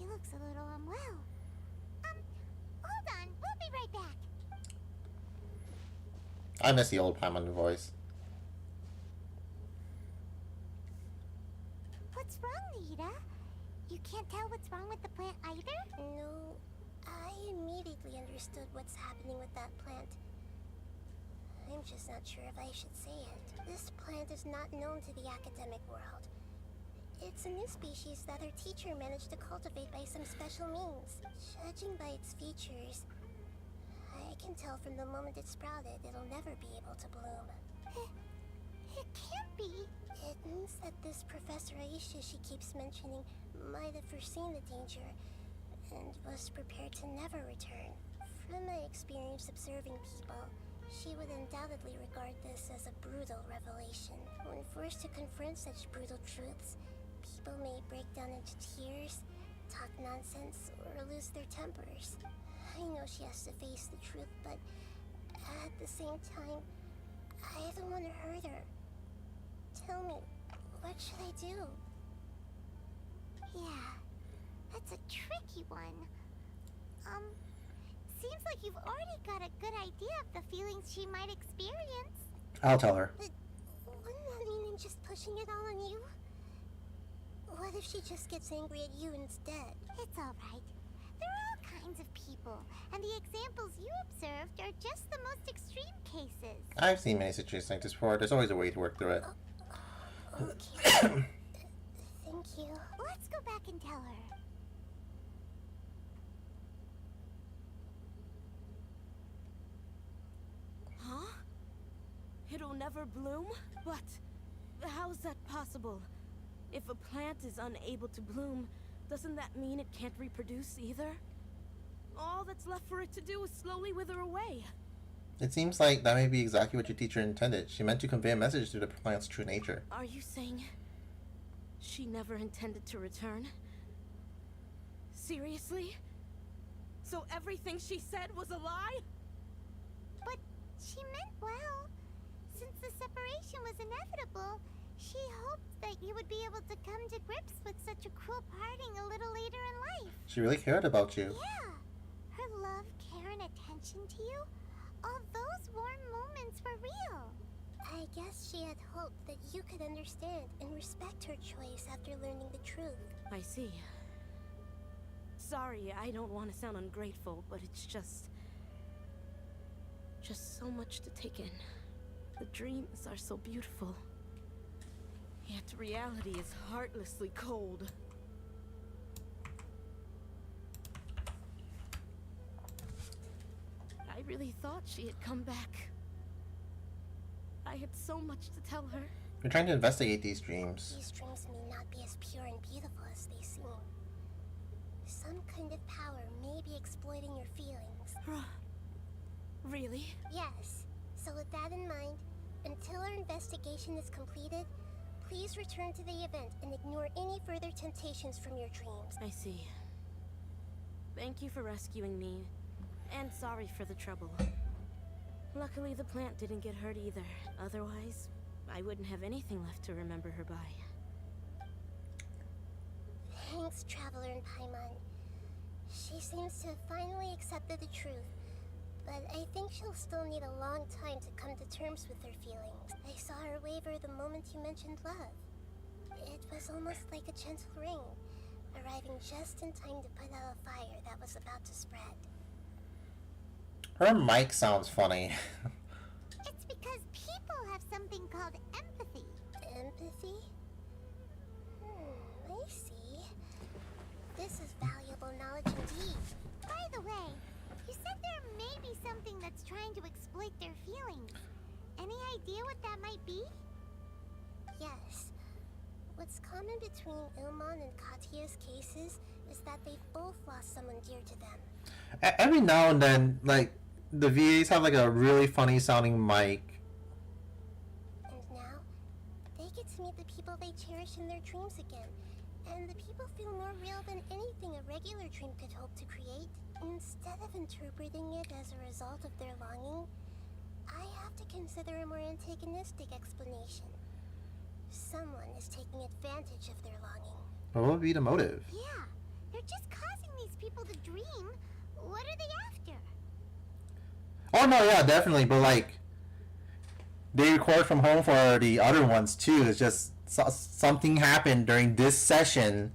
Speaker 14: looks a little unwell. Hold on, we'll be right back.
Speaker 1: I miss the old Paimon voice.
Speaker 14: What's wrong, Nahida? You can't tell what's wrong with the plant either?
Speaker 2: No, I immediately understood what's happening with that plant. I'm just not sure if I should say it. This plant is not known to the academic world. It's a new species that her teacher managed to cultivate by some special means. Judging by its features, I can tell from the moment it sprouted, it'll never be able to bloom.
Speaker 14: It can't be.
Speaker 2: It means that this Professor Aisha she keeps mentioning might have foreseen the danger and was prepared to never return. From my experience observing people, she would undoubtedly regard this as a brutal revelation. When forced to confront such brutal truths, people may break down into tears, talk nonsense, or lose their tempers. I know she has to face the truth, but at the same time, I don't want to hurt her. Tell me, what should I do?
Speaker 14: Yeah, that's a tricky one. Seems like you've already got a good idea of the feelings she might experience.
Speaker 1: I'll tell her.
Speaker 2: But wouldn't that mean I'm just pushing it all on you? What if she just gets angry at you instead?
Speaker 14: It's alright. There are all kinds of people, and the examples you observed are just the most extreme cases.
Speaker 1: I've seen many situations like this before. There's always a way to work through it.
Speaker 2: Okay. Thank you.
Speaker 14: Let's go back and tell her.
Speaker 4: Huh? It'll never bloom? But how's that possible? If a plant is unable to bloom, doesn't that mean it can't reproduce either? All that's left for it to do is slowly wither away.
Speaker 1: It seems like that may be exactly what your teacher intended. She meant to convey a message to the plant's true nature.
Speaker 4: Are you saying she never intended to return? Seriously? So everything she said was a lie?
Speaker 14: But she meant well. Since the separation was inevitable, she hoped that you would be able to come to grips with such a cruel parting a little later in life.
Speaker 1: She really cared about you.
Speaker 14: Yeah. Her love, care, and attention to you, all those warm moments were real.
Speaker 2: I guess she had hoped that you could understand and respect her choice after learning the truth.
Speaker 4: I see. Sorry, I don't want to sound ungrateful, but it's just so much to take in. The dreams are so beautiful. Yet reality is heartlessly cold. I really thought she had come back. I I had so much to tell her.
Speaker 1: We're trying to investigate these dreams.
Speaker 2: These dreams may not be as pure and beautiful as they seem. Some kind of power may be exploiting your feelings.
Speaker 4: Really?
Speaker 2: Yes. So with that in mind, until our investigation is completed, please return to the event and ignore any further temptations from your dreams.
Speaker 4: I see. Thank you for rescuing me, and sorry for the trouble. Luckily, the plant didn't get hurt either. Otherwise, I wouldn't have anything left to remember her by.
Speaker 2: Thanks, Traveler and Paimon. She seems to have finally accepted the truth, but I think she'll still need a long time to come to terms with her feelings. I saw her waver the moment you mentioned love. It was almost like a gentle rain, arriving just in time to put out a fire that was about to spread.
Speaker 1: Her mic sounds funny.
Speaker 14: It's because people have something called empathy.
Speaker 2: Empathy? I see. This is valuable knowledge indeed.
Speaker 14: By the way, you said there may be something that's trying to exploit their feelings. Any idea what that might be?
Speaker 2: Yes. What's common between Ilmon and Katya's cases is that they've both lost someone dear to them.
Speaker 1: Every now and then, like, the VAs have like a really funny sounding mic.
Speaker 2: And now, they get to meet the people they cherish in their dreams again. And the people feel more real than anything a regular dream could hope to create. Instead of interpreting it as a result of their longing, I have to consider a more antagonistic explanation. Someone is taking advantage of their longing.
Speaker 1: What would be the motive?
Speaker 14: Yeah, they're just causing these people to dream. What are they after?
Speaker 1: Oh no, yeah, definitely. But like, they record from home for the other ones too. It's just something happened during this session,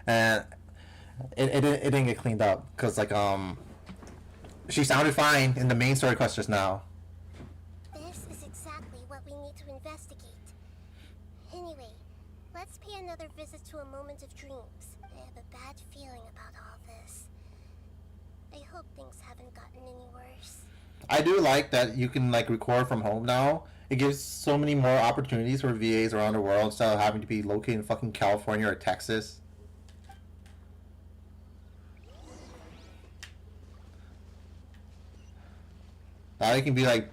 Speaker 1: and it didn't get cleaned up because like she sounded fine in the main story quest just now.
Speaker 2: This is exactly what we need to investigate. Anyway, let's pay another visit to a moment of dreams. I have a bad feeling about all this. I hope things haven't gotten any worse.
Speaker 1: I do like that you can like record from home now. It gives so many more opportunities for VAs around the world instead of having to be located in fucking California or Texas. Now you can be like,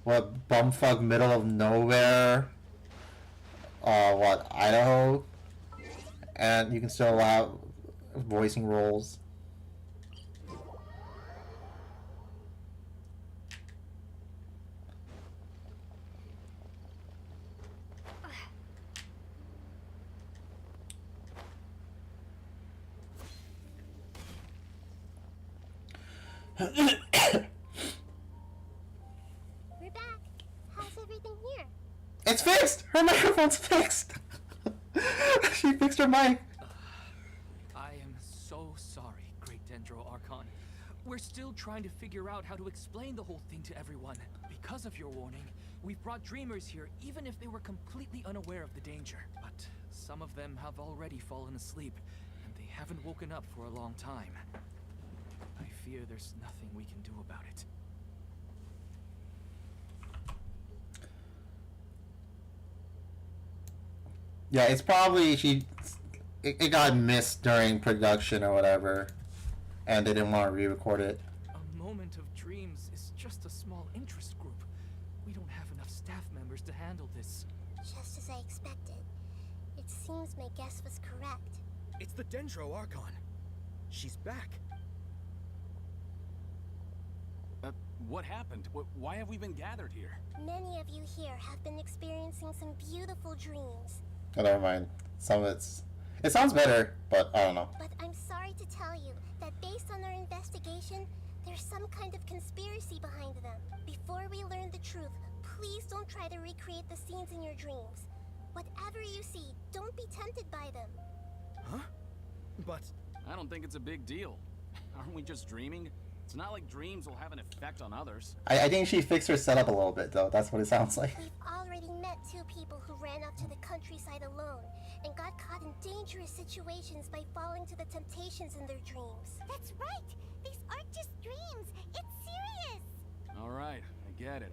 Speaker 1: what, bumfuck middle of nowhere, Idaho, and you can still allow voicing roles.
Speaker 2: We're back. How's everything here?
Speaker 1: It's fixed! Her microphone's fixed! She fixed her mic.
Speaker 8: I am so sorry, Great Dendro Archon. We're still trying to figure out how to explain the whole thing to everyone. Because of your warning, we've brought dreamers here even if they were completely unaware of the danger. But some of them have already fallen asleep, and they haven't woken up for a long time. I fear there's nothing we can do about it.
Speaker 1: Yeah, it's probably it got missed during production or whatever, and they didn't want to re-record it.
Speaker 8: A moment of dreams is just a small interest group. We don't have enough staff members to handle this.
Speaker 2: Just as I expected. It seems my guess was correct.
Speaker 15: It's the Dendro Archon. She's back.
Speaker 13: What happened? Why have we been gathered here?
Speaker 2: Many of you here have been experiencing some beautiful dreams.
Speaker 1: Oh, never mind. Some of it sounds better, but I don't know.
Speaker 2: But I'm sorry to tell you that based on our investigation, there's some kind of conspiracy behind them. Before we learn the truth, please don't try to recreate the scenes in your dreams. Whatever you see, don't be tempted by them.
Speaker 15: Huh? But
Speaker 13: I don't think it's a big deal. Aren't we just dreaming? It's not like dreams will have an effect on others.
Speaker 1: I think she fixed her setup a little bit, though. That's what it sounds like.
Speaker 2: We've already met two people who ran off to the countryside alone and got caught in dangerous situations by falling to the temptations in their dreams.
Speaker 14: That's right! These aren't just dreams! It's serious!
Speaker 13: All right, I get it.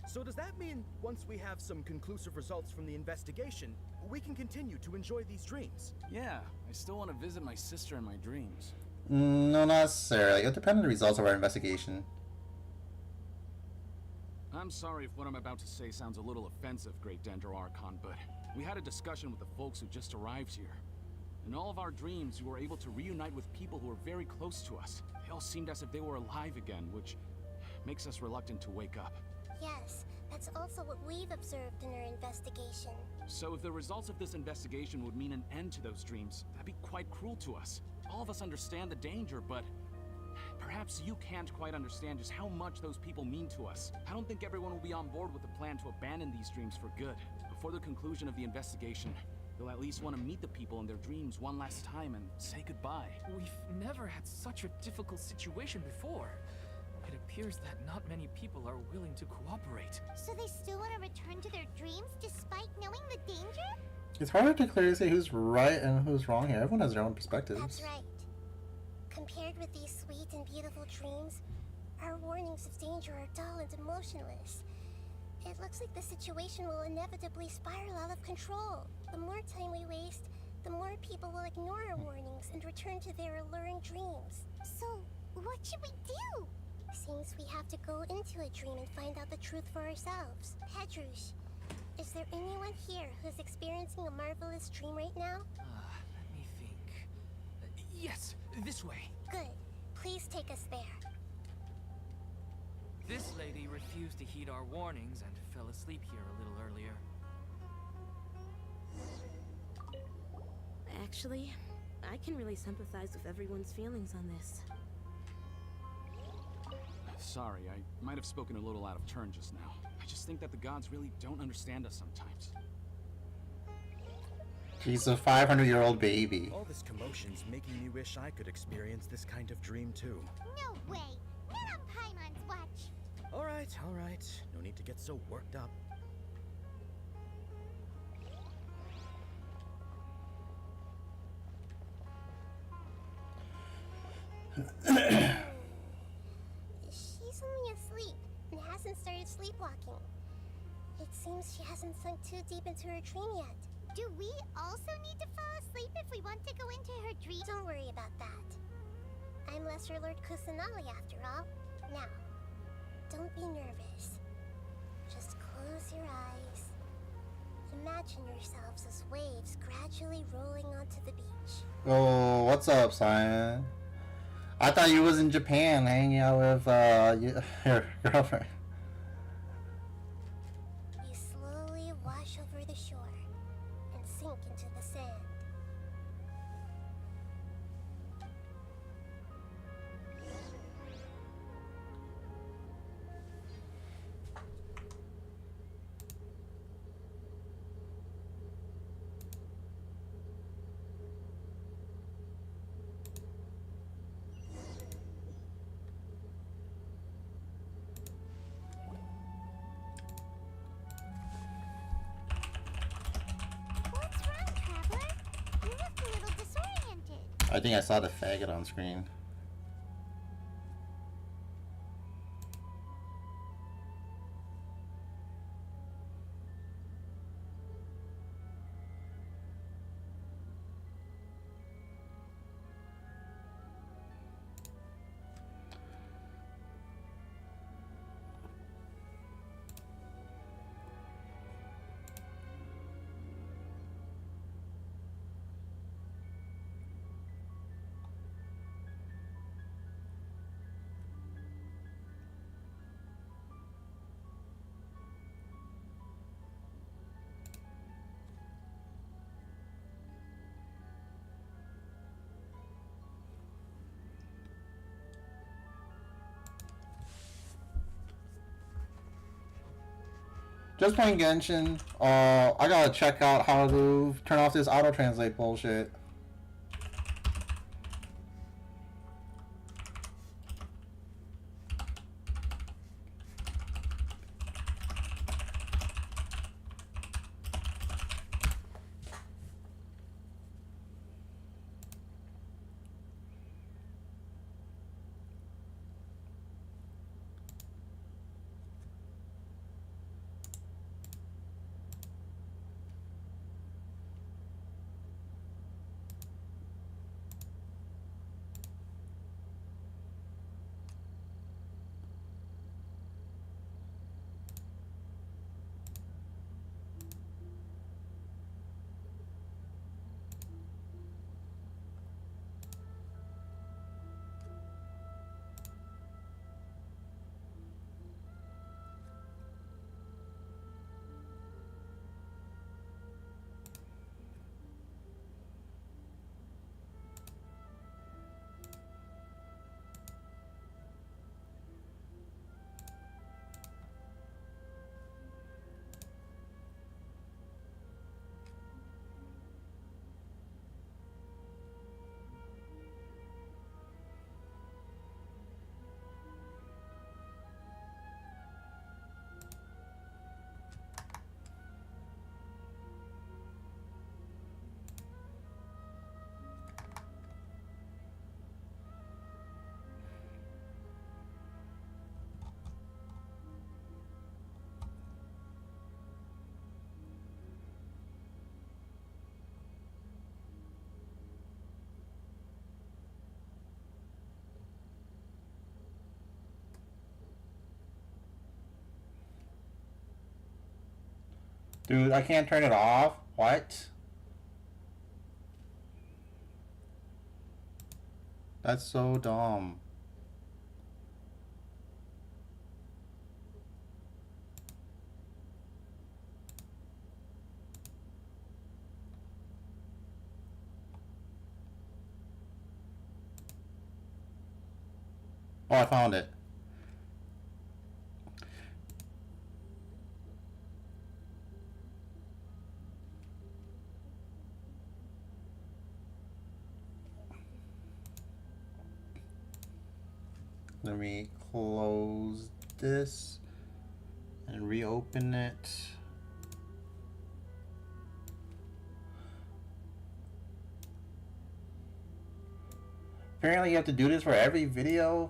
Speaker 15: So does that mean once we have some conclusive results from the investigation, we can continue to enjoy these dreams?
Speaker 13: Yeah, I still want to visit my sister in my dreams.
Speaker 1: No, not necessarily. It'll depend on the results of our investigation.
Speaker 13: I'm sorry if what I'm about to say sounds a little offensive, Great Dendro Archon, but we had a discussion with the folks who just arrived here. In all of our dreams, we were able to reunite with people who were very close to us. They all seemed as if they were alive again, which makes us reluctant to wake up.
Speaker 2: Yes, that's also what we've observed in our investigation.
Speaker 13: So if the results of this investigation would mean an end to those dreams, that'd be quite cruel to us. All of us understand the danger, but perhaps you can't quite understand just how much those people mean to us. I don't think everyone will be on board with the plan to abandon these dreams for good. Before the conclusion of the investigation, they'll at least want to meet the people in their dreams one last time and say goodbye.
Speaker 8: We've never had such a difficult situation before. It appears that not many people are willing to cooperate.
Speaker 14: So they still want to return to their dreams despite knowing the danger?
Speaker 1: It's hard to clearly say who's right and who's wrong here. Everyone has their own perspectives.
Speaker 2: That's right. Compared with these sweet and beautiful dreams, our warnings of danger are dull and emotionless. It looks like the situation will inevitably spiral out of control. The more time we waste, the more people will ignore our warnings and return to their alluring dreams.
Speaker 14: So, what should we do?
Speaker 2: Seems we have to go into a dream and find out the truth for ourselves. Pedrush, is there anyone here who's experiencing a marvelous dream right now?
Speaker 8: Let me think. Yes, this way.
Speaker 2: Good. Please take us there.
Speaker 8: This lady refused to heed our warnings and fell asleep here a little earlier.
Speaker 4: Actually, I can really sympathize with everyone's feelings on this.
Speaker 13: Sorry, I might have spoken a little out of turn just now. I just think that the gods really don't understand us sometimes.
Speaker 1: She's a 500-year-old baby.
Speaker 15: All this commotion's making me wish I could experience this kind of dream too.
Speaker 14: No way! Not on Paimon's watch!
Speaker 15: Alright. No need to get so worked up.
Speaker 2: She's only asleep and hasn't started sleepwalking. It seems she hasn't sunk too deep into her dream yet.
Speaker 14: Do we also need to fall asleep if we want to go into her dream?
Speaker 2: Don't worry about that. I'm Lesser Lord Kusanali after all. Now, don't be nervous. Just close your eyes. Imagine yourselves as waves gradually rolling onto the beach.
Speaker 1: Oh, what's up, Simon? I thought you was in Japan hanging out with your girlfriend.
Speaker 2: You slowly wash over the shore and sink into the sand.
Speaker 14: What's wrong, Traveler? You look a little disoriented.
Speaker 1: I think I saw the faggot on screen. Just playing Genshin. I gotta check out how to turn off this auto-translate bullshit. Dude, I can't turn it off. What? That's so dumb. Oh, I found it. Let me close this and reopen it. Apparently you have to do this for every video.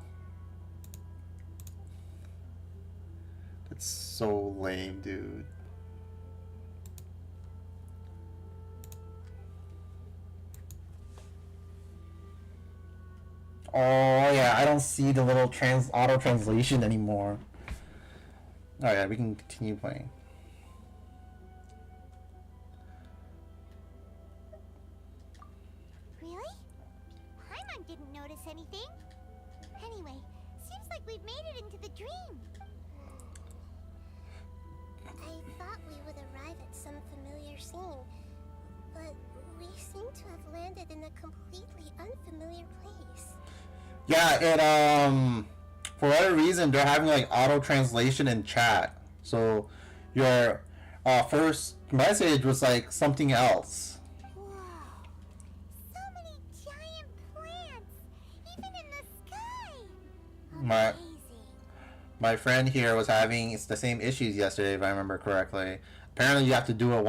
Speaker 1: That's so lame, dude. Oh yeah, I don't see the little auto translation anymore. Oh yeah, we can continue playing.
Speaker 14: Really? Paimon didn't notice anything. Anyway, seems like we've made it into the dream.
Speaker 2: I thought we would arrive at some familiar scene, but we seem to have landed in a completely unfamiliar place.
Speaker 1: Yeah, it for whatever reason they're having like auto translation in chat. So your first message was like something else.
Speaker 14: So many giant plants, even in the sky.
Speaker 1: My friend here was having the same issues yesterday, if I remember correctly. Apparently, you have to do it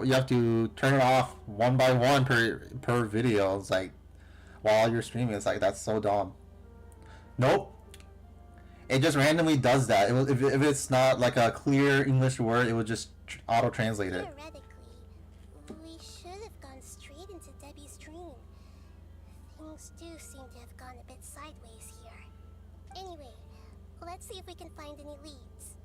Speaker 1: you have to turn it off one by one per video. It's like while you're streaming. It's like that's so dumb. Nope. It just randomly does that. If it's not like a clear English word, it would just auto translate it.
Speaker 2: Theoretically, we should have gone straight into Debbie's dream. Things do seem to have gone a bit sideways here. Anyway, let's see if we can find any leads.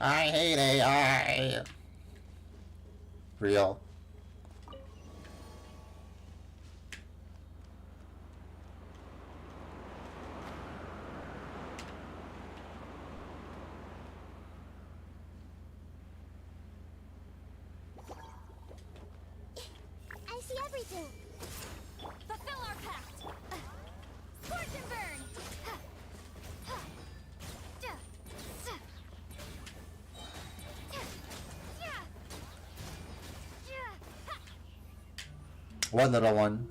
Speaker 1: I hate AI. Real.
Speaker 2: I see everything.
Speaker 3: Fulfill our pact. Scorch and burn.
Speaker 1: What little one?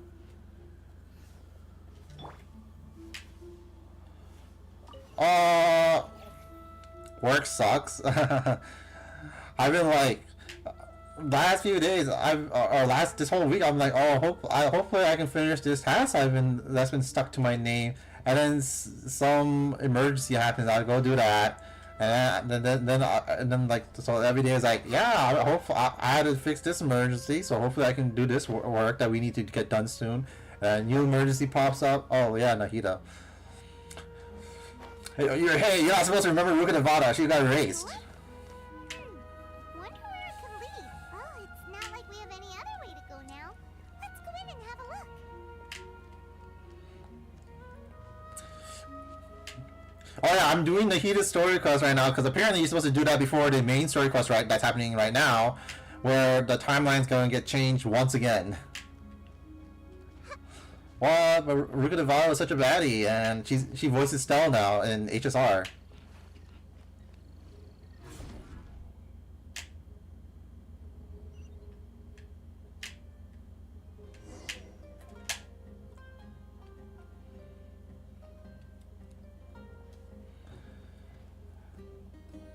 Speaker 1: Work sucks. I've been like last few days this whole week I'm like, hopefully I can finish this task that's been stuck to my name, and then some emergency happens, I'll go do that, and then like, so every day is like, yeah, I had to fix this emergency, so hopefully I can do this work that we need to get done soon, and a new emergency pops up. Oh yeah, Nahida. Hey, you're not supposed to remember Ruka Nevada. She got erased.
Speaker 14: Wonder where it could lead. Well, it's not like we have any other way to go now. Let's go in and have a look.
Speaker 1: Oh yeah, I'm doing the heated story quest right now because apparently you're supposed to do that before the main story quest, right? That's happening right now, where the timeline's going to get changed once again. Well, but Ruka Nevada was such a baddie, and she voices Stell now in HSR.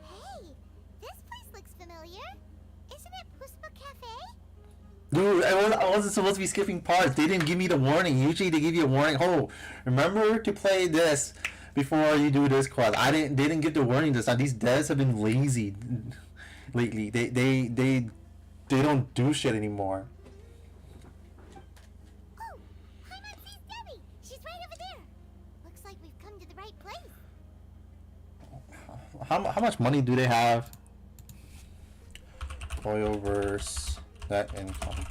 Speaker 14: Hey, this place looks familiar. Isn't it Puspa Cafe?
Speaker 1: Dude, I wasn't supposed to be skipping parts. They didn't give me the warning. Usually they give you a warning. Oh, remember to play this before you do this quest. They didn't give the warning this time. These devs have been lazy lately. They don't do shit anymore.
Speaker 14: Oh, Paimon sees Debbie. She's right over there. Looks like we've come to the right place.
Speaker 1: How much money do they have? Oil versus net income.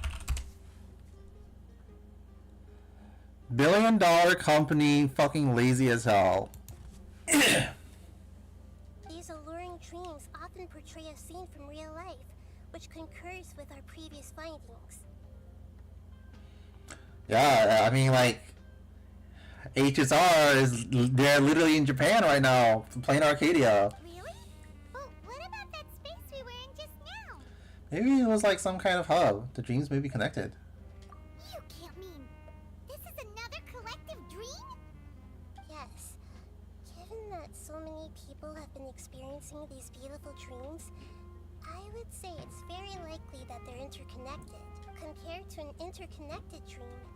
Speaker 1: $1 billion company, fucking lazy as hell.
Speaker 2: These alluring dreams often portray a scene from real life, which concurs with our previous findings.
Speaker 1: Yeah, I mean, like, HSR is, they're literally in Japan right now, playing Arcadia.
Speaker 14: Really? Well, what about that space we were in just now?
Speaker 1: Maybe it was like some kind of hub. The dreams may be connected.
Speaker 14: You can't mean this is another collective dream?
Speaker 2: Yes. Given that so many people have been experiencing these beautiful dreams, I would say it's very likely that they're interconnected. Compared to an interconnected dream,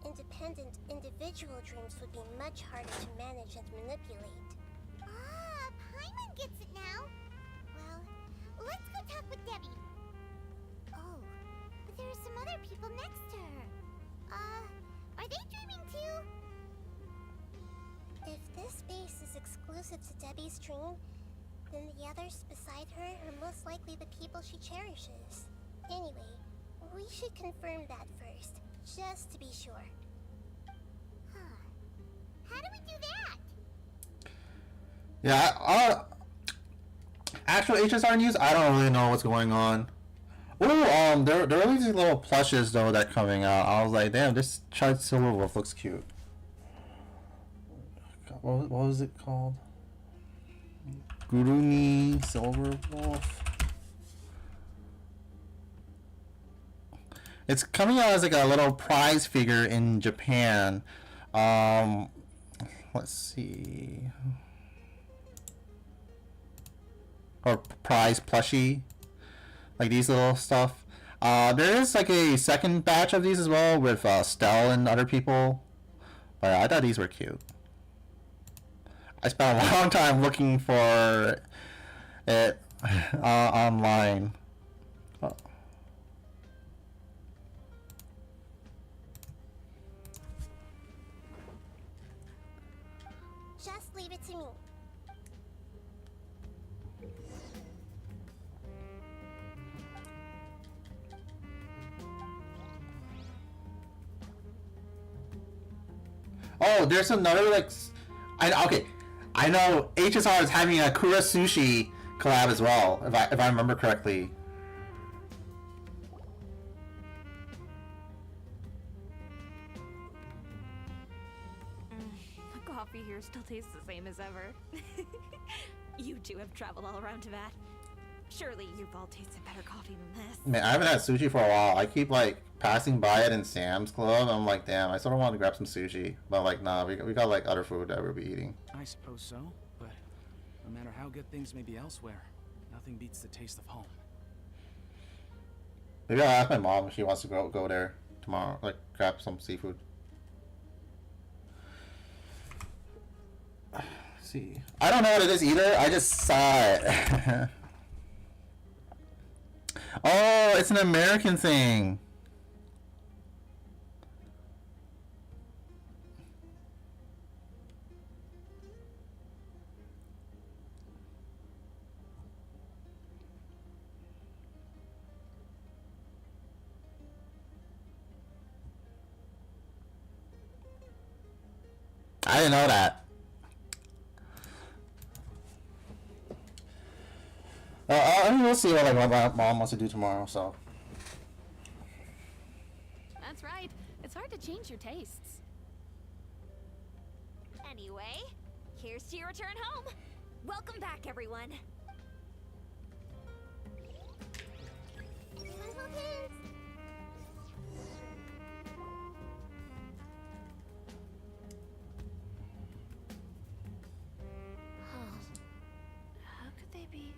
Speaker 2: independent individual dreams would be much harder to manage and manipulate.
Speaker 14: Ah, Paimon gets it now. Well, let's go talk with Debbie. Oh, but there are some other people next to her. Are they dreaming too?
Speaker 2: If this space is exclusive to Debbie's dream, then the others beside her are most likely the people she cherishes. Anyway, we should confirm that first, just to be sure.
Speaker 14: Huh. How do we do that?
Speaker 1: Yeah, actual HSR news, I don't really know what's going on. Oh, there are these little plushes though that coming out. I was like, damn, this Chud Silver Wolf looks cute. What was it called? Gurumi Silver Wolf. It's coming out as like a little prize figure in Japan. Let's see. Or prize plushie. Like these little stuff. There is like a second batch of these as well with Stell and other people. But I thought these were cute. I spent a long time looking for it online. Oh.
Speaker 2: Just leave it to me.
Speaker 1: Oh, there's another like, okay, I know HSR is having a Kura Sushi collab as well, if I remember correctly.
Speaker 11: The coffee here still tastes the same as ever. You two have traveled all around Tibet. Surely you've all tasted better coffee than this.
Speaker 1: Man, I haven't had sushi for a while. I keep like passing by it in Sam's Club. I'm like, damn, I sort of want to grab some sushi, but like, nah, we got like other food that we'll be eating.
Speaker 13: I suppose so, but no matter how good things may be elsewhere, nothing beats the taste of home.
Speaker 1: Maybe I'll ask my mom if she wants to go there tomorrow, like grab some seafood. Let's see, I don't know what it is either. I just saw it. Oh, it's an American thing. I didn't know that. I mean, we'll see what like my mom wants to do tomorrow. So.
Speaker 9: That's right. It's hard to change your tastes.
Speaker 11: Anyway, here's to your return home. Welcome back, everyone.
Speaker 9: How could they be?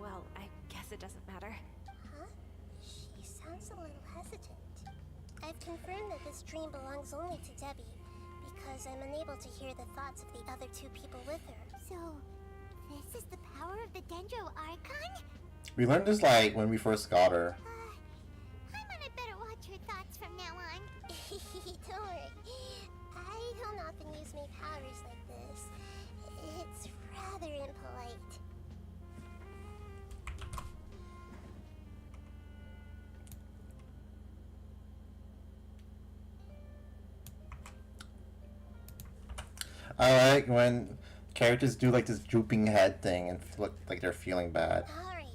Speaker 11: Well, I guess it doesn't matter.
Speaker 2: Huh? She sounds a little hesitant. I've confirmed that this dream belongs only to Debbie, because I'm unable to hear the thoughts of the other two people with her.
Speaker 14: So, this is the power of the Dendro Archon?
Speaker 1: We learned this like when we first got her.
Speaker 14: Paimon had better watch her thoughts from now on.
Speaker 2: Don't worry. I don't often use my powers like this. It's rather impolite.
Speaker 1: I like when characters do like this drooping head thing and look like they're feeling bad.
Speaker 2: Alright.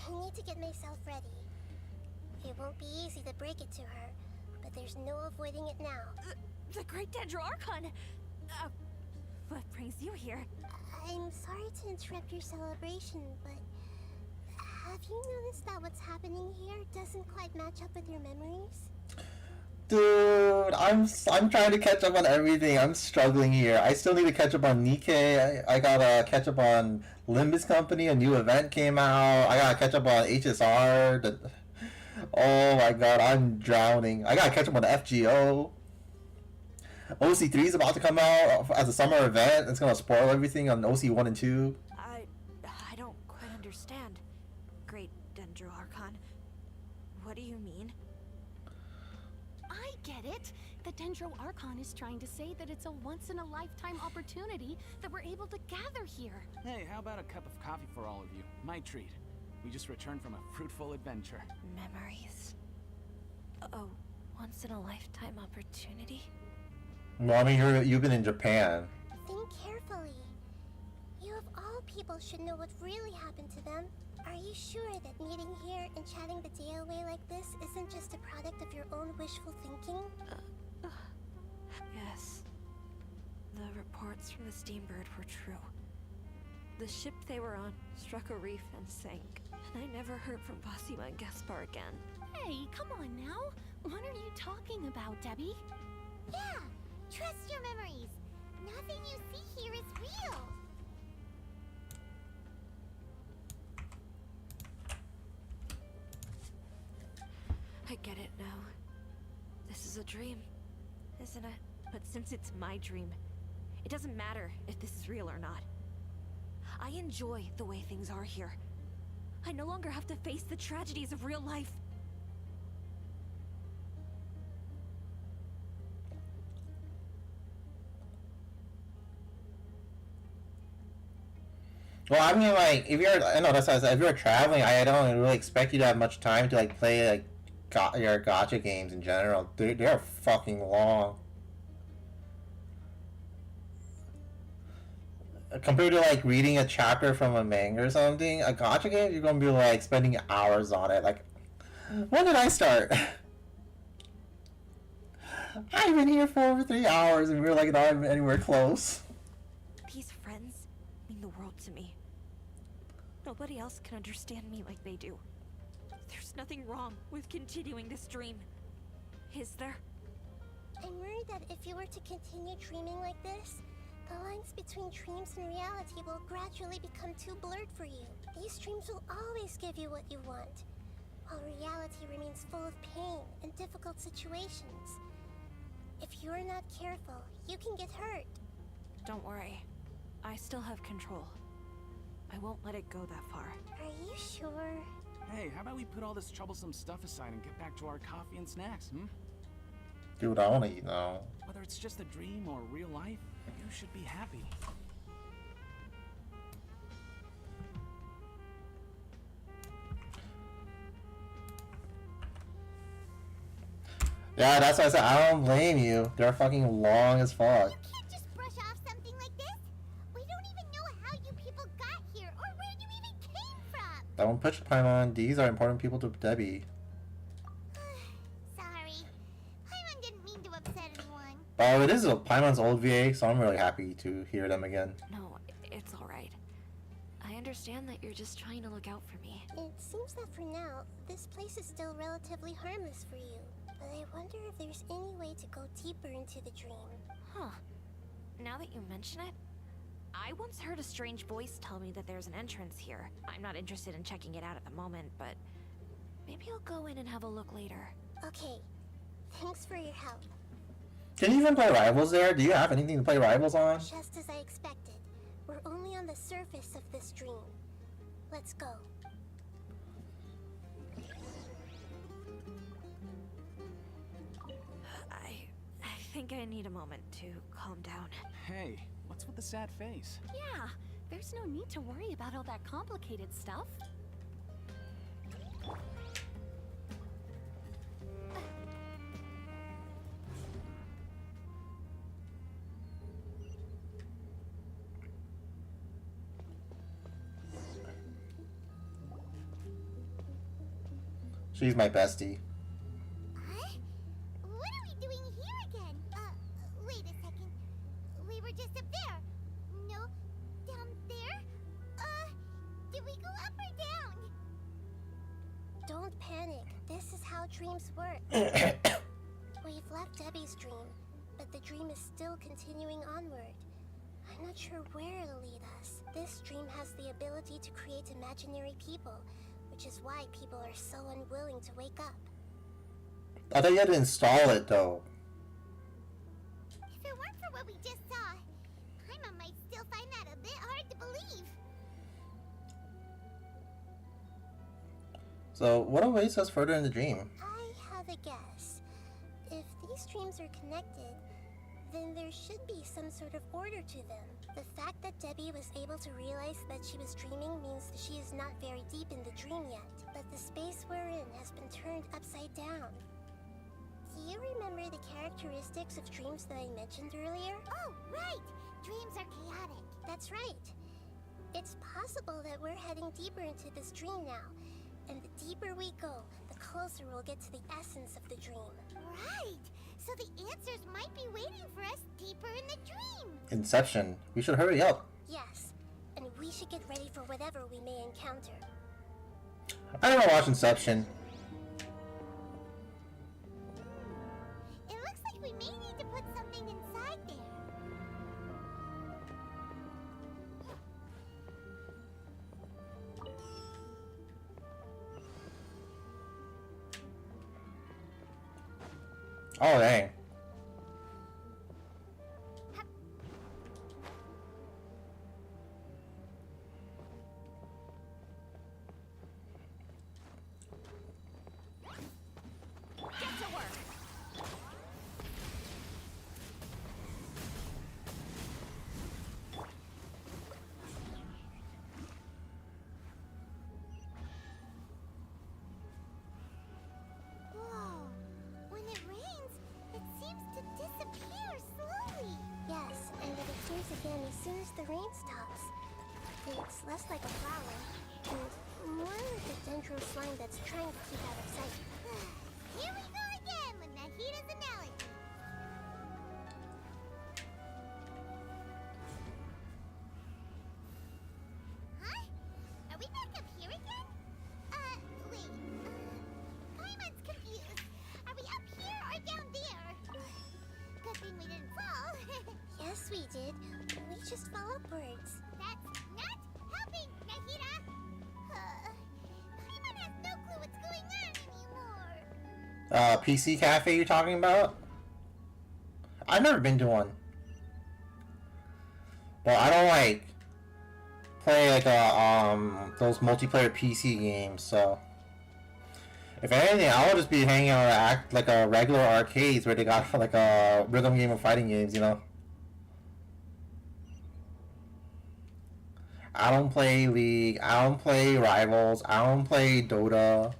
Speaker 2: I need to get myself ready. It won't be easy to break it to her, but there's no avoiding it now.
Speaker 11: The Great Dendro Archon! What brings you here?
Speaker 2: I'm sorry to interrupt your celebration, but have you noticed that what's happening here doesn't quite match up with your memories?
Speaker 1: Dude, I'm trying to catch up on everything. I'm struggling here. I still need to catch up on Nikkei. I gotta catch up on Limbus Company. A new event came out. I gotta catch up on HSR. Oh my god, I'm drowning. I gotta catch up on the FGO. OC3 is about to come out as a summer event. It's gonna spoil everything on OC 1 and 2.
Speaker 11: I don't quite understand. Great Dendro Archon. What do you mean?
Speaker 9: I get it. The Dendro Archon is trying to say that it's a once-in-a-lifetime opportunity that we're able to gather here.
Speaker 13: Hey, how about a cup of coffee for all of you? My treat. We just returned from a fruitful adventure.
Speaker 11: Memories. Oh, once-in-a-lifetime opportunity?
Speaker 1: Well, I mean, you've been in Japan.
Speaker 2: Think carefully. You of all people should know what really happened to them. Are you sure that meeting here and chatting the day away like this isn't just a product of your own wishful thinking?
Speaker 11: Yes. The reports from the Steambird were true. The ship they were on struck a reef and sank. And I never heard from Basima and Gaspar again.
Speaker 9: Hey, come on now. What are you talking about, Debbie?
Speaker 14: Yeah, trust your memories. Nothing you see here is real.
Speaker 11: I get it now. This is a dream, isn't it? But since it's my dream, it doesn't matter if this is real or not. I enjoy the way things are here. I no longer have to face the tragedies of real life.
Speaker 1: Well, I mean, like, if you're, I know that's what I said, if you're traveling, I don't really expect you to have much time to, like, play, like, your gacha games in general. They're fucking long. Compared to, like, reading a chapter from a manga or something, a gacha game, you're gonna be, like, spending hours on it. Like, when did I start? I've been here for over 3 hours and we're, like, not even anywhere close.
Speaker 11: These friends mean the world to me. Nobody else can understand me like they do. There's nothing wrong with continuing this dream. Is there?
Speaker 2: I'm worried that if you were to continue dreaming like this, the lines between dreams and reality will gradually become too blurred for you. These dreams will always give you what you want, while reality remains full of pain and difficult situations. If you're not careful, you can get hurt.
Speaker 11: Don't worry. I still have control. I won't let it go that far.
Speaker 2: Are you sure?
Speaker 13: Hey, how about we put all this troublesome stuff aside and get back to our coffee and snacks, hmm?
Speaker 1: Dude, I wanna eat now.
Speaker 13: Whether it's just a dream or real life, you should be happy.
Speaker 1: Yeah, that's why I said I don't blame you. They're fucking long as fuck.
Speaker 14: You can't just brush off something like this. We don't even know how you people got here or where you even came from.
Speaker 1: Don't push Paimon. These are important people to Debbie.
Speaker 14: Sorry. Paimon didn't mean to upset anyone.
Speaker 1: But it is Paimon's old VA, so I'm really happy to hear them again.
Speaker 11: No, it's alright. I understand that you're just trying to look out for me.
Speaker 2: It seems that for now, this place is still relatively harmless for you. But I wonder if there's any way to go deeper into the dream.
Speaker 11: Huh. Now that you mention it, I once heard a strange voice tell me that there's an entrance here. I'm not interested in checking it out at the moment, but maybe I'll go in and have a look later.
Speaker 2: Okay. Thanks for your help.
Speaker 1: Can you even play Rivals there? Do you have anything to play Rivals on?
Speaker 2: Just as I expected. We're only on the surface of this dream. Let's go.
Speaker 11: I think I need a moment to calm down.
Speaker 13: Hey, what's with the sad face?
Speaker 9: Yeah, there's no need to worry about all that complicated stuff.
Speaker 1: She's my bestie.
Speaker 14: Huh? What are we doing here again? Wait a second. We were just up there. No, down there? Did we go up or down?
Speaker 2: Don't panic. This is how dreams work. We've left Debbie's dream, but the dream is still continuing onward. I'm not sure where it'll lead us. This dream has the ability to create imaginary people, which is why people are so unwilling to wake up.
Speaker 1: I thought you had to install it though.
Speaker 14: If it weren't for what we just saw, Paimon might still find that a bit hard to believe.
Speaker 1: So what awaits us further in the dream?
Speaker 2: I have a guess. If these dreams are connected, then there should be some sort of order to them. The fact that Debbie was able to realize that she was dreaming means that she is not very deep in the dream yet, but the space we're in has been turned upside down. Do you remember the characteristics of dreams that I mentioned earlier?
Speaker 14: Oh, right! Dreams are chaotic.
Speaker 2: That's right. It's possible that we're heading deeper into this dream now, and the deeper we go, the closer we'll get to the essence of the dream.
Speaker 14: Right! So the answers might be waiting for us deeper in the dream.
Speaker 1: Inception. We should hurry up.
Speaker 2: Yes, and we should get ready for whatever we may encounter.
Speaker 1: I don't watch Inception.
Speaker 14: It looks like we may need to put something inside there.
Speaker 1: Oh dang.
Speaker 3: Get to work.
Speaker 14: Whoa. When it rains, it seems to disappear slowly.
Speaker 2: Yes, and it appears again as soon as the rain stops. It's less like a flower, and more like a dendro slime that's trying to keep out of sight.
Speaker 14: Here we go again with Nahida's analogy. Huh? Are we back up here again? Wait. Paimon's confused. Are we up here or down there? Good thing we didn't fall.
Speaker 2: Yes, we did. We just fell upwards.
Speaker 14: That's not helping, Nahida. Paimon has no clue what's going on anymore.
Speaker 1: PC cafe you're talking about? I've never been to one. But I don't like play like those multiplayer PC games, so if anything, I would just be hanging out at like a regular arcades where they got like a rhythm game of fighting games, you know. I don't play League, I don't play Rivals, I don't play Dota.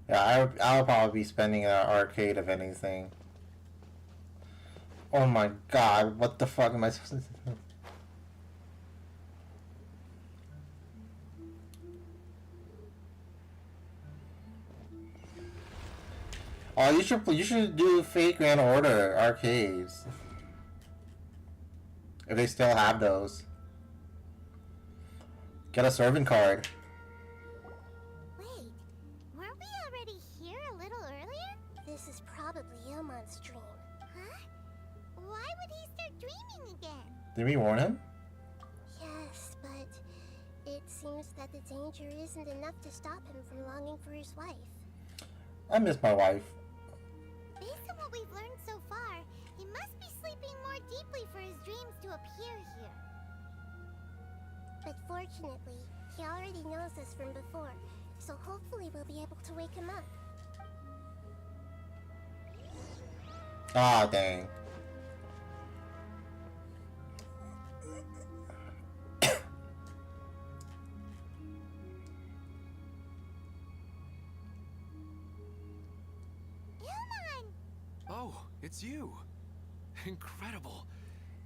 Speaker 1: Yeah, I'll probably be spending an arcade if anything. Oh my god, what the fuck am I supposed to do? Oh, you should do fake Grand Order arcades. If they still have those. Get a servant card.
Speaker 14: Wait, weren't we already here a little earlier?
Speaker 2: This is probably Ilmon's dream.
Speaker 14: Huh? Why would he start dreaming again?
Speaker 1: Did we warn him?
Speaker 2: Yes, but it seems that the danger isn't enough to stop him from longing for his wife.
Speaker 1: I miss my wife.
Speaker 14: Based on what we've learned so far, he must be sleeping more deeply for his dreams to appear here.
Speaker 2: But fortunately, he already knows us from before, so hopefully we'll be able to wake him up.
Speaker 1: Ah, dang.
Speaker 19: it's you. Incredible.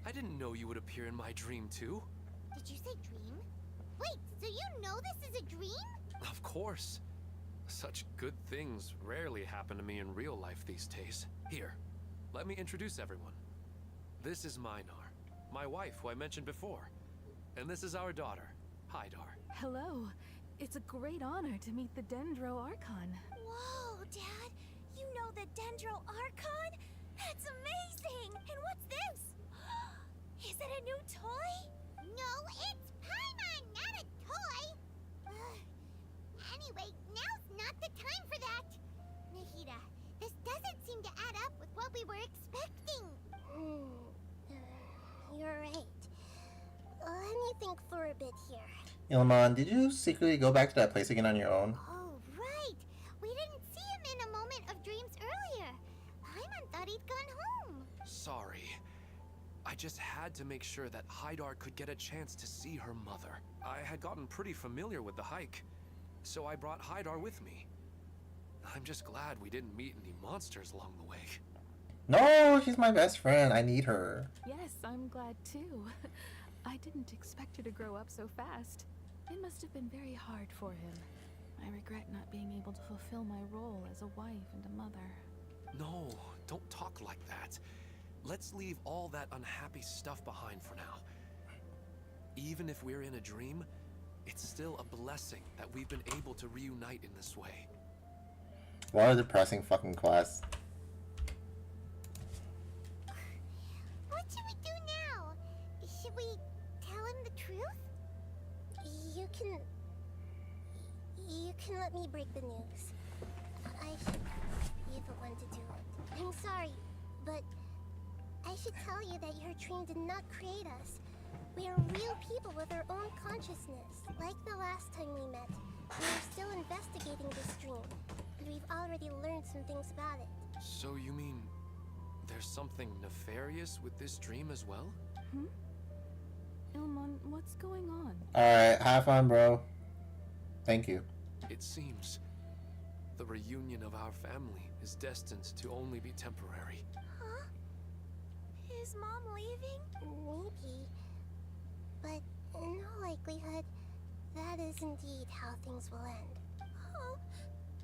Speaker 19: I didn't know you would appear in my dream too.
Speaker 14: Did you say dream? Wait, so you know this is a dream?
Speaker 19: Of course. Such good things rarely happen to me in real life these days. Here, let me introduce everyone. This is Minar, my wife who I mentioned before. And this is our daughter, Hydar.
Speaker 4: Hello. It's a great honor to meet the Dendro Archon.
Speaker 11: Whoa, Dad! You know the Dendro Archon? That's amazing! And what's this? Is it a new toy?
Speaker 14: No, it's Paimon, not a toy! Anyway, now's not the time for that! Nahida, this doesn't seem to add up with what we were expecting.
Speaker 2: You're right. Let me think for a bit here.
Speaker 1: Ilman, did you secretly go back to that place again on your own?
Speaker 14: Oh, right! We didn't see him in a moment of dreams earlier. Paimon thought he'd gone home.
Speaker 19: Sorry. I just had to make sure that Hydar could get a chance to see her mother. I had gotten pretty familiar with the hike, so I brought Hydar with me. I'm just glad we didn't meet any monsters along the way.
Speaker 1: No, she's my best friend. I need her.
Speaker 4: Yes, I'm glad too. I didn't expect her to grow up so fast. It must have been very hard for him. I regret not being able to fulfill my role as a wife and a mother.
Speaker 19: No, don't talk like that. Let's leave all that unhappy stuff behind for now. Even if we're in a dream, it's still a blessing that we've been able to reunite in this way.
Speaker 1: What a depressing fucking quest.
Speaker 14: What should we do now? Should we tell him the truth?
Speaker 2: You can let me break the news. I should be the one to do it. I'm sorry, but I should tell you that your dream did not create us. We are real people with our own consciousness. Like the last time we met, we are still investigating this dream, but we've already learned some things about it.
Speaker 19: So you mean there's something nefarious with this dream as well?
Speaker 4: Ilman, what's going on?
Speaker 1: Alright, have fun, bro. Thank you.
Speaker 19: It seems the reunion of our family is destined to only be temporary.
Speaker 11: Huh? Is Mom leaving?
Speaker 2: Maybe. But in all likelihood, that is indeed how things will end.
Speaker 11: Oh,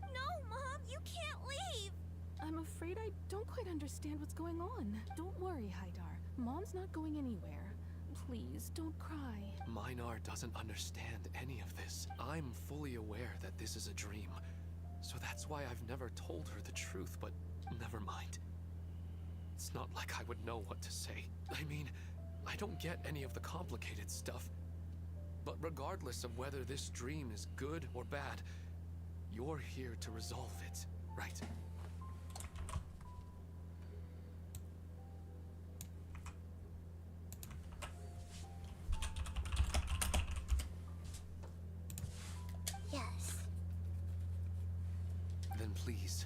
Speaker 11: no, Mom, you can't leave!
Speaker 4: I'm afraid I don't quite understand what's going on. Don't worry, Hydar. Mom's not going anywhere. Please, don't cry.
Speaker 19: Minar doesn't understand any of this. I'm fully aware that this is a dream, so that's why I've never told her the truth, but never mind. It's not like I would know what to say. I mean, I don't get any of the complicated stuff. But regardless of whether this dream is good or bad, you're here to resolve it, right?
Speaker 2: Yes.
Speaker 19: Then please,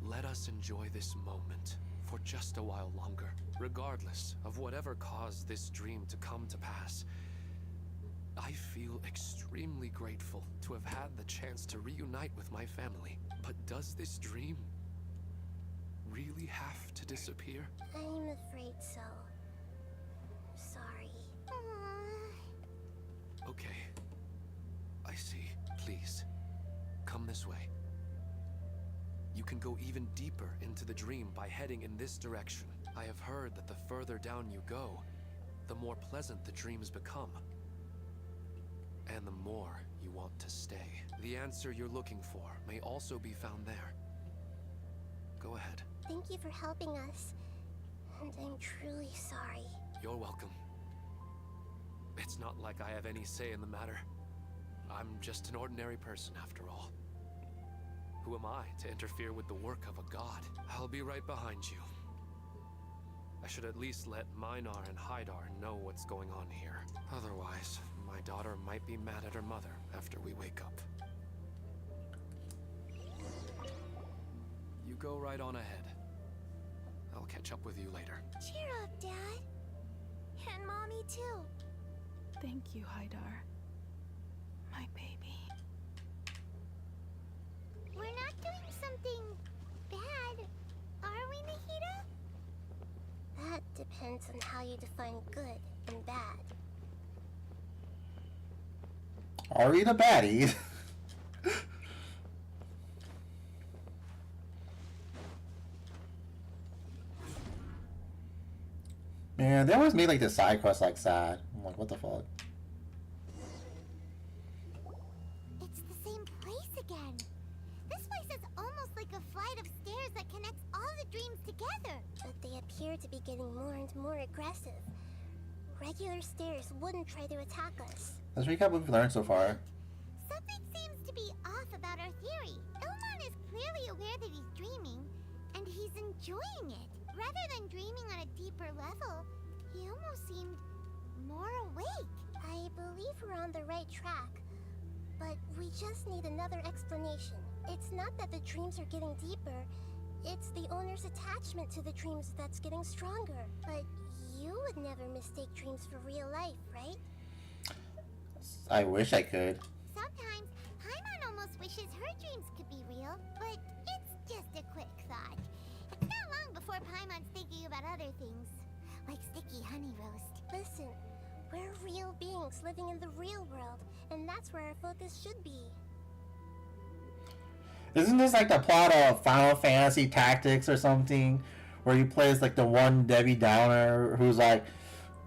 Speaker 19: let us enjoy this moment for just a while longer, regardless of whatever caused this dream to come to pass. I feel extremely grateful to have had the chance to reunite with my family. But does this dream really have to disappear?
Speaker 2: I'm afraid so. Sorry.
Speaker 19: Okay. I see. Please, come this way. You can go even deeper into the dream by heading in this direction. I have heard that the further down you go, the more pleasant the dreams become. And the more you want to stay. The answer you're looking for may also be found there. Go ahead.
Speaker 2: Thank you for helping us. And I'm truly sorry.
Speaker 19: You're welcome. It's not like I have any say in the matter. I'm just an ordinary person after all. Who am I to interfere with the work of a god? I'll be right behind you. I should at least let Minar and Hydar know what's going on here. Otherwise, my daughter might be mad at her mother after we wake up. You go right on ahead. I'll catch up with you later.
Speaker 11: Cheer up, Dad. And Mommy, too.
Speaker 4: Thank you, Hydar. My baby.
Speaker 14: We're not doing something bad, are we, Nahida?
Speaker 2: depends on how you define good and bad.
Speaker 1: Are we the baddies? Man, they always made like the side quests like sad. I'm like, what the fuck?
Speaker 14: It's the same place again. This place is almost like a flight of stairs that connects all the dreams together.
Speaker 2: But they appear to be getting more and more aggressive. Regular stairs wouldn't try to attack us.
Speaker 1: Let's recap what we've learned so far.
Speaker 14: Something seems to be off about our theory. Ilmon is clearly aware that he's dreaming, and he's enjoying it. Rather than dreaming on a deeper level, he almost seemed more awake.
Speaker 2: I believe we're on the right track, but we just need another explanation. It's not that the dreams are getting deeper, it's the owner's attachment to the dreams that's getting stronger. But you would never mistake dreams for real life, right?
Speaker 1: I wish I could.
Speaker 14: Sometimes, Paimon almost wishes her dreams could be real, but it's just a quick thought. It's not long before Paimon's thinking about other things, like sticky honey roast.
Speaker 2: Listen, we're real beings living in the real world, and that's where our focus should be.
Speaker 1: Isn't this like the plot of Final Fantasy Tactics or something? Where you play as like the one Debbie Downer who's like,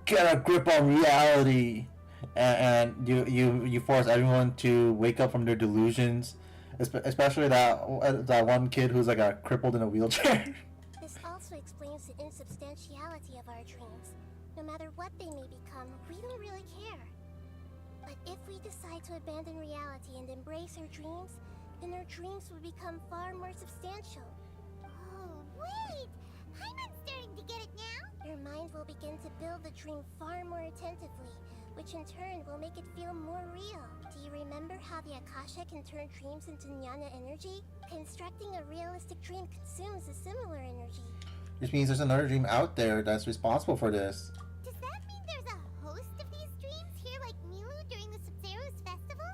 Speaker 1: get a grip on reality. And you force everyone to wake up from their delusions. Especially that one kid who's like a crippled in a wheelchair.
Speaker 2: This also explains the insubstantiality of our dreams. No matter what they may become, we don't really care. But if we decide to abandon reality and embrace our dreams, then our dreams will become far more substantial.
Speaker 14: Oh, wait! Paimon's starting to get it now?
Speaker 2: Your mind will begin to build the dream far more attentively, which in turn will make it feel more real. Do you remember how the Akasha can turn dreams into jnana energy? Constructing a realistic dream consumes a similar energy.
Speaker 1: Which means there's another dream out there that's responsible for this.
Speaker 14: Does that mean there's a host of these dreams here like Milu during the Sub-Zero's festival?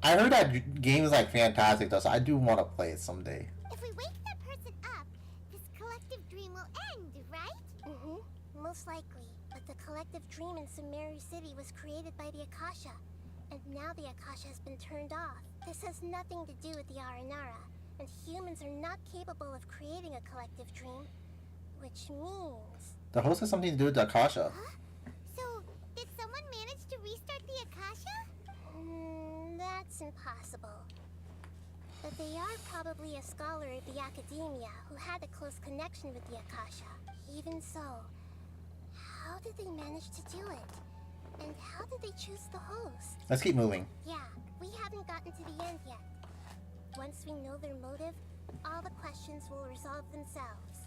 Speaker 1: I heard that game is like fantastic though, so I do want to play it someday.
Speaker 14: If we wake that person up, this collective dream will end, right?
Speaker 2: Mm-hmm. Most likely. But the collective dream in Sumeru City was created by the Akasha, and now the Akasha has been turned off. This has nothing to do with the Aranara, and humans are not capable of creating a collective dream, which means...
Speaker 1: The host has something to do with the Akasha.
Speaker 14: Huh? So, did someone manage to restart the Akasha?
Speaker 2: That's impossible. But they are probably a scholar of the Academia who had a close connection with the Akasha. Even so, how did they manage to do it? And how did they choose the host?
Speaker 1: Let's keep moving.
Speaker 2: Yeah, we haven't gotten to the end yet. Once we know their motive, all the questions will resolve themselves.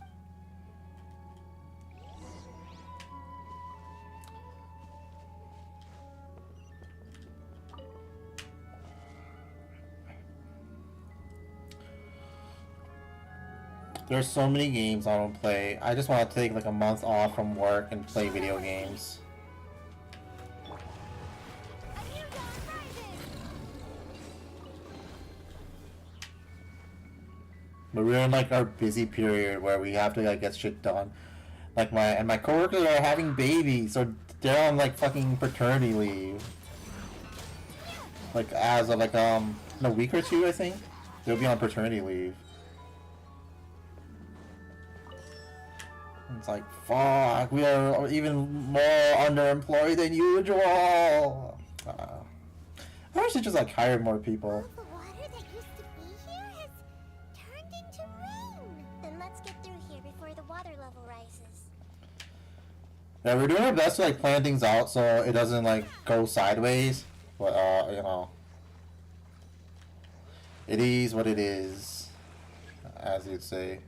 Speaker 1: There's so many games I don't play. I just want to take like a month off from work and play video games. But we're in like our busy period where we have to like get shit done. Like my coworkers are having babies, so they're on like fucking paternity leave. Like as of like in a week or two, I think they'll be on paternity leave. It's like, fuck, we are even more underemployed than usual. I wish they just like hired more people.
Speaker 14: The water that used to be here has turned into rain.
Speaker 2: Then let's get through here before the water level rises.
Speaker 1: Yeah, we're doing our best to like plan things out so it doesn't like go sideways. But you know, it is what it is, as you'd say.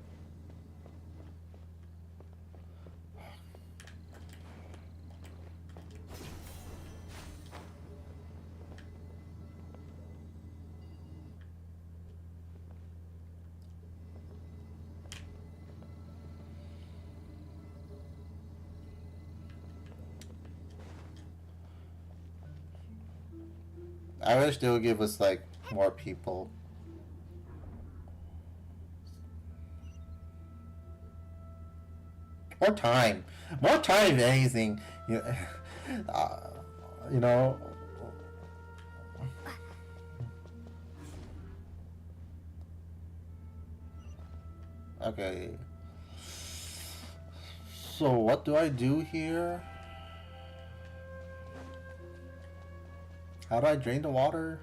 Speaker 1: I wish they would give us like more people. Or time. More time if anything. You, you know. Okay. So what do I do here? How do I drain the water?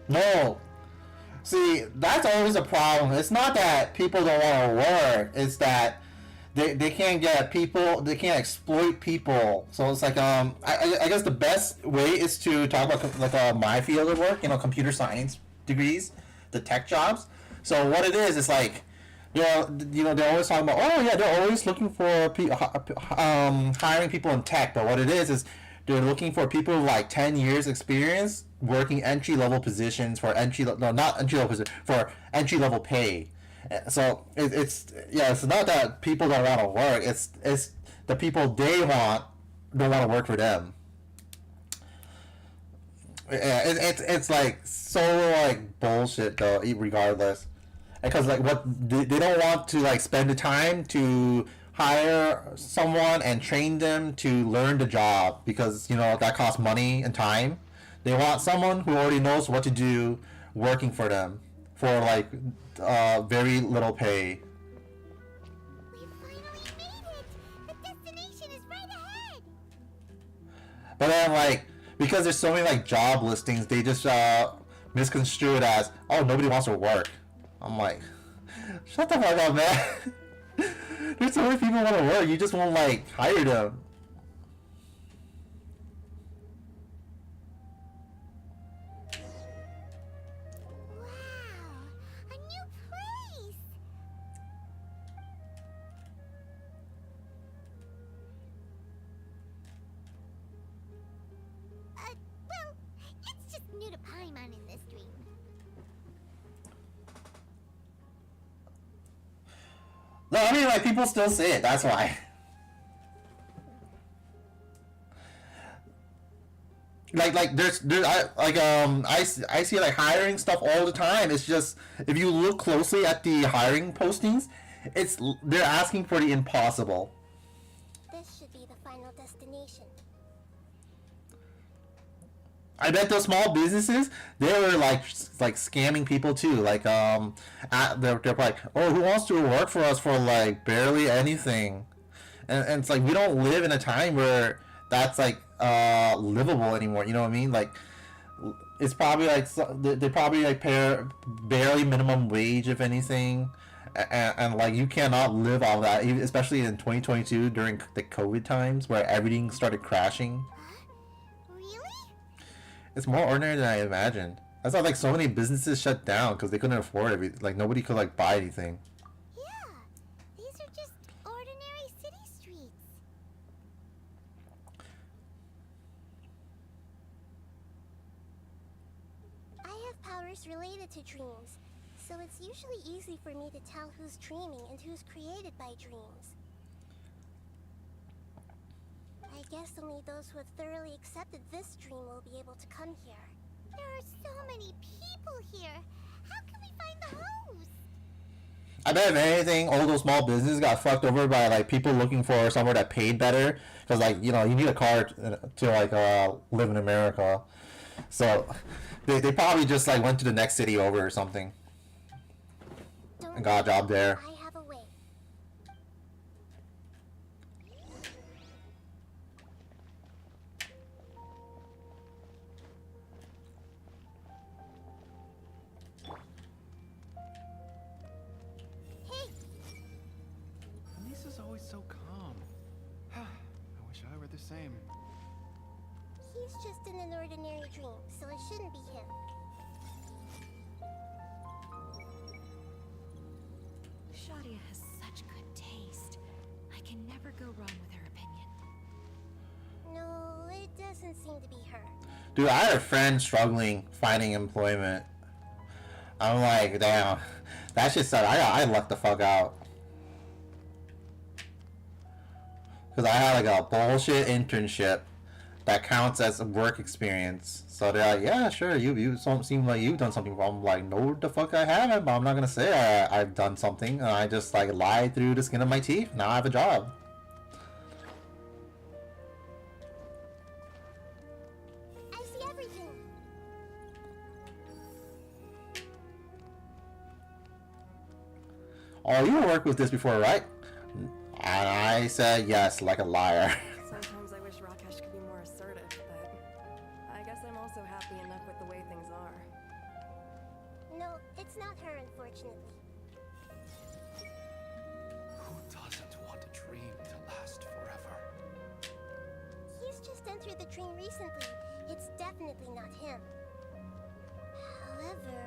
Speaker 1: No. See, that's always a problem. It's not that people don't want to work. It's that they can't get people. They can't exploit people. So it's like I guess the best way is to talk about like my field of work. You know, computer science degrees, the tech jobs. So what it is like, they're always talking about, oh yeah, they're always looking for hiring people in tech. But what it is they're looking for people with like 10 years experience working entry level positions for not entry level position, for entry level pay. So it's not that people don't want to work. It's the people they want don't want to work for them. Yeah, it's like so like bullshit though. Regardless, because like what they don't want to like spend the time to hire someone and train them to learn the job, because that costs money and time. They want someone who already knows what to do working for them for like very little pay.
Speaker 14: We finally made it! The destination is right ahead!
Speaker 1: But then like, because there's so many like job listings, they just misconstrue it as, oh, nobody wants to work. I'm like, shut the fuck up, man. There's so many people who want to work, you just won't like hire them.
Speaker 14: Well, it's just new to Paimon in this dream.
Speaker 1: No, I mean like people still say it, that's why. Like there's I see like hiring stuff all the time. It's just, if you look closely at the hiring postings, they're asking for the impossible.
Speaker 2: This should be the final destination.
Speaker 1: I bet those small businesses, they were like scamming people too. Like they're like, oh, who wants to work for us for like barely anything? And it's like, we don't live in a time where that's like livable anymore. You know what I mean? Like, it's probably like they probably like pay barely minimum wage if anything, and like you cannot live off that, especially in 2022 during the COVID times where everything started crashing. It's more ordinary than I imagined. That's why like so many businesses shut down, because they couldn't afford it. Like nobody could like buy anything.
Speaker 14: Yeah, these are just ordinary city streets.
Speaker 2: I have powers related to dreams, so it's usually easy for me to tell who's dreaming and who's created by dreams. I guess only those who have thoroughly accepted this dream will be able to come here.
Speaker 14: There are so many people here. How can we find the host?
Speaker 1: I bet if anything, all those small businesses got fucked over by like people looking for somewhere that paid better, because like you need a car to like live in America, so they probably just like went to the next city over or something and got a job there.
Speaker 2: I have a way.
Speaker 8: Lisa's always so calm. I wish I were the same.
Speaker 2: He's just in an ordinary dream, so it shouldn't be him.
Speaker 11: Shadia has such good taste. I can never go wrong with her opinion.
Speaker 2: No, it doesn't seem to be her.
Speaker 1: Dude, I had a friend struggling finding employment. I'm like, damn, that shit said I left the fuck out. Because I had like a bullshit internship that counts as a work experience. So they're like, yeah, sure, you don't seem like you've done something wrong. I'm like, no, the fuck I haven't, but I'm not gonna say I've done something. And I just like lied through the skin of my teeth. Now I have a job.
Speaker 2: I see everything.
Speaker 1: Oh, you worked with this before, right? And I said yes, like a liar.
Speaker 18: Sometimes I wish Rakesh could be more assertive, but I guess I'm also happy enough with the way things are.
Speaker 2: No, it's not her, unfortunately.
Speaker 19: Who doesn't want a dream to last forever?
Speaker 2: He's just entered the dream recently. It's definitely not him. However...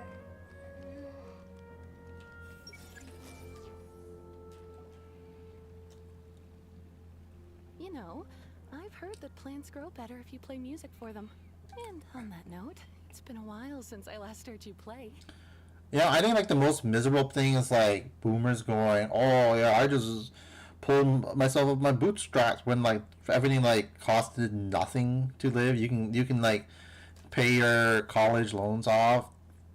Speaker 9: You know, I've heard that plants grow better if you play music for them. And on that note, it's been a while since I last heard you play.
Speaker 1: Yeah, I think like the most miserable thing is like boomers going, oh yeah, I just pulled myself up my bootstraps when like everything like costed nothing to live. You can like pay your college loans off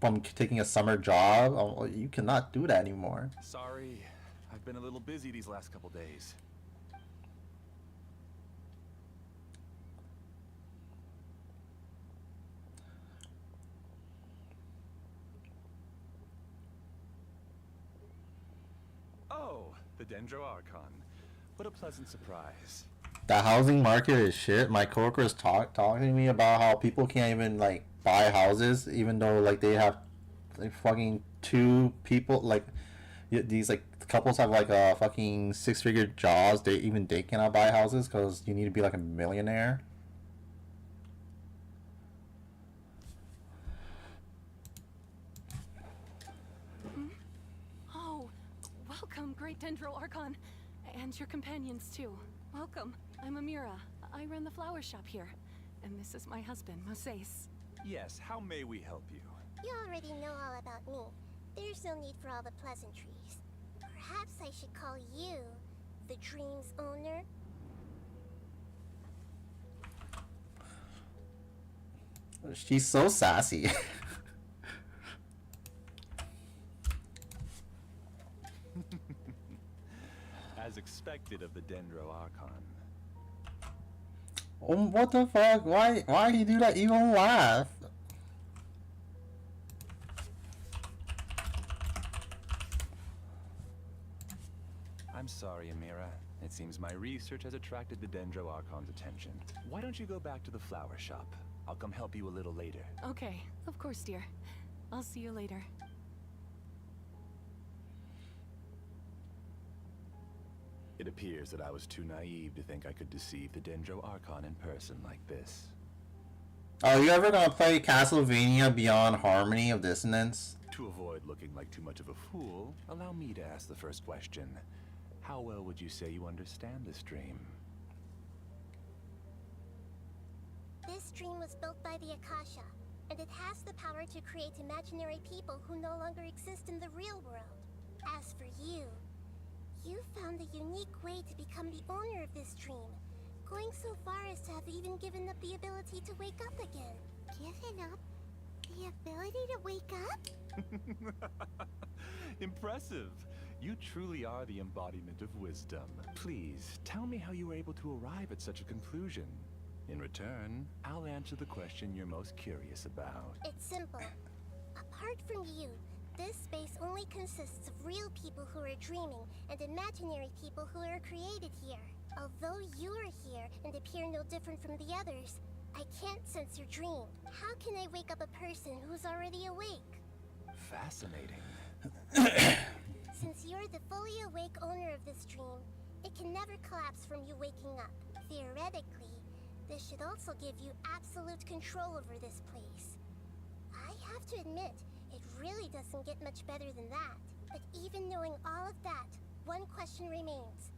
Speaker 1: from taking a summer job. Oh, you cannot do that anymore.
Speaker 21: Sorry, I've been a little busy these last couple days. Oh, the Dendro Archon. What a pleasant surprise.
Speaker 1: The housing market is shit. My coworkers talking to me about how people can't even like buy houses, even though like they have like fucking two people like these like couples have like a fucking 6-figure jobs. They cannot buy houses because you need to be like a millionaire.
Speaker 9: Oh, welcome, Great Dendro Archon. And your companions, too. Welcome. I'm Amira. I run the flower shop here. And this is my husband, Moses.
Speaker 21: Yes, how may we help you?
Speaker 2: You already know all about me. There's no need for all the pleasantries. Perhaps I should call you the dream's owner?
Speaker 1: She's so sassy.
Speaker 21: As expected of the Dendro Archon.
Speaker 1: Oh, what the fuck? Why he do that evil laugh?
Speaker 21: I'm sorry, Amira. It seems my research has attracted the Dendro Archon's attention. Why don't you go back to the flower shop? I'll come help you a little later.
Speaker 9: Okay, of course, dear. I'll see you later.
Speaker 21: It appears that I was too naive to think I could deceive the Dendro Archon in person like this.
Speaker 1: Oh, you ever gonna play Castlevania Beyond Harmony of Dissonance?
Speaker 21: To avoid looking like too much of a fool, allow me to ask the first question. How well would you say you understand this dream?
Speaker 2: This dream was built by the Akasha, and it has the power to create imaginary people who no longer exist in the real world. As for you, you found a unique way to become the owner of this dream, going so far as to have even given up the ability to wake up again.
Speaker 14: Given up the ability to wake up?
Speaker 21: Impressive! You truly are the embodiment of wisdom. Please, tell me how you were able to arrive at such a conclusion. In return, I'll answer the question you're most curious about.
Speaker 2: It's simple. Apart from you, this space only consists of real people who are dreaming and imaginary people who are created here. Although you are here and appear no different from the others, I can't sense your dream. How can I wake up a person who's already awake?
Speaker 21: Fascinating.
Speaker 2: Since you're the fully awake owner of this dream, it can never collapse from you waking up. Theoretically, this should also give you absolute control over this place. I have to admit, it really doesn't get much better than that. But even knowing all of that, one question remains.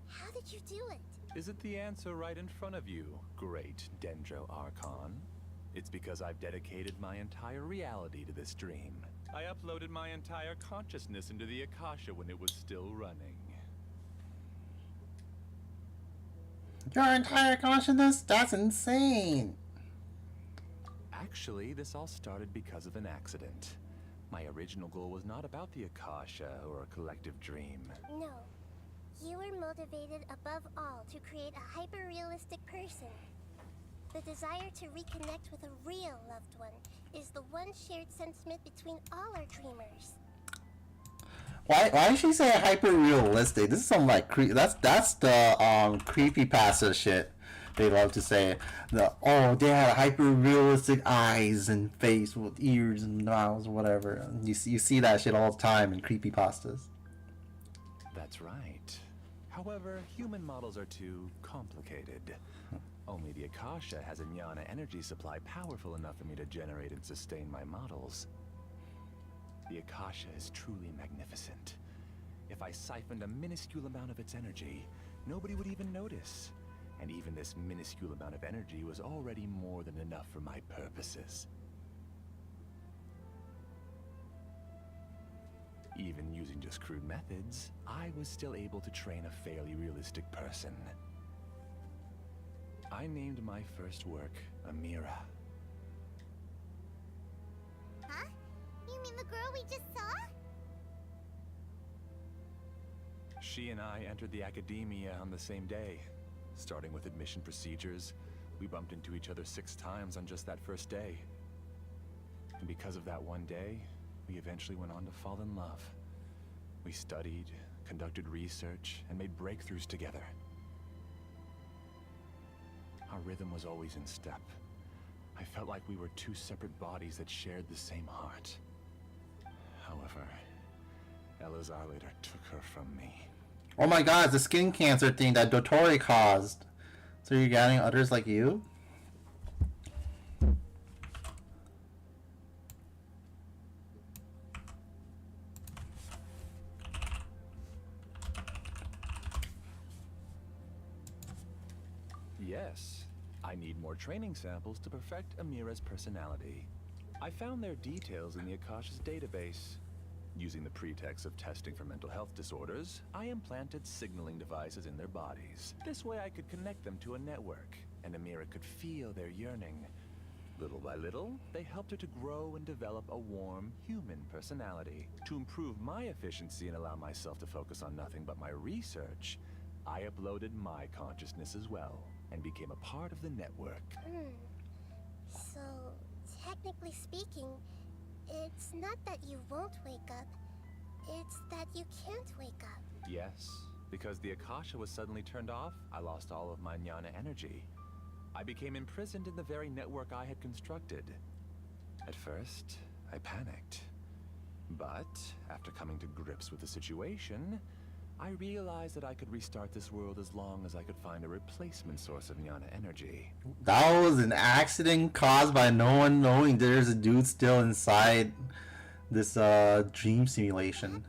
Speaker 2: How did you do it?
Speaker 21: Isn't the answer right in front of you, great Dendro Archon? It's because I've dedicated my entire reality to this dream. I uploaded my entire consciousness into the Akasha when it was still running.
Speaker 1: Your entire consciousness? That's insane.
Speaker 21: Actually, this all started because of an accident. My original goal was not about the Akasha or a collective dream.
Speaker 2: No. You were motivated above all to create a hyper-realistic person. The desire to reconnect with a real loved one is the one shared sentiment between all our dreamers.
Speaker 1: Why did she say hyper realistic? This is some like that's the creepypasta shit they love to say. They had hyper realistic eyes and face with ears and mouths or whatever. You see that shit all the time in creepypastas.
Speaker 21: That's right. However, human models are too complicated. Only the Akasha has a jnana energy supply powerful enough for me to generate and sustain my models. The Akasha is truly magnificent. If I siphoned a minuscule amount of its energy, nobody would even notice. And even this minuscule amount of energy was already more than enough for my purposes. Even using just crude methods, I was still able to train a fairly realistic person. I named my first work Amira.
Speaker 14: Huh? You mean the girl we just saw?
Speaker 21: She and I entered the academia on the same day. Starting with admission procedures, we bumped into each other 6 times on just that first day. And because of that one day, we eventually went on to fall in love. We studied, conducted research, and made breakthroughs together. Our rhythm was always in step. I felt like we were 2 separate bodies that shared the same heart. However, Elazar later took her from me.
Speaker 1: Oh my god, it's the skin cancer thing that Dotori caused. So you're getting others like you?
Speaker 21: Yes, I need more training samples to perfect Amira's personality. I found their details in the Akasha's database. Using the pretext of testing for mental health disorders, I implanted signaling devices in their bodies. This way I could connect them to a network, and Amira could feel their yearning. Little by little, they helped her to grow and develop a warm, human personality. To improve my efficiency and allow myself to focus on nothing but my research, I uploaded my consciousness as well, and became a part of the network.
Speaker 2: So, technically speaking, it's not that you won't wake up, it's that you can't wake up.
Speaker 21: Yes, because the Akasha was suddenly turned off, I lost all of my jnana energy. I became imprisoned in the very network I had constructed. At first, I panicked. But, after coming to grips with the situation, I realized that I could restart this world as long as I could find a replacement source of jnana energy.
Speaker 1: That was an accident caused by no one knowing there's a dude still inside this dream simulation.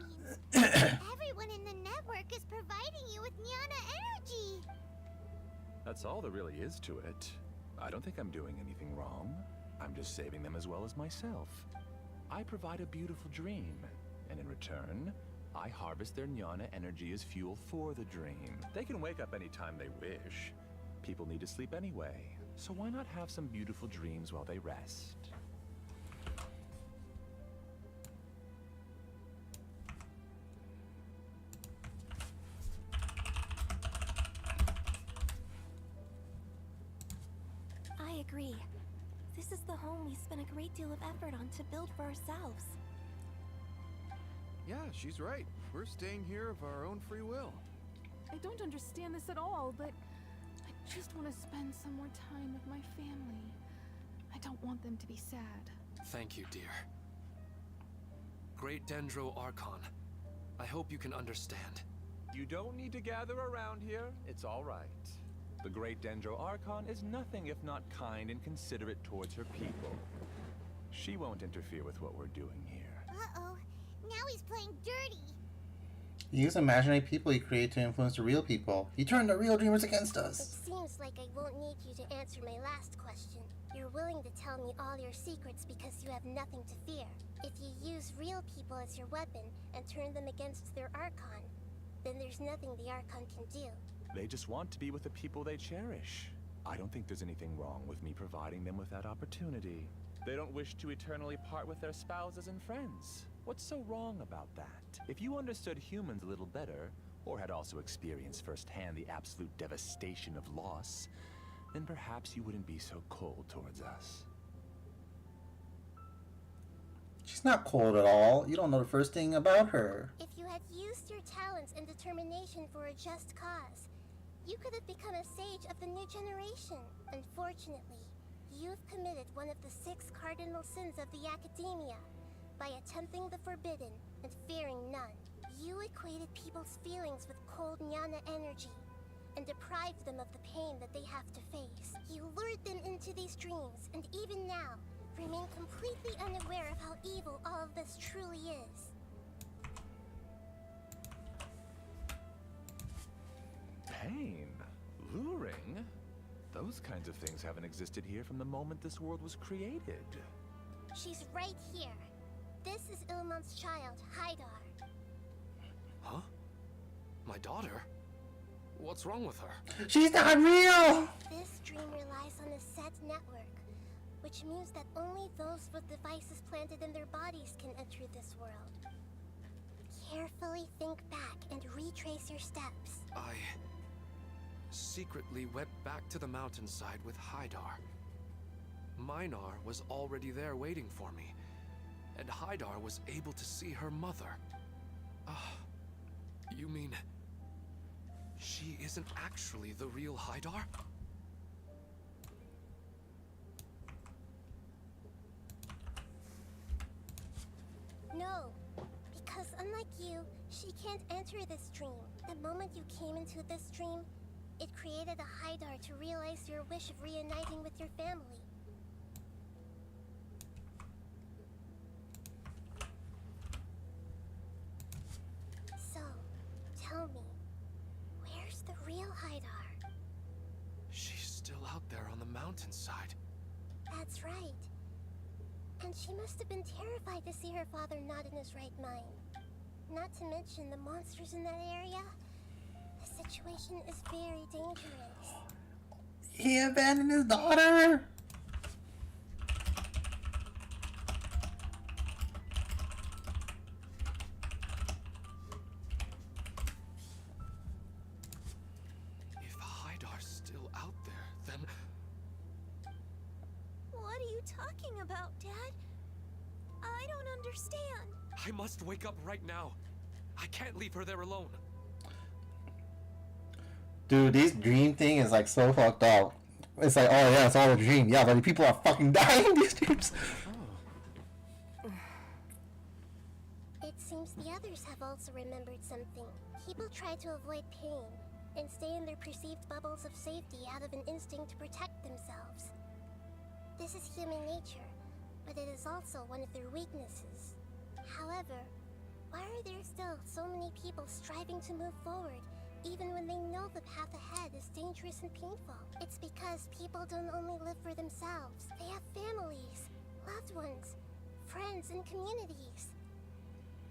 Speaker 14: Everyone in the network is providing you with jnana energy.
Speaker 21: That's all there really is to it. I don't think I'm doing anything wrong. I'm just saving them as well as myself. I provide a beautiful dream, and in return, I harvest their jnana energy as fuel for the dream. They can wake up anytime they wish. People need to sleep anyway, so why not have some beautiful dreams while they rest?
Speaker 11: I agree. This is the home we spent a great deal of effort on to build for ourselves.
Speaker 5: Yeah, she's right. We're staying here of our own free will.
Speaker 16: I don't understand this at all, but I just want to spend some more time with my family. I don't want them to be sad.
Speaker 19: Thank you, dear. Great Dendro Archon, I hope you can understand.
Speaker 21: You don't need to gather around here. It's all right. The great Dendro Archon is nothing if not kind and considerate towards her people. She won't interfere with what we're doing here.
Speaker 14: Uh-oh. Now he's playing dirty.
Speaker 1: You use imaginary people you create to influence the real people. You turn the real dreamers against
Speaker 2: It
Speaker 1: us.
Speaker 2: seems like I won't need you to answer my last question. You're willing to tell me all your secrets because you have nothing to fear. If you use real people as your weapon and turn them against their Archon, then there's nothing the Archon can do.
Speaker 21: They just want to be with the people they cherish. I don't think there's anything wrong with me providing them with that opportunity. They don't wish to eternally part with their spouses and friends. What's so wrong about that? If you understood humans a little better, or had also experienced firsthand the absolute devastation of loss, then perhaps you wouldn't be so cold towards us.
Speaker 1: She's not cold at all. You don't know the first thing about her.
Speaker 2: If you had used your talents and determination for a just cause, you could have become a sage of the new generation. Unfortunately, you've committed one of the 6 cardinal sins of the Academia by attempting the forbidden and fearing none. You equated people's feelings with cold Nyana energy and deprived them of the pain that they have to face. You lured them into these dreams, and even now, remain completely unaware of how evil all of this truly is.
Speaker 21: Pain? Luring? Those kinds of things haven't existed here from the moment this world was created.
Speaker 2: She's right here. This is Ilmon's child, Haidar.
Speaker 19: Huh? My daughter? What's wrong with her?
Speaker 1: She's not real!
Speaker 2: This dream relies on a set network, which means that only those with devices planted in their bodies can enter this world. Carefully think back and retrace your steps.
Speaker 19: I secretly went back to the mountainside with Haidar. Minar was already there waiting for me, and Haidar was able to see her mother. You mean she isn't actually the real Haidar?
Speaker 2: No, because unlike you, she can't enter this dream. The moment you came into this dream, it created a Haidar to realize your wish of reuniting with your family. So, tell me, where's the real Haidar?
Speaker 19: She's still out there on the mountainside.
Speaker 2: That's right. And she must have been terrified to see her father not in his right mind. Not to mention the monsters in that area. The situation is very dangerous.
Speaker 1: He abandoned his daughter!
Speaker 19: If Haidar's still out there, then...
Speaker 11: What are you talking about, Dad? I don't understand.
Speaker 19: I must wake up right now. I can't leave her there alone.
Speaker 1: Dude, this dream thing is like so fucked up. It's like, oh yeah, it's all a dream. Yeah, but people are fucking dying in these dreams.
Speaker 2: It seems the others have also remembered something. People try to avoid pain and stay in their perceived bubbles of safety out of an instinct to protect themselves. This is human nature, but it is also one of their weaknesses. However, why are there still so many people striving to move forward, even when they know the path ahead is dangerous and painful? It's because people don't only live for themselves. They have families, loved ones, friends, and communities.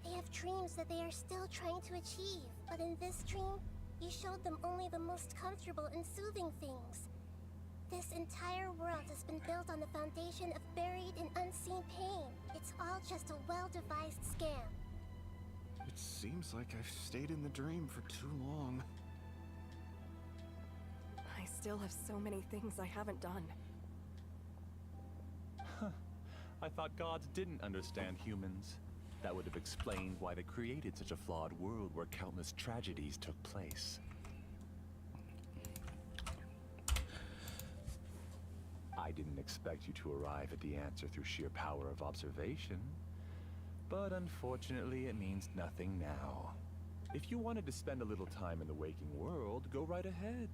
Speaker 2: They have dreams that they are still trying to achieve. But in this dream, you showed them only the most comfortable and soothing things. This entire world has been built on the foundation of buried and unseen pain. It's all just a well-devised scam.
Speaker 5: It seems like I've stayed in the dream for too long.
Speaker 18: I still have so many things I haven't done.
Speaker 21: I thought gods didn't understand humans. That would have explained why they created such a flawed world where countless tragedies took place. I didn't expect you to arrive at the answer through sheer power of observation. But unfortunately, it means nothing now. If you wanted to spend a little time in the waking world, go right ahead.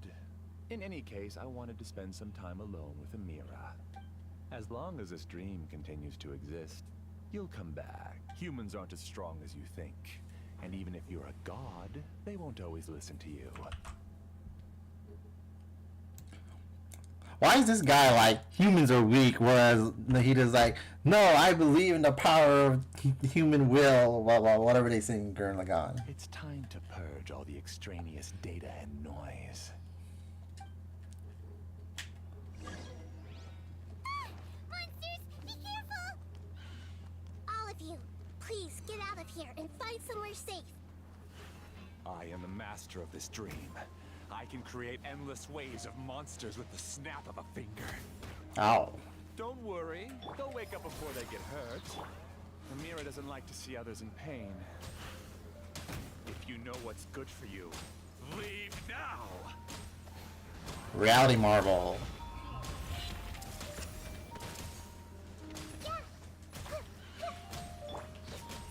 Speaker 21: In any case, I wanted to spend some time alone with Amira. As long as this dream continues to exist, you'll come back. Humans aren't as strong as you think. And even if you're a god, they won't always listen to you.
Speaker 1: Why is this guy like, humans are weak, whereas Nahida's like, no, I believe in the power of human will, blah, blah, whatever they say in Gurren Lagann.
Speaker 21: It's time to purge all the extraneous data and noise.
Speaker 2: Monsters, be careful! All of you, please get out of here and find somewhere safe.
Speaker 21: I am the master of this dream. I can create endless waves of monsters with the snap of a finger.
Speaker 1: Ow.
Speaker 21: Don't worry, they'll wake up before they get hurt. Amira doesn't like to see others in pain. If you know what's good for you, leave now!
Speaker 1: Reality Marvel.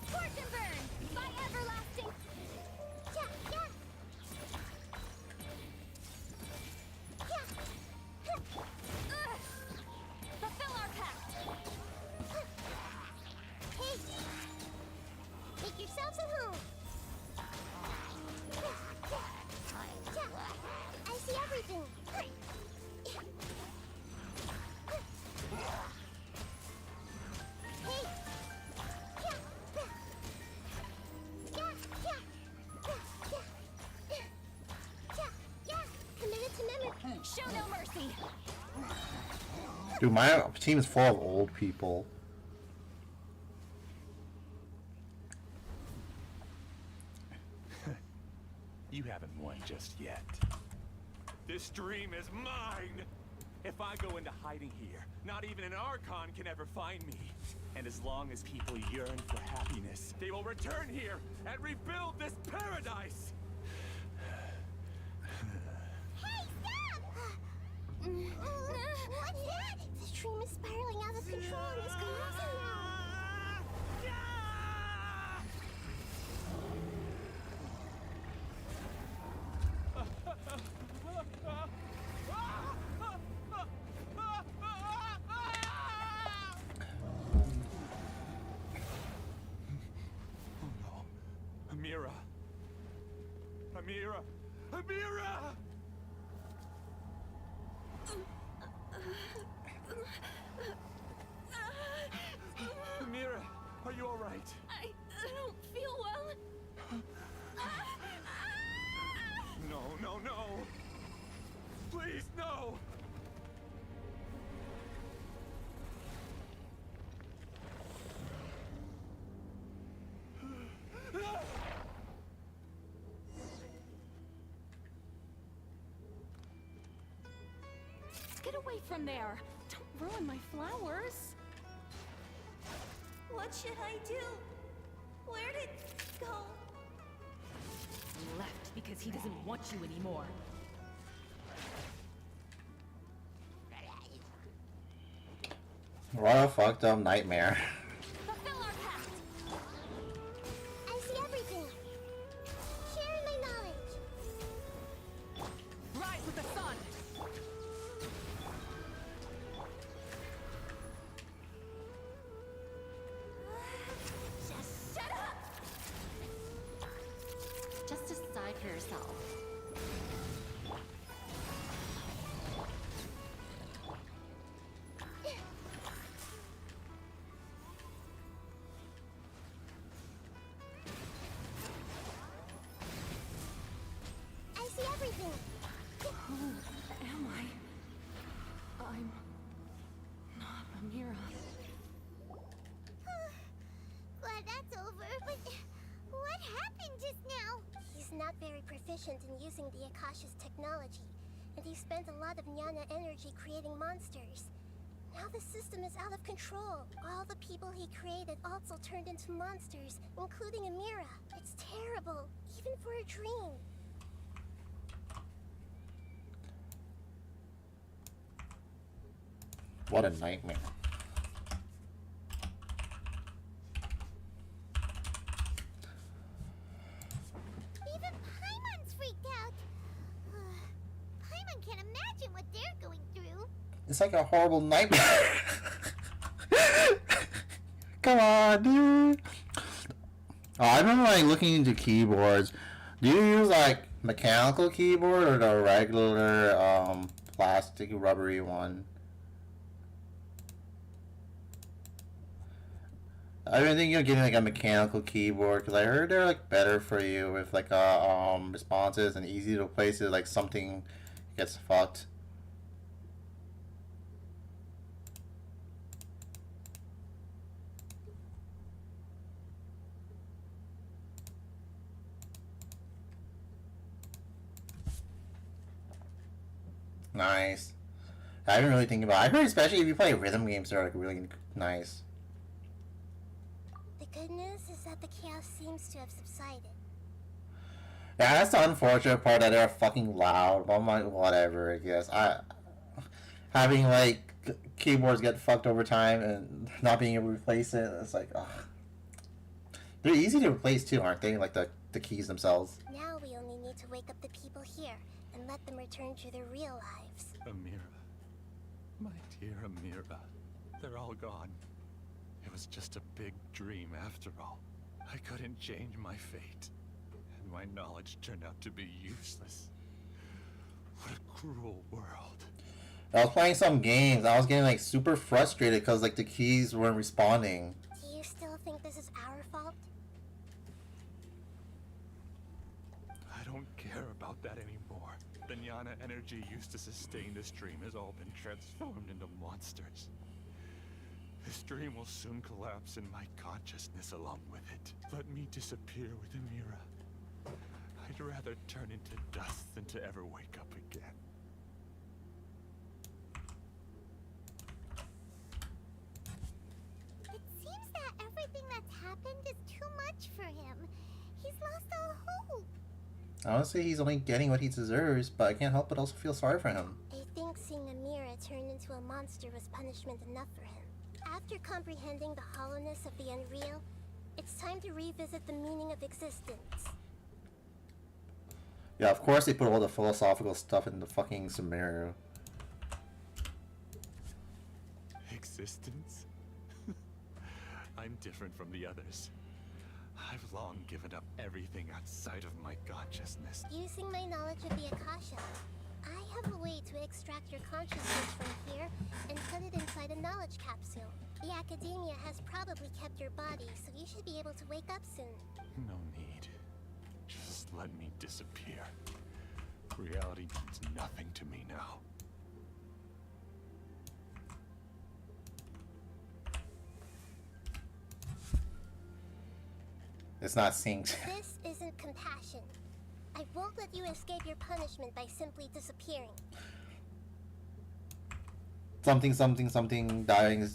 Speaker 3: Scorch and burn by everlasting. Fulfill our pact.
Speaker 2: Hey! Make yourselves at home. I see everything. Committed to memory.
Speaker 3: Show no mercy.
Speaker 1: Dude, my team is full of old people.
Speaker 21: You haven't won just yet. This dream is mine! If I go into hiding here, not even an Archon can ever find me. And as long as people yearn for happiness, they will return here and rebuild this paradise!
Speaker 2: What's that? The stream is spiraling out of control and is collapsing now.
Speaker 21: Amira! Amira! Amira! Amira, are you all right?
Speaker 4: I don't feel well.
Speaker 21: No, no, no! Please, no!
Speaker 4: Get away from there. Don't ruin my flowers.
Speaker 11: What should I do? Where'd it go?
Speaker 7: He left because he doesn't want you anymore.
Speaker 1: What a fucked up nightmare.
Speaker 3: Fulfill our pact.
Speaker 2: I see everything. Sharing my knowledge.
Speaker 7: Rise with the sun!
Speaker 3: Just shut up!
Speaker 10: Just decide for yourself.
Speaker 2: I see everything.
Speaker 4: Who am I? I'm not Amira.
Speaker 2: Glad that's over, but what happened just now? He's not very proficient in using the Akasha's technology, and he spent a lot of Jnana energy creating monsters. Now the system is out of control. All the people he created also turned into monsters, including Amira. It's terrible, even for a dream.
Speaker 1: What a nightmare.
Speaker 14: Even Paimon's freaked out. Paimon can't imagine what they're going through.
Speaker 1: It's like a horrible nightmare. Come on, dude. Oh, I've been like looking into keyboards. Do you use like mechanical keyboard or the regular plastic rubbery one? I've been thinking of getting like a mechanical keyboard because I heard they're like better for you with like responses and easy to replace it like something gets fucked. Nice. I've been really thinking about it. I heard especially if you play rhythm games, they're like really nice.
Speaker 2: The good news is that the chaos seems to have subsided.
Speaker 1: Yeah, that's the unfortunate part that they're fucking loud. But I'm like, whatever, I guess. Having like keyboards get fucked over time and not being able to replace it, it's like, ugh. They're easy to replace too, aren't they? Like the keys themselves.
Speaker 2: Now we only need to wake up the people here and let them return to their real lives.
Speaker 21: Amira. My dear Amira. They're all gone. It was just a big dream after all. I couldn't change my fate. And my knowledge turned out to be useless. What a cruel world.
Speaker 1: I was playing some games. I was getting like super frustrated because like the keys weren't responding.
Speaker 2: Do you still think this is our fault?
Speaker 21: I don't care about that anymore. The Jnana energy used to sustain this dream has all been transformed into monsters. This dream will soon collapse and my consciousness along with it. Let me disappear with Amira. I'd rather turn into dust than to ever wake up again.
Speaker 14: It seems that everything that's happened is too much for him. He's lost all hope.
Speaker 1: Honestly, he's only getting what he deserves, but I can't help but also feel sorry for him.
Speaker 2: I think seeing Amira turn into a monster was punishment enough for him. After comprehending the hollowness of the unreal, it's time to revisit the meaning of existence.
Speaker 1: Yeah, of course they put all the philosophical stuff in the fucking Sumeru.
Speaker 21: Existence? I'm different from the others. I've long given up everything outside of my consciousness.
Speaker 2: Using my knowledge of the Akasha, I have a way to extract your consciousness from here and put it inside a knowledge capsule. The Academia has probably kept your body, so you should be able to wake up soon.
Speaker 21: No need. Just let me disappear. Reality means nothing to me now.
Speaker 1: It's not synced.
Speaker 2: This isn't compassion. I won't let you escape your punishment by simply disappearing.
Speaker 1: Something dying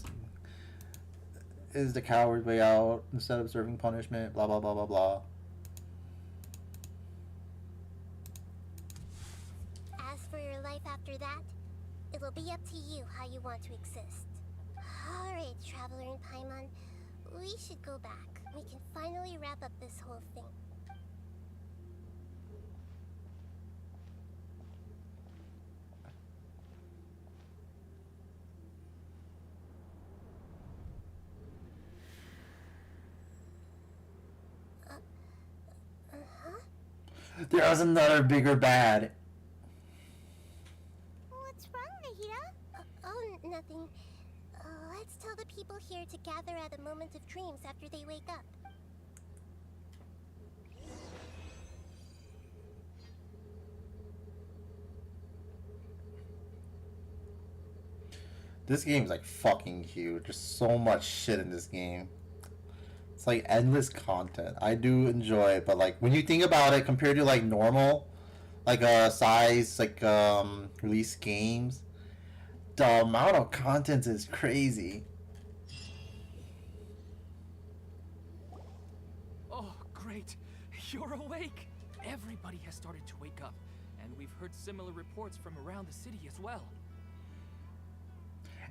Speaker 1: is the coward way out instead of serving punishment, blah blah blah blah blah.
Speaker 2: As for your life after that, it'll be up to you how you want to exist. Alright, Traveler in Paimon, we should go back. We can finally wrap up this whole thing.
Speaker 1: There's another bigger bad.
Speaker 2: What's wrong, Nahida? Oh, nothing. Let's tell the people here to gather at a moment of dreams after they wake up.
Speaker 1: This game's like fucking huge. There's so much shit in this game. It's like endless content. I do enjoy it, but like when you think about it compared to like normal, like size like release games, the amount of content is crazy.
Speaker 8: Oh, great. You're awake. Everybody has started to wake up, and we've heard similar reports from around the city as well.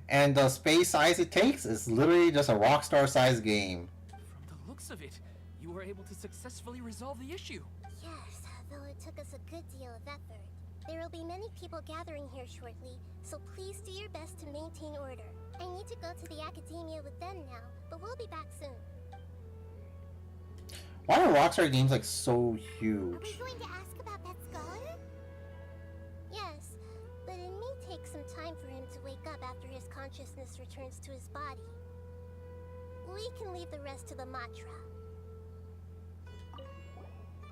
Speaker 1: And the space size it takes is literally just a Rockstar size game.
Speaker 8: From the looks of it, you were able to successfully resolve the issue.
Speaker 2: Yes, though it took us a good deal of effort. There will be many people gathering here shortly, so please do your best to maintain order. I need to go to the Academia with them now, but we'll be back soon.
Speaker 1: Why are Rockstar games like so
Speaker 14: Are
Speaker 1: huge?
Speaker 14: we going to ask about that scholar?
Speaker 2: Yes, but it may take some time for him to wake up after his consciousness returns to his body. We can leave the rest to the Matra.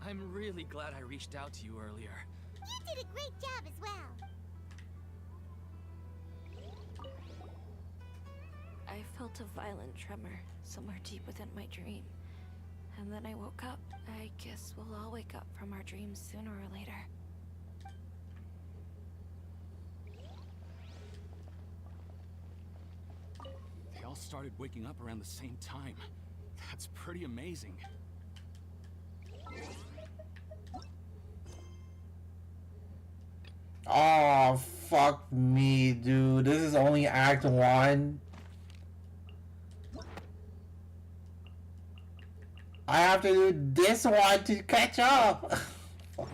Speaker 8: I'm really glad I reached out to you earlier.
Speaker 14: You did a great job as well.
Speaker 11: I felt a violent tremor somewhere deep within my dream. And then I woke up. I guess we'll all wake up from our dreams sooner or later.
Speaker 13: They all started waking up around the same time. That's pretty amazing.
Speaker 1: Oh, fuck me, dude. This is only Act 1. I have to do this one to catch up. Fuck.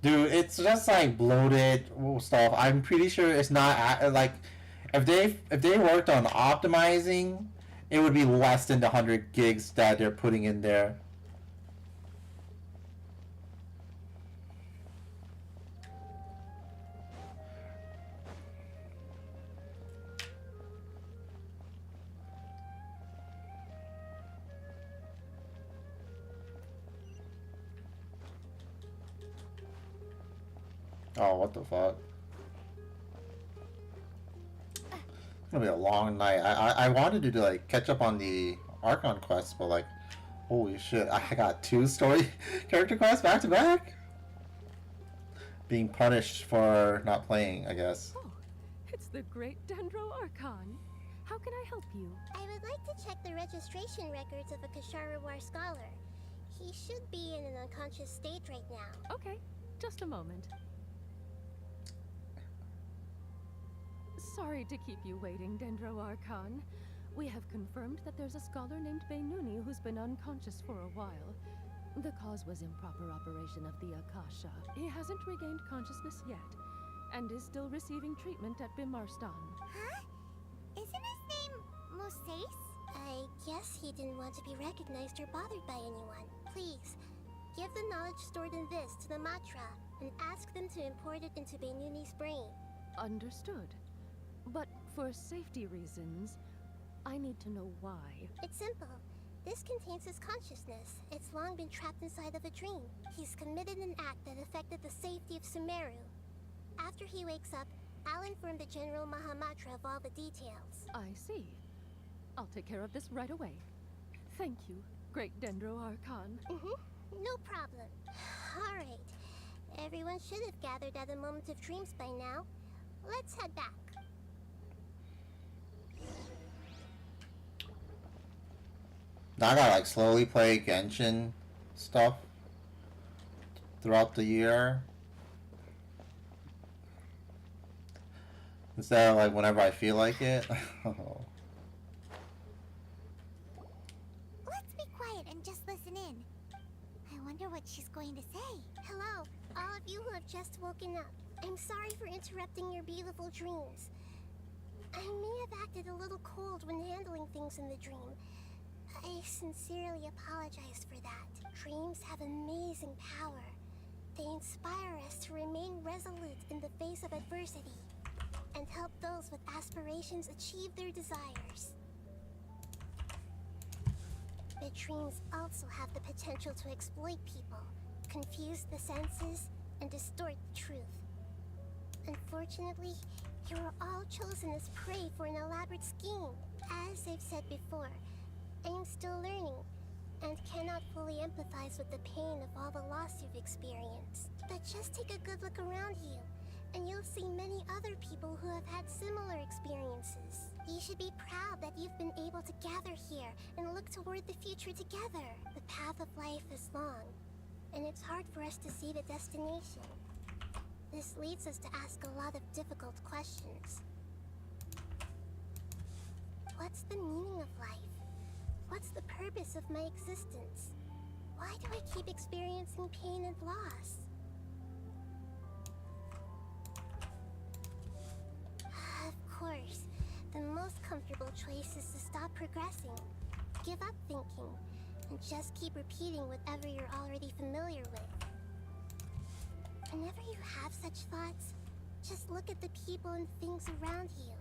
Speaker 1: Dude, it's just like bloated stuff. I'm pretty sure it's not like if they worked on optimizing, it would be less than the 100 gigs that they're putting in there. Oh, what the fuck? It's gonna be a long night. I wanted to do, like, catch up on the Archon quests, but like, holy shit, I got 2 story character quests back to back? Being punished for not playing, I guess.
Speaker 7: Oh, it's the great Dendro Archon. How can I help you?
Speaker 2: I would like to check the registration records of a Kashara War scholar. He should be in an unconscious state right now.
Speaker 7: Okay, just a moment. Sorry to keep you waiting, Dendro Archon. We have confirmed that there's a scholar named Beinuni who's been unconscious for a while. The cause was improper operation of the Akasha. He hasn't regained consciousness yet, and is still receiving treatment at Bimarstan.
Speaker 14: Huh? Isn't his name Moses?
Speaker 2: I guess he didn't want to be recognized or bothered by anyone. Please, give the knowledge stored in this to the Matra, and ask them to import it into Beinuni's brain.
Speaker 7: Understood. But for safety reasons, I need to know why.
Speaker 2: It's simple. This contains his consciousness. It's long been trapped inside of a dream. He's committed an act that affected the safety of Sumeru. After he wakes up, I'll inform the General Mahamatra of all the details.
Speaker 7: I see. I'll take care of this right away. Thank you, Great Dendro Archon.
Speaker 2: No problem. Alright. Everyone should have gathered at a moment of dreams by now. Let's head back.
Speaker 1: Now I gotta like slowly play Genshin stuff throughout the year. Instead of like whenever I feel like it.
Speaker 14: Let's be quiet and just listen in. I wonder what she's going to say.
Speaker 2: Hello, all of you who have just woken up. I'm sorry for interrupting your beautiful dreams. I may have acted a little cold when handling things in the dream. I sincerely apologize for that. Dreams have amazing power. They inspire us to remain resolute in the face of adversity and help those with aspirations achieve their desires. But dreams also have the potential to exploit people, confuse the senses, and distort the truth. Unfortunately, you were all chosen as prey for an elaborate scheme. As I've said before, I am still learning, and cannot fully empathize with the pain of all the loss you've experienced. But just take a good look around you, and you'll see many other people who have had similar experiences. You should be proud that you've been able to gather here and look toward the future together. The path of life is long, and it's hard for us to see the destination. This leads us to ask a lot of difficult questions. What's the meaning of life? What's the purpose of my existence? Why do I keep experiencing pain and loss? course, the most comfortable choice is to stop progressing. Give up thinking, and just keep repeating whatever you're already familiar with. Whenever you have such thoughts, just look at the people and things around you.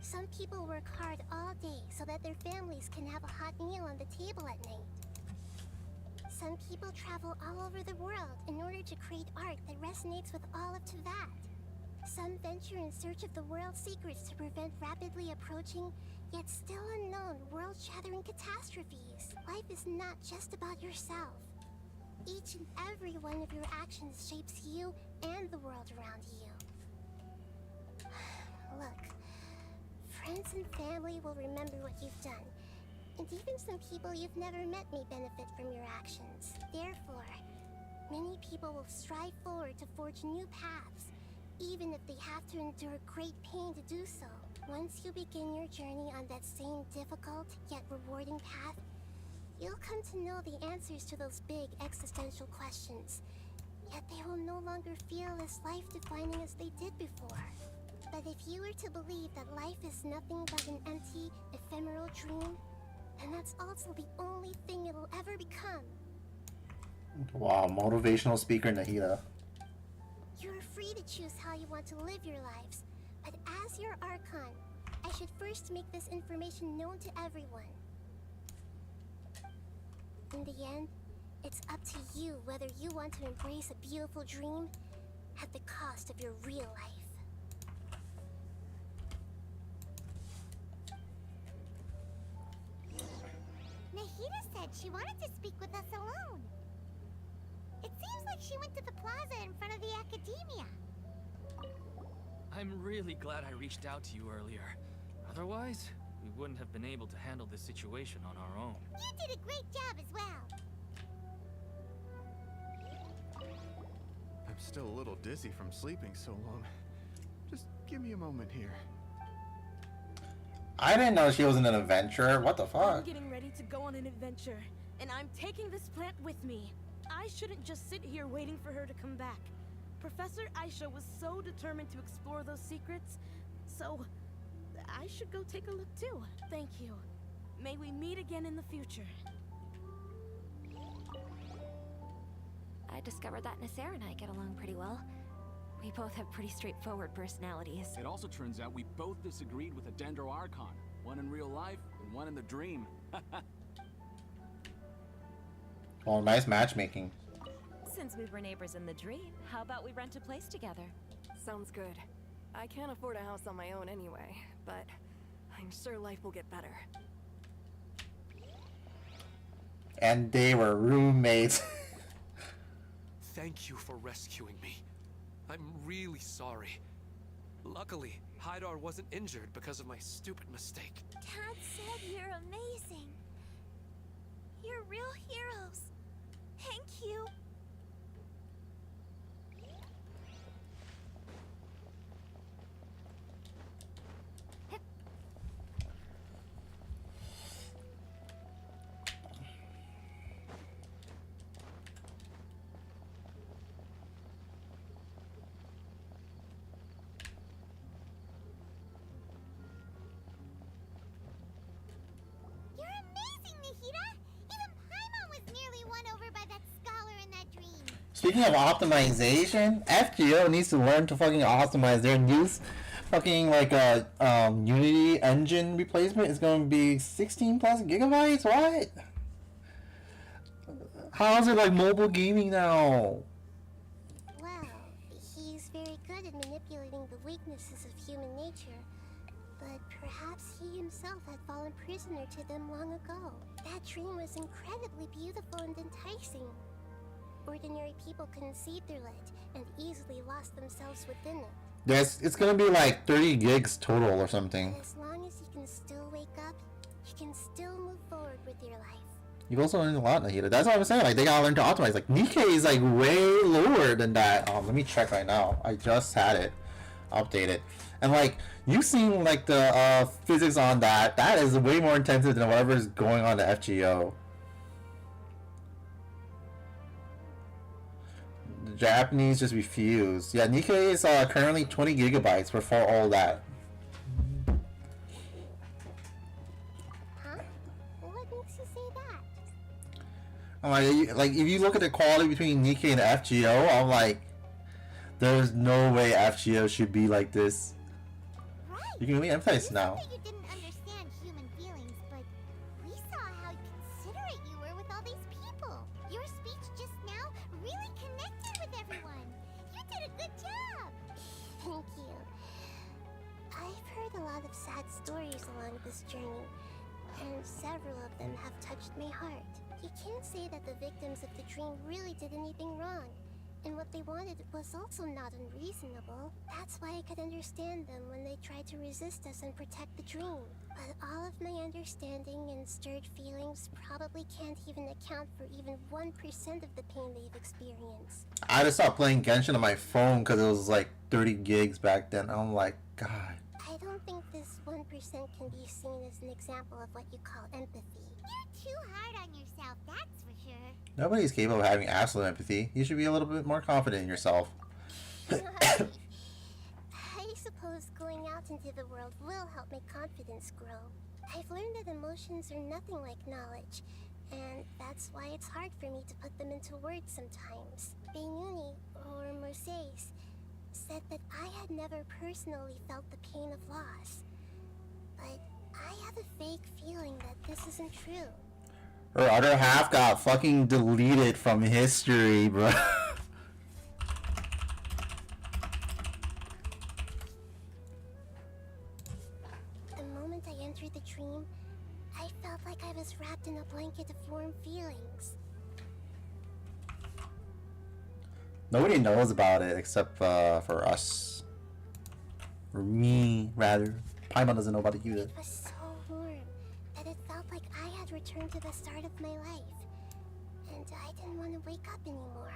Speaker 2: Some people work hard all day so that their families can have a hot meal on the table at night. Some people travel all over the world in order to create art that resonates with all of Teyvat. Some venture in search of the world's secrets to prevent rapidly approaching, yet still unknown, world-shattering catastrophes. Life is not just about yourself. Each and every one of your actions shapes you and the world around you. Look, friends and family will remember what you've done, and even some people you've never met may benefit from your actions. Therefore, many people will strive forward to forge new paths, even if they have to endure great pain to do so. Once you begin your journey on that same difficult yet rewarding path, you'll come to know the answers to those big existential questions, yet they will no longer feel as life-defining as they did before. But if you were to believe that life is nothing but an empty, ephemeral dream, then that's also the only thing it'll ever become.
Speaker 1: Wow, motivational speaker Nahida.
Speaker 2: You're free to choose how you want to live your lives, but as your Archon, I should first make this information known to everyone. In the end, it's up to you whether you want to embrace a beautiful dream at the cost of your real life.
Speaker 14: Nahida said she wanted to speak with us alone. It seems like she went to the plaza in front of the academia.
Speaker 8: I'm really glad I reached out to you earlier. Otherwise, we wouldn't have been able to handle this situation on our own.
Speaker 14: You did a great job as well.
Speaker 5: I'm still a little dizzy from sleeping so long. Just give me a moment here.
Speaker 1: I didn't know she was an adventurer. What the
Speaker 4: I'm
Speaker 1: fuck?
Speaker 4: getting ready to go on an adventure, and I'm taking this plant with me. I shouldn't just sit here waiting for her to come back. Professor Aisha was so determined to explore those secrets, so I should go take a look too. Thank you. May we meet again in the future.
Speaker 11: I discovered that Nasser and I get along pretty well. We both have pretty straightforward personalities.
Speaker 13: It also turns out we both disagreed with a Dendro Archon. One in real life, and one in the dream.
Speaker 1: Oh, nice matchmaking.
Speaker 11: Since we were neighbors in the dream, how about we rent a place together?
Speaker 18: Sounds good. I can't afford a house on my own anyway, but I'm sure life will get better.
Speaker 1: And they were roommates.
Speaker 19: Thank you for rescuing me. I'm really sorry. Luckily, Haidar wasn't injured because of my stupid mistake.
Speaker 14: Dad said you're amazing. You're real heroes. Thank you. You're amazing, Nahida. Even Paimon was nearly won over by that scholar in that dream.
Speaker 1: Speaking of optimization, FGO needs to learn to fucking optimize their new fucking like Unity engine replacement is going to be 16 plus gigabytes. What? How is it like mobile gaming now?
Speaker 2: Well, he's very good at manipulating the weaknesses of human nature, but perhaps he himself had fallen prisoner to them long ago. That dream was incredibly beautiful and enticing. Ordinary people couldn't see through it and easily lost themselves within it.
Speaker 1: It's gonna be like 30 gigs total or something.
Speaker 2: But as long as you can still wake up, you can still move forward with your life.
Speaker 1: You've also learned a lot, Nahida. That's what I'm saying. Like they gotta learn to optimize. Like Nikkei is like way lower than that. Let me check right now. I just had it updated, and like you seen like the physics on that. That is way more intensive than whatever is going on the FGO. Japanese just refuse. Yeah, Nikkei is currently 20 gigabytes before all that.
Speaker 2: Huh? What makes you say that?
Speaker 1: I'm like if you look at the quality between Nikkei and FGO, I'm like, there's no way FGO should be like this.
Speaker 14: Right.
Speaker 1: You can really empathize now.
Speaker 14: You didn't understand human feelings, but we saw how considerate you were with all these people. Your speech just now really connected with everyone. You did a good job.
Speaker 2: Thank you. I've heard a lot of sad stories along this journey, and several of them have touched my heart. You can't say that the victims of the dream really did anything wrong. And what they wanted was also not unreasonable. That's why I could understand them when they tried to resist us and protect the dream. But all of my understanding and stirred feelings probably can't even account for even 1% of the pain they've experienced.
Speaker 1: I just stopped playing Genshin on my phone because it was like 30 gigs back then. I'm like, God.
Speaker 2: I don't think this 1% can be seen as an example of what you call empathy.
Speaker 14: You're too hard on yourself, that's for sure.
Speaker 1: Nobody's capable of having absolute empathy. You should be a little bit more confident in yourself.
Speaker 2: I suppose going out into the world will help my confidence grow. I've learned that emotions are nothing like knowledge, and that's why it's hard for me to put them into words sometimes. Beinuni, or Mercedes, said that I had never personally felt the pain of loss. But I have a vague feeling that this isn't true.
Speaker 1: Her other half got fucking deleted from history, bro.
Speaker 2: The moment I entered the dream, I felt like I was wrapped in a blanket of warm feelings.
Speaker 1: Nobody knows about it except for us. Or me, rather. Paimon doesn't know about it either.
Speaker 2: It was so warm that it felt like I had returned to the start of my life. And I didn't want to wake up anymore.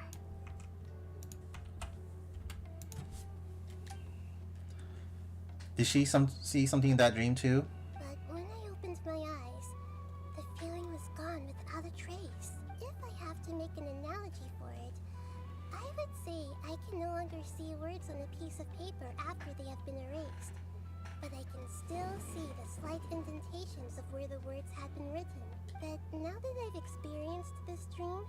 Speaker 1: Did she see something in that dream too?
Speaker 2: But when I opened my eyes, the feeling was gone without a trace. If I have to make an analogy for it, I would say I can no longer see words on a piece of paper after they have been erased. But I can still see the slight indentations of where the words had been written. But now that I've experienced this dream,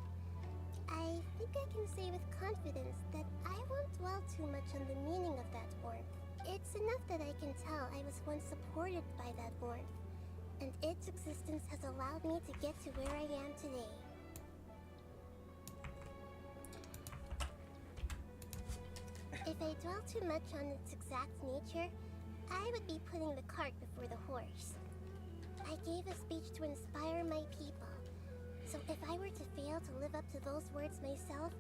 Speaker 2: I think I can say with confidence that I won't dwell too much on the meaning of that warmth. It's enough that I can tell I was once supported by that warmth, and its existence has allowed me to get to where I am today. If I dwell too much on its exact nature, I would be putting the cart before the horse. I gave a speech to inspire my people, so if I were to fail to live up to those words myself,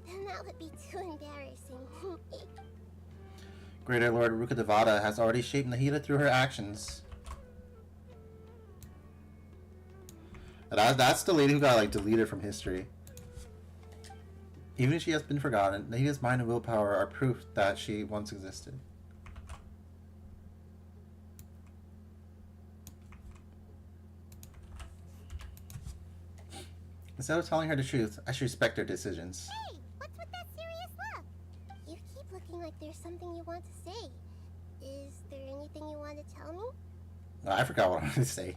Speaker 2: then that would be too embarrassing.
Speaker 1: Greater Lord Rukkhadevata has already shaped Nahida through her actions. That's the lady who got like deleted from history. Even if she has been forgotten, Nahida's mind and willpower are proof that she once existed. Instead of telling her the truth, I should respect her decisions.
Speaker 2: Hey, what's with that serious look? You keep looking like there's something you want to say. Is there anything you want to tell me?
Speaker 1: I forgot what I wanted to say.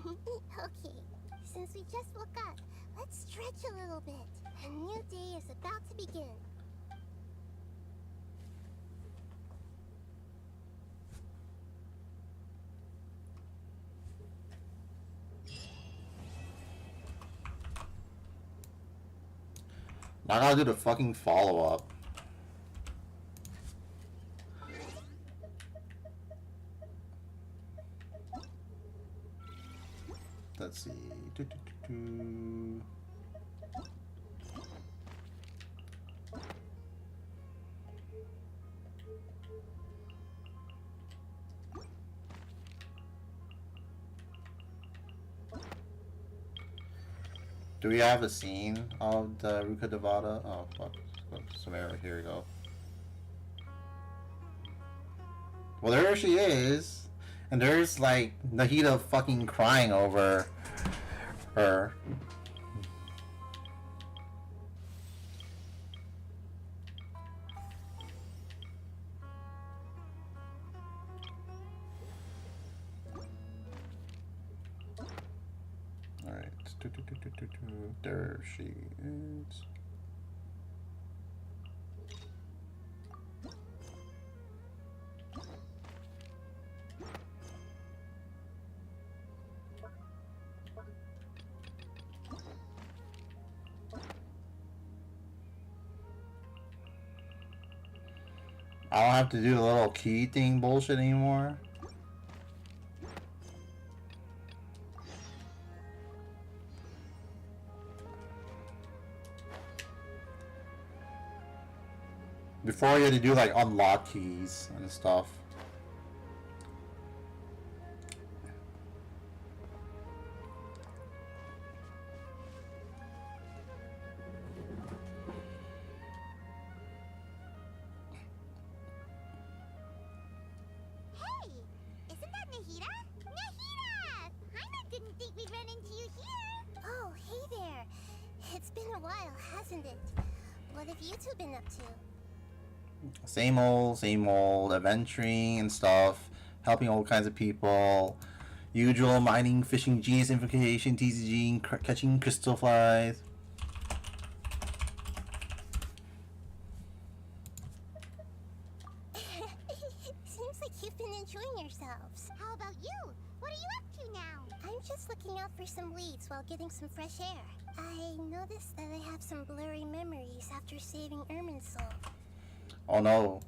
Speaker 2: Okay, since we just woke up, let's stretch a little bit. A new day is about to begin.
Speaker 1: Now I gotta do the fucking follow-up. Let's see. Do we have a scene of the Rukkhadevata? Oh, fuck. Somewhere here we go. Well, there she is. And there's, like, Nahida fucking crying over her. There she is. I don't have to do the little key thing bullshit anymore. Before you had to do like unlock keys and stuff.
Speaker 14: Hey, isn't that Nahida? Nahida! Hyman didn't think we'd run into you here.
Speaker 2: Oh, hey there. It's been a while, hasn't it? What have you two been up to?
Speaker 1: Same old, adventuring and stuff, helping all kinds of people, usual mining, fishing, genius invocation, TCG, catching crystal flies.
Speaker 2: Seems like you've been enjoying yourselves.
Speaker 14: How about you? What are you up to now?
Speaker 2: I'm just looking out for some leads while getting some fresh air. I noticed that I have some blurry memories after saving Ermin's soul.
Speaker 1: Oh no.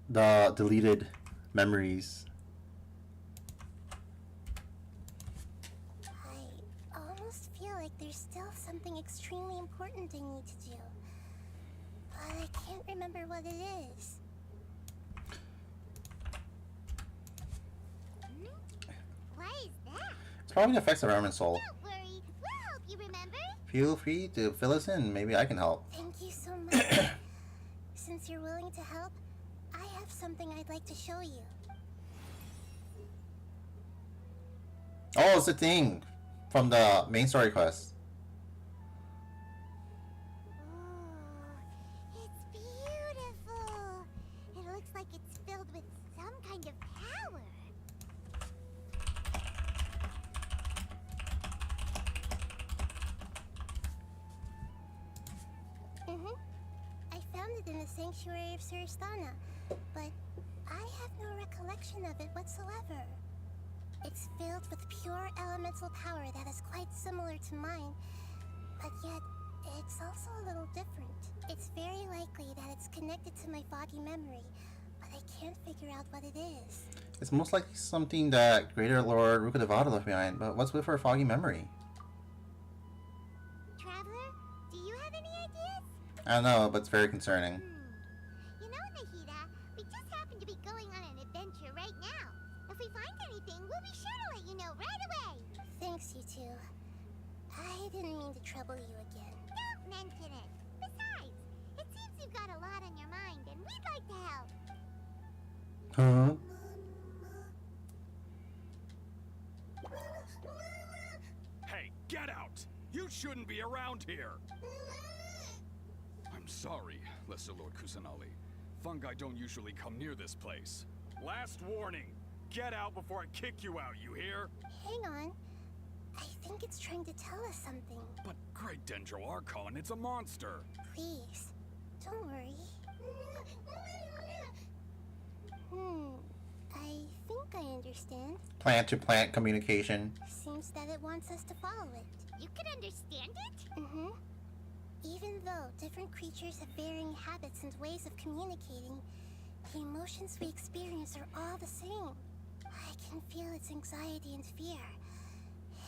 Speaker 1: The deleted memories.
Speaker 2: I almost feel like there's still something extremely important I need to do. But I can't remember what it is.
Speaker 14: Why is that?
Speaker 1: It's probably the effects of Ermin's soul.
Speaker 14: Don't worry, we'll help you remember.
Speaker 1: Feel free to fill us in. Maybe I can help.
Speaker 2: Thank you so much. Since you're willing to help, I have something I'd like to show you.
Speaker 1: Oh, it's a thing from the main story quest.
Speaker 14: It's beautiful. It looks like it's filled with some kind of power.
Speaker 2: I found it in the sanctuary of Suristana, but I have no recollection of it whatsoever. It's filled with pure elemental power that is quite similar to mine, but yet it's also a little different. It's very likely that it's connected to my foggy memory, but I can't figure out what it is.
Speaker 1: It's most likely something that Greater Lord Ruka Devata left behind, but what's with her foggy memory?
Speaker 14: Traveler, do you have any ideas?
Speaker 1: I don't know, but it's very concerning.
Speaker 14: You know, Nahida, we just happen to be going on an adventure right now. If we find anything, we'll be sure to let you know right away.
Speaker 2: Thanks, you two. I didn't mean to trouble you again.
Speaker 14: Don't mention it. Besides, it seems you've got a lot on your mind, and we'd like to help.
Speaker 1: Huh?
Speaker 13: Hey, get out! You shouldn't be around here! I'm sorry, Lesser Lord Kusanali. Fungi don't usually come near this place. Last warning! Get out before I kick you out, you hear?
Speaker 2: Hang on. I think it's trying to tell us something.
Speaker 13: But Great Dendro Archon, it's a monster!
Speaker 2: Please, don't worry. I think I understand.
Speaker 1: Plant-to-plant communication.
Speaker 2: Seems that it wants us to follow it.
Speaker 14: You can understand it?
Speaker 2: Even though different creatures have varying habits and ways of communicating, the emotions we experience are all the same. I can feel its anxiety and fear.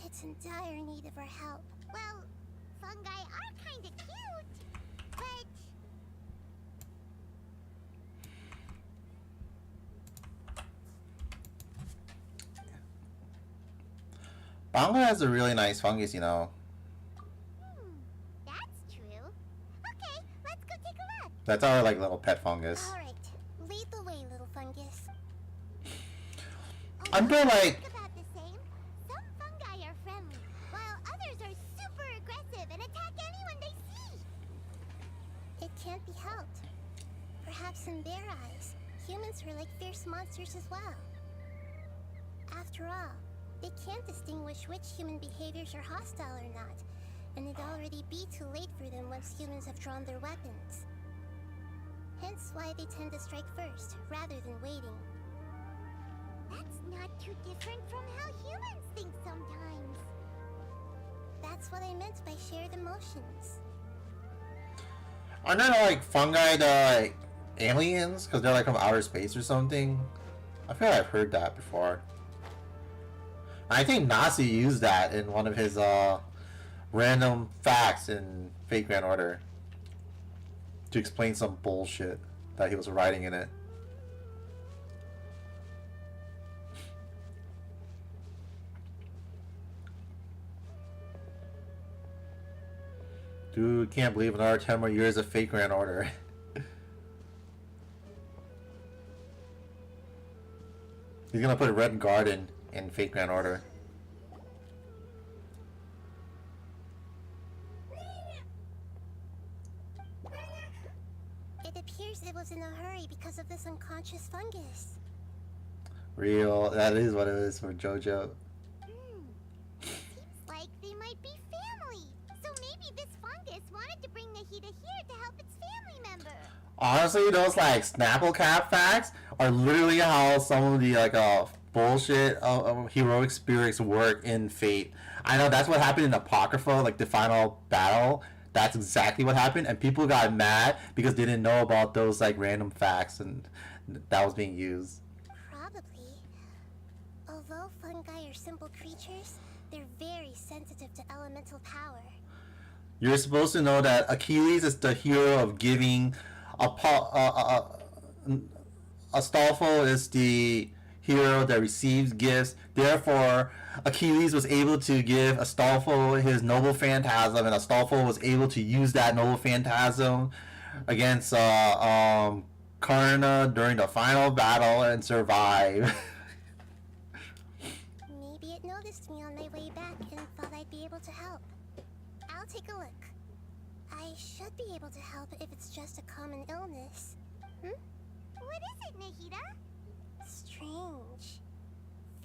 Speaker 2: It's in dire need of our help.
Speaker 14: Well, fungi are kinda cute, but...
Speaker 1: Banga has a really nice fungus, you know.
Speaker 14: That's true. Okay, let's go take a look.
Speaker 1: That's our like little pet fungus.
Speaker 2: Alright, lead the way, little fungus.
Speaker 1: I'm feel like
Speaker 14: About the same, some fungi are friendly, while others are super aggressive and attack anyone they see.
Speaker 2: It can't be helped. Perhaps in their eyes, humans are like fierce monsters as well. After all, They can't distinguish which human behaviors are hostile or not, and it'd already be too late for them once humans have drawn their weapons. Hence why they tend to strike first, rather than waiting.
Speaker 14: That's not too different from how humans think sometimes.
Speaker 2: That's what I meant by shared emotions.
Speaker 1: Aren't there like fungi the like aliens? Because they're like from outer space or something? I feel like I've heard that before. I think Nasi used that in one of his random facts in Fate Grand Order to explain some bullshit that he was writing in it. Dude, can't believe another 10 more years of Fate Grand Order. He's gonna put Red Garden in Fate Grand Order.
Speaker 2: It appears it was in a hurry because of this unconscious fungus.
Speaker 1: Real, that is what it is for JoJo.
Speaker 14: Seems like they might be family. So maybe this fungus wanted to bring Nahida here to help its family member.
Speaker 1: Honestly, those like Snapple Cap facts are literally how some of the like bullshit heroic spirits work in Fate. I know that's what happened in Apocrypha, like the final battle. That's exactly what happened, and people got mad because they didn't know about those like random facts and that was being used.
Speaker 2: Probably. Although fungi are simple creatures, they're very sensitive to elemental power.
Speaker 1: You're supposed to know that Achilles is the hero of giving. Astolfo is the hero that receives gifts. Therefore, Achilles was able to give Astolfo his noble phantasm, and Astolfo was able to use that noble phantasm against Karna during the final battle and survive.
Speaker 2: Maybe it noticed me on my way back and thought I'd be able to help. I'll take a look. I should be able to help if it's just a common illness.
Speaker 14: What is it, Nahida?
Speaker 2: Strange.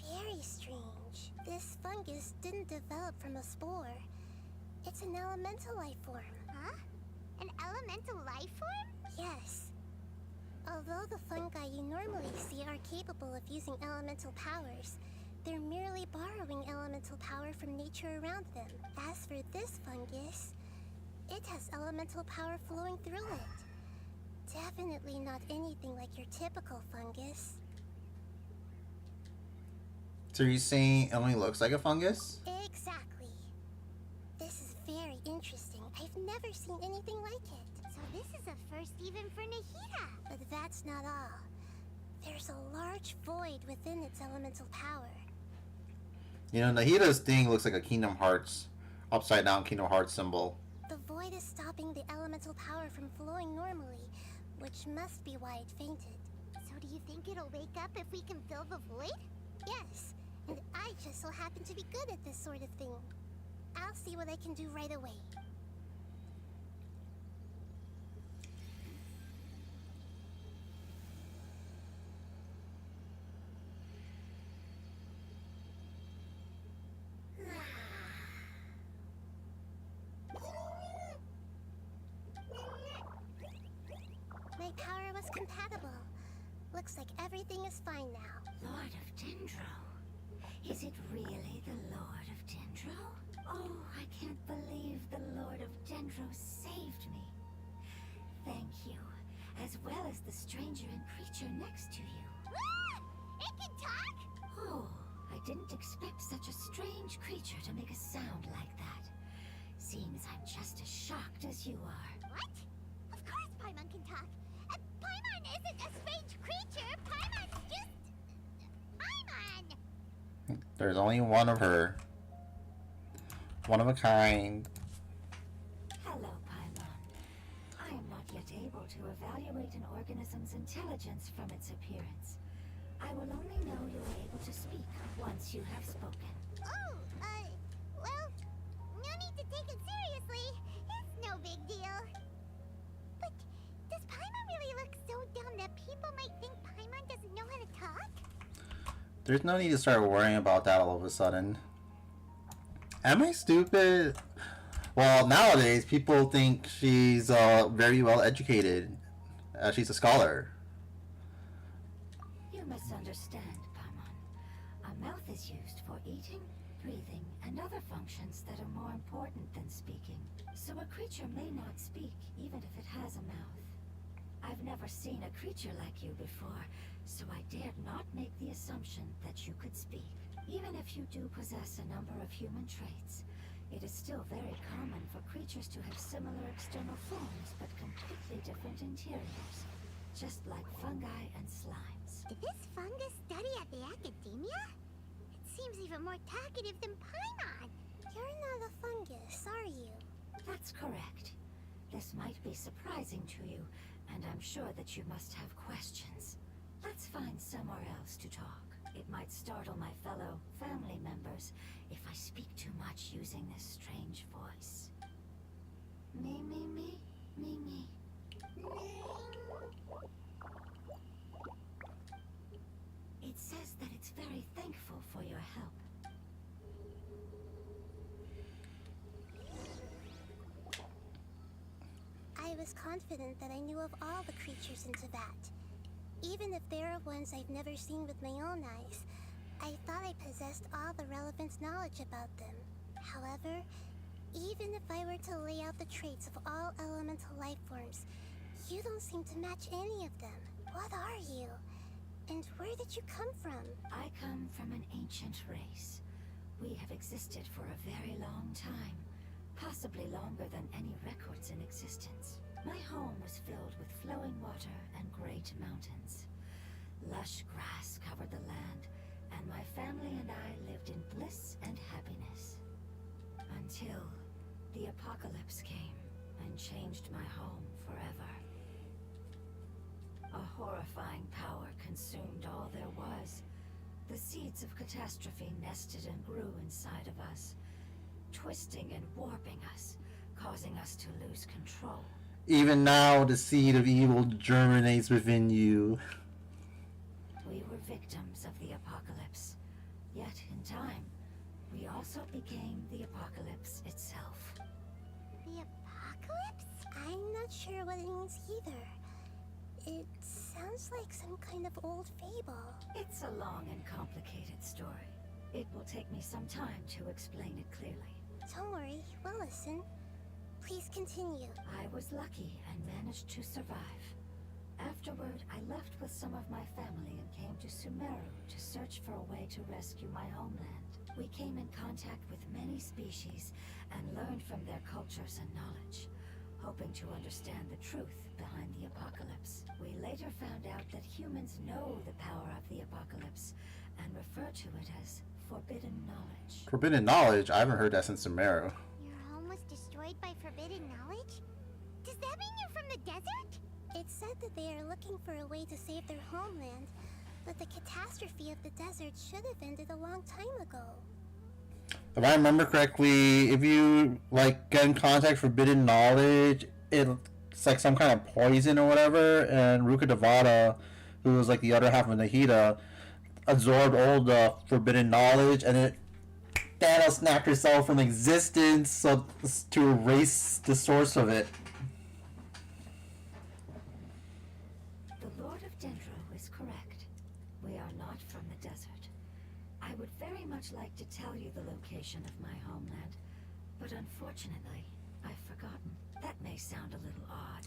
Speaker 2: Very strange. This fungus didn't develop from a spore. It's an elemental life form.
Speaker 14: Huh? An elemental life form?
Speaker 2: Yes. Although the fungi you normally see are capable of using elemental powers, they're merely borrowing elemental power from nature around them. As for this fungus, it has elemental power flowing through it. Definitely not anything like your typical fungus.
Speaker 1: So you're saying it only looks like a fungus?
Speaker 2: Exactly. This is very interesting. I've never seen anything like it.
Speaker 14: So this is a first even for Nahida.
Speaker 2: But that's not all. There's a large void within its elemental power.
Speaker 1: You know, Nahida's thing looks like a Kingdom Hearts, upside down Kingdom Hearts symbol.
Speaker 2: The void is stopping the elemental power from flowing normally, which must be why it fainted.
Speaker 14: So do you think it'll wake up if we can fill the void?
Speaker 2: Yes, and I just so happen to be good at this sort of thing. I'll see what I can do right away. My power was compatible. Looks like everything is fine now.
Speaker 12: Lord of Dendro. Is it really the Lord of Dendro? Oh, I can't believe the Lord of Dendro saved me. Thank you, as well as the stranger and creature next to you.
Speaker 14: Ah! It can talk?
Speaker 12: Oh, I didn't expect such a strange creature to make a sound like that. Seems I'm just as shocked as you are.
Speaker 14: What? Of course Paimon can talk. Paimon isn't a strange creature. Paimon's just... Paimon!
Speaker 1: There's only one of her. One of a kind.
Speaker 12: Hello, Paimon. I am not yet able to evaluate an organism's intelligence from its appearance. I will only know you are able to speak once you have spoken.
Speaker 14: Oh, well, no need to take it seriously. It's no big deal. But does Paimon really look so dumb that people might think Paimon doesn't know how to talk?
Speaker 1: There's no need to start worrying about that all of a sudden. Am I stupid? Well, nowadays people think she's very well educated. She's a scholar.
Speaker 12: You misunderstand, Paimon. Our mouth is used for eating, breathing, and other functions that are more important than speaking. So a creature may not speak, even if it has a mouth. I've never seen a creature like you before, so I dared not make the assumption that you could speak. Even if you do possess a number of human traits, it is still very common for creatures to have similar external forms, but completely different interiors. Just like fungi and slimes.
Speaker 14: Did this fungus study at the academia? It seems even more talkative than Paimon.
Speaker 2: You're not a fungus, are you?
Speaker 12: That's correct. This might be surprising to you, and I'm sure that you must have questions. Let's find somewhere else to talk. It might startle my fellow family members if I speak too much using this strange voice. Me, me, me, me, me. It says that it's very thankful for your help.
Speaker 2: I was confident that I knew of all the creatures in Teyvat. Even if there are ones I've never seen with my own eyes, I thought I possessed all the relevant knowledge about them. However, even if I were to lay out the traits of all elemental life forms, you don't seem to match any of them. What are you? And where did you come from?
Speaker 12: I come from an ancient race. We have existed for a very long time, possibly longer than any records in existence. My home was filled with flowing water and great mountains. Lush grass covered the land, and my family and I lived in bliss and happiness. Until the apocalypse came and changed my home forever. A horrifying power consumed all there was. The seeds of catastrophe nested and grew inside of us, twisting and warping us, causing us to lose control.
Speaker 1: Even now, the seed of evil germinates within you.
Speaker 12: We were victims of the apocalypse. Yet, in time, we also became the apocalypse itself.
Speaker 2: The apocalypse? I'm not sure what it means either. It sounds like some kind of old fable.
Speaker 12: It's a long and complicated story. It will take me some time to explain it clearly.
Speaker 2: Don't worry, we'll listen. Please continue.
Speaker 12: I was lucky and managed to survive. Afterward, I left with some of my family and came to Sumeru to search for a way to rescue my homeland. We came in contact with many species and learned from their cultures and knowledge, hoping to understand the truth behind the apocalypse. We later found out that humans know the power of the apocalypse and refer to it as forbidden knowledge.
Speaker 1: Forbidden knowledge? I haven't heard that since Sumeru.
Speaker 14: Your home was destroyed by forbidden knowledge? Does that mean you're from the desert?
Speaker 2: It said that they are looking for a way to save their homeland, but the catastrophe of the desert should have ended a long time ago.
Speaker 1: If I remember correctly, if you like get in contact with forbidden knowledge, it's like some kind of poison or whatever, and Ruka Devada, who was like the other half of Nahida, absorbed all the forbidden knowledge, and it Thanos snapped herself from existence so, to erase the source of it.
Speaker 12: The Lord of Dendro is correct. We are not from the desert. I would very much like to tell you the location of my homeland, but unfortunately, I've forgotten. That may sound a little odd,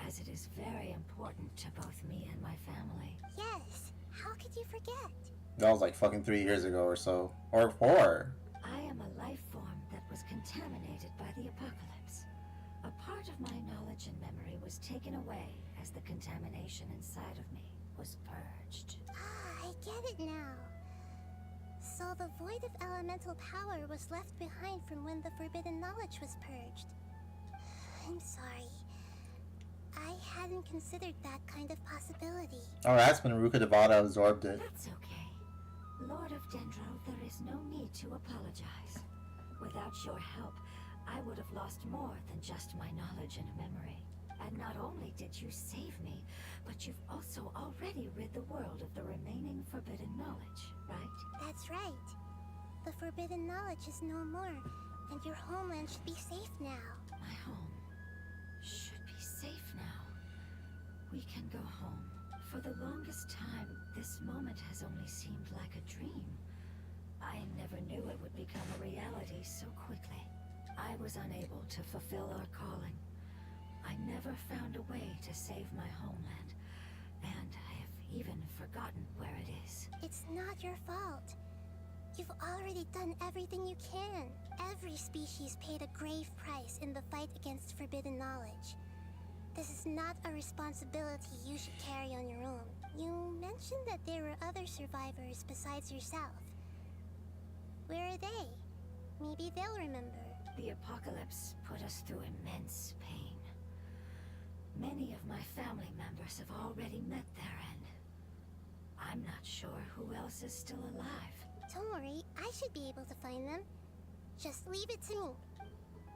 Speaker 12: as it is very important to both me and my family.
Speaker 2: Yes, how could you forget?
Speaker 1: That was like fucking 3 years ago or so. Or 4.
Speaker 12: I am a life form that was contaminated by the apocalypse. A part of my knowledge and memory was taken away as the contamination inside of me was purged.
Speaker 2: Ah, I get it now. So the void of elemental power was left behind from when the forbidden knowledge was purged. I'm sorry. I hadn't considered that kind of possibility.
Speaker 1: Oh, that's when Ruka Devada absorbed it.
Speaker 12: That's okay. Lord of Dendro, there is no need to apologize. Without your help, I would have lost more than just my knowledge and memory. And not only did you save me, but you've also already rid the world of the remaining forbidden knowledge, right?
Speaker 2: That's right. The forbidden knowledge is no more, and your homeland should be safe now.
Speaker 12: My home should be safe now. We can go home. For the longest time, this moment has only seemed like a dream. I never knew it would become a reality so quickly. I was unable to fulfill our calling. I never found a way to save my homeland, and I have even forgotten where it is.
Speaker 2: It's not your fault. You've already done everything you can. Every species paid a grave price in the fight against forbidden knowledge. This is not a responsibility you should carry on your own. You mentioned that there were other survivors besides yourself. Where are they? Maybe they'll remember.
Speaker 12: The apocalypse put us through immense pain. Many of my family members have already met their end. I'm not sure who else is still alive.
Speaker 2: Don't worry, I should be able to find them. Just leave it to me.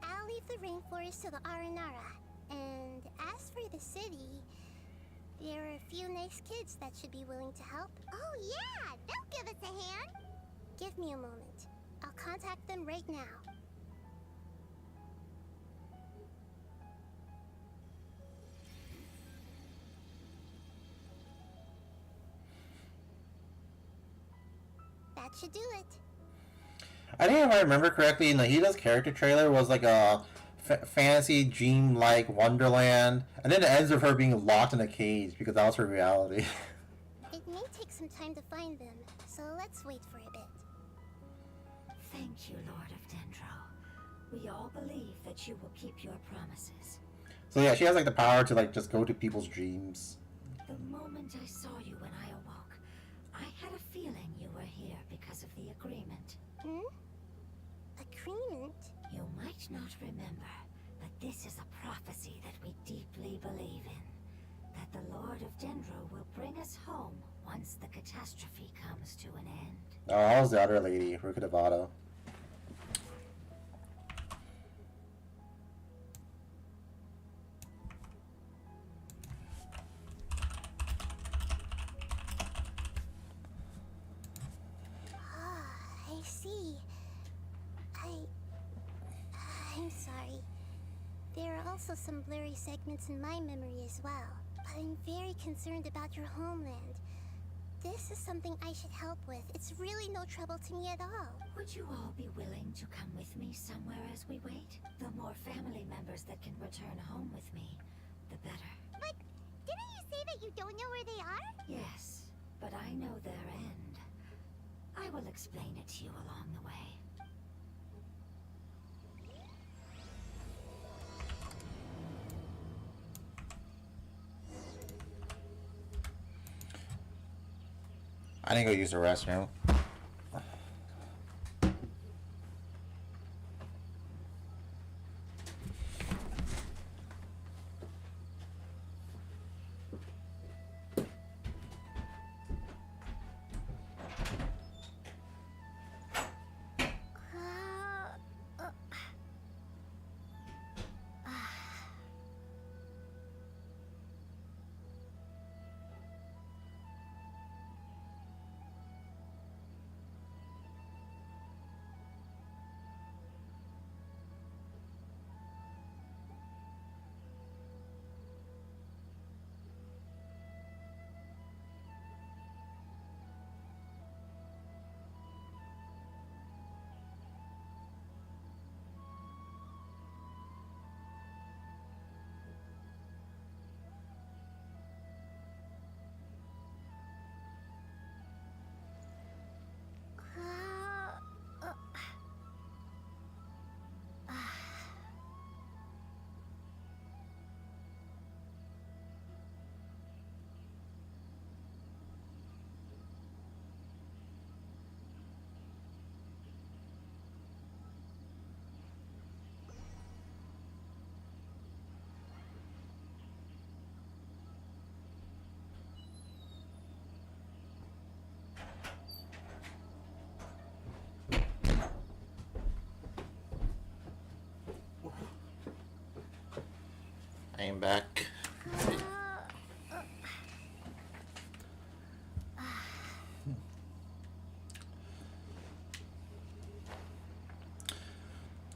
Speaker 2: I'll leave the rainforest to the Aranara. And as for the city, there are a few nice kids that should be willing to help.
Speaker 14: Oh yeah, they'll give us a hand.
Speaker 2: Give me a moment. I'll contact them right now. That should do it.
Speaker 1: I think if I remember correctly, Nahida's character trailer was like a fantasy dream-like wonderland, and then it ends with her being locked in a cage because that was her reality.
Speaker 2: It may take some time to find them, so let's wait for a bit.
Speaker 12: Thank you, Lord of Dendro. We all believe that you will keep your promises.
Speaker 1: So yeah, she has like the power to like just go to people's dreams.
Speaker 12: The moment I saw you when I awoke, I had a feeling you were here because of the agreement.
Speaker 2: Hmm? Agreement?
Speaker 12: You might not remember, but this is a prophecy that we deeply believe in. That the Lord of Dendro will bring us home once the catastrophe comes to an end.
Speaker 1: Oh, that was the other lady, Ruka Devado.
Speaker 2: I see. I'm sorry. There are also some blurry segments in my memory as well. But I'm very concerned about your homeland. This is something I should help with. It's really no trouble to me at all.
Speaker 12: Would you all be willing to come with me somewhere as we wait? The more family members that can return home with me, the better.
Speaker 14: But didn't you say that you don't know where they are?
Speaker 12: Yes, but I know their end. I will explain it to you along the way.
Speaker 1: I didn't go use the restroom. I am back.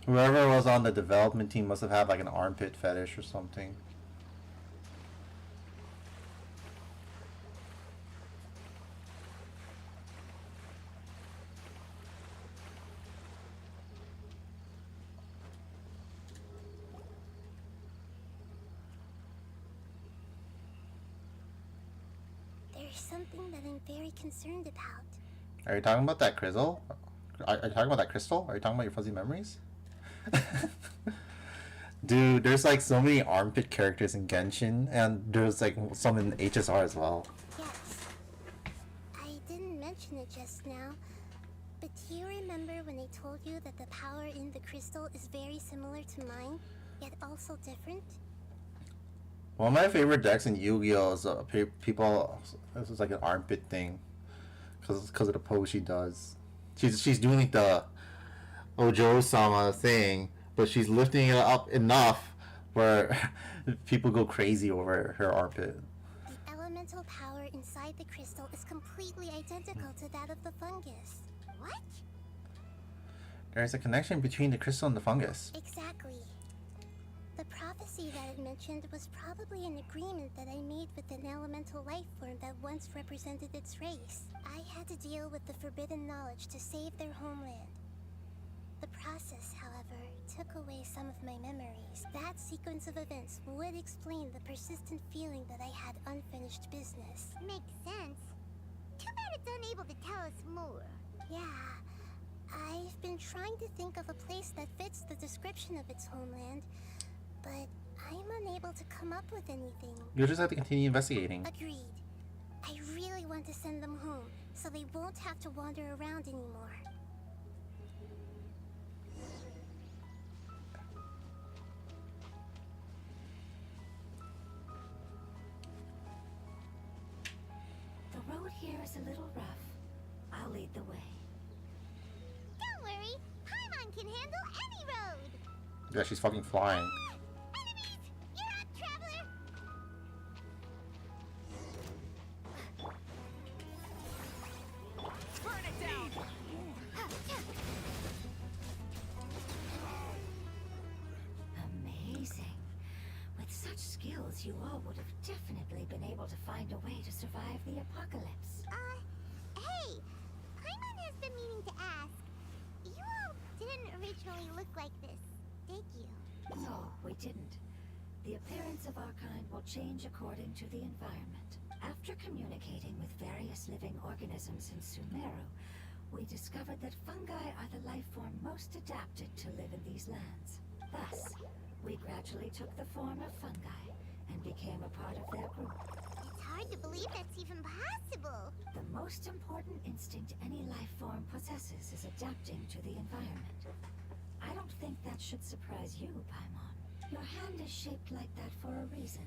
Speaker 1: Whoever was on the development team must have had like an armpit fetish or something.
Speaker 2: There's something that I'm very concerned about.
Speaker 1: Are you talking about that crystal? Are you talking about that crystal? Are you talking about your fuzzy memories? Dude, there's like so many armpit characters in Genshin, and there's like some in HSR as well.
Speaker 2: Yes. I didn't mention it just now, but do you remember when I told you that the power in the crystal is very similar to mine, yet also different?
Speaker 1: One of my favorite decks in Yu-Gi-Oh! Is people. This is like an armpit thing, because of the pose she does. She's doing like the Ojo-sama thing, but she's lifting it up enough where people go crazy over her armpit.
Speaker 2: The elemental power inside the crystal is completely identical to that of the fungus. What?
Speaker 1: There's a connection between the crystal and the fungus.
Speaker 2: Exactly. The prophecy that it mentioned was probably an agreement that I made with an elemental life form that once represented its race. I had to deal with the forbidden knowledge to save their homeland. The process, however, took away some of my memories. That sequence of events would explain the persistent feeling that I had unfinished business.
Speaker 14: Makes sense. Too bad it's unable to tell us more.
Speaker 2: Yeah. I've been trying to think of a place that fits the description of its homeland, but I'm unable to come up with anything.
Speaker 1: You'll just have to continue investigating.
Speaker 2: Agreed. I really want to send them home, so they won't have to wander around anymore.
Speaker 12: The road here is a little rough. I'll lead the way.
Speaker 14: Don't worry, Paimon can handle any road.
Speaker 1: Yeah, she's fucking flying.
Speaker 14: Enemies! You're up, traveler!
Speaker 13: Burn it down!
Speaker 12: Amazing. With such skills, you all would have definitely been able to find a way to survive the apocalypse.
Speaker 14: Hey! Paimon has been meaning to ask. You all didn't originally look like this, did you?
Speaker 12: No, we didn't. The appearance of our kind will change according to the environment. After communicating with various living organisms in Sumeru, we discovered that fungi are the life form most adapted to live in these lands. Thus, we gradually took the form of fungi and became a part of their group.
Speaker 14: It's hard to believe that's even possible.
Speaker 12: The most important instinct any life form possesses is adapting to the environment. I don't think that should surprise you, Paimon. Your hand is shaped like that for a reason,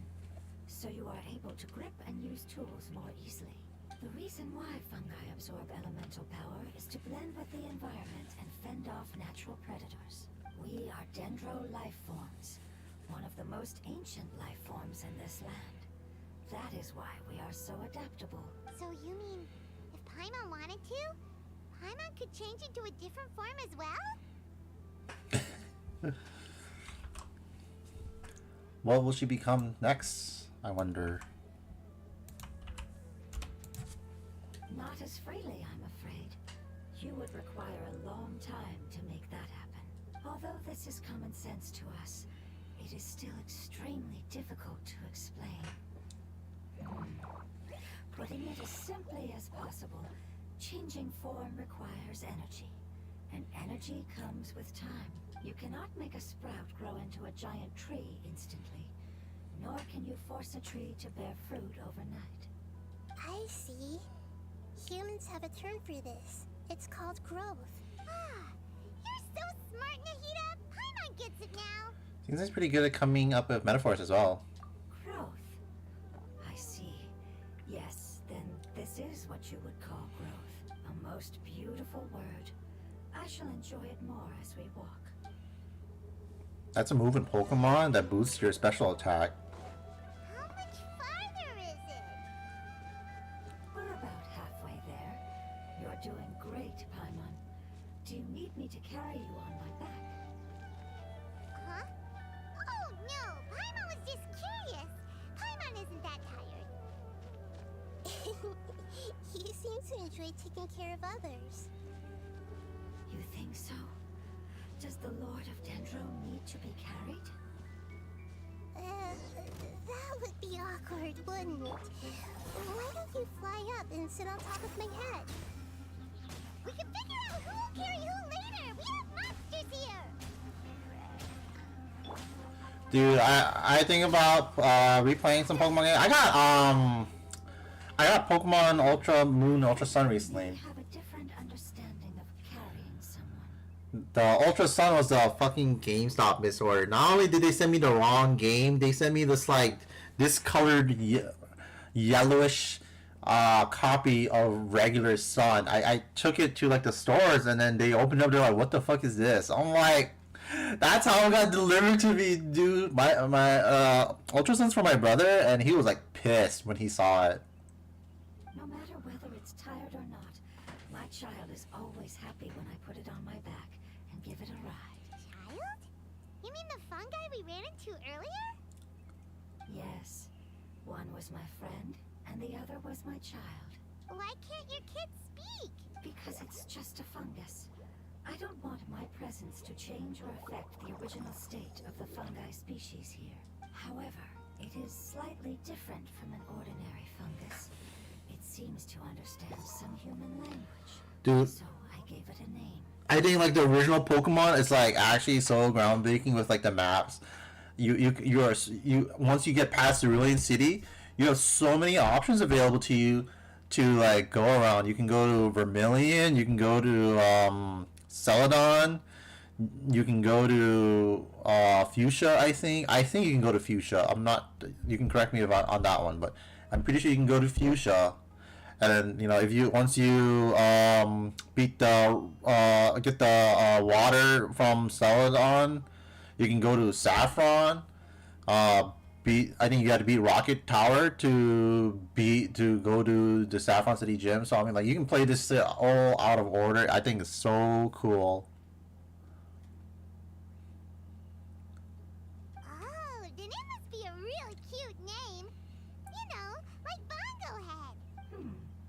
Speaker 12: so you are able to grip and use tools more easily. The reason why fungi absorb elemental power is to blend with the environment and fend off natural predators. We are dendro life forms, one of the most ancient life forms in this land. That is why we are so adaptable.
Speaker 14: So you mean, if Paimon wanted to, Paimon could change into a different form as well?
Speaker 1: What will she become next, I wonder?
Speaker 12: Not as freely, I'm afraid. You would require a long time to make that happen. Although this is common sense to us, it is still extremely difficult to explain. Putting it as simply as possible, changing form requires energy. And energy comes with time. You cannot make a sprout grow into a giant tree instantly, nor can you force a tree to bear fruit overnight.
Speaker 2: I see. Humans have a term for this. It's called growth.
Speaker 14: You're so smart, Nahida! Paimon gets it now!
Speaker 1: Seems like pretty good at coming up with metaphors as well.
Speaker 12: Growth. I see. Yes, then this is what you would call growth. A most beautiful word. I shall enjoy it more as we walk.
Speaker 1: That's a move in Pokemon that boosts your special attack.
Speaker 12: to carry you on my back.
Speaker 14: Huh? Oh no, Paimon was just curious. Paimon isn't that tired.
Speaker 2: You seem to enjoy taking care of others.
Speaker 12: You think so? Does the Lord of Dendro need to be carried?
Speaker 2: That would be awkward, wouldn't it? Why don't you fly up and sit on top of my head?
Speaker 14: We can figure out who will carry who later. We have monsters here.
Speaker 1: Dude, I think about replaying some Pokemon games. I got Pokemon Ultra Moon, Ultra Sun recently.
Speaker 12: Have a different understanding of carrying someone.
Speaker 1: The Ultra Sun was the fucking GameStop misorder. Not only did they send me the wrong game, they sent me this like discolored yellowish copy of regular Sun. I took it to like the stores and then they opened up. They're like, "What the fuck is this?" I'm like, "That's how it got delivered to me, dude." My Ultra Sun's for my brother, and he was like pissed when he saw it.
Speaker 12: No matter whether it's tired or not, my child is always happy when I put it on my back and give it a ride.
Speaker 14: Child? You mean the fungi we ran into earlier?
Speaker 12: Yes. One was my friend, and the other was my child.
Speaker 14: Why can't your kids speak?
Speaker 12: Because it's just a fungus. I don't want my presence to change or affect the original state of the fungi species here. However, it is slightly different from an ordinary fungus. It seems to understand some human language.
Speaker 1: Dude.
Speaker 12: So I gave it a name.
Speaker 1: I think like the original Pokemon is like actually so groundbreaking with like the maps. You once you get past Cerulean City, you have so many options available to you to like go around. You can go to Vermilion, you can go to Celadon, you can go to Fuchsia. I think you can go to Fuchsia. I'm not. You can correct me about on that one, but I'm pretty sure you can go to Fuchsia. And then if you once you beat the get the water from Celadon, you can go to Saffron. I think you got to beat Rocket Tower to go to the Saffron City Gym. So I mean, like you can play this all out of order. I think it's so cool.
Speaker 14: Oh, then it must be a really cute name. You know, like Bongo Head.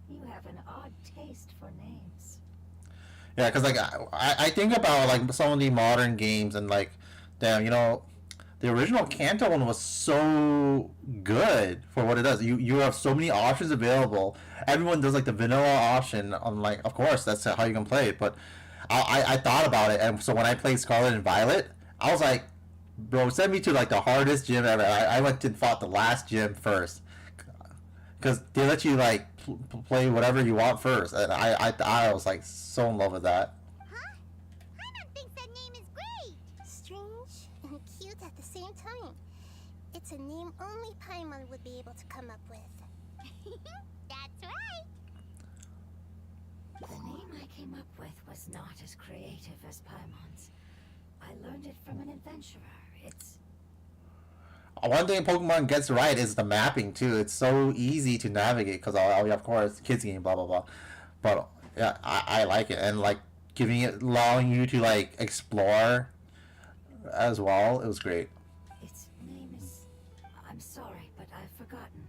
Speaker 12: You have an odd taste for names.
Speaker 1: Yeah, because like I think about like some of the modern games and like, damn, the original Kanto one was so good for what it does. You have so many options available. Everyone does like the vanilla option. I'm like, of course, that's how you can play it. But I thought about it, and so when I played Scarlet and Violet, I was like, bro, send me to like the hardest gym ever. I went and fought the last gym first, because they let you like play whatever you want first, and I was like so in love with that.
Speaker 14: Huh? Paimon thinks that name is great.
Speaker 2: Strange and cute at the same time. It's a name only Paimon would be able to come up with.
Speaker 14: That's right.
Speaker 12: The name I came up with was not as creative as Paimon's. I learned it from an adventurer. It's
Speaker 1: One thing Pokemon gets right is the mapping too. It's so easy to navigate because of course kids game blah blah blah. But yeah, I like it, and like allowing you to like explore as well. It was great.
Speaker 12: its name is. I'm sorry, but I've forgotten.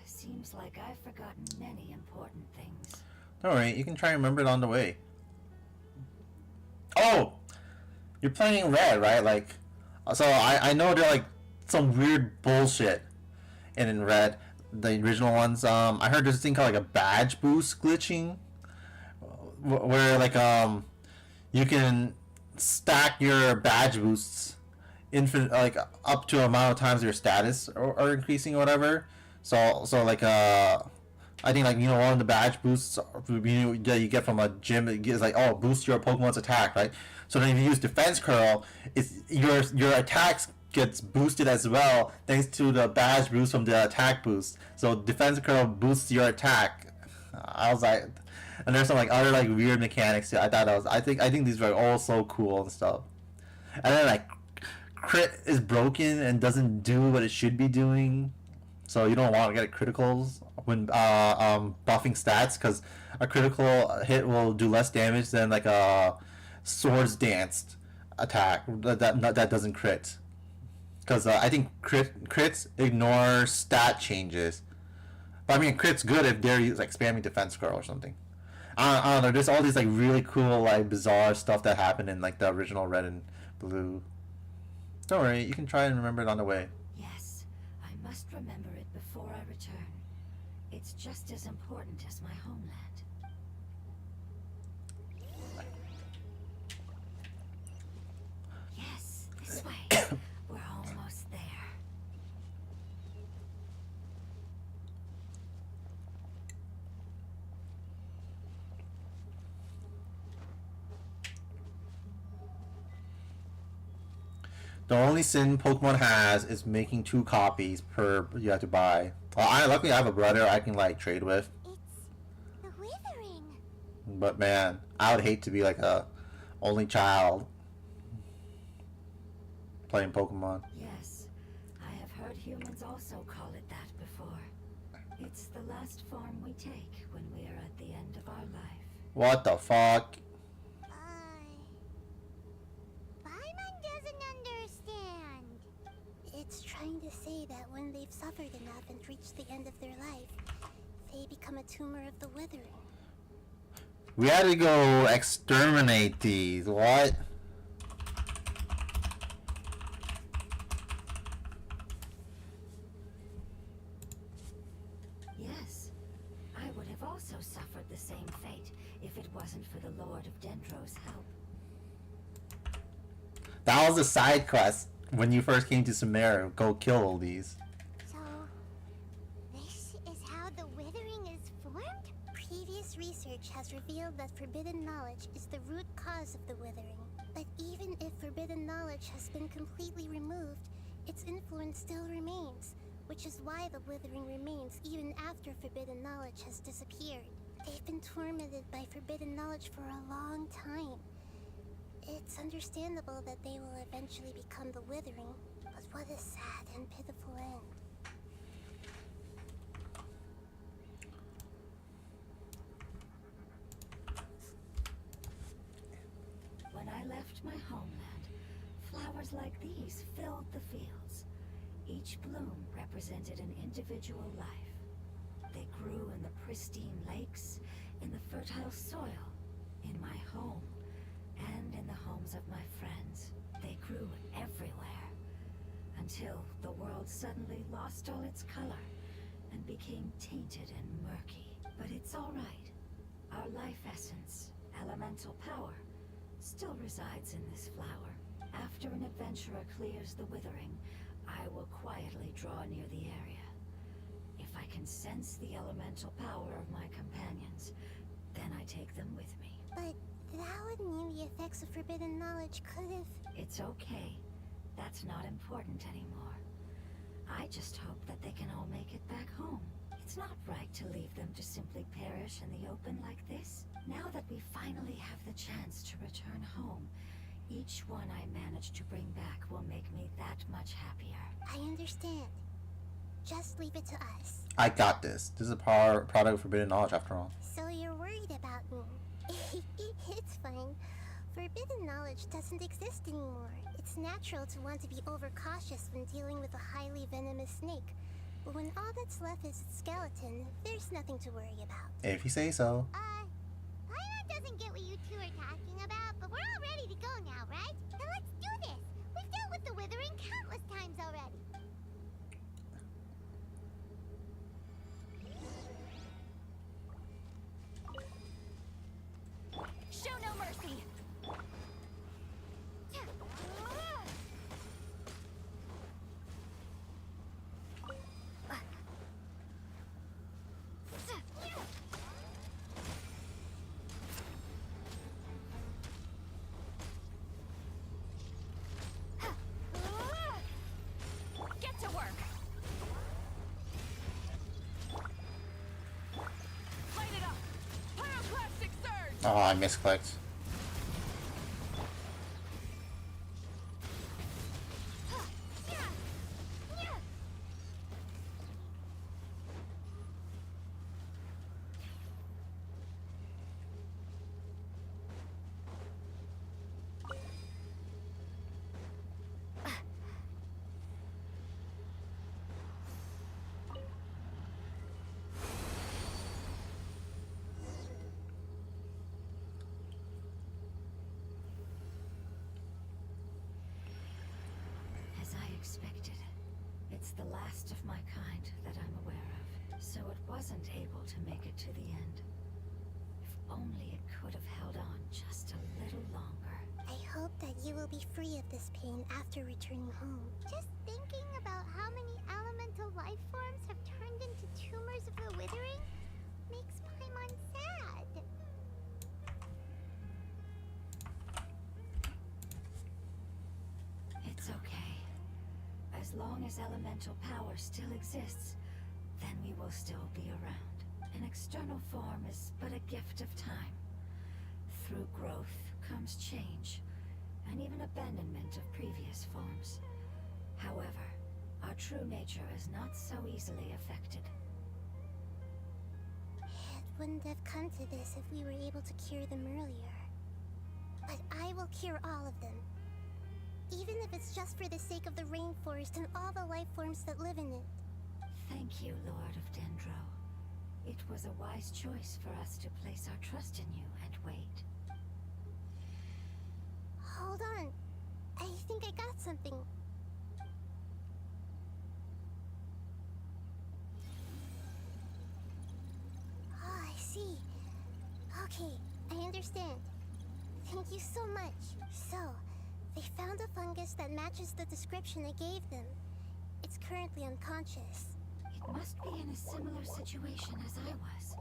Speaker 12: Seems like I've forgotten many important things.
Speaker 1: Don't worry, you can try and remember it on the way. Oh, you're playing Red, right? Like, so I know they're like some weird bullshit in Red, the original ones. I heard there's this thing called like a badge boost glitching, where like you can stack your badge boosts infinite, like up to amount of times your status are increasing or whatever. So like I think like one of the badge boosts that you get from a gym is like, oh, boost your Pokemon's attack, right? So then if you use Defense Curl, it's your attacks gets boosted as well thanks to the badge boost from the attack boost. So Defense Curl boosts your attack. I was like, and there's some like other like weird mechanics too. I think these were all so cool and stuff. And then like crit is broken and doesn't do what it should be doing. So you don't want to get criticals when buffing stats, because a critical hit will do less damage than like a swords danced attack that doesn't crit. Because I think crits ignore stat changes. But I mean, crit's good if they're like spamming defense curl or something. I don't know. There's all these like really cool, like bizarre stuff that happened in like the original Red and Blue. Don't worry, you can try and remember it on the way.
Speaker 12: Yes, I must remember it before I return. It's just as important as my homeland. Yes, this way. We're almost there.
Speaker 1: The only sin Pokemon has is making 2 copies per you have to buy. Well, luckily I have a brother I can like trade with.
Speaker 14: It's the withering.
Speaker 1: But man, I would hate to be like a only child playing Pokemon.
Speaker 12: Yes, I have heard humans also call it that before. It's the last form we take when we are at the end of our life.
Speaker 1: What the fuck?
Speaker 14: Paimon doesn't understand.
Speaker 2: It's trying to say that when they've suffered enough and reached the end of their life, they become a tumor of the withering.
Speaker 1: We had to go exterminate these. What?
Speaker 12: Yes, I would have also suffered the same fate if it wasn't for the Lord of Dendro's help.
Speaker 1: That was a side quest when you first came to Sumeru. Go kill all these.
Speaker 14: So, this is how the withering is formed?
Speaker 2: Previous research has revealed that forbidden knowledge is the root cause of the withering. But even if forbidden knowledge has been completely removed, its influence still remains, which is why the withering remains even after forbidden knowledge has disappeared. They've been tormented by forbidden knowledge for a long time. It's understandable that they will eventually become the withering, but what a sad and pitiful end.
Speaker 12: When I left my homeland, flowers like these filled the fields. Each bloom represented an individual life. They grew in the pristine lakes, in the fertile soil, in my home, and in the homes of my friends. They grew everywhere, until the world suddenly lost all its color and became tainted and murky. But it's all right. Our life essence, elemental power, still resides in this flower. After an adventurer clears the withering, I will quietly draw near the area. If I can sense the elemental power of my companions, then I take them with me.
Speaker 2: But that would mean the effects of forbidden knowledge could have...
Speaker 12: It's okay. That's not important anymore. I just hope that they can all make it back home. It's not right to leave them to simply perish in the open like this. Now that we finally have the chance to return home, each one I manage to bring back will make me that much happier.
Speaker 2: I understand. Just leave it to us.
Speaker 1: I got this. This is a product of forbidden knowledge after all.
Speaker 2: So you're worried about me. It's fine. Forbidden knowledge doesn't exist anymore. It's natural to want to be overcautious when dealing with a highly venomous snake. But when all that's left is its skeleton, there's nothing to worry about.
Speaker 1: If you say so.
Speaker 14: Paimon doesn't get what you two are talking about, but we're all ready to go now, right? Then let's do this! We've dealt with the withering countless times already.
Speaker 3: Show no mercy! Get to work! Light it up! Pyroclastic surge!
Speaker 1: Oh, I misclicked.
Speaker 12: It's the last of my kind that I'm aware of, so it wasn't able to make it to the end. If only it could have held on just a little longer.
Speaker 2: I hope that you will be free of this pain after returning home.
Speaker 14: Just thinking about how many elemental life forms have turned into tumors of the withering makes Paimon sad.
Speaker 12: It's okay. As long as elemental power still exists, then we will still be around. An external form is but a gift of time. Through growth comes change, and even abandonment of previous forms. However, our true nature is not so easily affected.
Speaker 2: It wouldn't have come to this if we were able to cure them earlier. But I will cure all of them. Even if it's just for the sake of the rainforest and all the life forms that live in it.
Speaker 12: Thank you, Lord of Dendro. It was a wise choice for us to place our trust in you and wait.
Speaker 2: Hold on. I think I got something. Oh, I see. Okay, I understand. Thank you so much. So, they found a fungus that matches the description I gave them. It's currently unconscious.
Speaker 12: It must be in a similar situation as I was.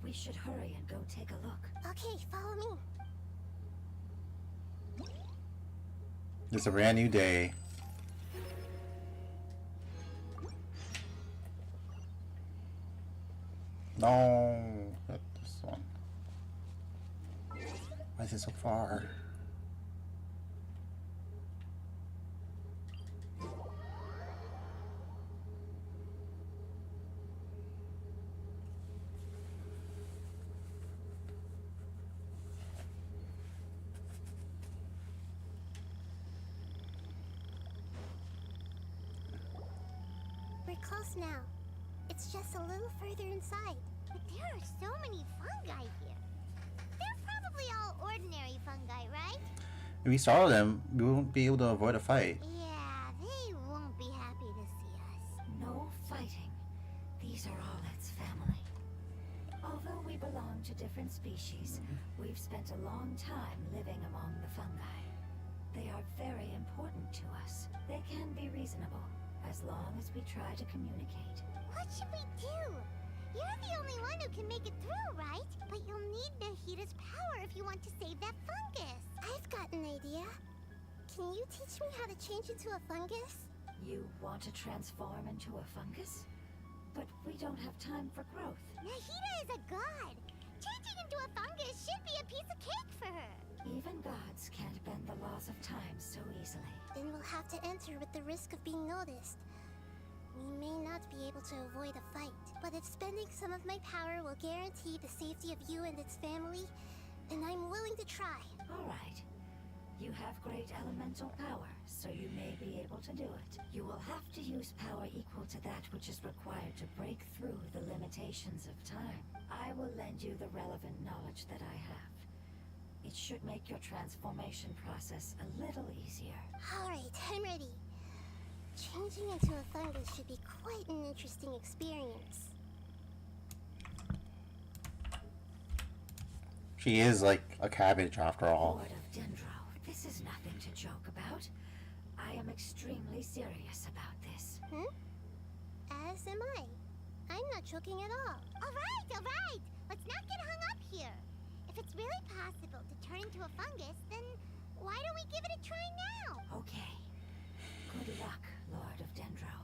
Speaker 12: We should hurry and go take a look.
Speaker 2: Okay, follow me.
Speaker 1: It's a brand new day. No, not this one. Why is it so far?
Speaker 2: We're close now. It's just a little further inside.
Speaker 14: But there are so many fungi here. They're probably all ordinary fungi, right?
Speaker 1: If we startle them, we won't be able to avoid a fight.
Speaker 14: Yeah, they won't be happy to see us.
Speaker 12: No fighting. These are all its family. Although we belong to different species, we've spent a long time living among the fungi. They are very important to us. They can be reasonable, as long as we try to communicate.
Speaker 14: What should we do? You're the only one who can make it through, right? But you'll need Nahida's power if you want to save that fungus.
Speaker 2: I've got an idea. Can you teach me how to change into a fungus?
Speaker 12: You want to transform into a fungus? But we don't have time for growth.
Speaker 14: Nahida is a god. Changing into a fungus should be a piece of cake for her.
Speaker 12: Even gods can't bend the laws of time so easily.
Speaker 2: Then we'll have to enter with the risk of being noticed. We may not be able to avoid a fight, but if spending some of my power will guarantee the safety of you and its family, then I'm willing to try.
Speaker 12: All right. You have great elemental power, so you may be able to do it. You will have to use power equal to that which is required to break through the limitations of time. I will lend you the relevant knowledge that I have. It should make your transformation process a little easier.
Speaker 2: Alright, I'm ready. Changing into a fungus should be quite an interesting experience.
Speaker 1: She is like a cabbage after all.
Speaker 12: Lord of Dendro, this is nothing to joke about. I am extremely serious about this.
Speaker 2: As am I. I'm not joking at all.
Speaker 14: Alright! Let's not get hung up here. If it's really possible to turn into a fungus, then why don't we give it a try now?
Speaker 12: Okay. Good luck, Lord of Dendro.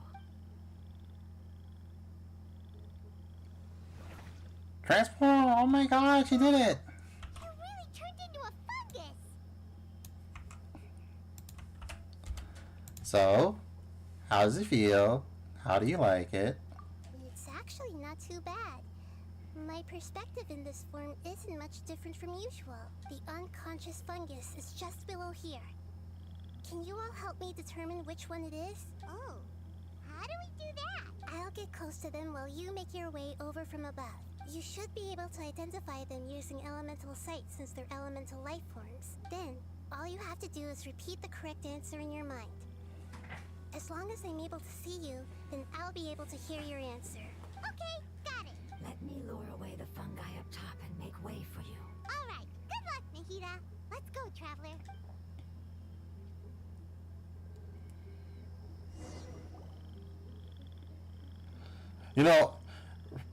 Speaker 1: Transform! Oh my god, she did it!
Speaker 14: You really turned into a fungus!
Speaker 1: So, how does it feel? How do you like it?
Speaker 2: It's actually not too bad. My perspective in this form isn't much different from usual. The unconscious fungus is just below here. Can you all help me determine which one it is?
Speaker 14: Oh, how do we do that?
Speaker 2: I'll get close to them while you make your way over from above. You should be able to identify them using elemental sight since they're elemental life forms. Then, all you have to do is repeat the correct answer in your mind. As long as I'm able to see you, then I'll be able to hear your answer.
Speaker 12: Okay, got it. Let me lure away the fungi up top and make way for you.
Speaker 14: All right. Good luck, Nahida. Let's go, Traveler.
Speaker 1: You know,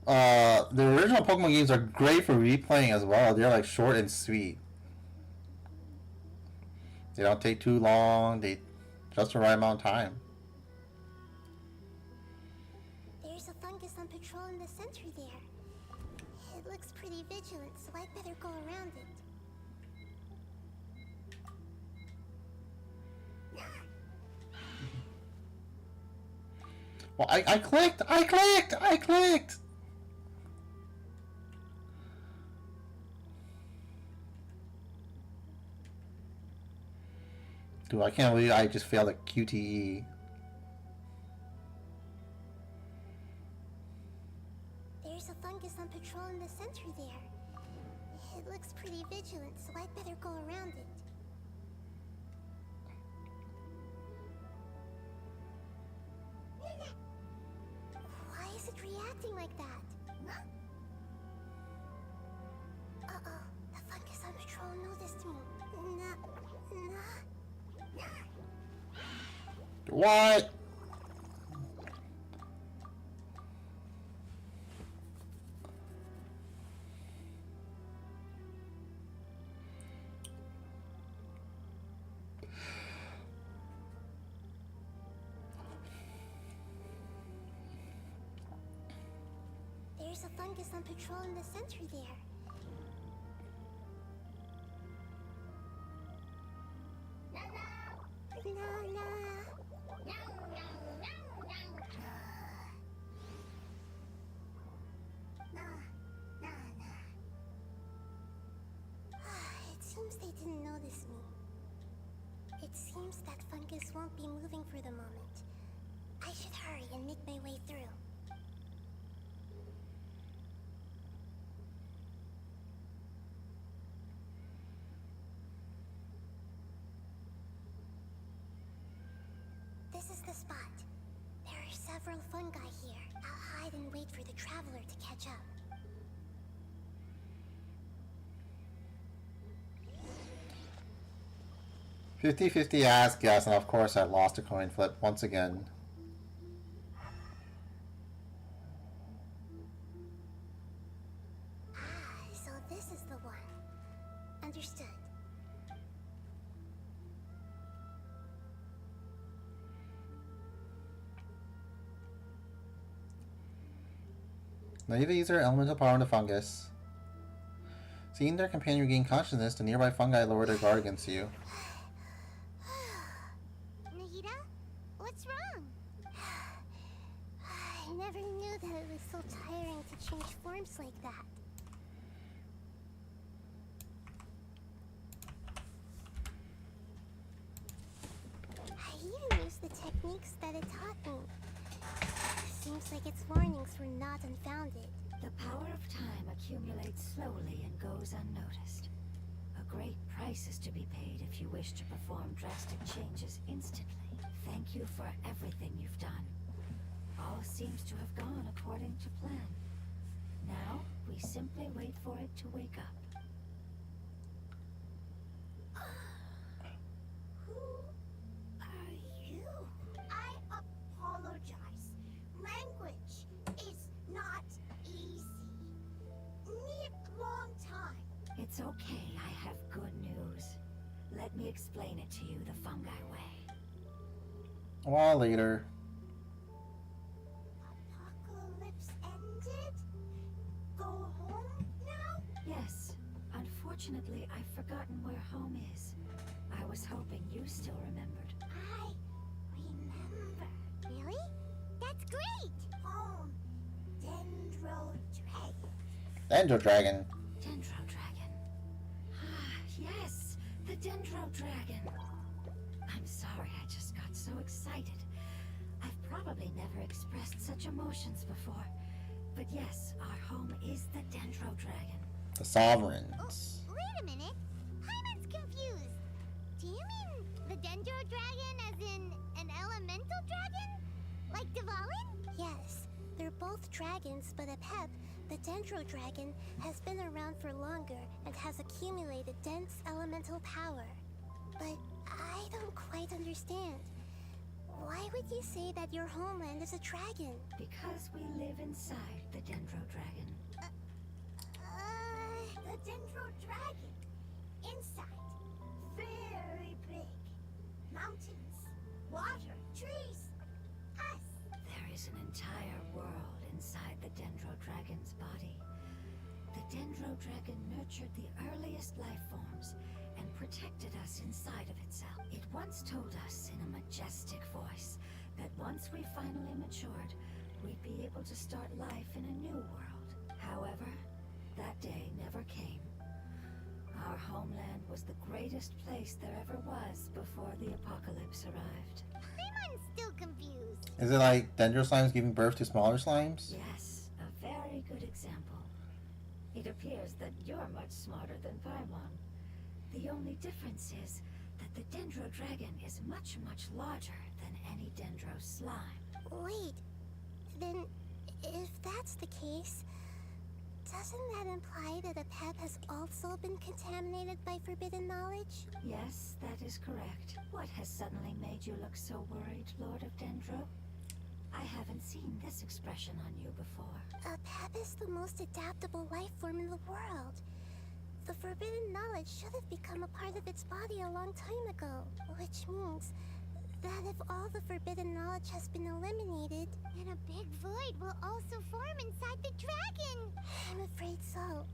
Speaker 1: the original Pokemon games are great for replaying as well. They're like short and sweet. They don't take too long. They just the right amount of time.
Speaker 2: There's a fungus on patrol in the center there. It looks pretty vigilant, so I'd better go around it.
Speaker 1: Well, I clicked! I clicked! Dude, I can't believe I just failed a QTE.
Speaker 2: There's a fungus on patrol in the center there. It looks pretty vigilant, so I'd better go around it. Why is it reacting like that? Uh-oh, the fungus on patrol noticed me.
Speaker 1: What?
Speaker 2: There's a fungus on patrol in the center there. It seems they didn't notice me. It seems that fungus won't be moving for the moment. I should hurry and make my way through. This is the spot. There are several fungi here. I'll hide and wait for the traveler to catch up.
Speaker 1: 50-50 ask yes, and of course I lost a coin flip once again.
Speaker 2: So this is the one. Understood.
Speaker 1: Now either use their elemental power on the fungus. Seeing their companion regain consciousness, the nearby fungi lower their guard against you.
Speaker 14: Nahida? What's wrong?
Speaker 2: I never knew that it was so tiring to change forms like that. I even used the techniques that it taught me. Seems like its warnings were not unfounded.
Speaker 12: The power of time accumulates slowly and goes unnoticed. A great price is to be paid if you wish to perform drastic changes instantly. Thank you for everything you've done. All seems to have gone according to plan. Now, we simply wait for it to wake up.
Speaker 14: Who are you? I apologize. Language is not easy. Need long time.
Speaker 12: It's okay, I have good news. Let me explain it to you the fungi way.
Speaker 1: A while later.
Speaker 14: Apocalypse ended? Go home now?
Speaker 12: Yes. Unfortunately, I've forgotten where home is. I was hoping you still remembered.
Speaker 14: I remember. Really? That's great! Home. Dendro Dragon.
Speaker 1: Dendro Dragon.
Speaker 12: Dendro Dragon. Ah, yes! The Dendro Dragon. I'm sorry, I just got so excited. I've probably never expressed such emotions before. But yes, our home is the Dendro Dragon.
Speaker 1: The Sovereigns.
Speaker 14: Wait a minute. Hyman's confused. Do you mean the Dendro Dragon as in an elemental dragon? Like Dvalin?
Speaker 2: Yes, they're both dragons, but Apep, the Dendro Dragon, has been around for longer and has accumulated dense elemental power. But I don't quite understand. Why would you say that your homeland is a dragon?
Speaker 12: Because we live inside the Dendro Dragon.
Speaker 14: The Dendro Dragon. Inside. Very big. Mountains. Water. Trees. Us.
Speaker 12: There is an entire world inside the Dendro Dragon's body. The Dendro Dragon nurtured the earliest life forms and protected us inside of itself. It once told us in a majestic voice that once we finally matured, we'd be able to start life in a new world. However, that day never came. Our homeland was the greatest place there ever was before the apocalypse arrived.
Speaker 14: I'm still confused.
Speaker 1: Is it like Dendro slimes giving birth to smaller slimes?
Speaker 12: Yes, a very good example. It appears that you're much smarter than Paimon. The only difference is that the Dendro Dragon is much, much larger than any Dendro slime.
Speaker 2: Wait, then if that's the case, doesn't that imply that Apep has also been contaminated by forbidden knowledge?
Speaker 12: Yes, that is correct. What has suddenly made you look so worried, Lord of Dendro? I haven't seen this expression on you before.
Speaker 2: Apep is the most adaptable life form in the world. The forbidden knowledge should have become a part of its body a long time ago, which means that if all the forbidden knowledge has been eliminated,
Speaker 14: then a big void will also form inside the dragon.
Speaker 2: I'm afraid so.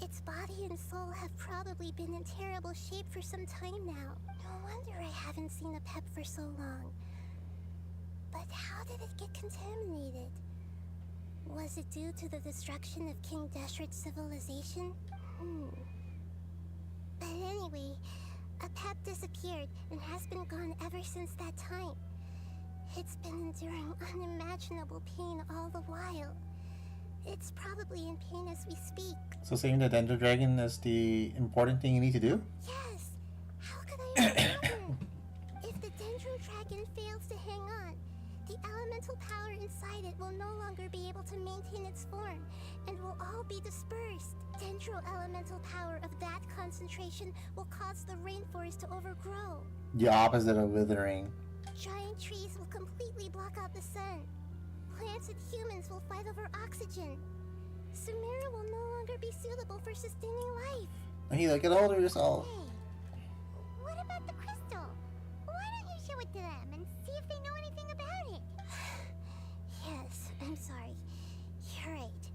Speaker 2: Its body and soul have probably been in terrible shape for some time now. No wonder I haven't seen Apep for so long. But how did it get contaminated? Was it due to the destruction of King Deshret's civilization? But anyway, Apep disappeared and has been gone ever since that time. It's been enduring unimaginable pain all the while. It's probably in pain as we speak.
Speaker 1: So saving the Dendro Dragon is the important thing you need to do?
Speaker 2: Yes! How could I have forgotten? If the Dendro Dragon fails to hang on, the elemental power inside it will no longer be able to maintain its form, and will all be dispersed. Dendro elemental power of that concentration will cause the rainforest to overgrow.
Speaker 1: The opposite of withering.
Speaker 2: Giant trees will completely block out the sun. Plants and humans will fight over oxygen. Sumeru will no longer be suitable for sustaining life.
Speaker 1: Hey, get a hold of yourself.
Speaker 14: Hey, what about the crystal? Why don't you show it to them and see if they know anything about it?
Speaker 2: Yes, I'm sorry. You're right.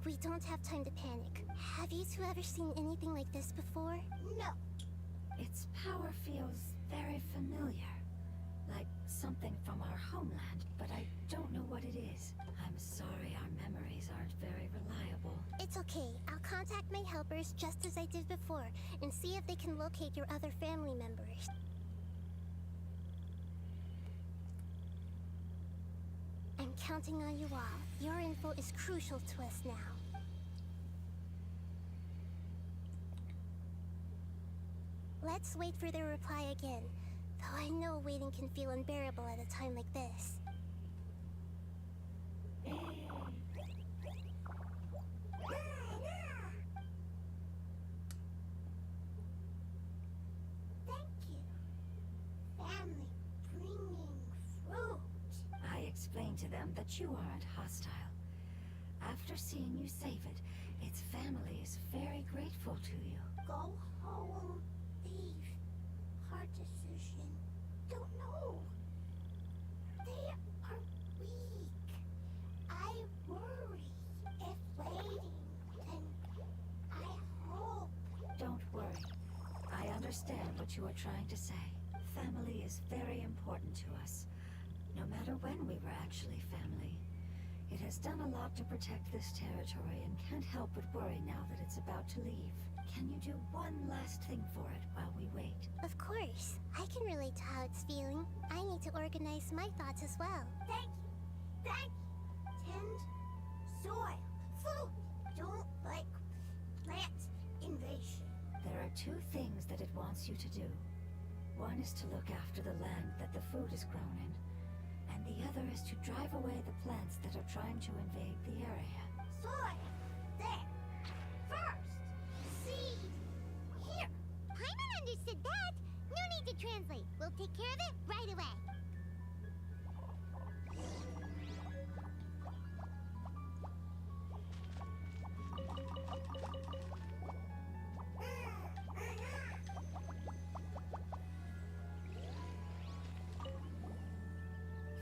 Speaker 2: We don't have time to panic. Have you two ever seen anything like this before?
Speaker 14: No.
Speaker 12: Its power feels very familiar. Like something from our homeland, but I don't know what it is. I'm sorry our memories aren't very reliable.
Speaker 2: It's okay. I'll contact my helpers just as I did before and see if they can locate your other family members. I'm counting on you all. Your info is crucial to us now. Let's wait for their reply again. Though I know waiting can feel unbearable at a time like this.
Speaker 14: Thank you. Family bringing fruit.
Speaker 12: I explained to them that you aren't hostile. After seeing you save it, its family is very grateful to you.
Speaker 14: Go home. Leave. Hard decision. Don't know. They are weak. I worry. If waiting, then I hope.
Speaker 12: Don't worry. I understand what you are trying to say. Family is very important to us. No matter when we were actually family. It has done a lot to protect this territory and can't help but worry now that it's about to leave. Can you do one last thing for it while we wait?
Speaker 2: Of course. I can relate to how it's feeling. I need to organize my thoughts as well.
Speaker 14: Thank you. Thank you. Tend soil. Food. Don't like plant invasion.
Speaker 12: There are two things that it wants you to do. One is to look after the land that the food is grown in, and the other is to drive away the plants that are trying to invade the area.
Speaker 14: Soy! There! First! Seed! Here! Paimon understood that! No need to translate. We'll take care of it right away.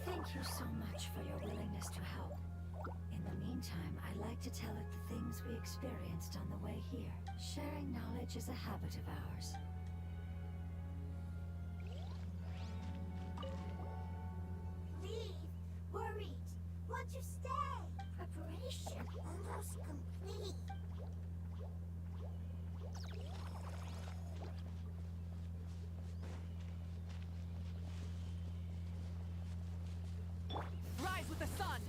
Speaker 12: Thank you so much for your willingness to help. In the meantime, I'd like to tell it the things we experienced on the way here. Sharing knowledge is a habit of ours.
Speaker 14: Leave! Worried! Want to stay! Preparation almost complete.
Speaker 6: Rise with the sun!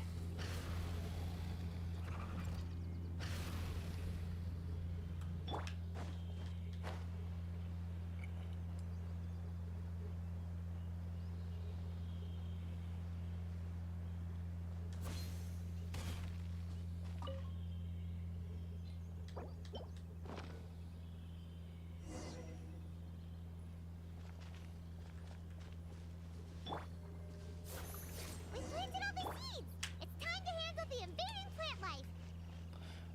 Speaker 14: We planted all the seeds! It's time to handle the invading plant life!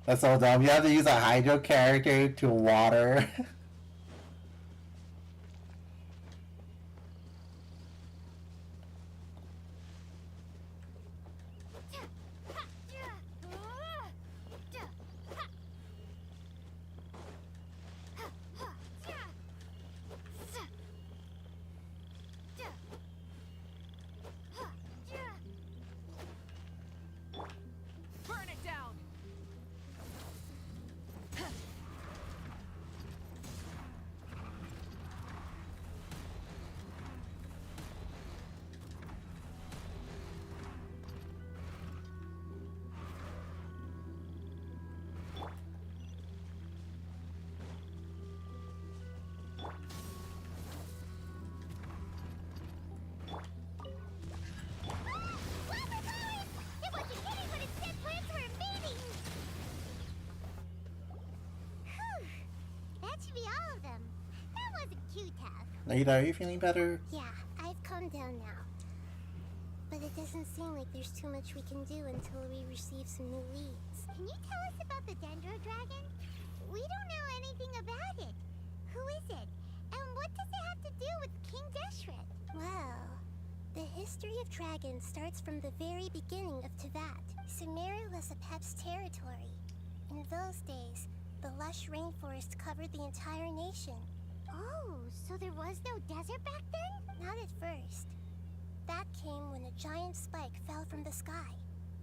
Speaker 1: That's so dumb. You have to use a hydro character to water.
Speaker 6: Burn it down!
Speaker 14: It wasn't hitting, but instead plants were invading! Whew. That should be all of them. That wasn't too tough.
Speaker 1: Lita, are you feeling better?
Speaker 2: Yeah, I've calmed down now. But it doesn't seem like there's too much we can do until we receive some new leads.
Speaker 14: Can you tell us about the Dendro Dragon? We don't know anything about it. Who is it? And what does it have to do with King Deshret?
Speaker 2: Well, the history of dragons starts from the very beginning of Tevat. Sumeru was Apep's territory. In those days, the lush rainforest covered the entire nation.
Speaker 14: Oh, so there was no desert back then?
Speaker 2: Not at first. That came when a giant spike fell from the sky,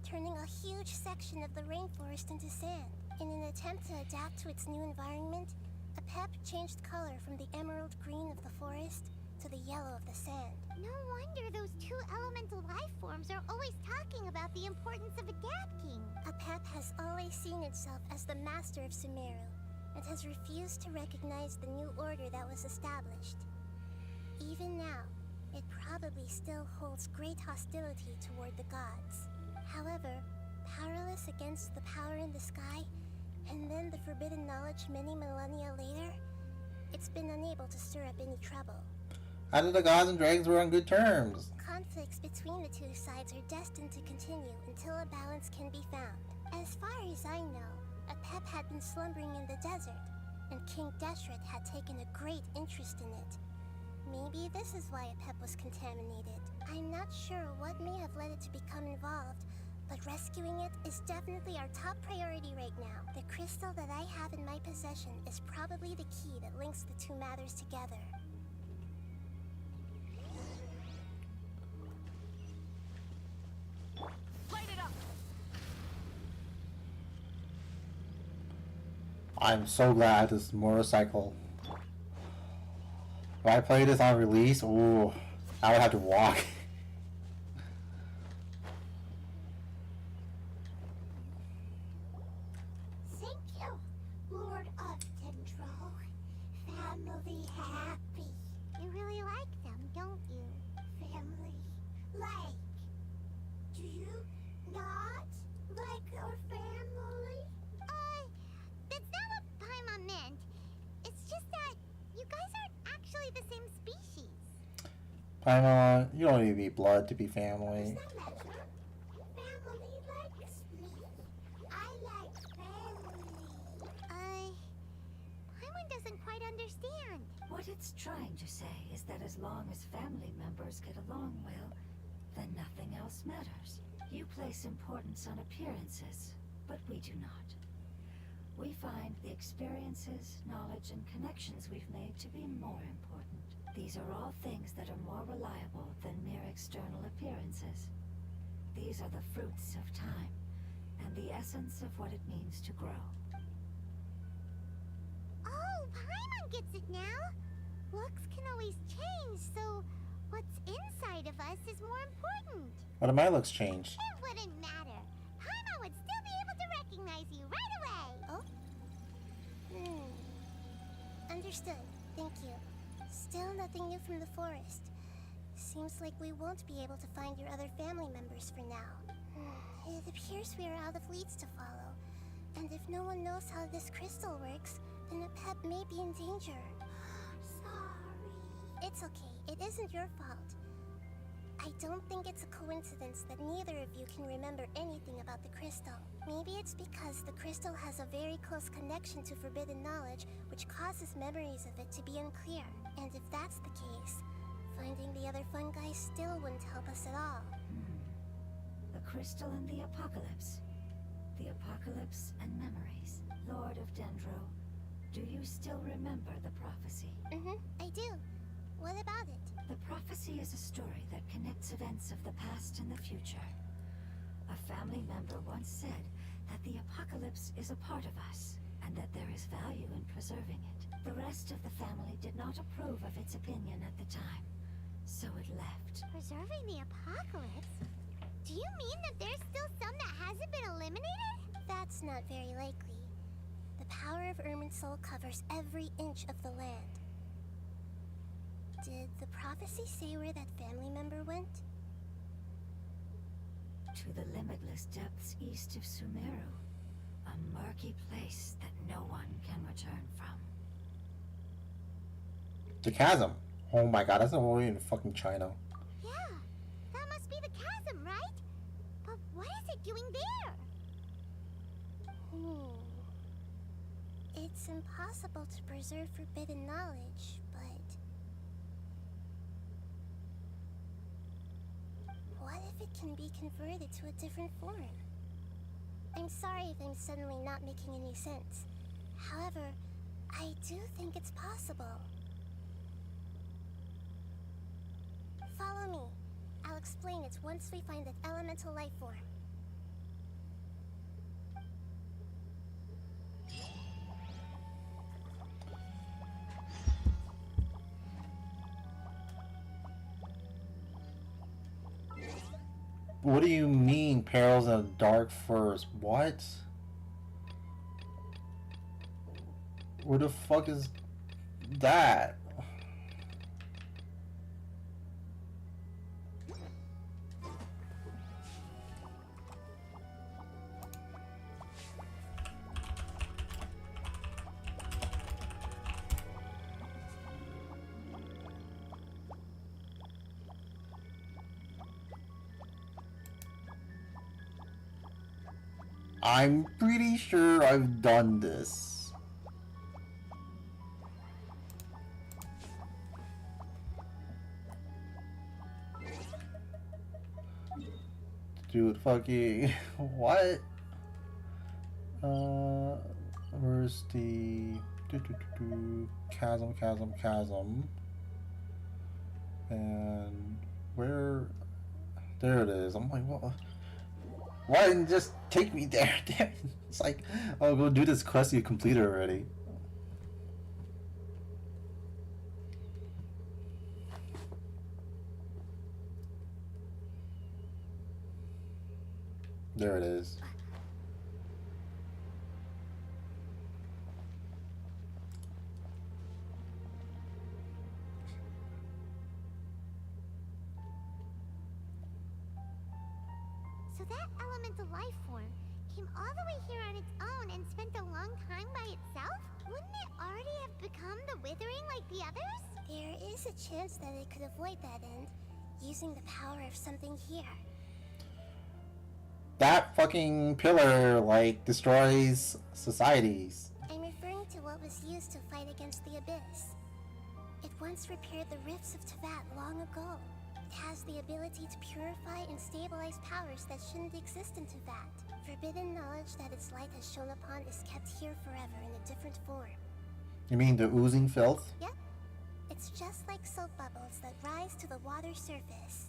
Speaker 2: turning a huge section of the rainforest into sand. In an attempt to adapt to its new environment, Apep changed color from the emerald green of the forest to the yellow of the sand.
Speaker 14: No wonder those two elemental life forms are always talking about the importance of adapting.
Speaker 2: Apep has always seen itself as the master of Sumeru, and has refused to recognize the new order that was established. Even now, it probably still holds great hostility toward the gods. However, powerless against the power in the sky, and then the forbidden knowledge many millennia later, it's been unable to stir up any trouble.
Speaker 1: How did the gods and dragons were on good terms?
Speaker 2: Conflicts between the two sides are destined to continue until a balance can be found. As far as I know, Apep had been slumbering in the desert, and King Deshret had taken a great interest in it. Maybe this is why Apep was contaminated. I'm not sure what may have led it to become involved, but rescuing it is definitely our top priority right now. The crystal that I have in my possession is probably the key that links the two matters together.
Speaker 6: Light it up!
Speaker 1: I'm so glad I had this motorcycle. If I played this on release, ooh, I would have to walk.
Speaker 14: Thank you, Lord of Dendro. Family happy.
Speaker 2: You really like
Speaker 14: really the same species.
Speaker 1: Paimon, you don't need to be blood to be family.
Speaker 14: Paimon doesn't quite understand.
Speaker 12: What it's trying to say is that as long as family members get along well, then nothing else matters. You place importance on appearances, but we do not. We find the experiences, knowledge, and connections we've made to be more important. These are all things that are more reliable than mere external appearances. These are the fruits of time, and the essence of what it means to grow.
Speaker 14: Oh, Paimon gets it now! Looks can always change, so what's inside of us is more important.
Speaker 1: What do my looks change?
Speaker 14: It wouldn't matter. Paimon would still be able to recognize you right away.
Speaker 2: Oh? Understood. Thank you. Still nothing new from the forest. Seems like we won't be able to find your other family members for now. It appears we are out of leads to follow. And if no one knows how this crystal works, then a pet may be in danger.
Speaker 14: Sorry.
Speaker 2: It's okay. It isn't your fault. I don't think it's a coincidence that neither of you can remember anything about the crystal. Maybe it's because the crystal has a very close connection to forbidden knowledge, which causes memories of it to be unclear. And if that's the case, finding the other fungi still wouldn't help us at all.
Speaker 12: The crystal and the apocalypse. The apocalypse and memories. Lord of Dendro, do you still remember the prophecy?
Speaker 2: I do. What about it?
Speaker 12: The prophecy is a story that connects events of the past and the future. A family member once said that the apocalypse is a part of us, and that there is value in preserving it. The rest of the family did not approve of its opinion at the time, so it left.
Speaker 14: Preserving the apocalypse? Do you mean that there's still some that hasn't been eliminated?
Speaker 2: That's not very likely. The power of Irminsul covers every inch of the land. Did the prophecy say where that family member went?
Speaker 12: To the limitless depths east of Sumeru. A murky place that no one can return from.
Speaker 1: The chasm. Oh my god, that's not in fucking China.
Speaker 14: Yeah, that must be the chasm, right? But what is it doing there?
Speaker 2: It's impossible to preserve forbidden knowledge, but... what if it can be converted to a different form? I'm sorry if I'm suddenly not making any sense. However, I do think it's possible. Follow me. I'll explain it once we find that elemental life form.
Speaker 1: What do you mean, perils in a dark forest? What? Where the fuck is that? I'm pretty sure I've done this. Dude, fucking... what? Where's the... chasm. And... where... there it is. I'm like, what? Why didn't you just take me there? Damn it. It's like, oh, go do this quest you completed already. There it is.
Speaker 14: So that elemental life form came all the way here on its own and spent a long time by itself? Wouldn't it already have become the Withering like the others?
Speaker 2: There is a chance that it could avoid that end, using the power of something here.
Speaker 1: That fucking pillar, like, destroys societies.
Speaker 2: I'm referring to what was used to fight against the Abyss. It once repaired the rifts of Teyvat long ago. It has the ability to purify and stabilize powers that shouldn't exist in Teyvat. Forbidden knowledge that its light has shone upon is kept here forever in a different form.
Speaker 1: You mean the oozing filth?
Speaker 2: Yep. It's just like soap bubbles that rise to the water surface.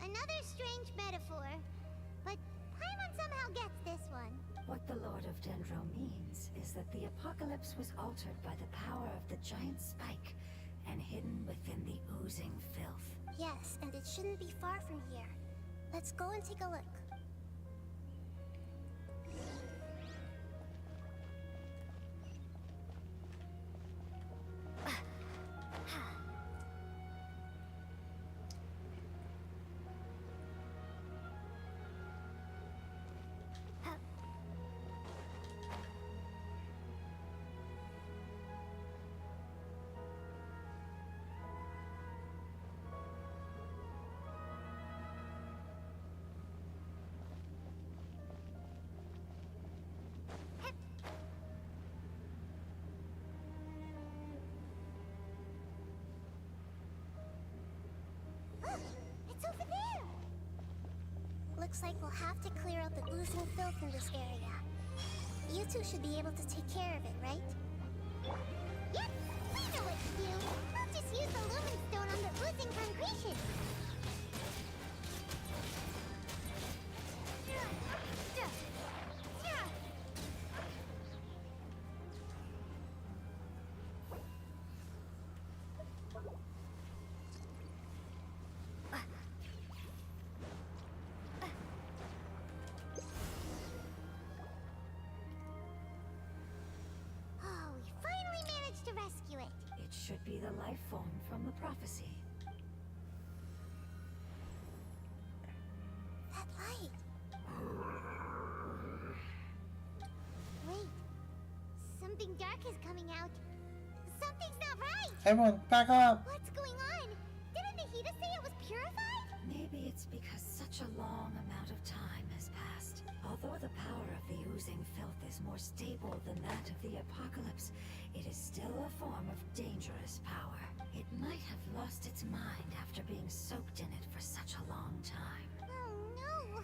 Speaker 14: Another strange metaphor. But Paimon somehow gets this one.
Speaker 12: What the Lord of Dendro means is that the apocalypse was altered by the power of the giant spike and hidden within the oozing filth.
Speaker 2: Yes, and it shouldn't be far from here. Let's go and take a look. It's over there! Looks like we'll have to clear out the oozing filth in this area. You two should be able to take care of it, right?
Speaker 14: Yep, we know what to do. We'll just use the lumen stone on the oozing concretion. Oh, we finally managed to rescue it.
Speaker 12: It should be the life form from the prophecy.
Speaker 2: That light!
Speaker 14: Wait, something dark is coming out. Something's not right!
Speaker 1: Everyone, back up!
Speaker 14: What's going on? Didn't Nahida say it was purified?
Speaker 12: Maybe it's because such a long amount of time has passed. Although the power of the oozing filth is more stable than that of the apocalypse, it is still a form of dangerous power. It might have lost its mind after being soaked in it for such a long time.
Speaker 14: Oh no!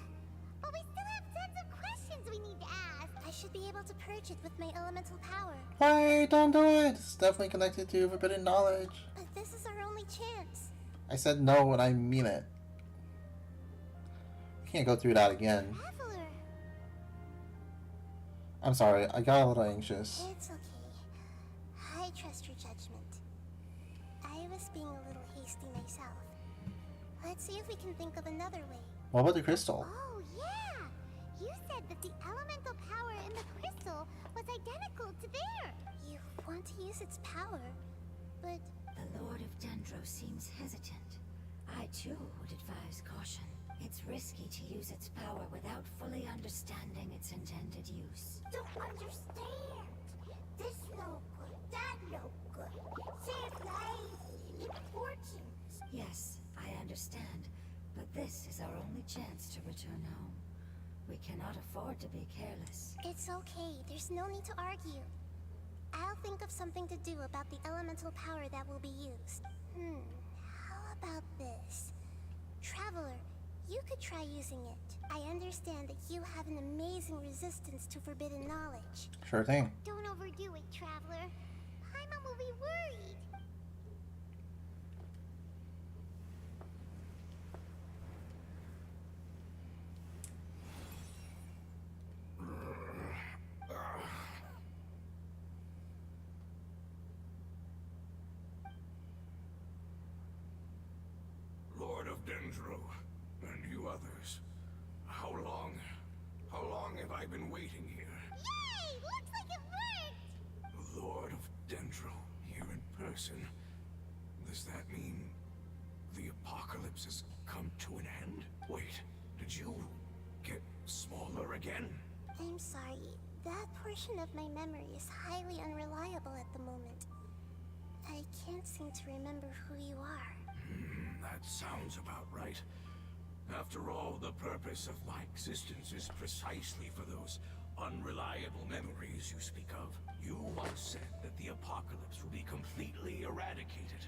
Speaker 14: But we still have tons of questions we need to ask.
Speaker 2: I should be able to purge it with my elemental power.
Speaker 1: Wait, don't do it! It's definitely connected to forbidden knowledge.
Speaker 2: But this is our only chance.
Speaker 1: I said no and I mean it. We can't go through that again.
Speaker 14: Traveler.
Speaker 1: I'm sorry, I got a little anxious.
Speaker 2: It's okay. I trust your judgment. I was being a little hasty myself. Let's see if we can think of another way.
Speaker 1: What about the crystal?
Speaker 14: Oh, yeah! You said that the elemental power in the crystal was identical to theirs.
Speaker 2: You want to use its power, but...
Speaker 12: The Lord of Dendro seems hesitant. I too would advise caution. It's risky to use its power without fully understanding its intended use.
Speaker 14: Don't understand. This no good, that no good. Save lives, important.
Speaker 12: Yes, I understand, but this is our only chance to return home. We cannot afford to be careless.
Speaker 2: It's okay. There's no need to argue. I'll think of something to do about the elemental power that will be used. How about this? Traveler, you could try using it. I understand that you have an amazing resistance to forbidden knowledge.
Speaker 1: Sure thing.
Speaker 14: Don't overdo it, Traveler. Paimon will be worried.
Speaker 17: Lord of Dendro, and you others, how long have I been waiting here?
Speaker 14: Yay! Looks like it worked!
Speaker 17: Lord of Dendro, here in person. Does that mean the apocalypse has come to an end? Wait, did you get smaller again?
Speaker 2: I'm sorry. That portion of my memory is highly unreliable at the moment. I can't seem to remember who you are.
Speaker 17: That sounds about right. After all, the purpose of my existence is precisely for those unreliable memories you speak of. You once said that the apocalypse will be completely eradicated,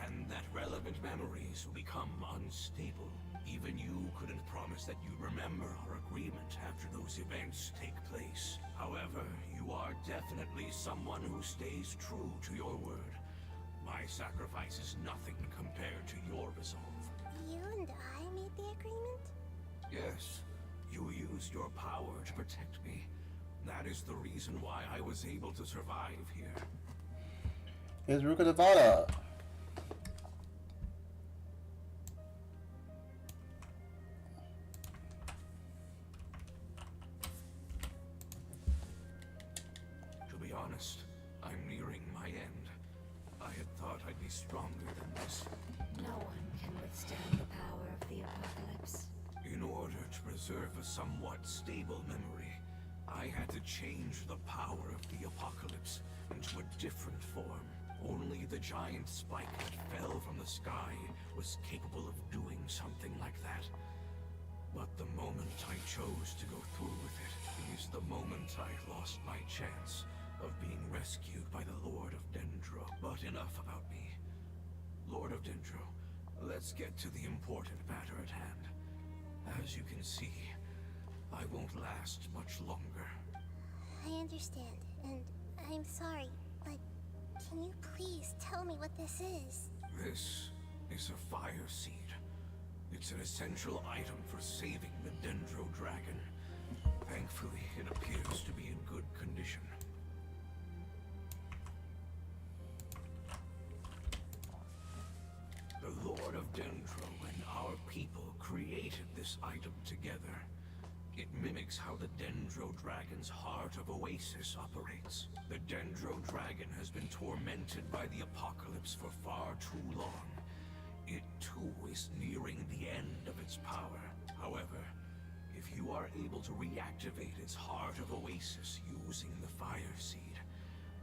Speaker 17: and that relevant memories will become unstable. Even you couldn't promise that you'd remember our agreement after those events take place. However, you are definitely someone who stays true to your word. My sacrifice is nothing compared to your resolve.
Speaker 2: You and I made the agreement?
Speaker 17: Yes, you used your power to protect me. That is the reason why I was able to survive here.
Speaker 1: Here's Ruka Devada.
Speaker 17: To be honest, I'm nearing my end. I had thought I'd be stronger than this.
Speaker 12: No one can withstand the power of the apocalypse.
Speaker 17: In order to preserve a somewhat stable memory, I had to change the power of the apocalypse into a different form. Only the giant spike that fell from the sky was capable of doing something like that. But the moment I chose to go through with it is the moment I lost my chance of being rescued by the Lord of Dendro. But enough about me. Lord of Dendro, let's get to the important matter at hand. As you can see, I won't last much longer.
Speaker 2: I understand, and I'm sorry, but can you please tell me what this is?
Speaker 17: This is a fire seed. It's an essential item for saving the Dendro Dragon. Thankfully, it appears to be in good condition. The Lord of Dendro and our people created this item together. It mimics how the Dendro Dragon's Heart of Oasis operates. The Dendro Dragon has been tormented by the apocalypse for far too long. It too is nearing the end of its power. However, if you are able to reactivate its Heart of Oasis using the Fire Seed,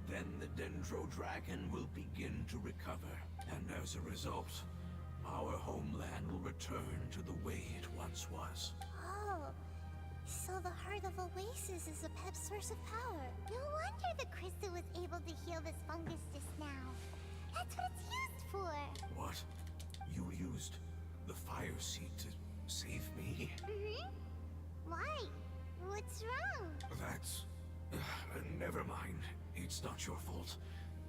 Speaker 17: then the Dendro Dragon will begin to recover. And as a result, our homeland will return to the way it once was.
Speaker 2: Oh, so the Heart of Oasis is a pep source of power.
Speaker 14: No wonder the crystal was able to heal this fungus just now. That's what it's used for.
Speaker 17: What? You used the Fire Seed to save me?
Speaker 14: Mm-hmm. Why? What's wrong?
Speaker 17: That's... never mind. It's not your fault.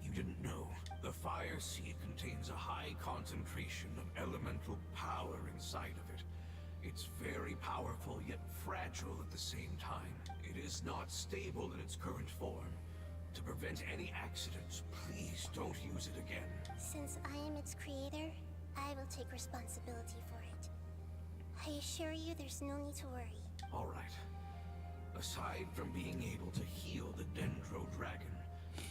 Speaker 17: You didn't know. The Fire Seed contains a high concentration of elemental power inside of it. It's very powerful, yet fragile at the same time. It is not stable in its current form. To prevent any accidents, please don't use it again.
Speaker 2: Since I am its creator, I will take responsibility for it. I assure you there's no need to worry.
Speaker 17: Alright. Aside from being able to heal the Dendro Dragon,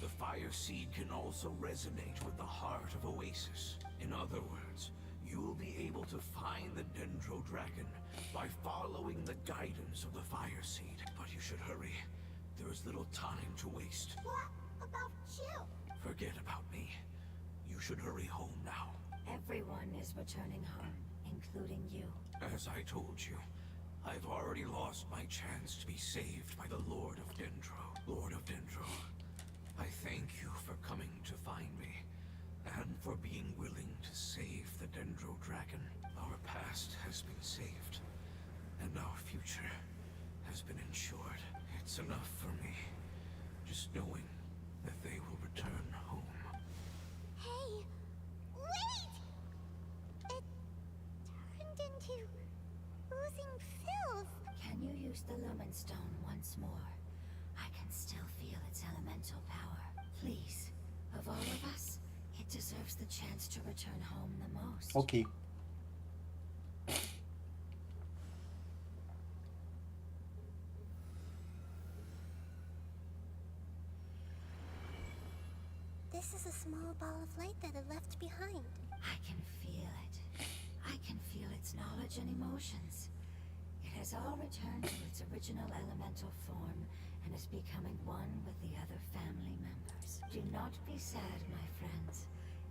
Speaker 17: the Fire Seed can also resonate with the Heart of Oasis. In other words, you'll be able to find the Dendro Dragon by following the guidance of the Fire Seed. But you should hurry. There is little time to waste.
Speaker 14: What about you?
Speaker 17: Forget about me. You should hurry home now.
Speaker 12: Everyone is returning home, including you.
Speaker 17: As I told you, I've already lost my chance to be saved by the Lord of Dendro. Lord of Dendro, I thank you for coming to find me, and for being willing to save the Dendro Dragon. Our past has been saved, and our future has been ensured. It's enough for me, just knowing that they will return home.
Speaker 14: Hey, wait! It turned into oozing filth.
Speaker 12: Can you use the Lumen Stone once more? I can still feel its elemental power. Please, of all of us, it deserves the chance to return home the most.
Speaker 1: Okay.
Speaker 2: This is a small ball of light that it left behind.
Speaker 12: I can feel it. I can feel its knowledge and emotions. It has all returned to its original elemental form and is becoming one with the other family members. Do not be sad, my friends.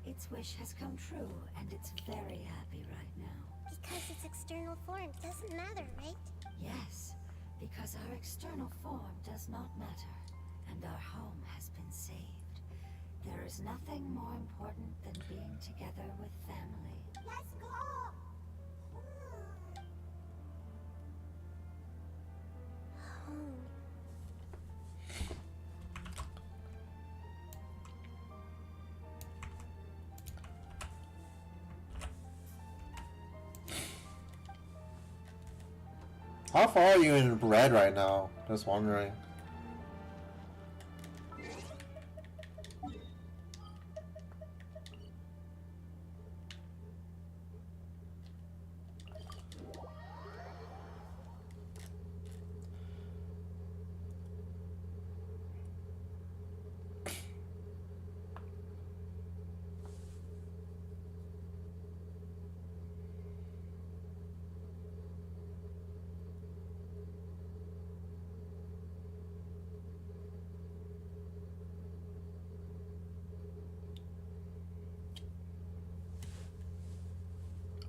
Speaker 12: Its wish has come true, and it's very happy right now.
Speaker 2: Because its external form doesn't matter, right?
Speaker 12: Yes, because our external form does not matter, and our home has been saved. There is nothing more important than being together with family.
Speaker 14: Let's go!
Speaker 2: Home.
Speaker 1: How far are you in red right now? Just wondering.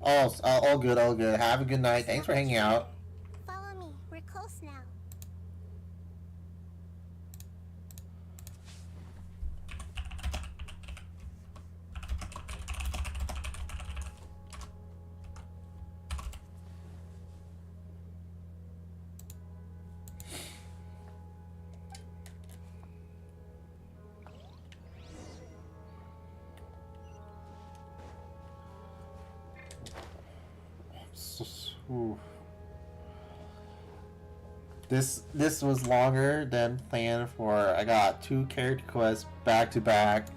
Speaker 1: Oh, all good, all good. Have a good night. Thanks for hanging out.
Speaker 2: Follow me. We're close now.
Speaker 1: Ooh. This was longer than planned for. I got 2 character quests back to back.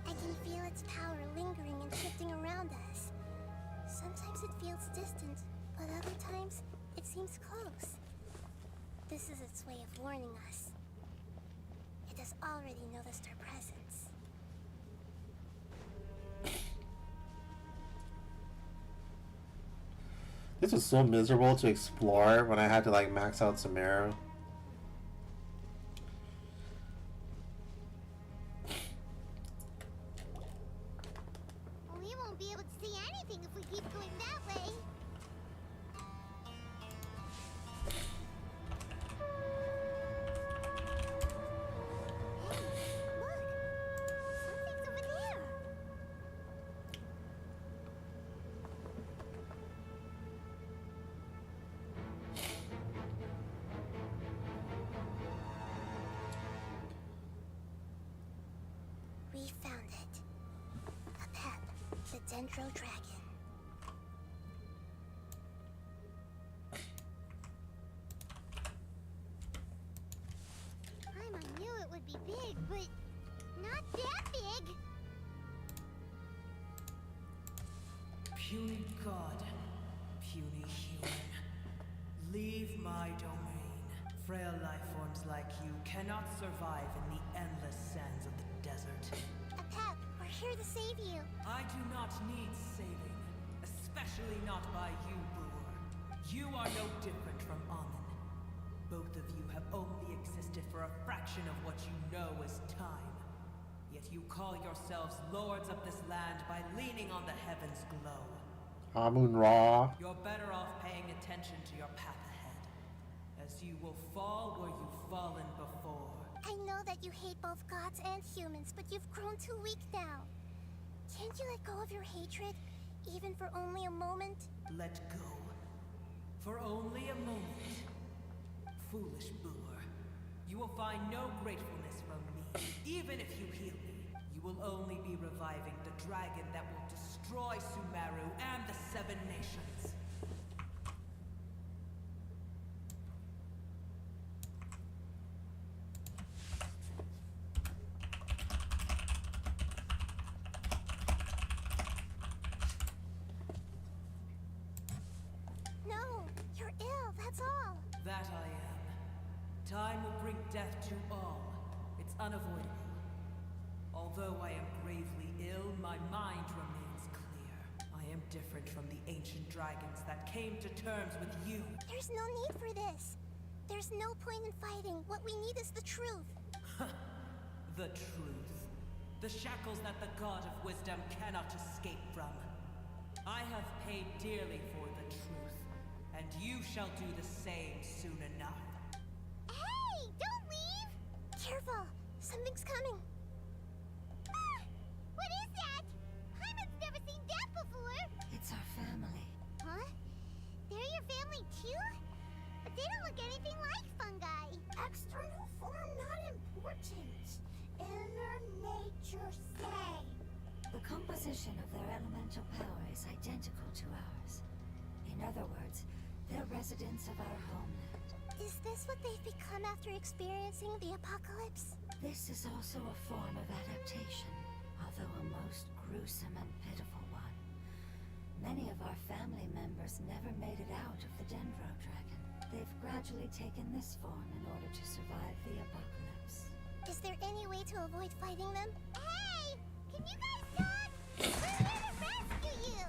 Speaker 2: I can feel its power lingering and shifting around us. Sometimes it feels distant, but other times it seems close. This is its way of warning us. It has already noticed our presence.
Speaker 1: This was so miserable to explore when I had to like max out Samara.
Speaker 14: We won't be able to see anything if we keep going that way. Something's over there.
Speaker 2: We found it. A pet, the Dendro Dragon.
Speaker 14: Paimon knew it would be big, but not that big.
Speaker 20: Puny god, puny human, leave my domain. Frail life forms like you cannot survive in the endless sands of the desert.
Speaker 2: A pet, we're here to save you.
Speaker 20: I do not need saving, especially not by you, Boor. You are no different from Amun. Both of you have only existed for a fraction of what you know as time. Yet you call yourselves lords of this land by leaning on the heavens' glow.
Speaker 1: Amun Ra.
Speaker 20: You're better off paying attention to your path ahead, as you will fall where you've fallen before.
Speaker 2: I know that you hate both gods and humans, but you've grown too weak now. Can't you let go of your hatred, even for only a moment?
Speaker 20: Let go. For only a moment. Foolish Boor. You will find no gratefulness from me, even if you heal me. You will only be reviving the dragon that will destroy Sumeru and the 7 nations.
Speaker 2: No, you're ill, that's all.
Speaker 20: That I am. Time will bring death to all. It's unavoidable. Although I am gravely ill, my mind remains clear. I am different from the ancient dragons that came to terms with you.
Speaker 2: There's no need for this. There's no point in fighting. What we need is the truth.
Speaker 20: The truth. The shackles that the God of Wisdom cannot escape from. I have paid dearly for the truth, and you shall do the same soon enough.
Speaker 2: Hey! Don't leave! Careful! Something's coming.
Speaker 14: Ah! What is that? Hyman's never seen that before!
Speaker 12: It's our family.
Speaker 14: Huh? They're your family too? But they don't look anything like fungi.
Speaker 12: External form not important. Inner nature say. The composition of their elemental power is identical to ours. In other words, they're residents of our homeland.
Speaker 2: Is this what they've become after experiencing the apocalypse?
Speaker 12: This is also a form of adaptation, although a most gruesome and pitiful one. Many of our family members never made it out of the Dendro Dragon. They've gradually taken this form in order to survive the apocalypse.
Speaker 2: Is there any way to avoid fighting them?
Speaker 14: Hey! Can you guys talk? We're here to rescue you!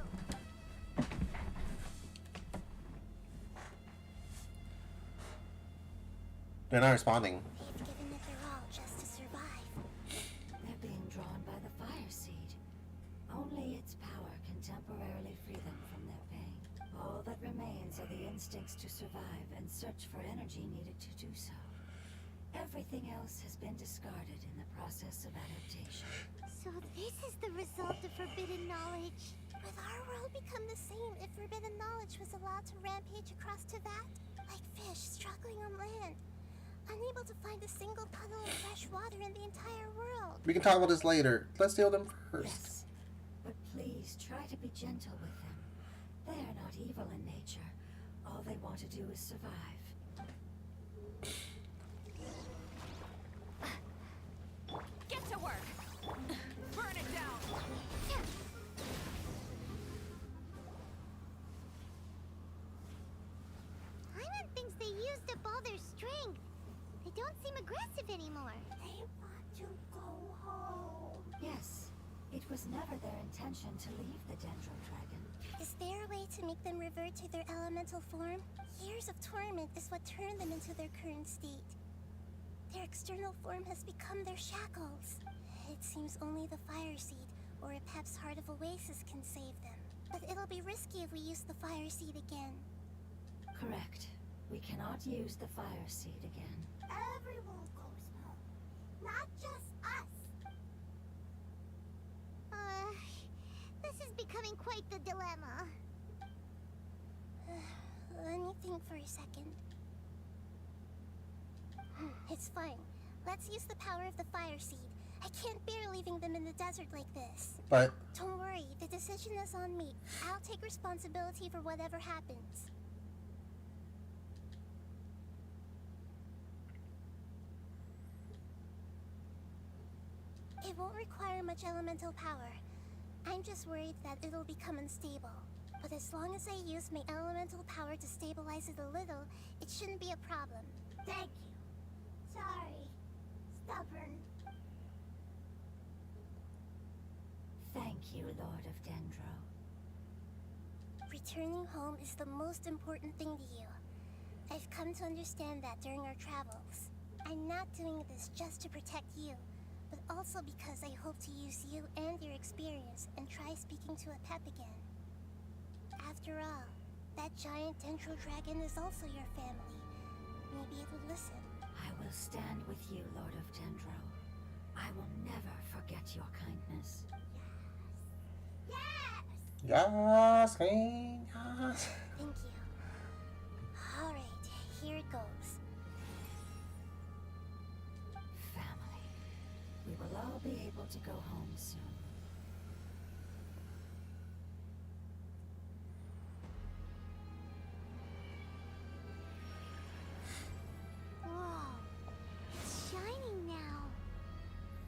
Speaker 1: They're not responding.
Speaker 2: They've given it their all just to survive.
Speaker 12: They're being drawn by the fire seed. Only its power can temporarily free them from their pain. All that remains are the instincts to survive and search for energy needed to do so. Everything else has been discarded in the process of adaptation.
Speaker 14: So this is the result of forbidden knowledge.
Speaker 2: Would our world become the same if forbidden knowledge was allowed to rampage across Teyvat? Like fish struggling on land, unable to find a single puddle of fresh water in the entire world.
Speaker 1: We can talk about this later. Let's deal with them first.
Speaker 12: Yes, but please try to be gentle with them. They are not evil in nature. All they want to do is survive.
Speaker 11: Get to work! Burn it down!
Speaker 14: Hyman thinks they used up all their strength. They don't seem aggressive anymore.
Speaker 12: They want to go home. Yes, it was never their intention to leave the Dendro Dragon.
Speaker 2: Is there a way to make them revert to their elemental form? Years of torment is what turned them into their current state. Their external form has become their shackles. It seems only the fire seed or a Pep's Heart of Oasis can save them. But it'll be risky if we use the fire seed again.
Speaker 12: Correct. We cannot use the fire seed again.
Speaker 14: Everyone goes home. Not just us. This is becoming quite the dilemma.
Speaker 2: Let me think for a second. It's fine. Let's use the power of the fire seed. I can't bear leaving them in the desert like this.
Speaker 1: But
Speaker 2: don't worry, the decision is on me. I'll take responsibility for whatever happens. It won't require much elemental power. I'm just worried that it'll become unstable. But as long as I use my elemental power to stabilize it a little, it shouldn't be a problem.
Speaker 14: Thank you. Sorry. Stubborn.
Speaker 12: Thank you, Lord of Dendro.
Speaker 2: Returning home is the most important thing to you. I've come to understand that during our travels. I'm not doing this just to protect you, but also because I hope to use you and your experience and try speaking to a Pep again. After all, that giant Dendro Dragon is also your family. Maybe it would listen.
Speaker 12: I will stand with you, Lord of Dendro. I will never forget your kindness.
Speaker 1: Yes, Queen, yes.
Speaker 2: Thank you. Alright, here it goes.
Speaker 12: Family. We will all be able to go home soon.
Speaker 14: Whoa. It's shining now.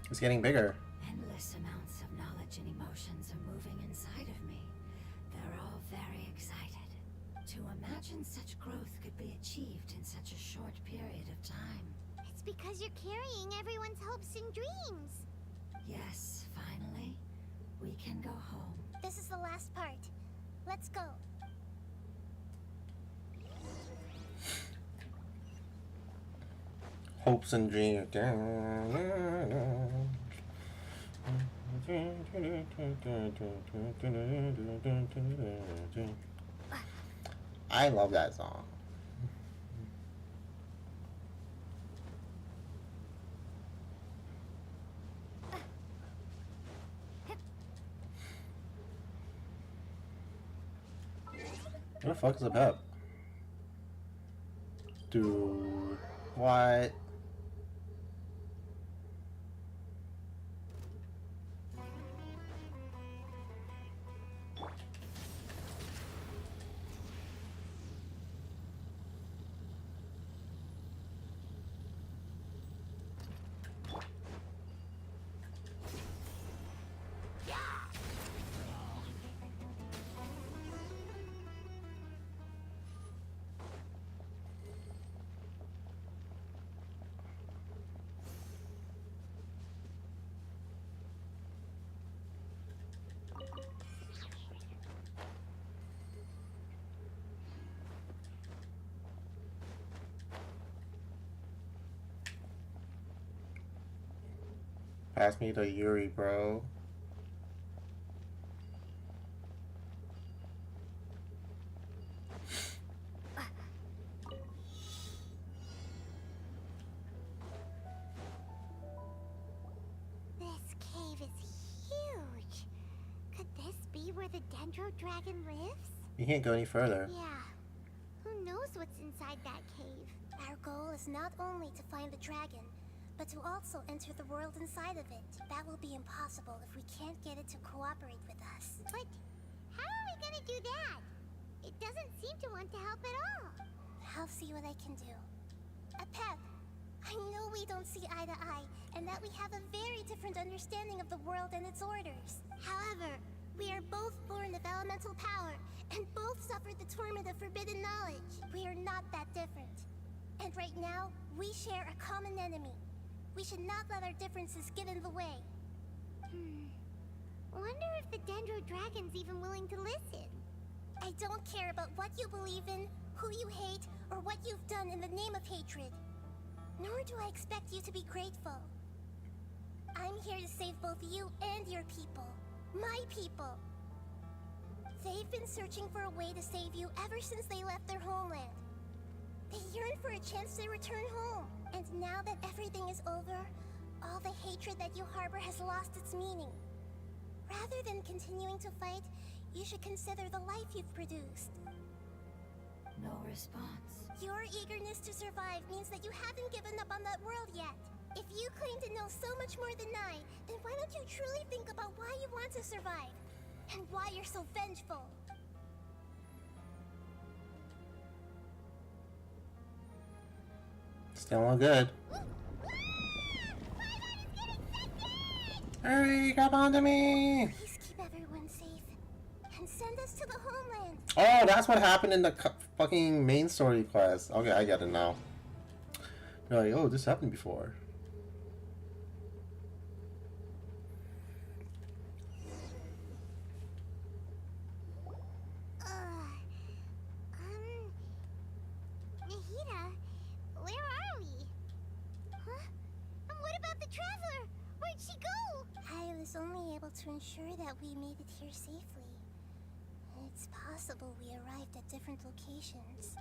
Speaker 1: It's getting bigger.
Speaker 12: Endless amounts of knowledge and emotions are moving inside of me. They're all very excited. To imagine such growth could be achieved in such a short period of time.
Speaker 14: It's because you're carrying everyone's hopes and dreams.
Speaker 12: Yes, finally, we can go home.
Speaker 2: This is the last part. Let's go.
Speaker 1: Hopes and dreams. I love that song. What the fuck is a pep? Dude, what? Pass me the Yuri, bro.
Speaker 14: This cave is huge. Could this be where the Dendro Dragon lives?
Speaker 1: You can't go any further.
Speaker 14: Yeah. Who knows what's inside that cave?
Speaker 2: Our goal is not only to find the dragon, but to also enter the world inside of it. That will be impossible if we can't get it to cooperate with us.
Speaker 14: But how are we gonna do that? It doesn't seem to want to help at all.
Speaker 2: I'll see what I can do. Pep, I know we don't see eye to eye, and that we have a very different understanding of the world and its orders. However, we are both born of elemental power, and both suffered the torment of forbidden knowledge. We are not that different. And right now, we share a common enemy. We should not let our differences get in the way.
Speaker 14: Wonder if the Dendro Dragon's even willing to listen.
Speaker 2: I don't care about what you believe in, who you hate, or what you've done in the name of hatred. Nor do I expect you to be grateful. I'm here to save both you and your people. My people. They've been searching for a way to save you ever since they left their homeland. They yearn for a chance to return home. And now that everything is over, all the hatred that you harbor has lost its meaning. Rather than continuing to fight, you should consider the life you've produced.
Speaker 12: No response.
Speaker 2: Your eagerness to survive means that you haven't given up on that world yet. If you claim to know so much more than I, then why don't you truly think about why you want to survive? And why you're so vengeful?
Speaker 1: Still all good. Hurry, grab onto me!
Speaker 2: Please keep everyone safe. And send us to the homeland.
Speaker 1: Oh, that's what happened in the fucking main story quest. Okay, I get it now. You're like, oh, this happened before.
Speaker 14: Nahida, where are we? Huh? And what about the traveler? Where'd she go?
Speaker 2: I was only able to ensure that we made it here safely. It's possible we arrived at different locations.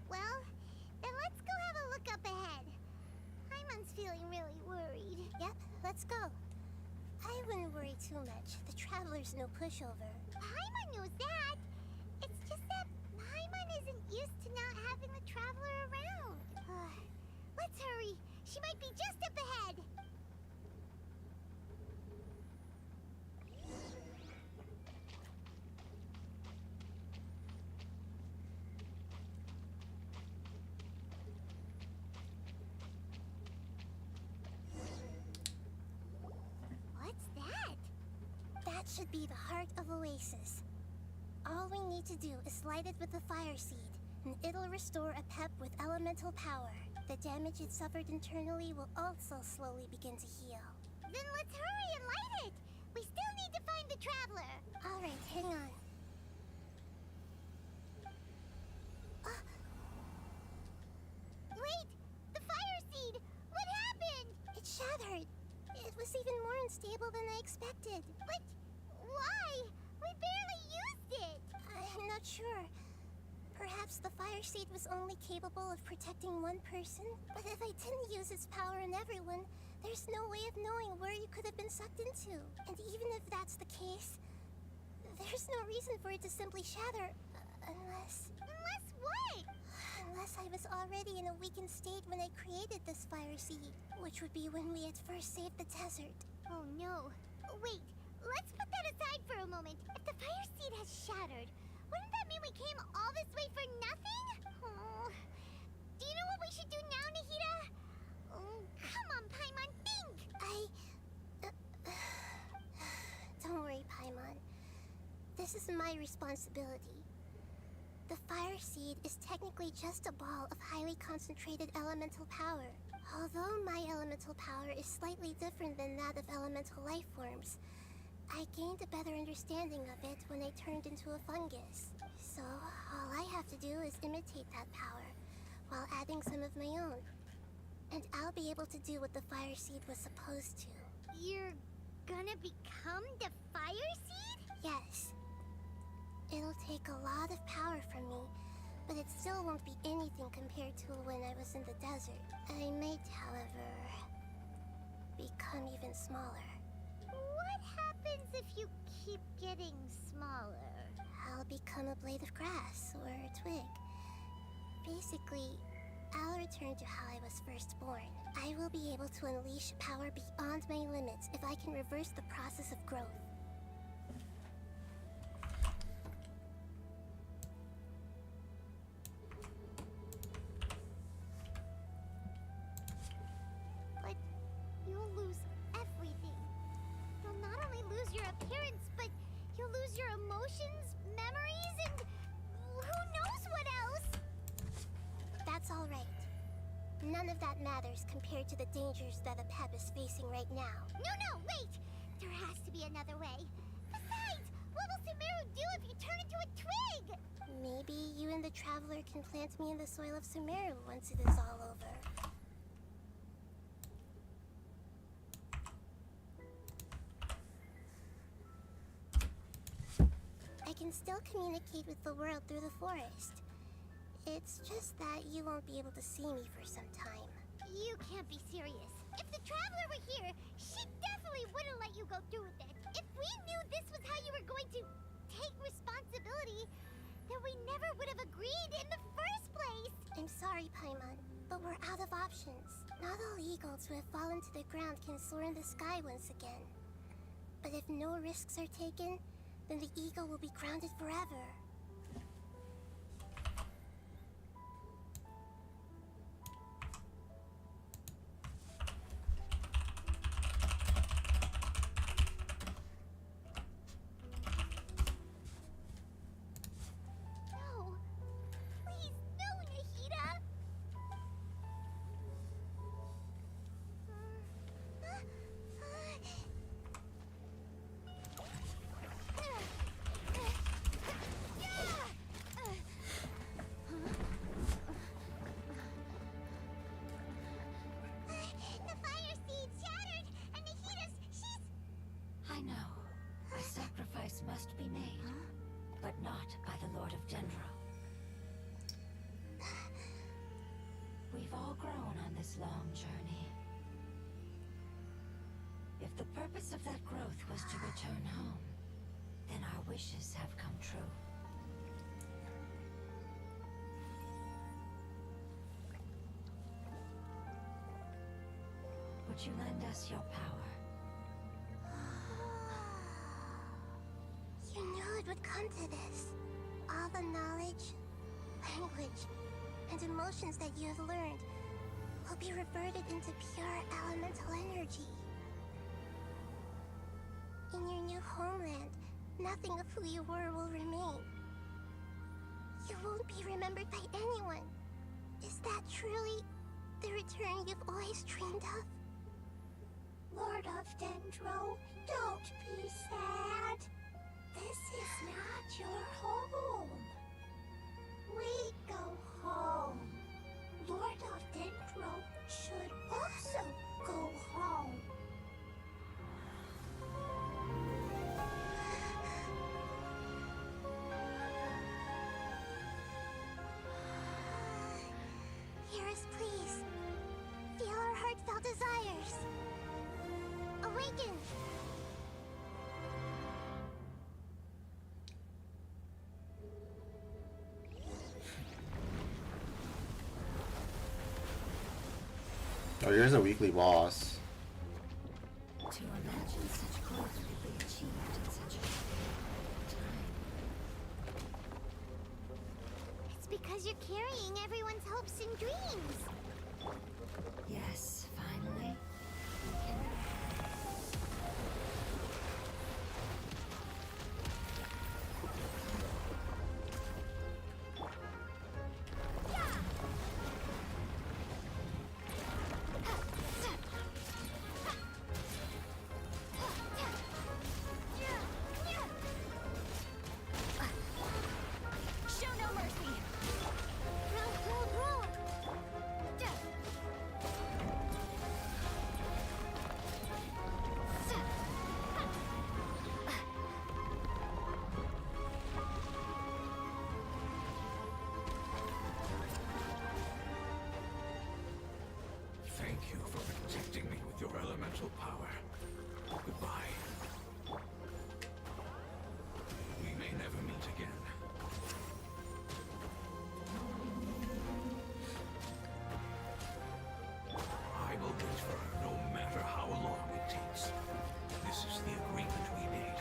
Speaker 14: Well, then let's go have a look up ahead. Paimon's feeling really worried.
Speaker 2: Yep, let's go. I wouldn't worry too much. The traveler's no pushover.
Speaker 14: Paimon knows that. It's just that Paimon isn't used to not having the traveler around. Let's hurry. She might be just up ahead.
Speaker 2: What's that? That should be the heart of Oasis. All we need to do is light it with the fire seed, and it'll restore a pep with elemental power. The damage it suffered internally will also slowly begin to heal.
Speaker 14: Then let's hurry and light it. We still need to find the traveler.
Speaker 2: Alright, hang on. not sure. Perhaps the Fire Seed was only capable of protecting one person, but if I didn't use its power on everyone, there's no way of knowing where you could have been sucked into. And even if that's the case, there's no reason for it to simply shatter, unless...
Speaker 14: Unless what?
Speaker 2: Unless I was already in a weakened state when I created this Fire Seed, which would be when we at first saved the desert.
Speaker 14: Oh no. Wait, let's put that aside for a moment. If the Fire Seed has shattered, wouldn't that mean we came all this way for nothing? Oh. Do you know what we should do now, Nahida? Oh, come on, Paimon, think!
Speaker 2: Don't worry, Paimon. This is my responsibility. The Fire Seed is technically just a ball of highly concentrated elemental power. Although my elemental power is slightly different than that of elemental life forms, I gained a better understanding of it when I turned into a fungus. So, all I have to do is imitate that power, while adding some of my own. And I'll be able to do what the Fire Seed was supposed to.
Speaker 14: You're gonna become the Fire Seed?
Speaker 2: Yes. It'll take a lot of power from me, but it still won't be anything compared to when I was in the desert. I might, however, become even smaller.
Speaker 14: What happens if you keep getting smaller?
Speaker 2: I'll become a blade of grass or a twig. Basically, I'll return to how I was first born. I will be able to unleash power beyond my limits if I can reverse the process of growth.
Speaker 14: But you'll lose everything. You'll not only lose your appearance, but you'll lose your emotions, memories, and who knows what else?
Speaker 2: That's all right. None of that matters compared to the dangers that a Pep is facing right now.
Speaker 14: No, wait! There has to be another way. Besides, what will Sumeru do if you turn into a twig?
Speaker 2: Maybe you and the Traveler can plant me in the soil of Sumeru once it is all over. I can still communicate with the world through the forest. It's just that you won't be able to see me for some time.
Speaker 14: You can't be serious. If the Traveler were here, she definitely wouldn't let you go through with it. If we knew this was how you were going to take responsibility, then we never would have agreed in the first place.
Speaker 2: I'm sorry, Paimon, but we're out of options. Not all eagles who have fallen to the ground can soar in the sky once again. But if no risks are taken, then the eagle will be grounded forever.
Speaker 14: No. Please, no, Nahida! The Fire Seed shattered, and she's...
Speaker 12: I know. A sacrifice must be made, but not by the Lord of Dendro. We've all grown on this long journey. If the purpose of that growth was to return home, then our wishes have come true. Would you lend us your power?
Speaker 2: You knew it would come to this. All the knowledge, language, and emotions that you have learned will be reverted into pure elemental energy. In your new homeland, nothing of who you were will remain. You won't be remembered by anyone. Is that truly the return you've always dreamed of?
Speaker 12: Lord of Dendro, don't be sad. This is not your home. We go home. Lord of Dendro should also go home.
Speaker 14: us, please. Feel our heartfelt desires. Awaken!
Speaker 1: Oh, here's a weekly boss.
Speaker 12: To imagine such growth could be achieved in such a short time.
Speaker 14: It's because you're carrying everyone's hopes and dreams.
Speaker 12: Yes, finally.
Speaker 3: Show no mercy.
Speaker 14: Roll.
Speaker 17: Thank you for protecting me with your elemental power. Goodbye. We may never meet again. I will wait for her no matter how long it takes. This is the agreement we made.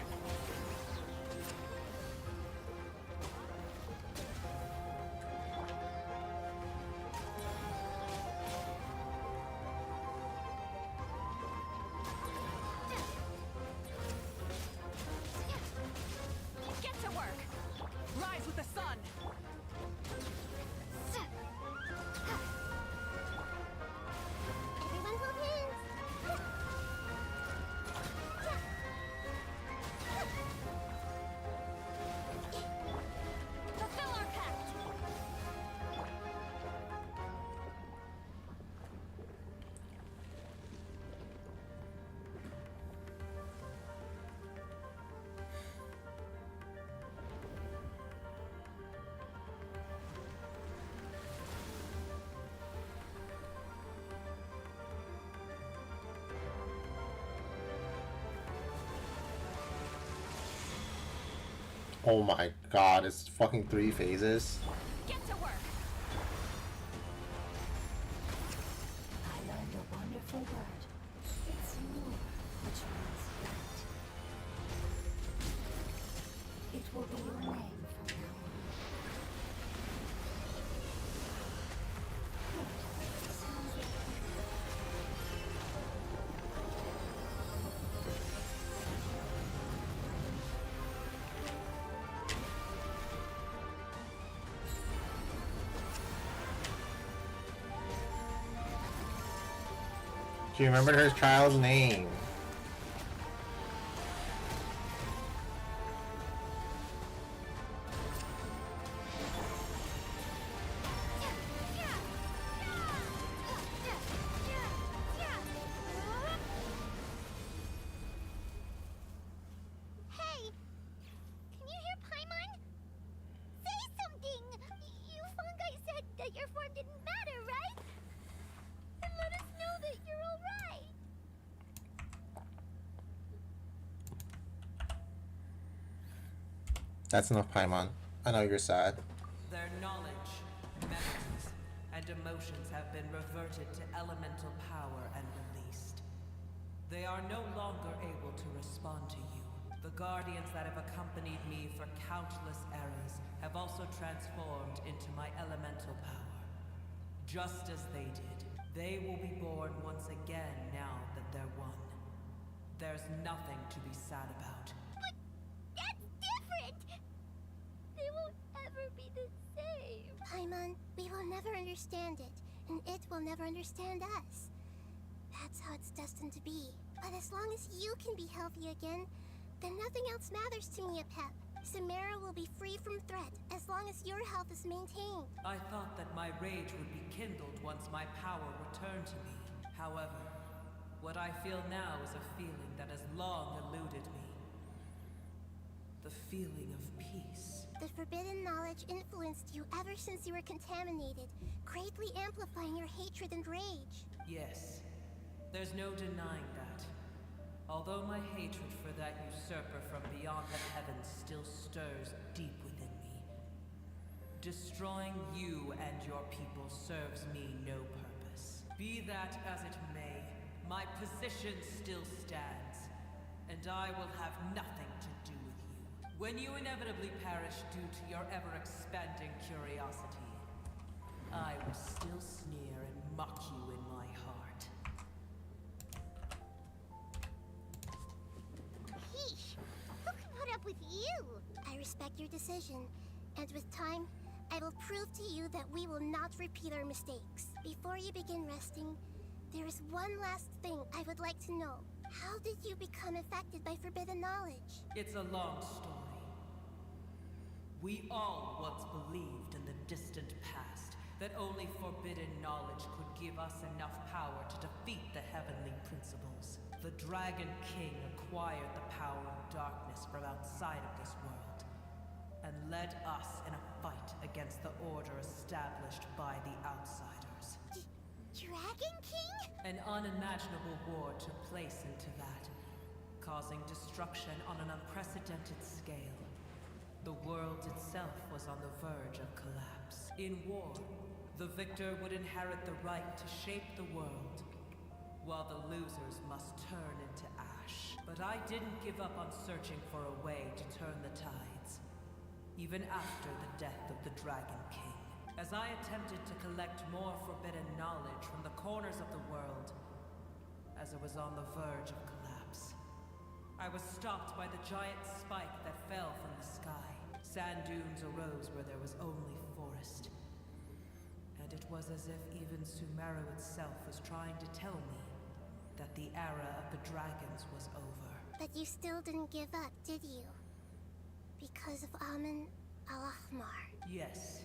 Speaker 3: Get to work. Rise with the sun.
Speaker 14: Everyone hold hands.
Speaker 3: Fulfill our pact.
Speaker 1: Oh my god, it's fucking 3 phases.
Speaker 3: Get to work.
Speaker 12: I learned a wonderful word. It's nur, which means light. It will be your name from now on. Good. Sounds like
Speaker 1: Do you remember her child's name?
Speaker 14: Hey! Can you hear Paimon? Say something! You fungi said that your form didn't matter, right? And let us know that you're alright!
Speaker 1: That's enough, Paimon. I know you're sad.
Speaker 20: Their knowledge, memories, and emotions have been reverted to elemental power and released. They are no longer able to respond to you. The guardians that have accompanied me for countless eras have also transformed into my elemental power. Just as they did, they will be born once again now that they're one. There's nothing to be sad about.
Speaker 14: But that's different! They won't ever be the same. Paimon, we will never understand it, and it will never understand us. That's how it's destined to be. But as long as you can be healthy again, then nothing else matters to me, Apep. Samara will be free from threat as long as your health is maintained.
Speaker 20: I thought that my rage would be kindled once my power returned to me. However, what I feel now is a feeling that has long eluded me. The feeling of peace.
Speaker 14: The forbidden knowledge influences
Speaker 2: influenced you ever since you were contaminated, greatly amplifying your hatred and rage.
Speaker 20: Yes, there's no denying that. Although my hatred for that usurper from beyond the heavens still stirs deep within me, destroying you and your people serves me no purpose. Be that as it may, my position still stands, and I will have nothing to do with you. When you inevitably perish due to your ever-expanding curiosity, I will still sneer and mock you in my heart.
Speaker 2: Heesh! Who can put up with you? I respect your decision, and with time, I will prove to you that we will not repeat our mistakes. Before you begin resting, there is one last thing I would like to know. How did you become affected by forbidden knowledge?
Speaker 20: It's a long story. We all once believed in the distant past that only forbidden knowledge could give us enough power to defeat the heavenly principles. The Dragon King acquired the power of darkness from outside of this world, and led us in a fight against the order established by the outsiders.
Speaker 2: Dragon King?
Speaker 20: An unimaginable war took place into that, causing destruction on an unprecedented scale. The world itself was on the verge of collapse. In war, the victor would inherit the right to shape the world, while the losers must turn into ash. But I didn't give up on searching for a way to turn the tides, even after the death of the Dragon King. As I attempted to collect more forbidden knowledge from the corners of the world, as it was on the verge of collapse, I was stopped by the giant spike that fell from the sky. Sand dunes arose where there was only forest. And it was as if even Sumeru itself was trying to tell me that the era of the dragons was over.
Speaker 2: But you still didn't give up, did you? Because of Amun Al-Ahmar.
Speaker 20: Yes.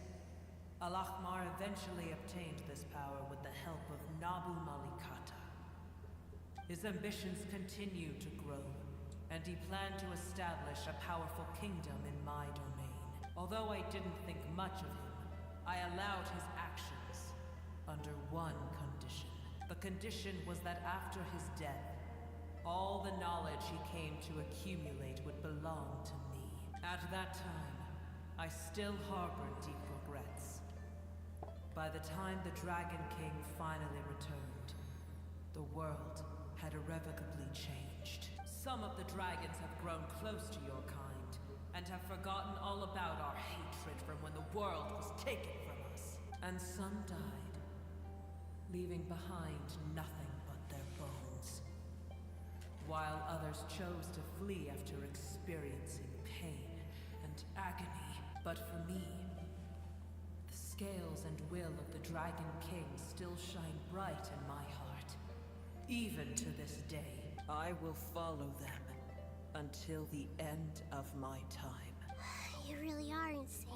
Speaker 20: Al-Ahmar eventually obtained this power with the help of Nabu Malikata. His ambitions continued to grow, and he planned to establish a powerful kingdom in my domain. Although I didn't think much of him, I allowed his actions under one condition. The condition was that after his death, all the knowledge he came to accumulate would belong to me. At that time, I still harbored deep regrets. By the time the Dragon King finally returned, the world had irrevocably changed. Some of the dragons have grown close to your kind, and have forgotten all about our hatred from when the world was taken from us. And some died, leaving behind nothing but their bones. While others chose to flee after experiencing pain and agony. But for me, the scales and will of the Dragon King still shine bright in my heart. Even to this day, I will follow them until the end of my time.
Speaker 2: You really are insane.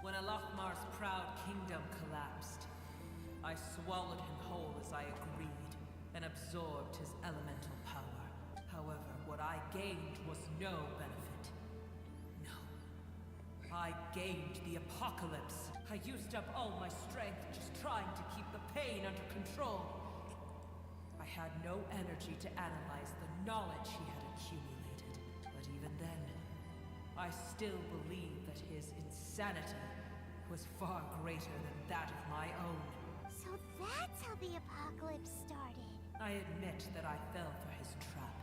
Speaker 20: When Al-Ahmar's proud kingdom collapsed, I swallowed him whole as I agreed, and absorbed his elemental power. However, what I gained was no benefit. No. I gained the apocalypse. I used up all my strength just trying to keep the pain under control. I had no energy to analyze the knowledge he had accumulated. But even then, I still believed that his insanity was far greater than that of my own.
Speaker 2: So that's how the apocalypse started.
Speaker 20: I admit that I fell for his trap.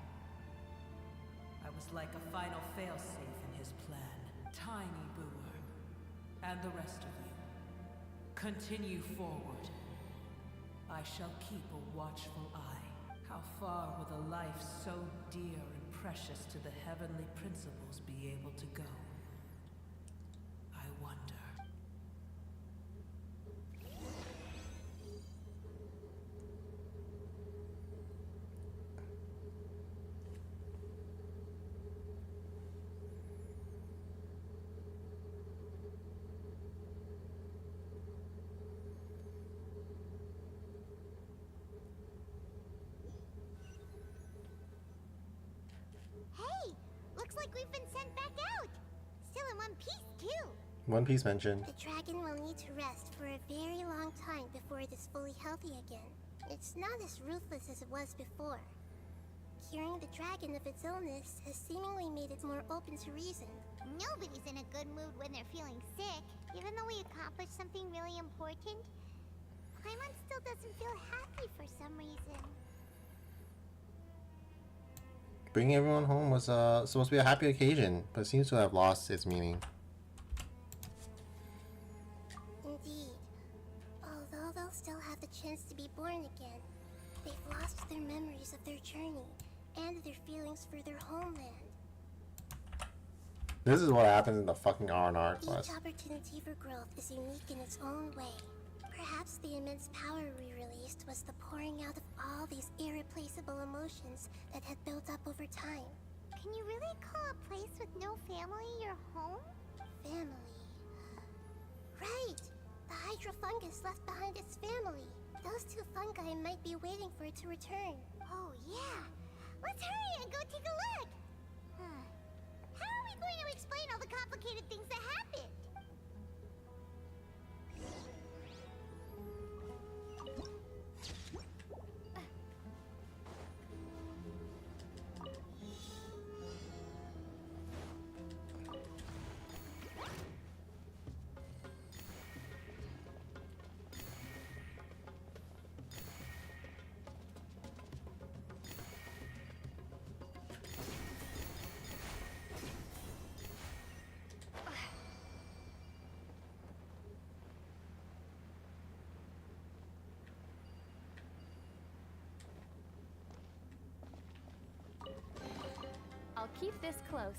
Speaker 20: I was like a final failsafe in his plan. Tiny Booer, and the rest of you, continue forward. I shall keep a watchful eye. How far will a life so dear and precious to the heavenly principles be able to go? I wonder.
Speaker 14: like we've been sent back out. Still in one piece, too.
Speaker 1: One Piece mentioned.
Speaker 2: The dragon will need to rest for a very long time before it is fully healthy again. It's not as ruthless as it was before. Curing the dragon of its illness has seemingly made it more open to reason.
Speaker 14: Nobody's in a good mood when they're feeling sick. Even though we accomplished something really important, Paimon still doesn't feel happy for some reason.
Speaker 1: Bringing everyone home was supposed to be a happy occasion, but seems to have lost its meaning.
Speaker 2: Indeed. Although they'll still have the chance to be born again, they've lost their memories of their journey and their feelings for their homeland.
Speaker 1: This is what happens in the fucking R&R quest.
Speaker 2: Each opportunity for growth is unique in its own way. Perhaps the immense power we released was the pouring out of all these irreplaceable emotions that had built up over time.
Speaker 14: Can you really call a place with no family your home?
Speaker 2: Family. Right! The Hydra fungus left behind its family. Those two fungi might be waiting for it to return.
Speaker 14: Oh, yeah. Let's hurry and go take a look! How are we going to explain all the complicated things that happened?
Speaker 9: I'll keep this close.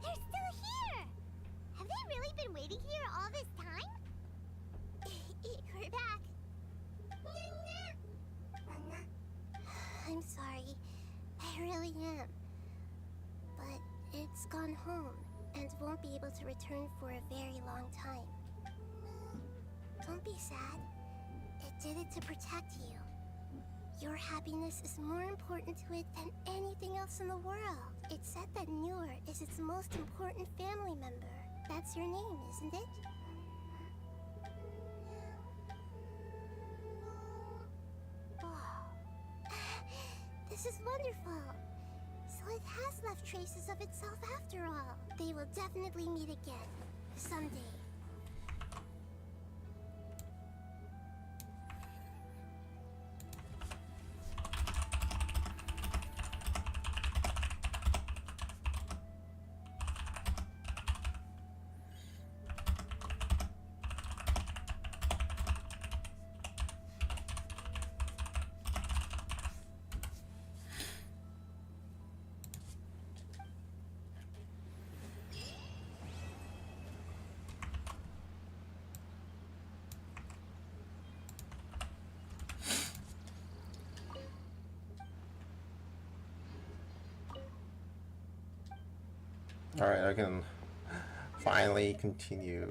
Speaker 14: They're still here! Have they really been waiting here all this time?
Speaker 2: We're back. I'm sorry. I really am. But it's gone home and won't be able to return for a very long time. Don't be sad. It did it to protect you. Your happiness is more important to it than anything else in the world. It's said that Noor is its most important family member. That's your name, isn't it? Oh. This is wonderful. So it has left traces of itself after all. They will definitely meet again. Someday.
Speaker 1: Alright, I can finally continue.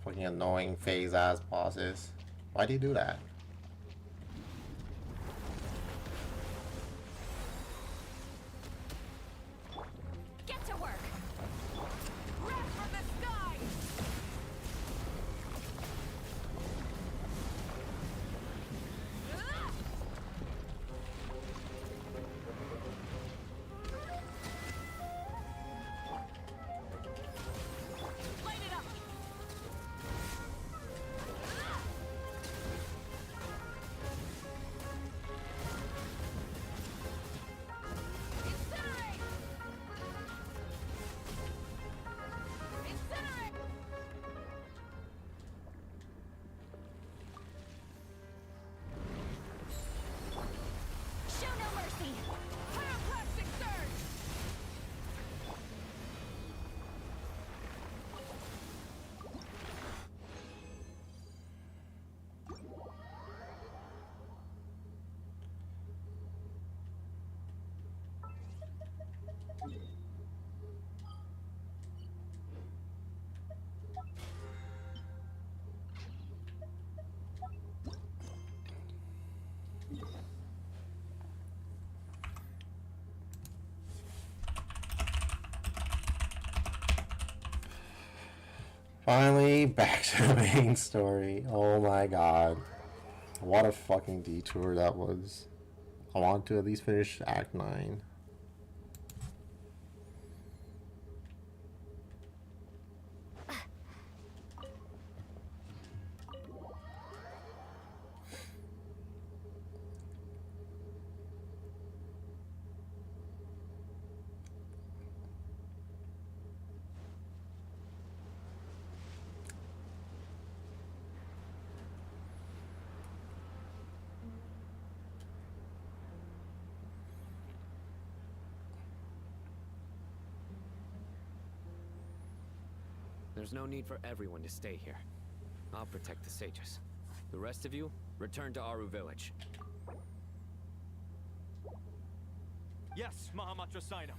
Speaker 1: Fucking annoying phase ass bosses. Why do you do that?
Speaker 11: Get to work! Wrath from the sky! Light it up! Incinerate! Incinerate! Show no mercy! Pyroclastic surge!
Speaker 1: Finally, back to the main story. Oh my god. What a fucking detour that was. I want to at least finish Act 9.
Speaker 15: There's no need for everyone to stay here. I'll protect the sages. The rest of you, return to Aru village.
Speaker 22: Yes, Mahamatra Sino.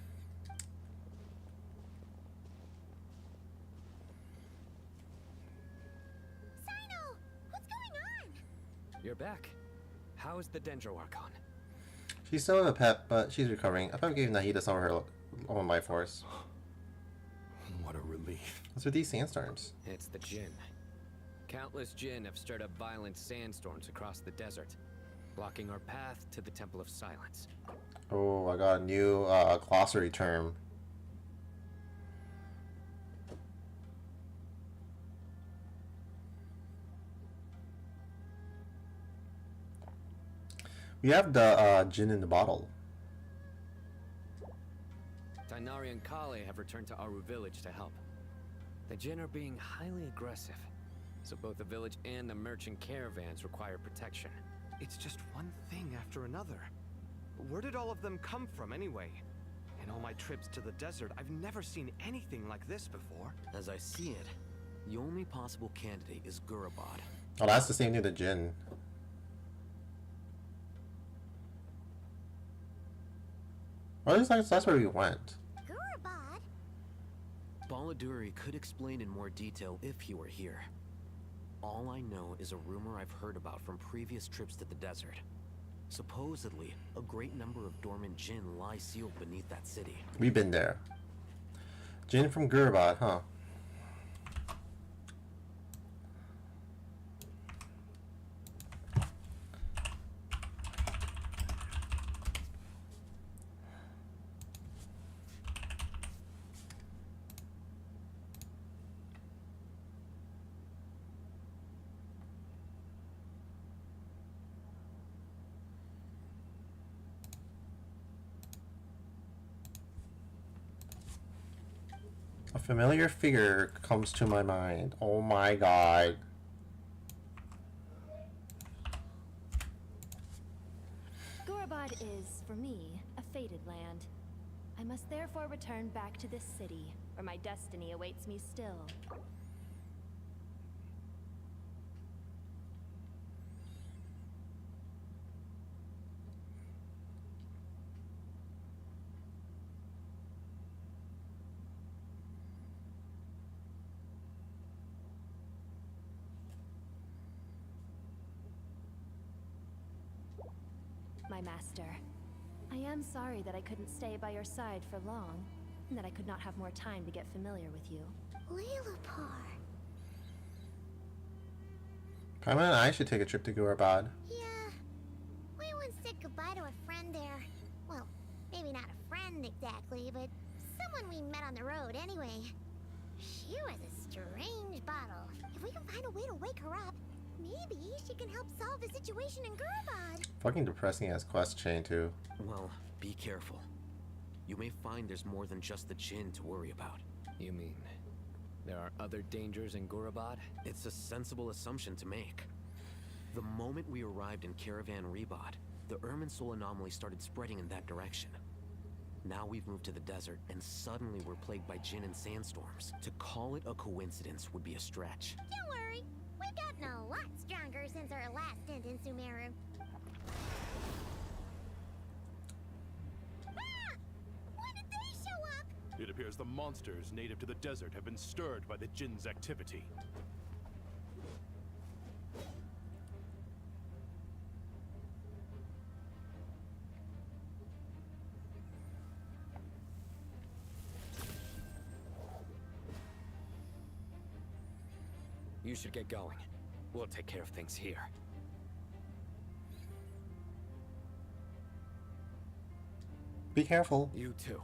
Speaker 14: Sino! What's going on?
Speaker 15: You're back. How is the Dendro Archon?
Speaker 1: She's still in a pet, but she's recovering. I thought gave Nahida some of her own life force.
Speaker 5: What a relief.
Speaker 1: What's with these sandstorms?
Speaker 15: It's the Jinn. Countless Jinn have stirred up violent sandstorms across the desert, blocking our path to the Temple of Silence.
Speaker 1: Oh, I got a new glossary term. We have the gin in the bottle.
Speaker 15: Tainari and Kale have returned to Aru village to help. The Jinn are being highly aggressive, so both the village and the merchant caravans require protection.
Speaker 23: It's just one thing after another. Where did all of them come from anyway? In all my trips to the desert, I've never seen anything like this before.
Speaker 24: As I see it, the only possible candidate is Gurabad.
Speaker 1: Oh, that's the same thing, the gin. Well, at least that's where we went.
Speaker 14: Gurabad?
Speaker 24: Baladuri could explain in more detail if he were here. All I know is a rumor I've heard about from previous trips to the desert. Supposedly, a great number of dormant Jinn lie sealed beneath that city.
Speaker 1: We've been there. Jin from Gurabad, huh? A familiar figure comes to my mind. Oh my god.
Speaker 7: Gorabad is, for me, a fated land. I must therefore return back to this city, where my destiny awaits me still. My master, I am sorry that I couldn't stay by your side for long, and that I could not have more time to get familiar with you.
Speaker 2: Lilipar.
Speaker 1: Paimon and I should take a trip to Gurabad.
Speaker 14: Yeah. We once said goodbye to a friend there. Well, maybe not a friend exactly, but someone we met on the road anyway. She was a strange bottle. If we can find a way to wake her up, maybe she can help solve the situation in Gurabad.
Speaker 1: Fucking depressing as quest chain too.
Speaker 24: Well, be careful. You may find there's more than just the Jinn to worry about.
Speaker 15: You mean there are other dangers in Gurabad?
Speaker 24: It's a sensible assumption to make. The moment we arrived in Caravan Rebod, the Irminsul anomaly started spreading in that direction. Now we've moved to the desert, and suddenly we're plagued by Jinn and sandstorms. To call it a coincidence would be a stretch.
Speaker 14: Don't worry. We've gotten a lot stronger since our last stint in Sumeru. Ah! When did they show up?
Speaker 22: It appears the monsters native to the desert have been stirred by the Jinn's activity.
Speaker 15: You should get going. We'll take care of things here.
Speaker 1: Be careful.
Speaker 15: You too.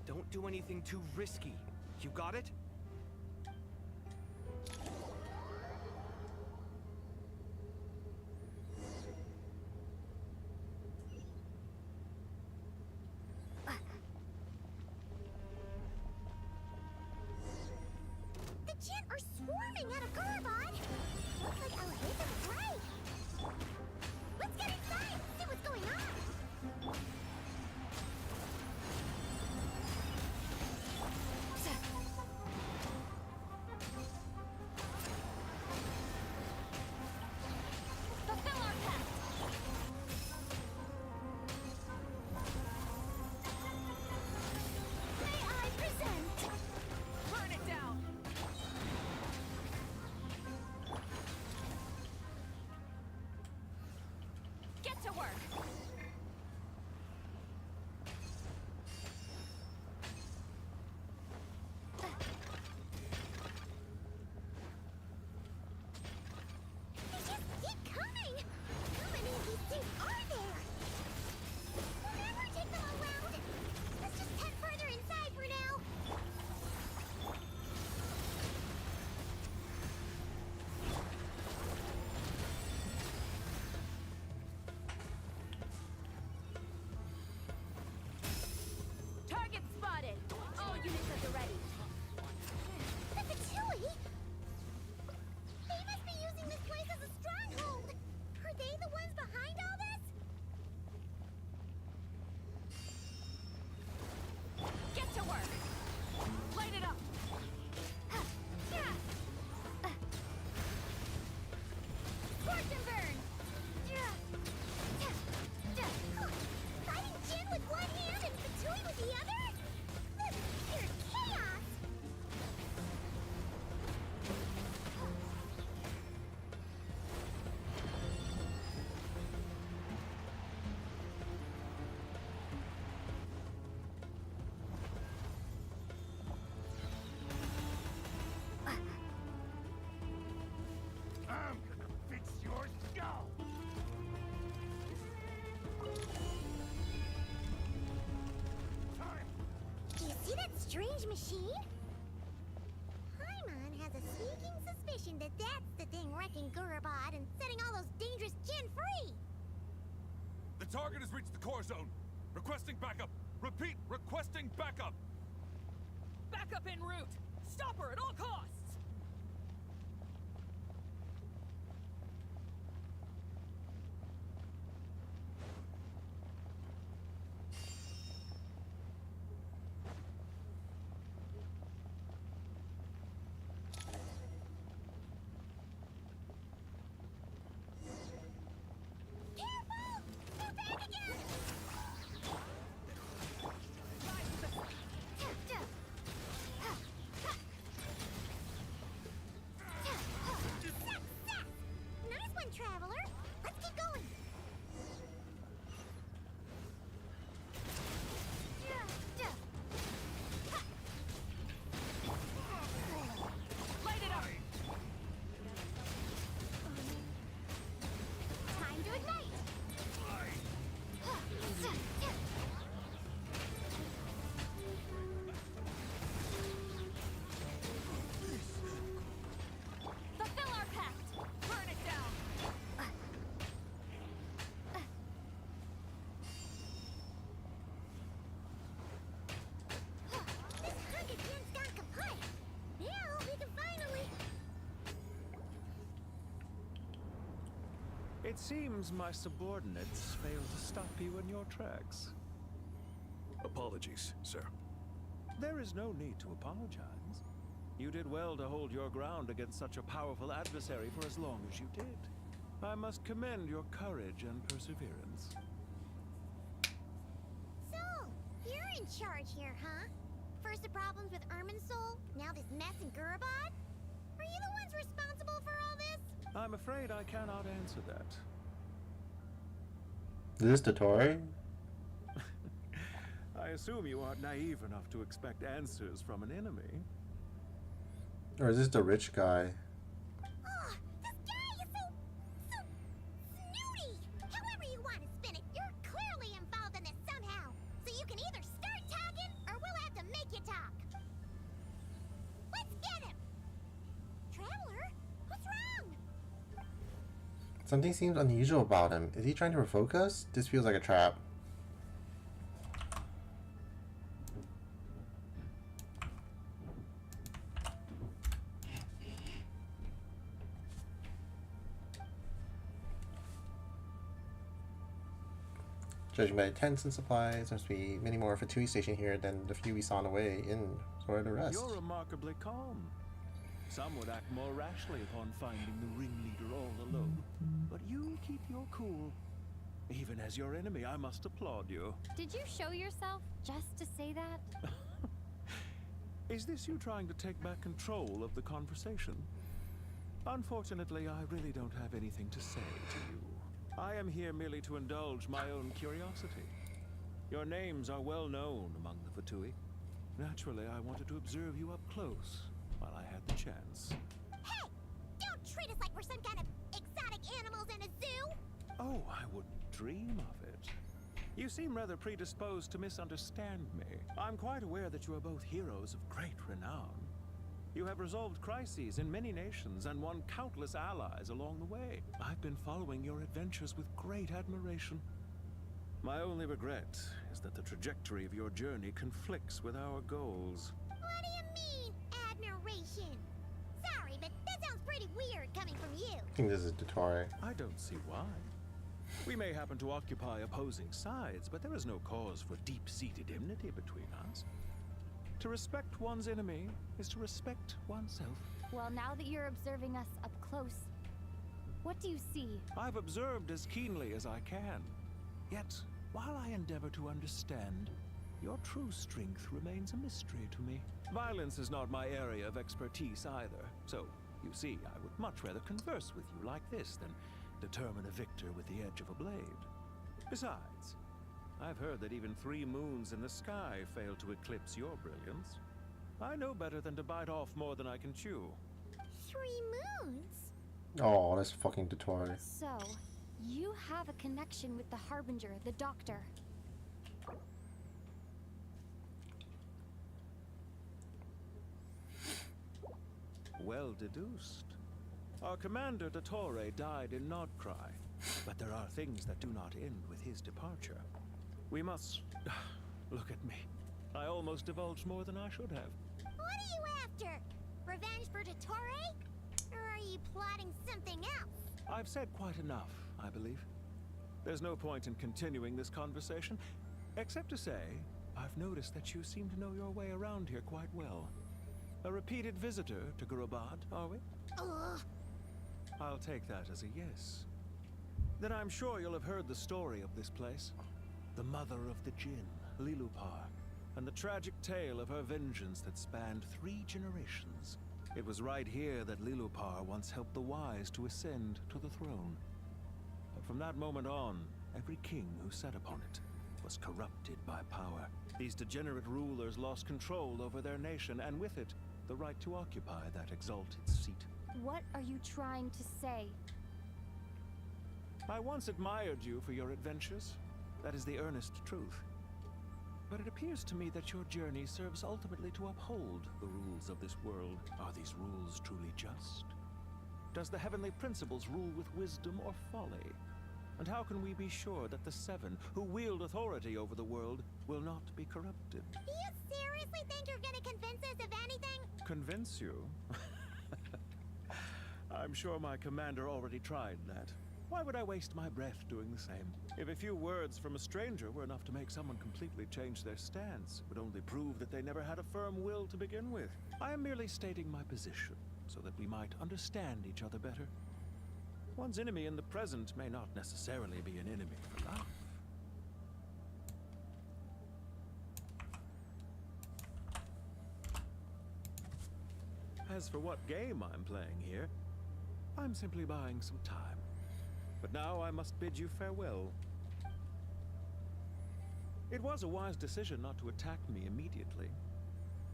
Speaker 23: Don't do anything too risky. You got it?
Speaker 14: The Jinn are swarming out of Gurabad. Looks like I'll hit them right. Let's get inside and see what's going on.
Speaker 7: Fulfill our pact!
Speaker 14: May I present?
Speaker 7: Burn it down! Get to work!
Speaker 14: They just keep coming! How many of these things are there? We'll never take them all round! Let's just head further inside for now!
Speaker 7: Target spotted! All units at the ready.
Speaker 14: The Fatui? They must be using this place as a stronghold! Are they the ones behind all this?
Speaker 7: Get to work! Light it up!
Speaker 14: Scorch and burn! Fighting Jinn with one hand and Fatui with the other? This is pure chaos!
Speaker 17: I'm gonna fix your skull!
Speaker 14: Do you see that strange machine? Paimon has a sneaking suspicion that that's the thing wrecking Gurabad and setting all those dangerous Jinn free!
Speaker 22: The target has reached the core zone. Requesting backup. Repeat, requesting backup.
Speaker 20: Backup en route! Stop her at all costs!
Speaker 14: Nice one, Traveler. Let's keep going.
Speaker 20: Light it up!
Speaker 14: Time to ignite.
Speaker 20: Fulfill our pact! Burn it down!
Speaker 14: This hunk again's gone kaput. Now we can finally.
Speaker 8: It seems my subordinates failed to stop you in your tracks.
Speaker 17: Apologies, sir.
Speaker 8: There is no need to apologize. You did well to hold your ground against such a powerful adversary for as long as you did. I must commend your courage and perseverance.
Speaker 14: So, you're in charge here, huh? First the problems with Irminsul, now this mess in Gurabad? Are you the ones responsible for all this?
Speaker 8: I'm afraid I cannot answer that.
Speaker 1: Is this Dottore?
Speaker 8: I assume you aren't naive enough to expect answers from an enemy.
Speaker 1: Or is this the rich guy?
Speaker 14: Oh, this guy is so snooty! However you want to spin it, you're clearly involved in this somehow. So you can either start talking, or we'll have to make you talk. Let's get him! Traveler, what's wrong?
Speaker 1: Something seems unusual about him. Is he trying to provoke us? This feels like a trap. Judging by the tents and supplies, there must be many more Fatui station here than the few we saw on the way in. So are the rest.
Speaker 8: You're remarkably calm. Some would act more rashly upon finding the ringleader all alone. But you keep your cool. Even as your enemy, I must applaud you.
Speaker 9: Did you show yourself just to say that?
Speaker 8: Is this you trying to take back control of the conversation? Unfortunately, I really don't have anything to say to you. I am here merely to indulge my own curiosity. Your names are well known among the Fatui. Naturally, I wanted to observe you up close while I had the chance.
Speaker 14: Hey! Don't treat us like we're some kind of exotic animals in a zoo!
Speaker 8: Oh, I wouldn't dream of it. You seem rather predisposed to misunderstand me. I'm quite aware that you are both heroes of great renown. You have resolved crises in many nations and won countless allies along the way. I've been following your adventures with great admiration. My only regret is that the trajectory of your journey conflicts with our goals.
Speaker 14: What do you mean, admiration? Sorry, but that sounds pretty weird coming from you.
Speaker 1: I think this is Dottore.
Speaker 8: I don't see why. We may happen to occupy opposing sides, but there is no cause for deep-seated enmity between us. To respect one's enemy is to respect oneself.
Speaker 9: Well, now that you're observing us up close, what do you see?
Speaker 8: I've observed as keenly as I can. Yet, while I endeavor to understand, your true strength remains a mystery to me. Violence is not my area of expertise either, so, you see, I would much rather converse with you like this than determine a victor with the edge of a blade. Besides, I've heard that even 3 moons in the sky fail to eclipse your brilliance. I know better than to bite off more than I can chew.
Speaker 14: 3 moons?
Speaker 1: Oh, that's fucking Dottore.
Speaker 9: So, you have a connection with the Harbinger, the Doctor.
Speaker 8: Well deduced. Our commander, Dottore, died in Nordcry, but there are things that do not end with his departure. We must... Look at me. I almost divulged more than I should have.
Speaker 14: What are you after? Revenge for Dottore? Or are you plotting something else?
Speaker 8: I've said quite enough, I believe. There's no point in continuing this conversation, except to say, I've noticed that you seem to know your way around here quite well. A repeated visitor to Gurabad, are we? I'll take that as a yes. Then I'm sure you'll have heard the story of this place. The mother of the Jinn, Lilupar, and the tragic tale of her vengeance that spanned 3 generations. It was right here that Lilupar once helped the wise to ascend to the throne. But from that moment on, every king who sat upon it was corrupted by power. These degenerate rulers lost control over their nation, and with it, the right to occupy that exalted seat.
Speaker 9: What are you trying to say?
Speaker 8: I once admired you for your adventures. That is the earnest truth. But it appears to me that your journey serves ultimately to uphold the rules of this world. Are these rules truly just? Does the heavenly principles rule with wisdom or folly? And how can we be sure that the 7 who wield authority over the world will not be corrupted?
Speaker 14: Do you seriously think you're gonna convince us of anything?
Speaker 8: Convince you? I'm sure my commander already tried that. Why would I waste my breath doing the same? If a few words from a stranger were enough to make someone completely change their stance, it would only prove that they never had a firm will to begin with. I am merely stating my position, so that we might understand each other better. One's enemy in the present may not necessarily be an enemy for life. As for what game I'm playing here, I'm simply buying some time. But now I must bid you farewell. It was a wise decision not to attack me immediately.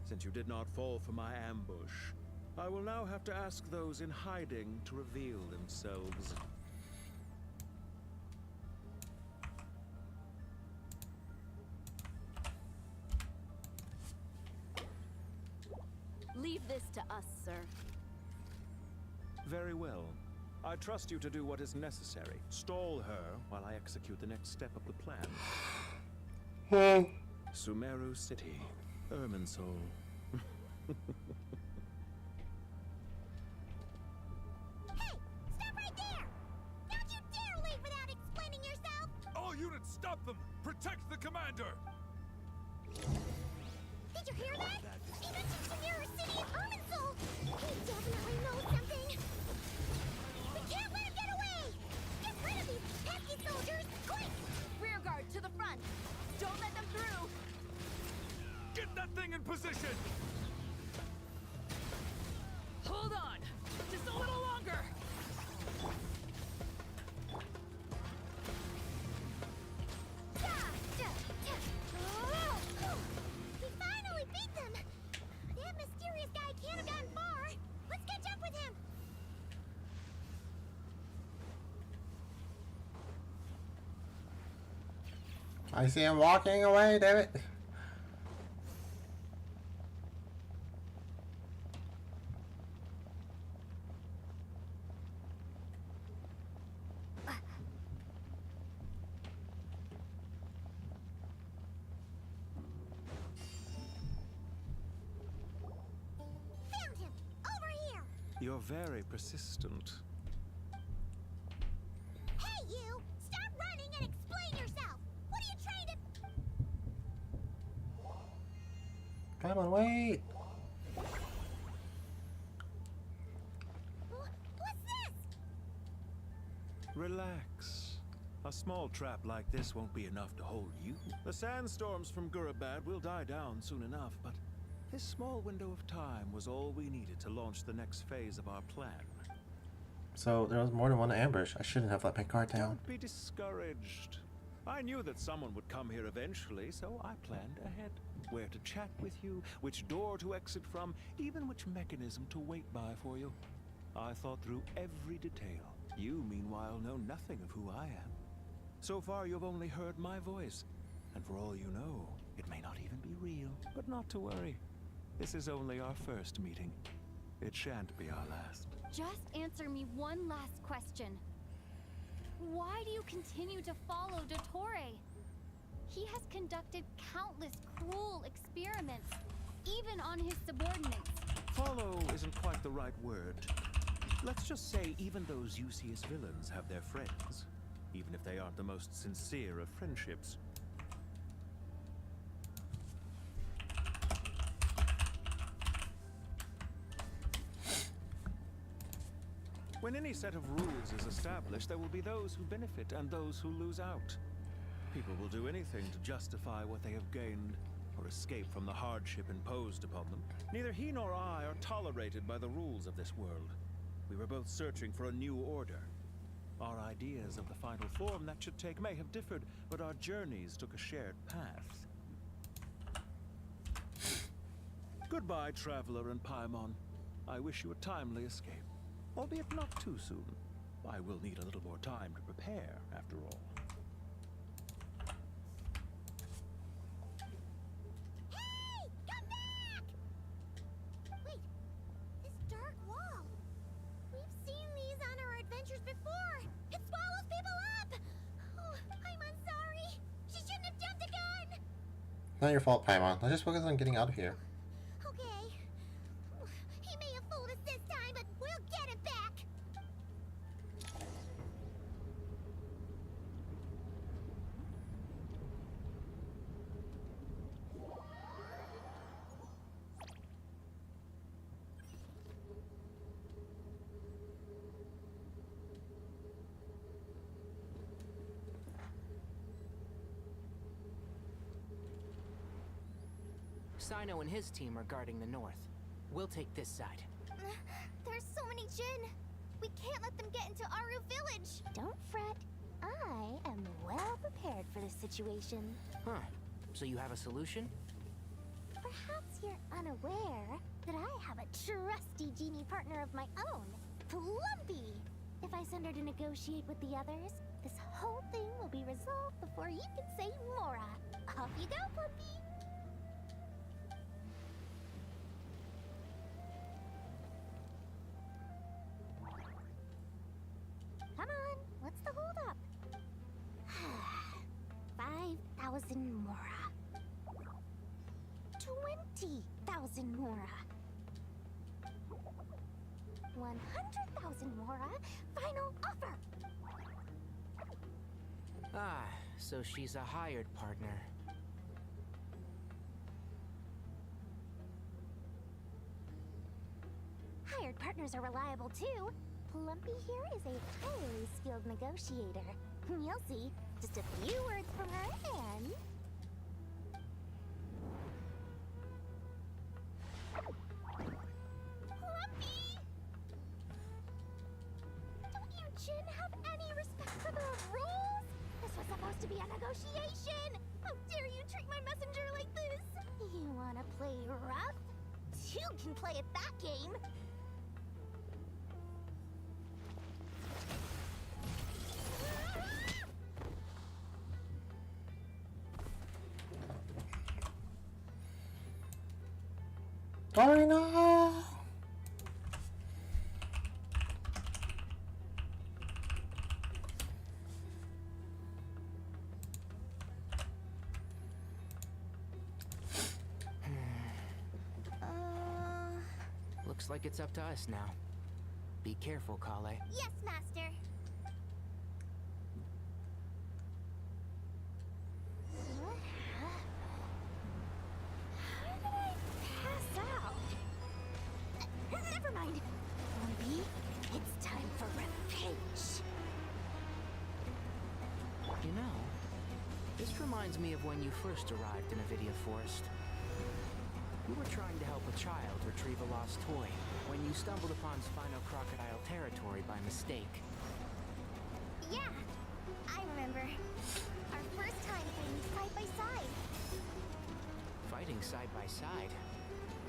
Speaker 8: Since you did not fall for my ambush, I will now have to ask those in hiding to reveal themselves.
Speaker 7: Leave this to us, sir.
Speaker 8: Very well. I trust you to do what is necessary. Stall her while I execute the next step of the plan. Sumeru City, Irminsul.
Speaker 14: Hey! Stop right there! Don't you dare leave without explaining yourself!
Speaker 17: All units, stop them! Protect the commander!
Speaker 14: Did you hear that? He mentioned Sumeru City and Irminsul! He definitely knows something! We can't let him get away! Get rid of these pesky soldiers, quick!
Speaker 7: Rear guard to the front! Don't let them through!
Speaker 17: Get that thing in position!
Speaker 7: Hold on! Just a little longer!
Speaker 14: We finally beat them! That mysterious guy can't have gotten far! Let's catch up with him!
Speaker 1: I see him walking away, damn it.
Speaker 14: Found him! Over here!
Speaker 8: You're very persistent.
Speaker 14: Hey, you! Stop running and explain yourself! What are you trying to...
Speaker 1: Come on, wait.
Speaker 14: What's this?
Speaker 8: Relax. A small trap like this won't be enough to hold you. The sandstorms from Gurabad will die down soon enough, but this small window of time was all we needed to launch the next phase of our plan.
Speaker 1: So there was more than one ambush. I shouldn't have let my guard down.
Speaker 8: Don't be discouraged. I knew that someone would come here eventually, so I planned ahead. Where to chat with you, which door to exit from, even which mechanism to wait by for you. I thought through every detail. You, meanwhile, know nothing of who I am. So far, you've only heard my voice. And for all you know, it may not even be real. But not to worry. This is only our first meeting. It shan't be our last.
Speaker 9: Just answer me one last question. Why do you continue to follow Dottore? He has conducted countless cruel experiments, even on his subordinates.
Speaker 8: Follow isn't quite the right word. Let's just say even those you see as villains have their friends, even if they aren't the most sincere of friendships. When any set of rules is established, there will be those who benefit and those who lose out. People will do anything to justify what they have gained or escape from the hardship imposed upon them. Neither he nor I are tolerated by the rules of this world. We were both searching for a new order. Our ideas of the final form that should take may have differed, but our journeys took a shared path. Goodbye, Traveler and Paimon. I wish you a timely escape. Albeit not too soon. I will need a little more time to prepare, after all.
Speaker 14: Hey! Come back! Wait, this dark wall. We've seen these on our adventures before. It swallows people up. Oh, I'm sorry. She shouldn't have jumped the gun.
Speaker 1: Not your fault, Paimon. Let's just focus on getting out of here.
Speaker 14: Okay. He may have fooled us this time, but we'll get it back.
Speaker 4: Sino and his team are guarding the north. We'll take this side.
Speaker 3: There's so many Jin. We can't let them get into Aru Village.
Speaker 2: Don't fret. I am well prepared for this situation.
Speaker 4: Huh. So you have a solution?
Speaker 2: Perhaps you're unaware that I have a trusty genie partner of my own, Plumpy. If I send her to negotiate with the others, this whole thing will be resolved before you can say Mora. Off you go, Plumpy. Come on, what's the holdup? 5,000 Mora. 20,000 Mora. 100,000 Mora. Final offer.
Speaker 4: Ah, so she's a hired partner.
Speaker 2: Hired partners are reliable too. Plumpy here is a highly skilled negotiator. You'll see. Just a few words from her and...
Speaker 3: Plumpy!
Speaker 2: Don't you Jin have any respect for the rules? This was supposed to be a negotiation. How dare you treat my messenger like this? You wanna play rough? You can play at that game.
Speaker 1: Oh no!
Speaker 4: Looks like it's up to us now. Be careful, Kale.
Speaker 3: Yes, Master.
Speaker 2: How did I pass out? Never mind. Plumpy, it's time for revenge.
Speaker 4: You know, this reminds me of when you first arrived in Avidia Forest. You were trying to help a child retrieve a lost toy when you stumbled upon Spino Crocodile territory by mistake.
Speaker 3: Yeah, I remember. Our first time fighting side by side.
Speaker 4: Fighting side by side.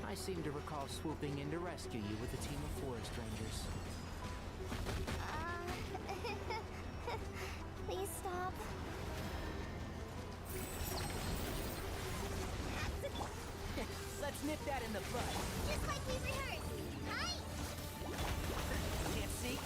Speaker 4: I seem to recall swooping in to rescue you with a team of forest rangers.
Speaker 3: Please stop.
Speaker 4: Let's nip that in the bud.
Speaker 3: Just like we rehearsed. Hi!
Speaker 4: Can't see?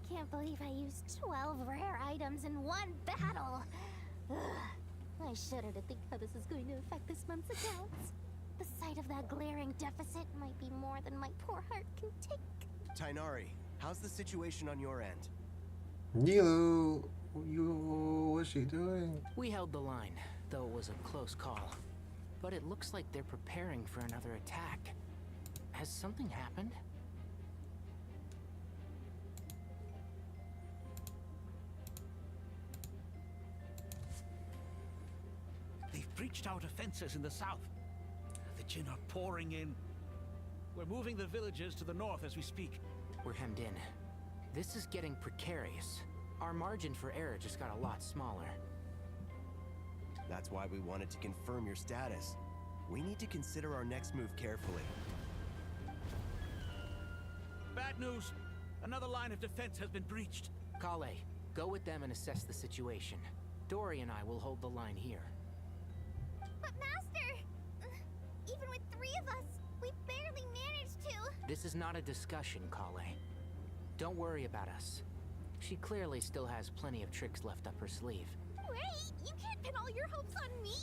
Speaker 14: can't believe I used 12 rare items in one battle. Ugh. I shudder to think how this is going to affect this month's accounts. The sight of that glaring deficit might be more than my poor heart can take.
Speaker 10: Tainari, how's the situation on your end?
Speaker 1: What's she doing?
Speaker 4: We held the line, though it was a close call. But it looks like they're preparing for another attack. Has something happened?
Speaker 16: They've breached our defenses in the south. The Jinn are pouring in. We're moving the villagers to the north as we speak.
Speaker 4: We're hemmed in. This is getting precarious. Our margin for error just got a lot smaller.
Speaker 10: That's why we wanted to confirm your status. We need to consider our next move carefully.
Speaker 16: Bad news! Another line of defense has been breached.
Speaker 4: Kale, go with them and assess the situation. Dory and I will hold the line here.
Speaker 3: But Master! Even with 3 of us, we barely managed to.
Speaker 4: This is not a discussion, Kale. Don't worry about us. She clearly still has plenty of tricks left up her sleeve.
Speaker 3: Wait, you can't pin all your hopes on me!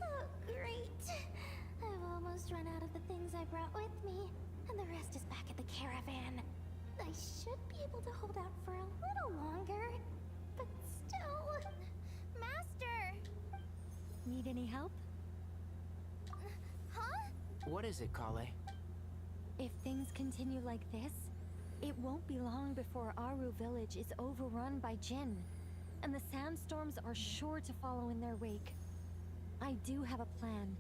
Speaker 14: Oh, great. I've almost run out of the things I brought with me, and the rest is back at the caravan. I should be able to hold out for a little longer, but still...
Speaker 3: Master!
Speaker 7: Need any help?
Speaker 3: Huh?
Speaker 4: What is it, Kale?
Speaker 7: If things continue like this, it won't be long before Aru village is overrun by Jinn, and the sandstorms are sure to follow in their wake. I do have a plan,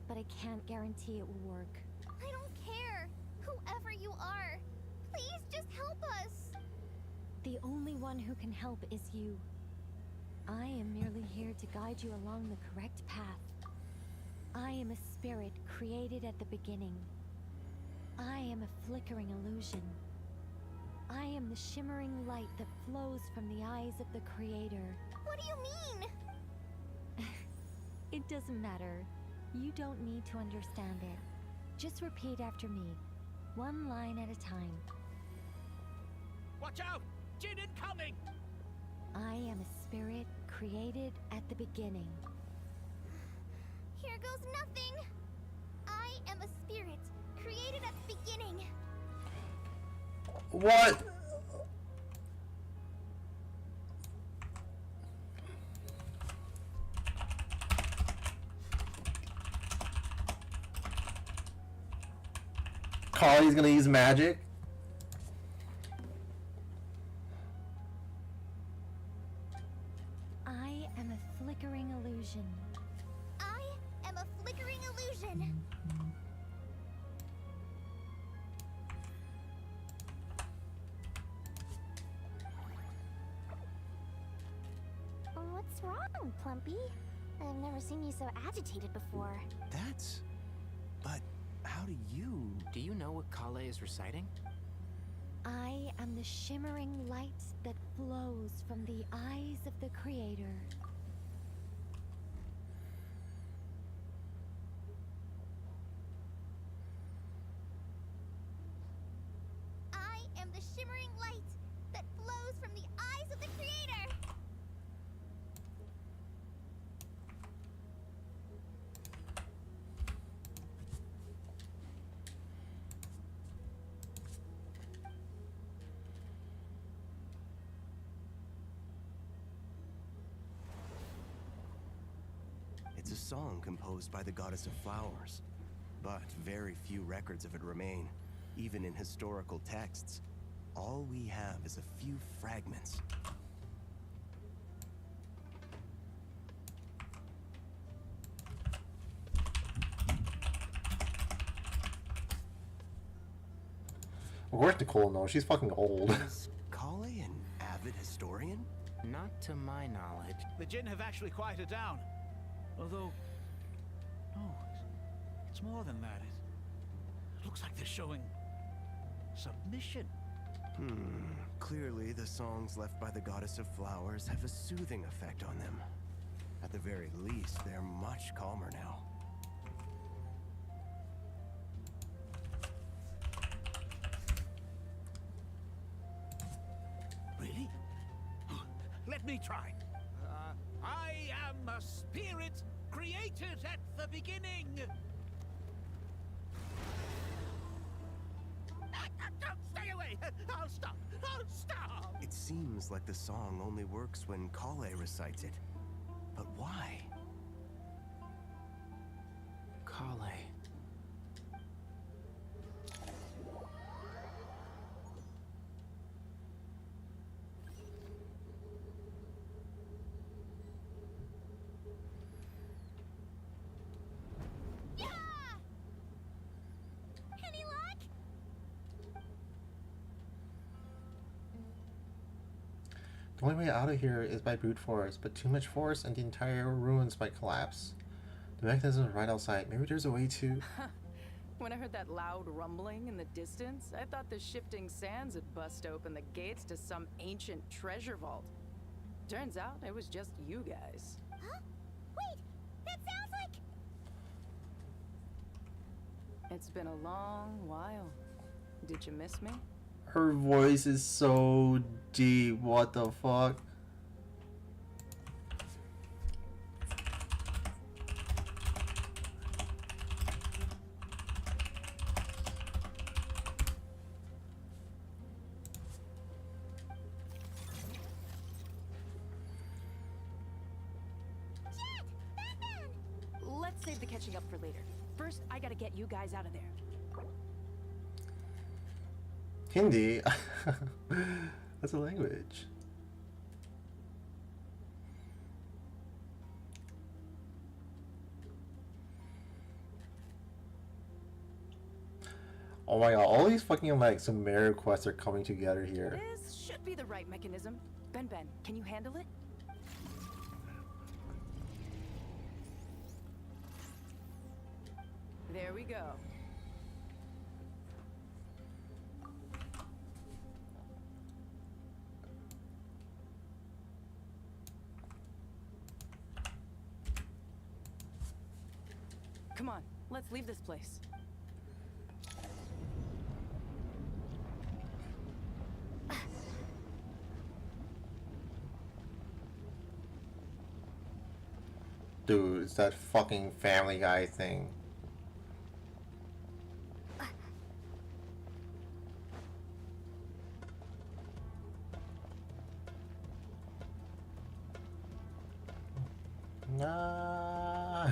Speaker 7: but I can't guarantee it will work.
Speaker 3: I don't care. Whoever you are, please just help us.
Speaker 7: The only one who can help is you. I am merely here to guide you along the correct path. I am a spirit created at the beginning. I am a flickering illusion. I am the shimmering light that flows from the eyes of the Creator.
Speaker 3: What do you mean?
Speaker 7: It doesn't matter. You don't need to understand it. Just repeat after me, one line at a time.
Speaker 16: Watch out! Jinn incoming!
Speaker 7: I am a spirit created at the beginning.
Speaker 3: Here goes nothing. I am a spirit created at the beginning.
Speaker 1: What? Kale's gonna use magic?
Speaker 7: I am a flickering illusion.
Speaker 3: I am a flickering illusion.
Speaker 14: What's wrong, Plumpy? I've never seen you so agitated before.
Speaker 10: That's... But how do you...
Speaker 4: Do you know what Kale is reciting?
Speaker 7: I am the shimmering light that flows from the eyes of the Creator.
Speaker 3: I am the shimmering light that flows from the eyes of the Creator.
Speaker 10: It's a song composed by the goddess of flowers. But very few records of it remain, even in historical texts. All we have is a few fragments.
Speaker 1: Of course Nicole knows, she's fucking old.
Speaker 10: Is Kale an avid historian?
Speaker 4: Not to my knowledge.
Speaker 16: The Jinn have actually quieted down. Although... No, it's more than that. It looks like they're showing... submission.
Speaker 10: Clearly the songs left by the goddess of flowers have a soothing effect on them. At the very least, they're much calmer now.
Speaker 16: Really? Let me try. I am a spirit created at the beginning. Stay away! I'll stop! I'll stop!
Speaker 10: It seems like the song only works when Kale recites it. But why?
Speaker 4: Kale.
Speaker 14: Any luck?
Speaker 1: The only way out of here is by brute force, but too much force and the entire ruins might collapse. The mechanism is right outside. Maybe there's a way to...
Speaker 13: When I heard that loud rumbling in the distance, I thought the shifting sands had bust open the gates to some ancient treasure vault. Turns out it was just you guys.
Speaker 14: Huh? Wait, that sounds like...
Speaker 13: It's been a long while. Did you miss me?
Speaker 1: Her voice is so deep. What the fuck?
Speaker 13: Let's save the catching up for later. First, I gotta get you guys out of there.
Speaker 1: Hindi? That's a language. Oh my god, all these fucking like Sumeru quests are coming together here.
Speaker 13: This should be the right mechanism. Ben, can you handle it? There we go. Come on, let's leave this place.
Speaker 1: Dude, it's that fucking Family Guy thing. Nah.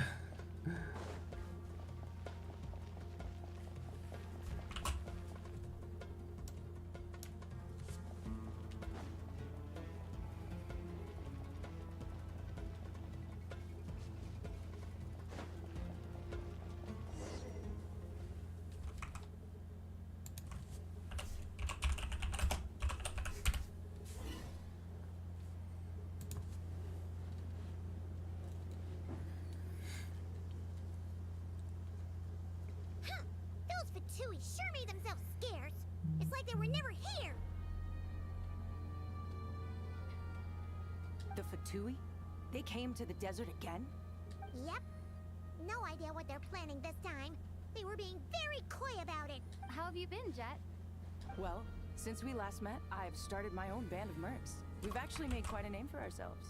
Speaker 14: Those Fatui sure made themselves scarce. It's like they were never here.
Speaker 13: The Fatui? They came to the desert again?
Speaker 14: Yep. No idea what they're planning this time. They were being very coy about it.
Speaker 9: How have you been, Jet?
Speaker 13: Well, since we last met, I've started my own band of mercs. We've actually made quite a name for ourselves.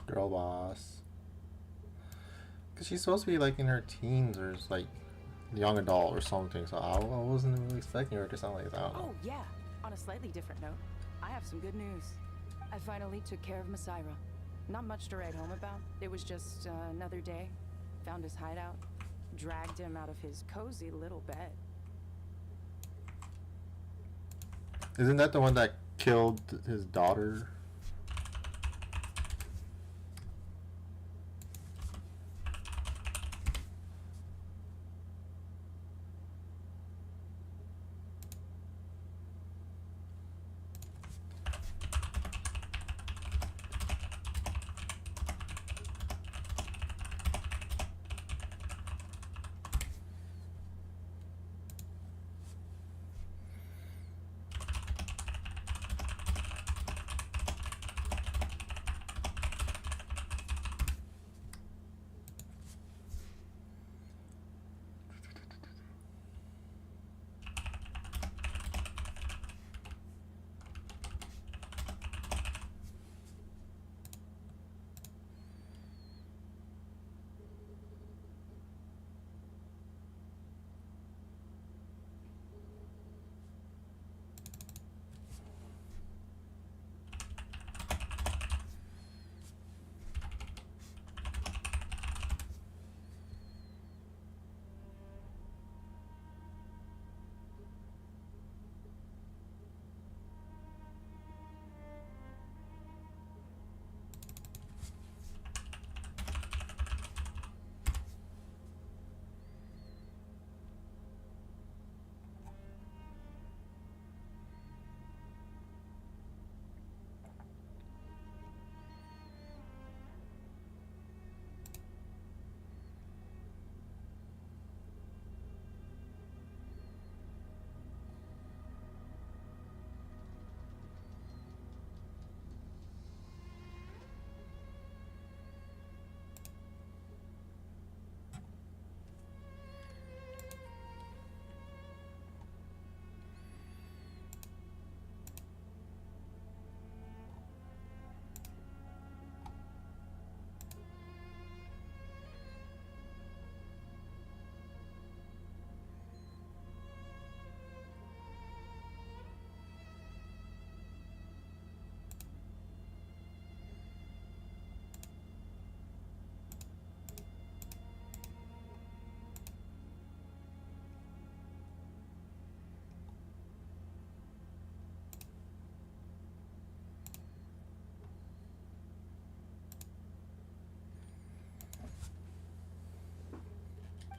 Speaker 1: Girl boss. Cause she's supposed to be like in her teens or like young adult or something, so I wasn't really expecting her to sound like that. I don't know.
Speaker 13: Oh, yeah. On a slightly different note, I have some good news. I finally took care of Masaira. Not much to write home about. It was just another day. Found his hideout. Dragged him out of his cozy little bed.
Speaker 1: Isn't that the one that killed his daughter?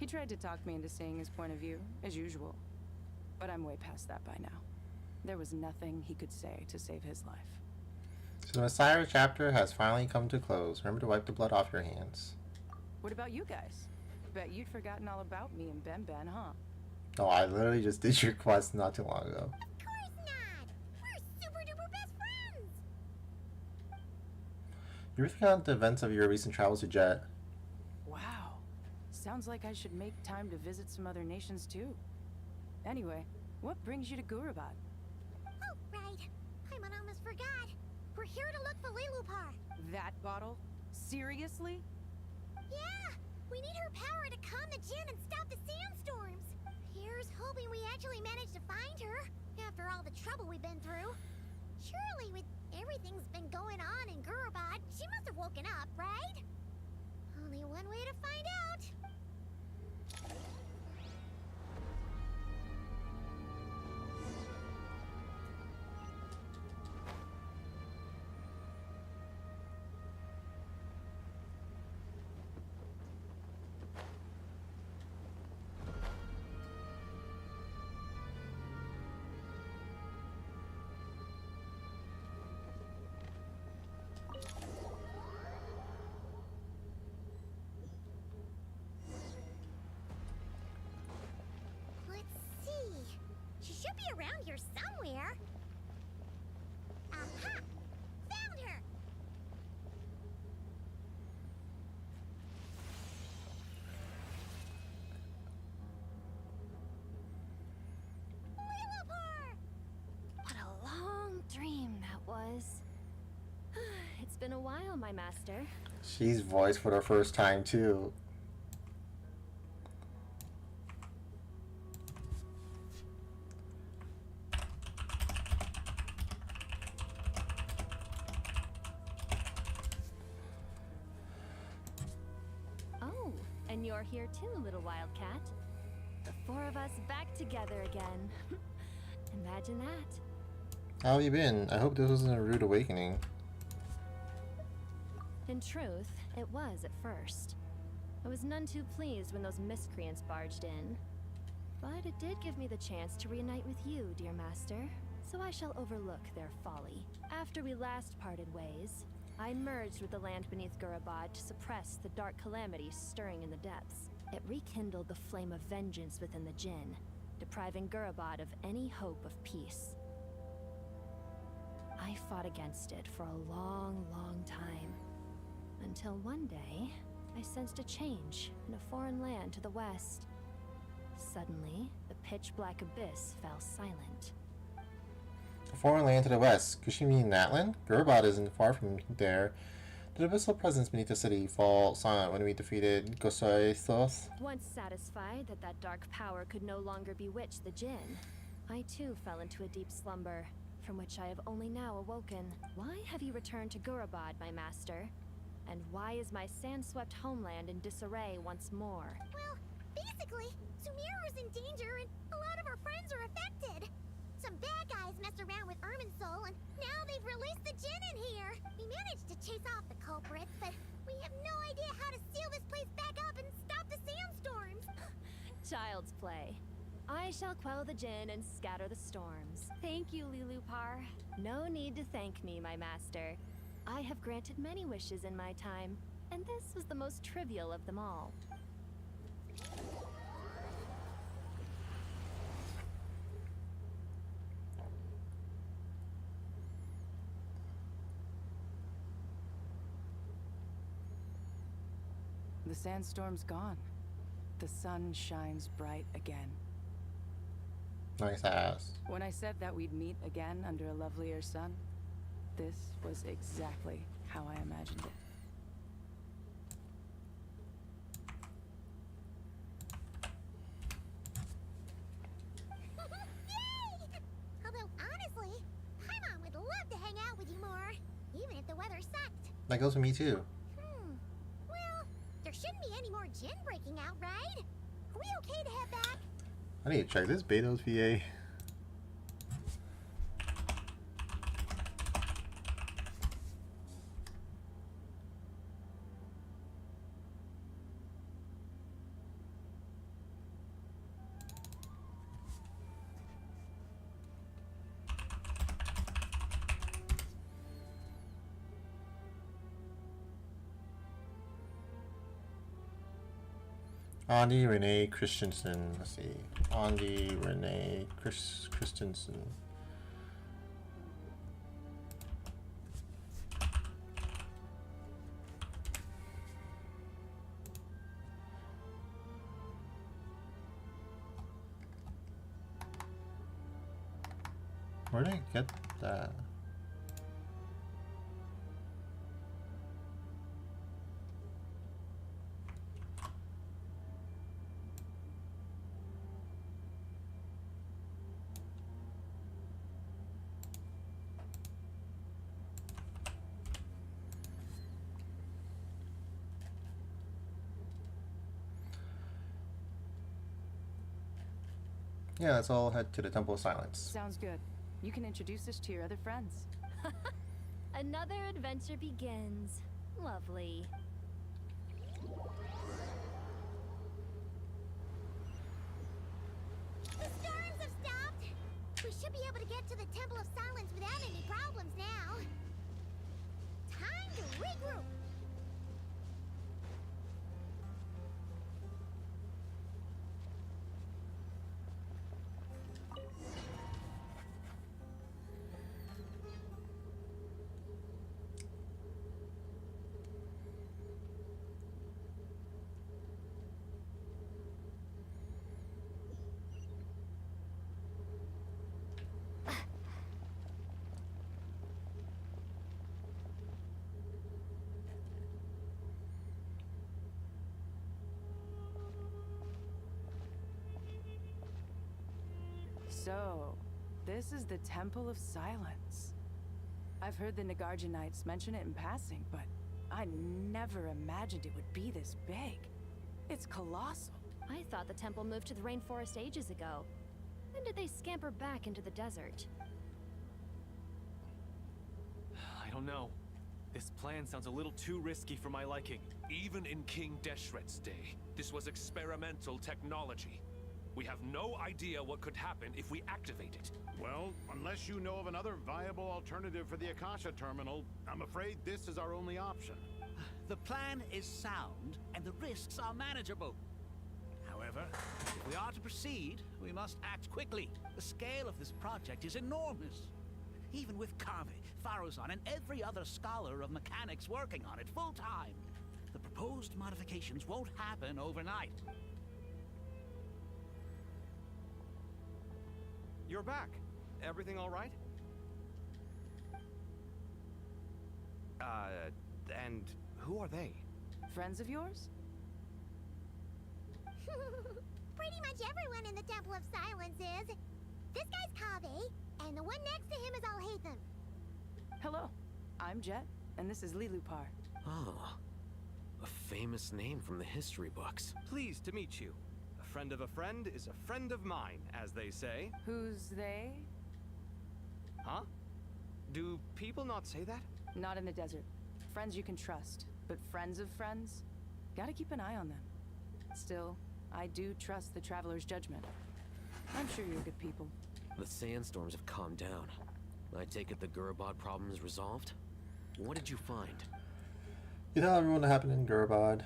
Speaker 13: He tried to talk me into seeing his point of view, as usual. But I'm way past that by now. There was nothing he could say to save his life.
Speaker 1: So the Messiah chapter has finally come to close. Remember to wipe the blood off your hands.
Speaker 13: What about you guys? Bet you'd forgotten all about me and Ben, huh?
Speaker 1: Oh, I literally just did your quest not too long ago.
Speaker 14: Of course not! We're super duper best friends!
Speaker 1: You were thinking about the events of your recent travels to Jet.
Speaker 13: Wow. Sounds like I should make time to visit some other nations too. Anyway, what brings you to Gurabad?
Speaker 14: Oh, right. I almost forgot. We're here to look for Lilupar.
Speaker 13: That bottle? Seriously?
Speaker 14: Yeah! We need her power to calm the Jinn and stop the sandstorms. Here's hoping we actually manage to find her, after all the trouble we've been through. Surely with everything's been going on in Gurabad, she must have woken up, right? Only one way to find out. Should be around here somewhere. Aha! Found her! Lilupar!
Speaker 7: What a long dream that was. It's been a while, my master.
Speaker 1: She's voiced for the first time too.
Speaker 7: And you're here too, little wildcat. The four of us back together again. Imagine that.
Speaker 1: How have you been? I hope this wasn't a rude awakening.
Speaker 7: In truth, it was at first. I was none too pleased when those miscreants barged in. But it did give me the chance to reunite with you, dear master. So I shall overlook their folly. After we last parted ways, I merged with the land beneath Gurabad to suppress the dark calamity stirring in the depths. It rekindled the flame of vengeance within the Jinn, depriving Gurabad of any hope of peace. I fought against it for a long, long time. Until one day, I sensed a change in a foreign land to the west. Suddenly, the pitch-black abyss fell silent.
Speaker 1: A foreign land to the west. Could she mean Natlan? Gurabad isn't far from there. Did the abyssal presence beneath the city fall silent when we defeated Gosoethos?
Speaker 7: Once satisfied that that dark power could no longer bewitch the Jinn, I too fell into a deep slumber, from which I have only now awoken. Why have you returned to Gurabad, my master? And why is my sand-swept homeland in disarray once more?
Speaker 14: Well, basically, Sumeru's in danger and a lot of our friends are affected. Some bad guys messed around with Irminsul, and now they've released the Jinn in here. We managed to chase off the culprits, but we have no idea how to seal this place back up and stop the sandstorms.
Speaker 7: Child's play. I shall quell the Jinn and scatter the storms. Thank you, Lilupar. No need to thank me, my master. I have granted many wishes in my time, and this was the most trivial of them all.
Speaker 13: The sandstorm's gone. The sun shines bright again.
Speaker 1: Nice ass.
Speaker 13: When I said that we'd meet again under a lovelier sun, this was exactly how I imagined it.
Speaker 14: Yay! Although, honestly, Paimon would love to hang out with you more, even if the weather sucked.
Speaker 1: That goes for me too.
Speaker 14: Well, there shouldn't be any more Jinn breaking out, right? Are we okay to head back?
Speaker 1: I need to check this Beto's VA. Andy Renee Christensen. Let's see. Andy Renee Christensen. Where did I get that? Yeah, let's all head to the Temple of Silence.
Speaker 13: Sounds good. You can introduce us to your other friends.
Speaker 7: Another adventure begins. Lovely.
Speaker 14: The storms have stopped! We should be able to get to the Temple of Silence without any problems now. Time to regroup!
Speaker 13: So, this is the Temple of Silence. I've heard the Nagarjanites mention it in passing, but I never imagined it would be this big. It's colossal.
Speaker 9: I thought the temple moved to the rainforest ages ago. When did they scamper back into the desert?
Speaker 23: I don't know. This plan sounds a little too risky for my liking.
Speaker 17: Even in King Deshret's day, this was experimental technology. We have no idea what could happen if we activate it.
Speaker 22: Well, unless you know of another viable alternative for the Akasha terminal, I'm afraid this is our only option.
Speaker 16: The plan is sound, and the risks are manageable. However, if we are to proceed, we must act quickly. The scale of this project is enormous. Even with Carvey, Farozan, and every other scholar of mechanics working on it full-time, the proposed modifications won't happen overnight.
Speaker 23: You're back. Everything all right? And who are they?
Speaker 13: Friends of yours?
Speaker 14: Pretty much everyone in the Temple of Silence is. This guy's Kave, and the one next to him is Alhaitham.
Speaker 13: Hello, I'm Jet, and this is Lilupar.
Speaker 24: Oh, a famous name from the history books.
Speaker 23: Pleased to meet you. A friend of a friend is a friend of mine, as they say.
Speaker 13: Who's they?
Speaker 23: Huh? Do people not say that?
Speaker 13: Not in the desert. Friends you can trust, but friends of friends? Gotta keep an eye on them. Still, I do trust the Traveler's judgment. I'm sure you're good people.
Speaker 24: The sandstorms have calmed down. I take it the Gurabad problem is resolved? What did you find?
Speaker 1: You tell everyone what happened in Gurabad.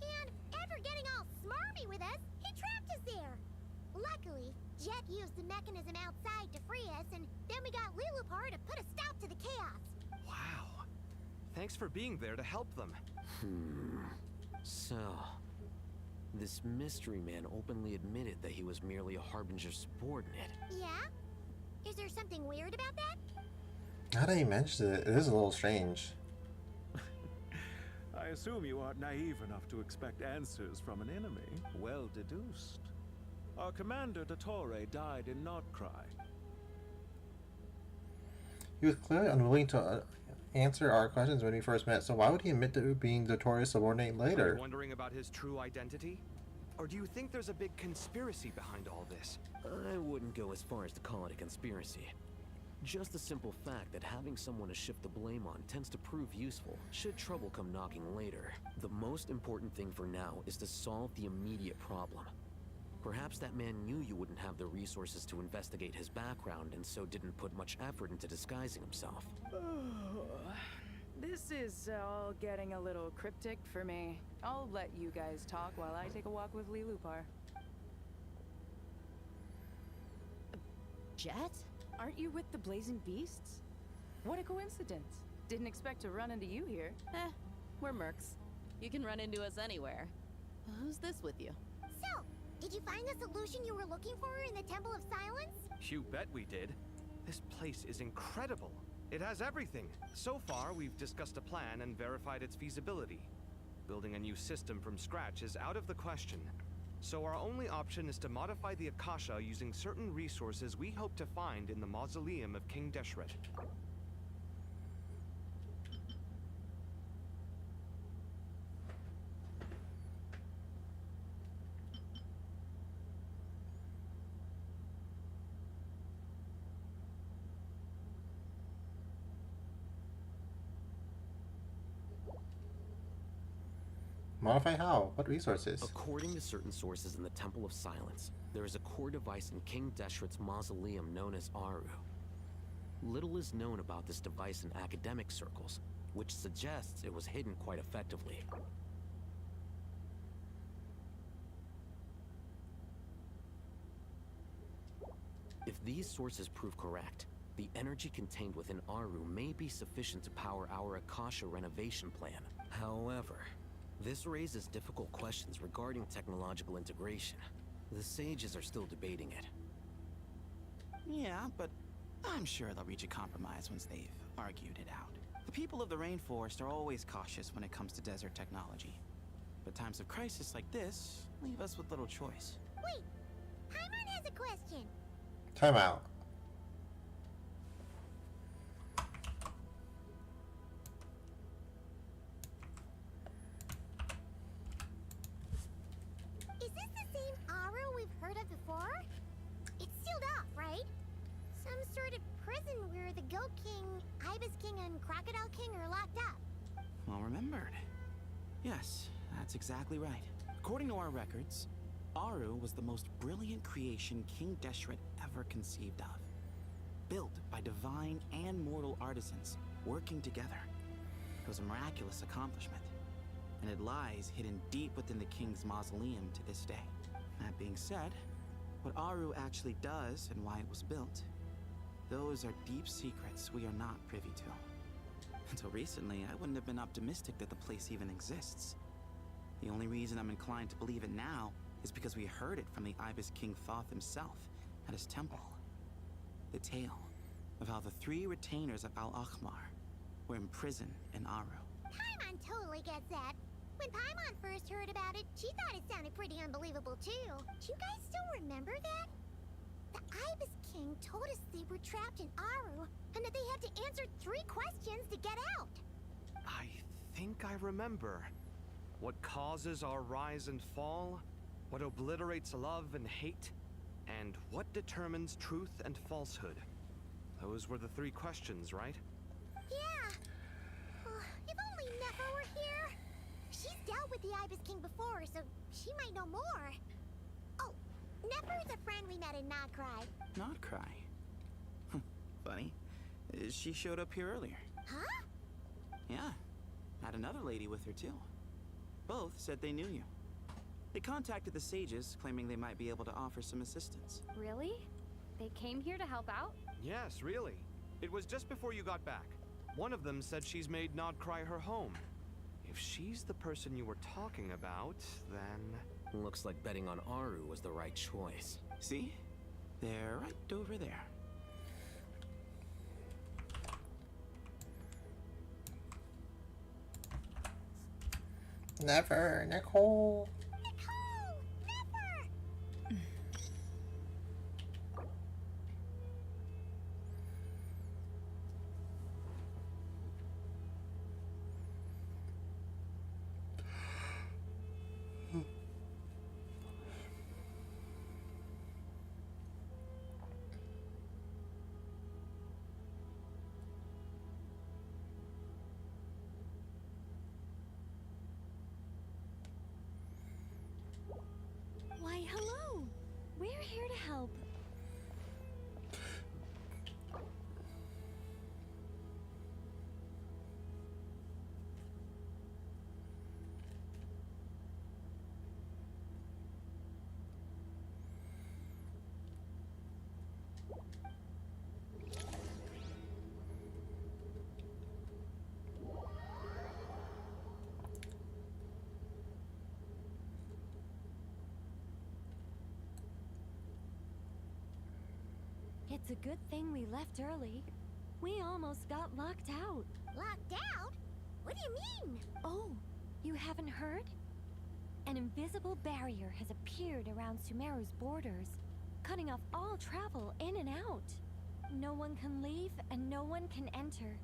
Speaker 14: And after getting all smarmy with us, he trapped us there. Luckily, Jet used the mechanism outside to free us, and then we got Lilupar to put a stop to the chaos.
Speaker 23: Wow. Thanks for being there to help them.
Speaker 24: So, this mystery man openly admitted that he was merely a Harbinger subordinate.
Speaker 14: Yeah? Is there something weird about that?
Speaker 1: Now that he mentioned it, it is a little strange.
Speaker 8: I assume you aren't naive enough to expect answers from an enemy. Well deduced. Our commander, Dottore, died in Notcry.
Speaker 1: He was clearly unwilling to answer our questions when we first met, so why would he admit to being Dottore's subordinate
Speaker 23: Are
Speaker 1: later?
Speaker 23: you wondering about his true identity? Or do you think there's a big conspiracy behind all this?
Speaker 24: I wouldn't go as far as to call it a conspiracy. Just the simple fact that having someone to shift the blame on tends to prove useful, should trouble come knocking later. The most important thing for now is to solve the immediate problem. Perhaps that man knew you wouldn't have the resources to investigate his background and so didn't put much effort into disguising himself.
Speaker 13: This is all getting a little cryptic for me. I'll let you guys talk while I take a walk with Lilupar. Jet? Aren't you with the Blazing Beasts? What a coincidence. Didn't expect to run into you here.
Speaker 6: We're mercs. You can run into us anywhere. Who's this with you?
Speaker 14: So, did you find the solution you were looking for in the Temple of Silence?
Speaker 23: You bet we did. This place is incredible. It has everything. So far, we've discussed a plan and verified its feasibility. Building a new system from scratch is out of the question. So our only option is to modify the Akasha using certain resources we hope to find in the mausoleum of King Deshret.
Speaker 1: Modify how? What resources?
Speaker 24: According to certain sources in the Temple of Silence, there is a core device in King Deshret's mausoleum known as Aru. Little is known about this device in academic circles, which suggests it was hidden quite effectively. If these sources prove correct, the energy contained within Aru may be sufficient to power our Akasha renovation plan. However, this raises difficult questions regarding technological integration. The sages are still debating it.
Speaker 18: Yeah, but I'm sure they'll reach a compromise once they've argued it out. The people of the rainforest are always cautious when it comes to desert technology. But times of crisis like this leave us with little choice.
Speaker 14: Wait, Paimon has a question.
Speaker 1: Time out.
Speaker 14: Is this the same Aru we've heard of before? It's sealed off, right? Some sort of prison where the Goat King, Ibis King, and Crocodile King are locked up.
Speaker 18: Well remembered. Yes, that's exactly right. According to our records, Aru was the most brilliant creation King Deshret ever conceived of. Built by divine and mortal artisans, working together. It was a miraculous accomplishment, and it lies hidden deep within the king's mausoleum to this day. That being said, what Aru actually does and why it was built, those are deep secrets we are not privy to. Until recently, I wouldn't have been optimistic that the place even exists. The only reason I'm inclined to believe it now is because we heard it from the Ibis King Thoth himself at his temple. The tale of how the 3 retainers of Al-Akhmar were imprisoned in Aru.
Speaker 14: Paimon totally gets that. When Paimon first heard about it, she thought it sounded pretty unbelievable too. Do you guys still remember that? The Ibis King told us they were trapped in Aru, and that they had to answer 3 questions to get out.
Speaker 23: I think I remember. What causes our rise and fall? What obliterates love and hate? And what determines truth and falsehood? Those were the 3 questions, right?
Speaker 14: Yeah. If only Nefer were here. She's dealt with the Ibis King before, so she might know more. Oh, Nefer's a friend we met in Nodcry.
Speaker 18: Nodcry? Funny. She showed up here earlier.
Speaker 14: Huh?
Speaker 18: Yeah. Had another lady with her too. Both said they knew you. They contacted the sages, claiming they might be able to offer some assistance.
Speaker 9: Really? They came here to help out?
Speaker 23: Yes, really. It was just before you got back. One of them said she's made Nodcry her home. If she's the person you were talking about, then...
Speaker 24: Looks like betting on Aru was the right choice.
Speaker 18: See? They're right over there.
Speaker 1: Never, Nicole.
Speaker 7: It's a good thing we left early. We almost got locked out.
Speaker 14: Locked out? What do you mean?
Speaker 7: Oh, you haven't heard? An invisible barrier has appeared around Sumeru's borders, cutting off all travel in and out. No one can leave and no one can enter.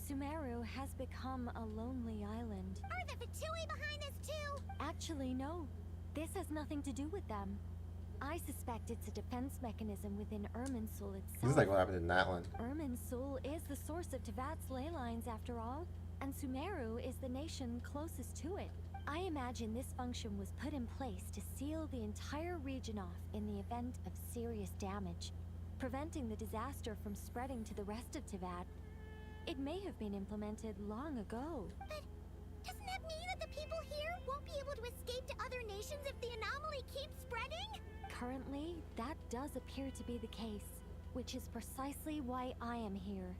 Speaker 7: Sumeru has become a lonely island.
Speaker 14: Are the Fatui behind this too?
Speaker 7: Actually, no. This has nothing to do with them. I suspect it's a defense mechanism within Irminsul itself.
Speaker 1: This is like what happened in Natlan.
Speaker 7: Irminsul is the source of Tevat's ley lines after all, and Sumeru is the nation closest to it. I imagine this function was put in place to seal the entire region off in the event of serious damage, preventing the disaster from spreading to the rest of Tevat. It may have been implemented long ago.
Speaker 14: But doesn't that mean that the people here won't be able to escape to other nations if the anomaly keeps spreading?
Speaker 7: Currently, that does appear to be the case, which is precisely why I am here.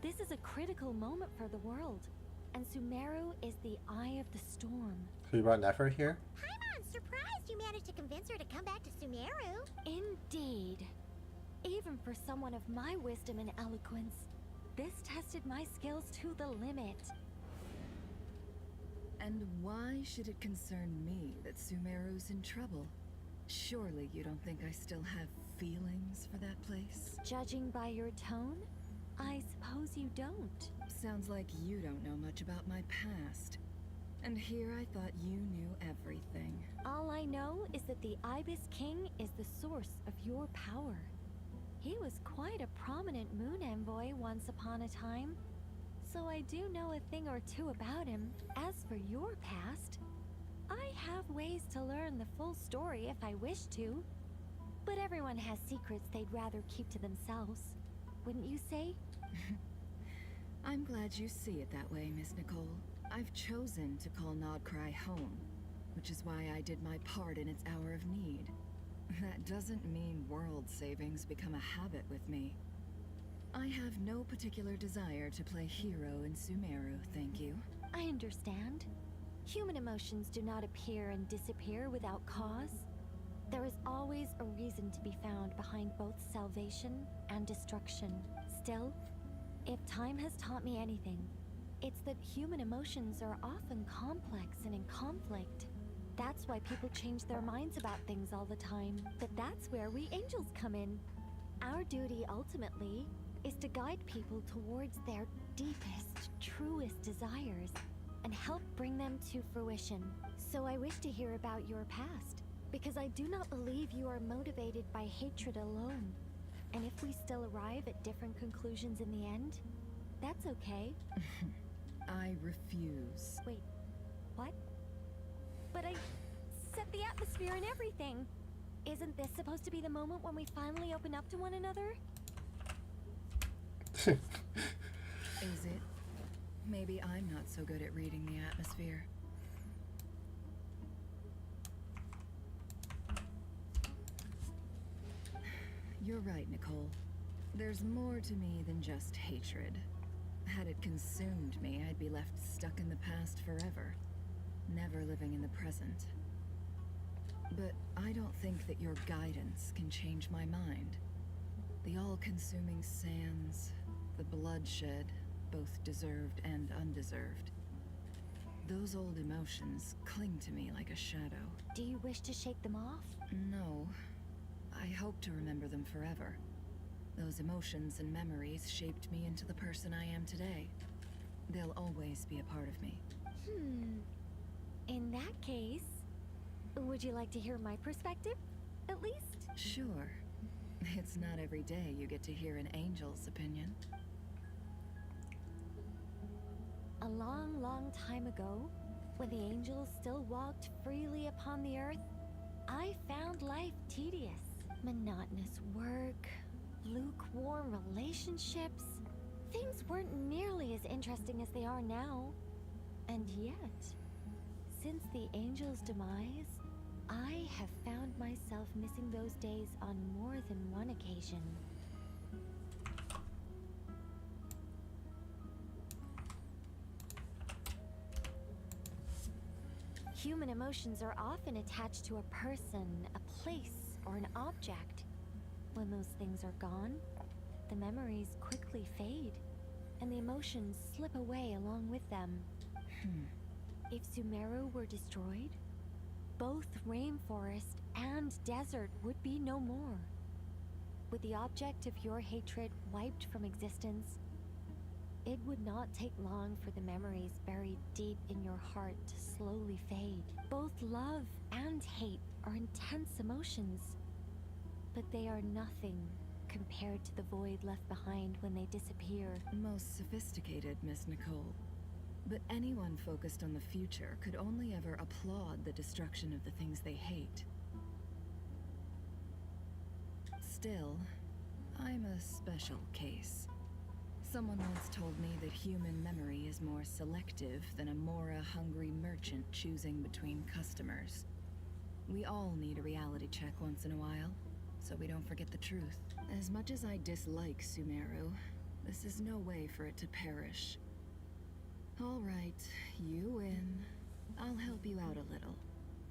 Speaker 7: This is a critical moment for the world, and Sumeru is the eye of the storm.
Speaker 1: So you brought Nefer here?
Speaker 14: I'm surprised you managed to convince her to come back to Sumeru.
Speaker 7: Indeed. Even for someone of my wisdom and eloquence, this tested my skills to the limit.
Speaker 11: And why should it concern me that Sumeru's in trouble? Surely you don't think I still have feelings for that place?
Speaker 7: Judging by your tone, I suppose you don't.
Speaker 11: Sounds like you don't know much about my past. And here I thought you knew everything.
Speaker 7: All I know is that the Ibis King is the source of your power. He was quite a prominent moon envoy once upon a time, so I do know a thing or two about him. As for your past, I have ways to learn the full story if I wish to, but everyone has secrets they'd rather keep to themselves. Wouldn't you say?
Speaker 11: I'm glad you see it that way, Miss Nicole. I've chosen to call Nodcry home, which is why I did my part in its hour of need. That doesn't mean world savings become a habit with me. I have no particular desire to play hero in Sumeru, thank you.
Speaker 7: I understand. Human emotions do not appear and disappear without cause. There is always a reason to be found behind both salvation and destruction. Still, if time has taught me anything, it's that human emotions are often complex and in conflict. That's why people change their minds about things all the time. But that's where we angels come in. Our duty, ultimately, is to guide people towards their deepest, truest desires and help bring them to fruition. So I wish to hear about your past, because I do not believe you are motivated by hatred alone. And if we still arrive at different conclusions in the end, that's okay.
Speaker 11: I refuse.
Speaker 7: Wait, what? But I set the atmosphere and everything. Isn't this supposed to be the moment when we finally open up to one another?
Speaker 11: Is it? Maybe I'm not so good at reading the atmosphere. You're right, Nicole. There's more to me than just hatred. Had it consumed me, I'd be left stuck in the past forever, never living in the present. But I don't think that your guidance can change my mind. The all-consuming sands, the bloodshed, both deserved and undeserved. Those old emotions cling to me like a shadow.
Speaker 7: Do you wish to shake them off?
Speaker 11: No. I hope to remember them forever. Those emotions and memories shaped me into the person I am today. They'll always be a part of me.
Speaker 7: In that case, would you like to hear my perspective, at least?
Speaker 11: Sure. It's not every day you get to hear an angel's opinion.
Speaker 7: A long, long time ago, when the angels still walked freely upon the earth, I found life tedious. Monotonous work, lukewarm relationships. Things weren't nearly as interesting as they are now. And yet, since the angel's demise, I have found myself missing those days on more than one occasion. Human emotions are often attached to a person, a place, or an object. When those things are gone, the memories quickly fade, and the emotions slip away along with them. If Sumeru were destroyed, both rainforest and desert would be no more. With the object of your hatred wiped from existence, it would not take long for the memories buried deep in your heart to slowly fade. Both love and hate are intense emotions, but they are nothing compared to the void left behind when they disappear.
Speaker 11: Most sophisticated, Miss Nicole. But anyone focused on the future could only ever applaud the destruction of the things they hate. Still, I'm a special case. Someone once told me that human memory is more selective than a Mora-hungry merchant choosing between customers. We all need a reality check once in a while, so we don't forget the truth. As much as I dislike Sumeru, this is no way for it to perish. All right, you win. I'll help you out a little,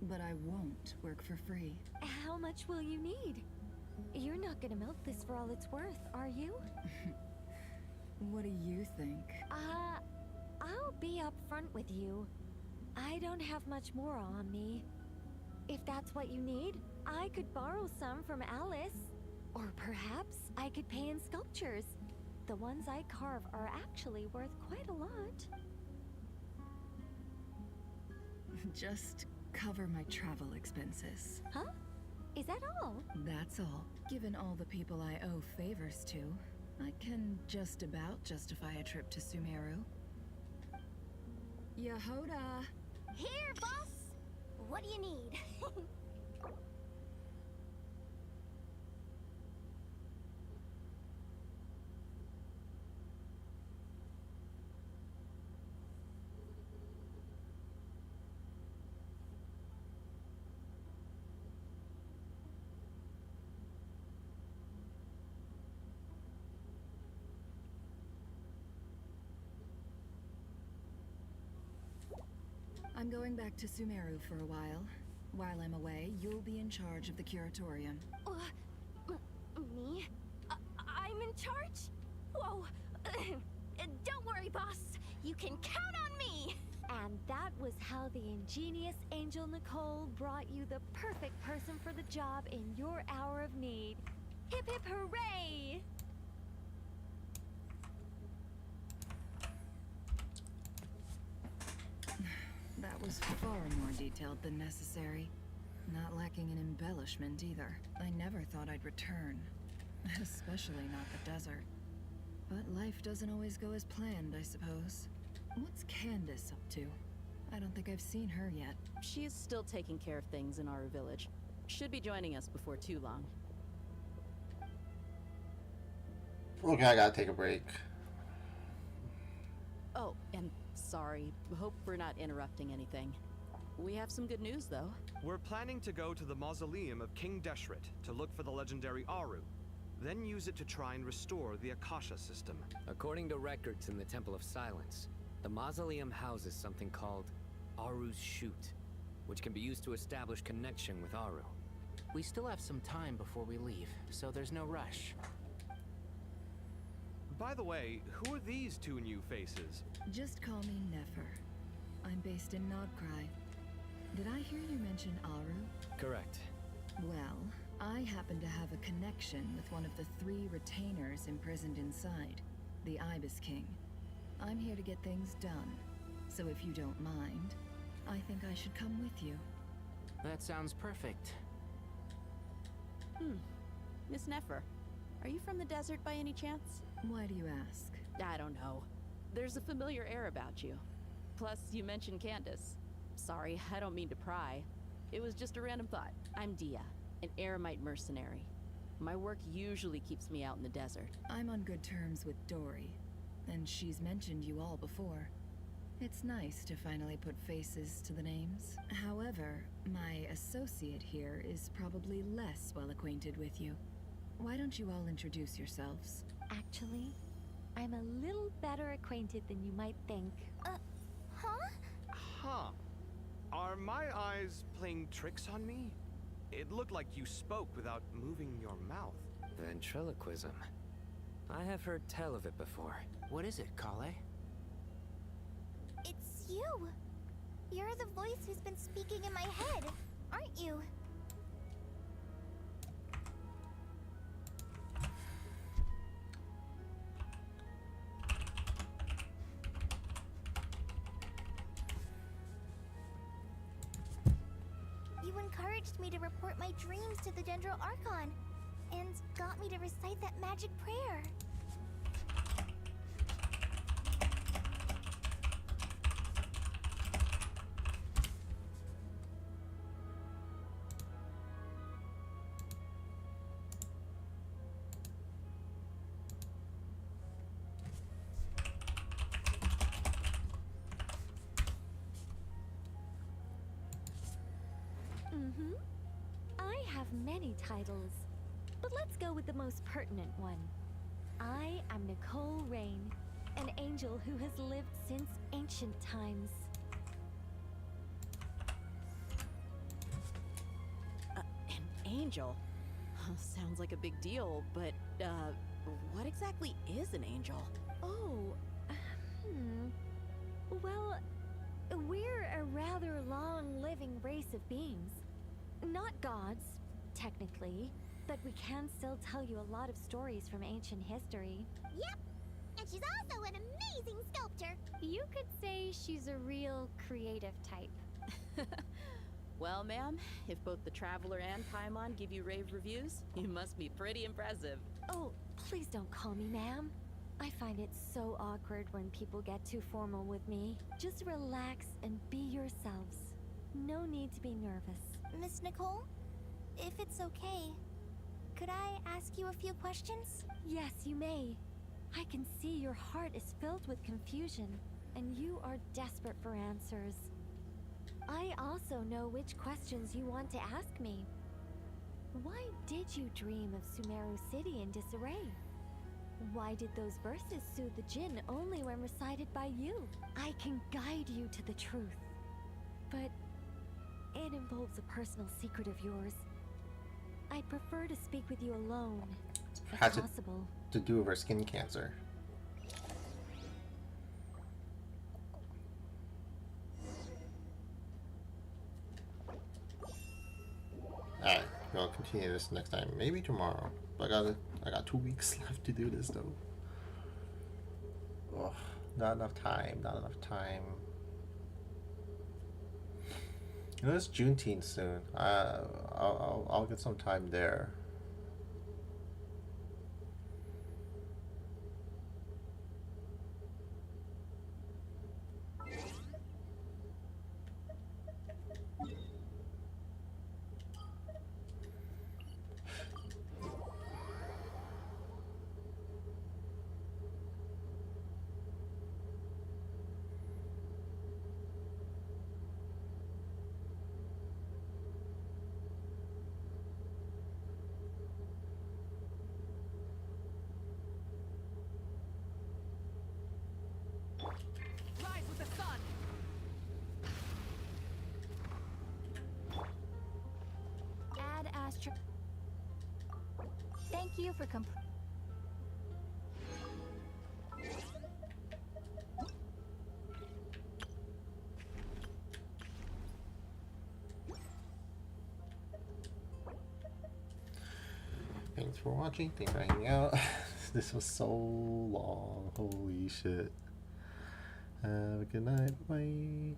Speaker 11: but I won't work for free.
Speaker 7: How much will you need? You're not gonna milk this for all it's worth, are you?
Speaker 11: What do you think?
Speaker 7: I'll be upfront with you. I don't have much more on me. If that's what you need, I could borrow some from Alice. Or perhaps I could pay in sculptures. The ones I carve are actually worth quite a lot.
Speaker 11: Just cover my travel expenses.
Speaker 7: Huh? Is that all?
Speaker 11: That's all. Given all the people I owe favors to, I can just about justify a trip to Sumeru. Yehoda!
Speaker 14: Here, boss! What do you need?
Speaker 11: I'm going back to Sumeru for a while. While I'm away, you'll be in charge of the curatorium.
Speaker 7: Me? I'm in charge? Whoa! Don't worry, boss. You can count on me! And that was how the ingenious Angel Nicole brought you the perfect person for the job in your hour of need. Hip hip hooray!
Speaker 11: That was far more detailed than necessary. Not lacking in embellishment either. I never thought I'd return. Especially not the desert. But life doesn't always go as planned, I suppose. What's Candace up to? I don't think I've seen her yet.
Speaker 6: She is still taking care of things in our village. Should be joining us before too long.
Speaker 1: Okay, I gotta take a break.
Speaker 6: Oh, and sorry. Hope we're not interrupting anything. We have some good news, though.
Speaker 23: We're planning to go to the mausoleum of King Deshret to look for the legendary Aru, then use it to try and restore the Akasha system.
Speaker 15: According to records in the Temple of Silence, the mausoleum houses something called Aru's Chute, which can be used to establish connection with Aru.
Speaker 4: We still have some time before we leave, so there's no rush.
Speaker 23: By the way, who are these two new faces?
Speaker 11: Just call me Nefer. I'm based in Nogcry. Did I hear you mention Aru?
Speaker 15: Correct.
Speaker 11: Well, I happen to have a connection with one of the 3 retainers imprisoned inside, the Ibis King. I'm here to get things done, so if you don't mind, I think I should come with you.
Speaker 4: That sounds perfect.
Speaker 6: Miss Nefer, are you from the desert by any chance?
Speaker 11: Why do you ask?
Speaker 6: I don't know. There's a familiar air about you. Plus, you mentioned Candace. Sorry, I don't mean to pry. It was just a random thought. I'm Dia, an Eremite mercenary. My work usually keeps me out in the desert.
Speaker 11: I'm on good terms with Dory, and she's mentioned you all before. It's nice to finally put faces to the names. However, my associate here is probably less well acquainted with you. Why don't you all introduce yourselves?
Speaker 7: Actually, I'm a little better acquainted than you might think.
Speaker 23: Huh. Are my eyes playing tricks on me? It looked like you spoke without moving your mouth.
Speaker 15: Ventriloquism. I have heard tell of it before.
Speaker 4: What is it, Kale?
Speaker 3: It's you! You're the voice who's been speaking in my head, aren't you? You encouraged me to report my dreams to the Dendro Archon, and got me to recite that magic prayer.
Speaker 7: Mm-hmm. I have many titles, but let's go with the most pertinent one. I am Nicole Rain, an angel who has lived since ancient times.
Speaker 6: An angel? Sounds like a big deal, but, what exactly is an angel?
Speaker 7: Oh, well, we're a rather long-living race of beings. Not gods, technically, but we can still tell you a lot of stories from ancient history.
Speaker 14: Yep, and she's also an amazing sculptor.
Speaker 9: You could say she's a real creative type.
Speaker 6: Well, ma'am, if both the Traveler and Paimon give you rave reviews, you must be pretty impressive.
Speaker 7: Oh, please don't call me ma'am. I find it so awkward when people get too formal with me. Just relax and be yourselves. No need to be nervous.
Speaker 3: Miss Nicole, if it's okay, could I ask you a few questions?
Speaker 7: Yes, you may. I can see your heart is filled with confusion, and you are desperate for answers. I also know which questions you want to ask me. Why did you dream of Sumeru City in disarray? Why did those verses soothe the Jinn only when recited by you? I can guide you to the truth, but it involves a personal secret of yours. I'd prefer to speak with you alone, if
Speaker 1: Has
Speaker 7: possible.
Speaker 1: it to do with her skin cancer? Alright, we'll continue this next time. Maybe tomorrow. But I got 2 weeks left to do this though. Ugh, not enough time. You know, it's Juneteenth soon. I'll get some time there.
Speaker 20: Rise with the sun!
Speaker 9: Ad Astra. Thank you for
Speaker 1: Thanks for watching. Thanks for hanging out. This was so long. Holy shit. Have a good night. Bye.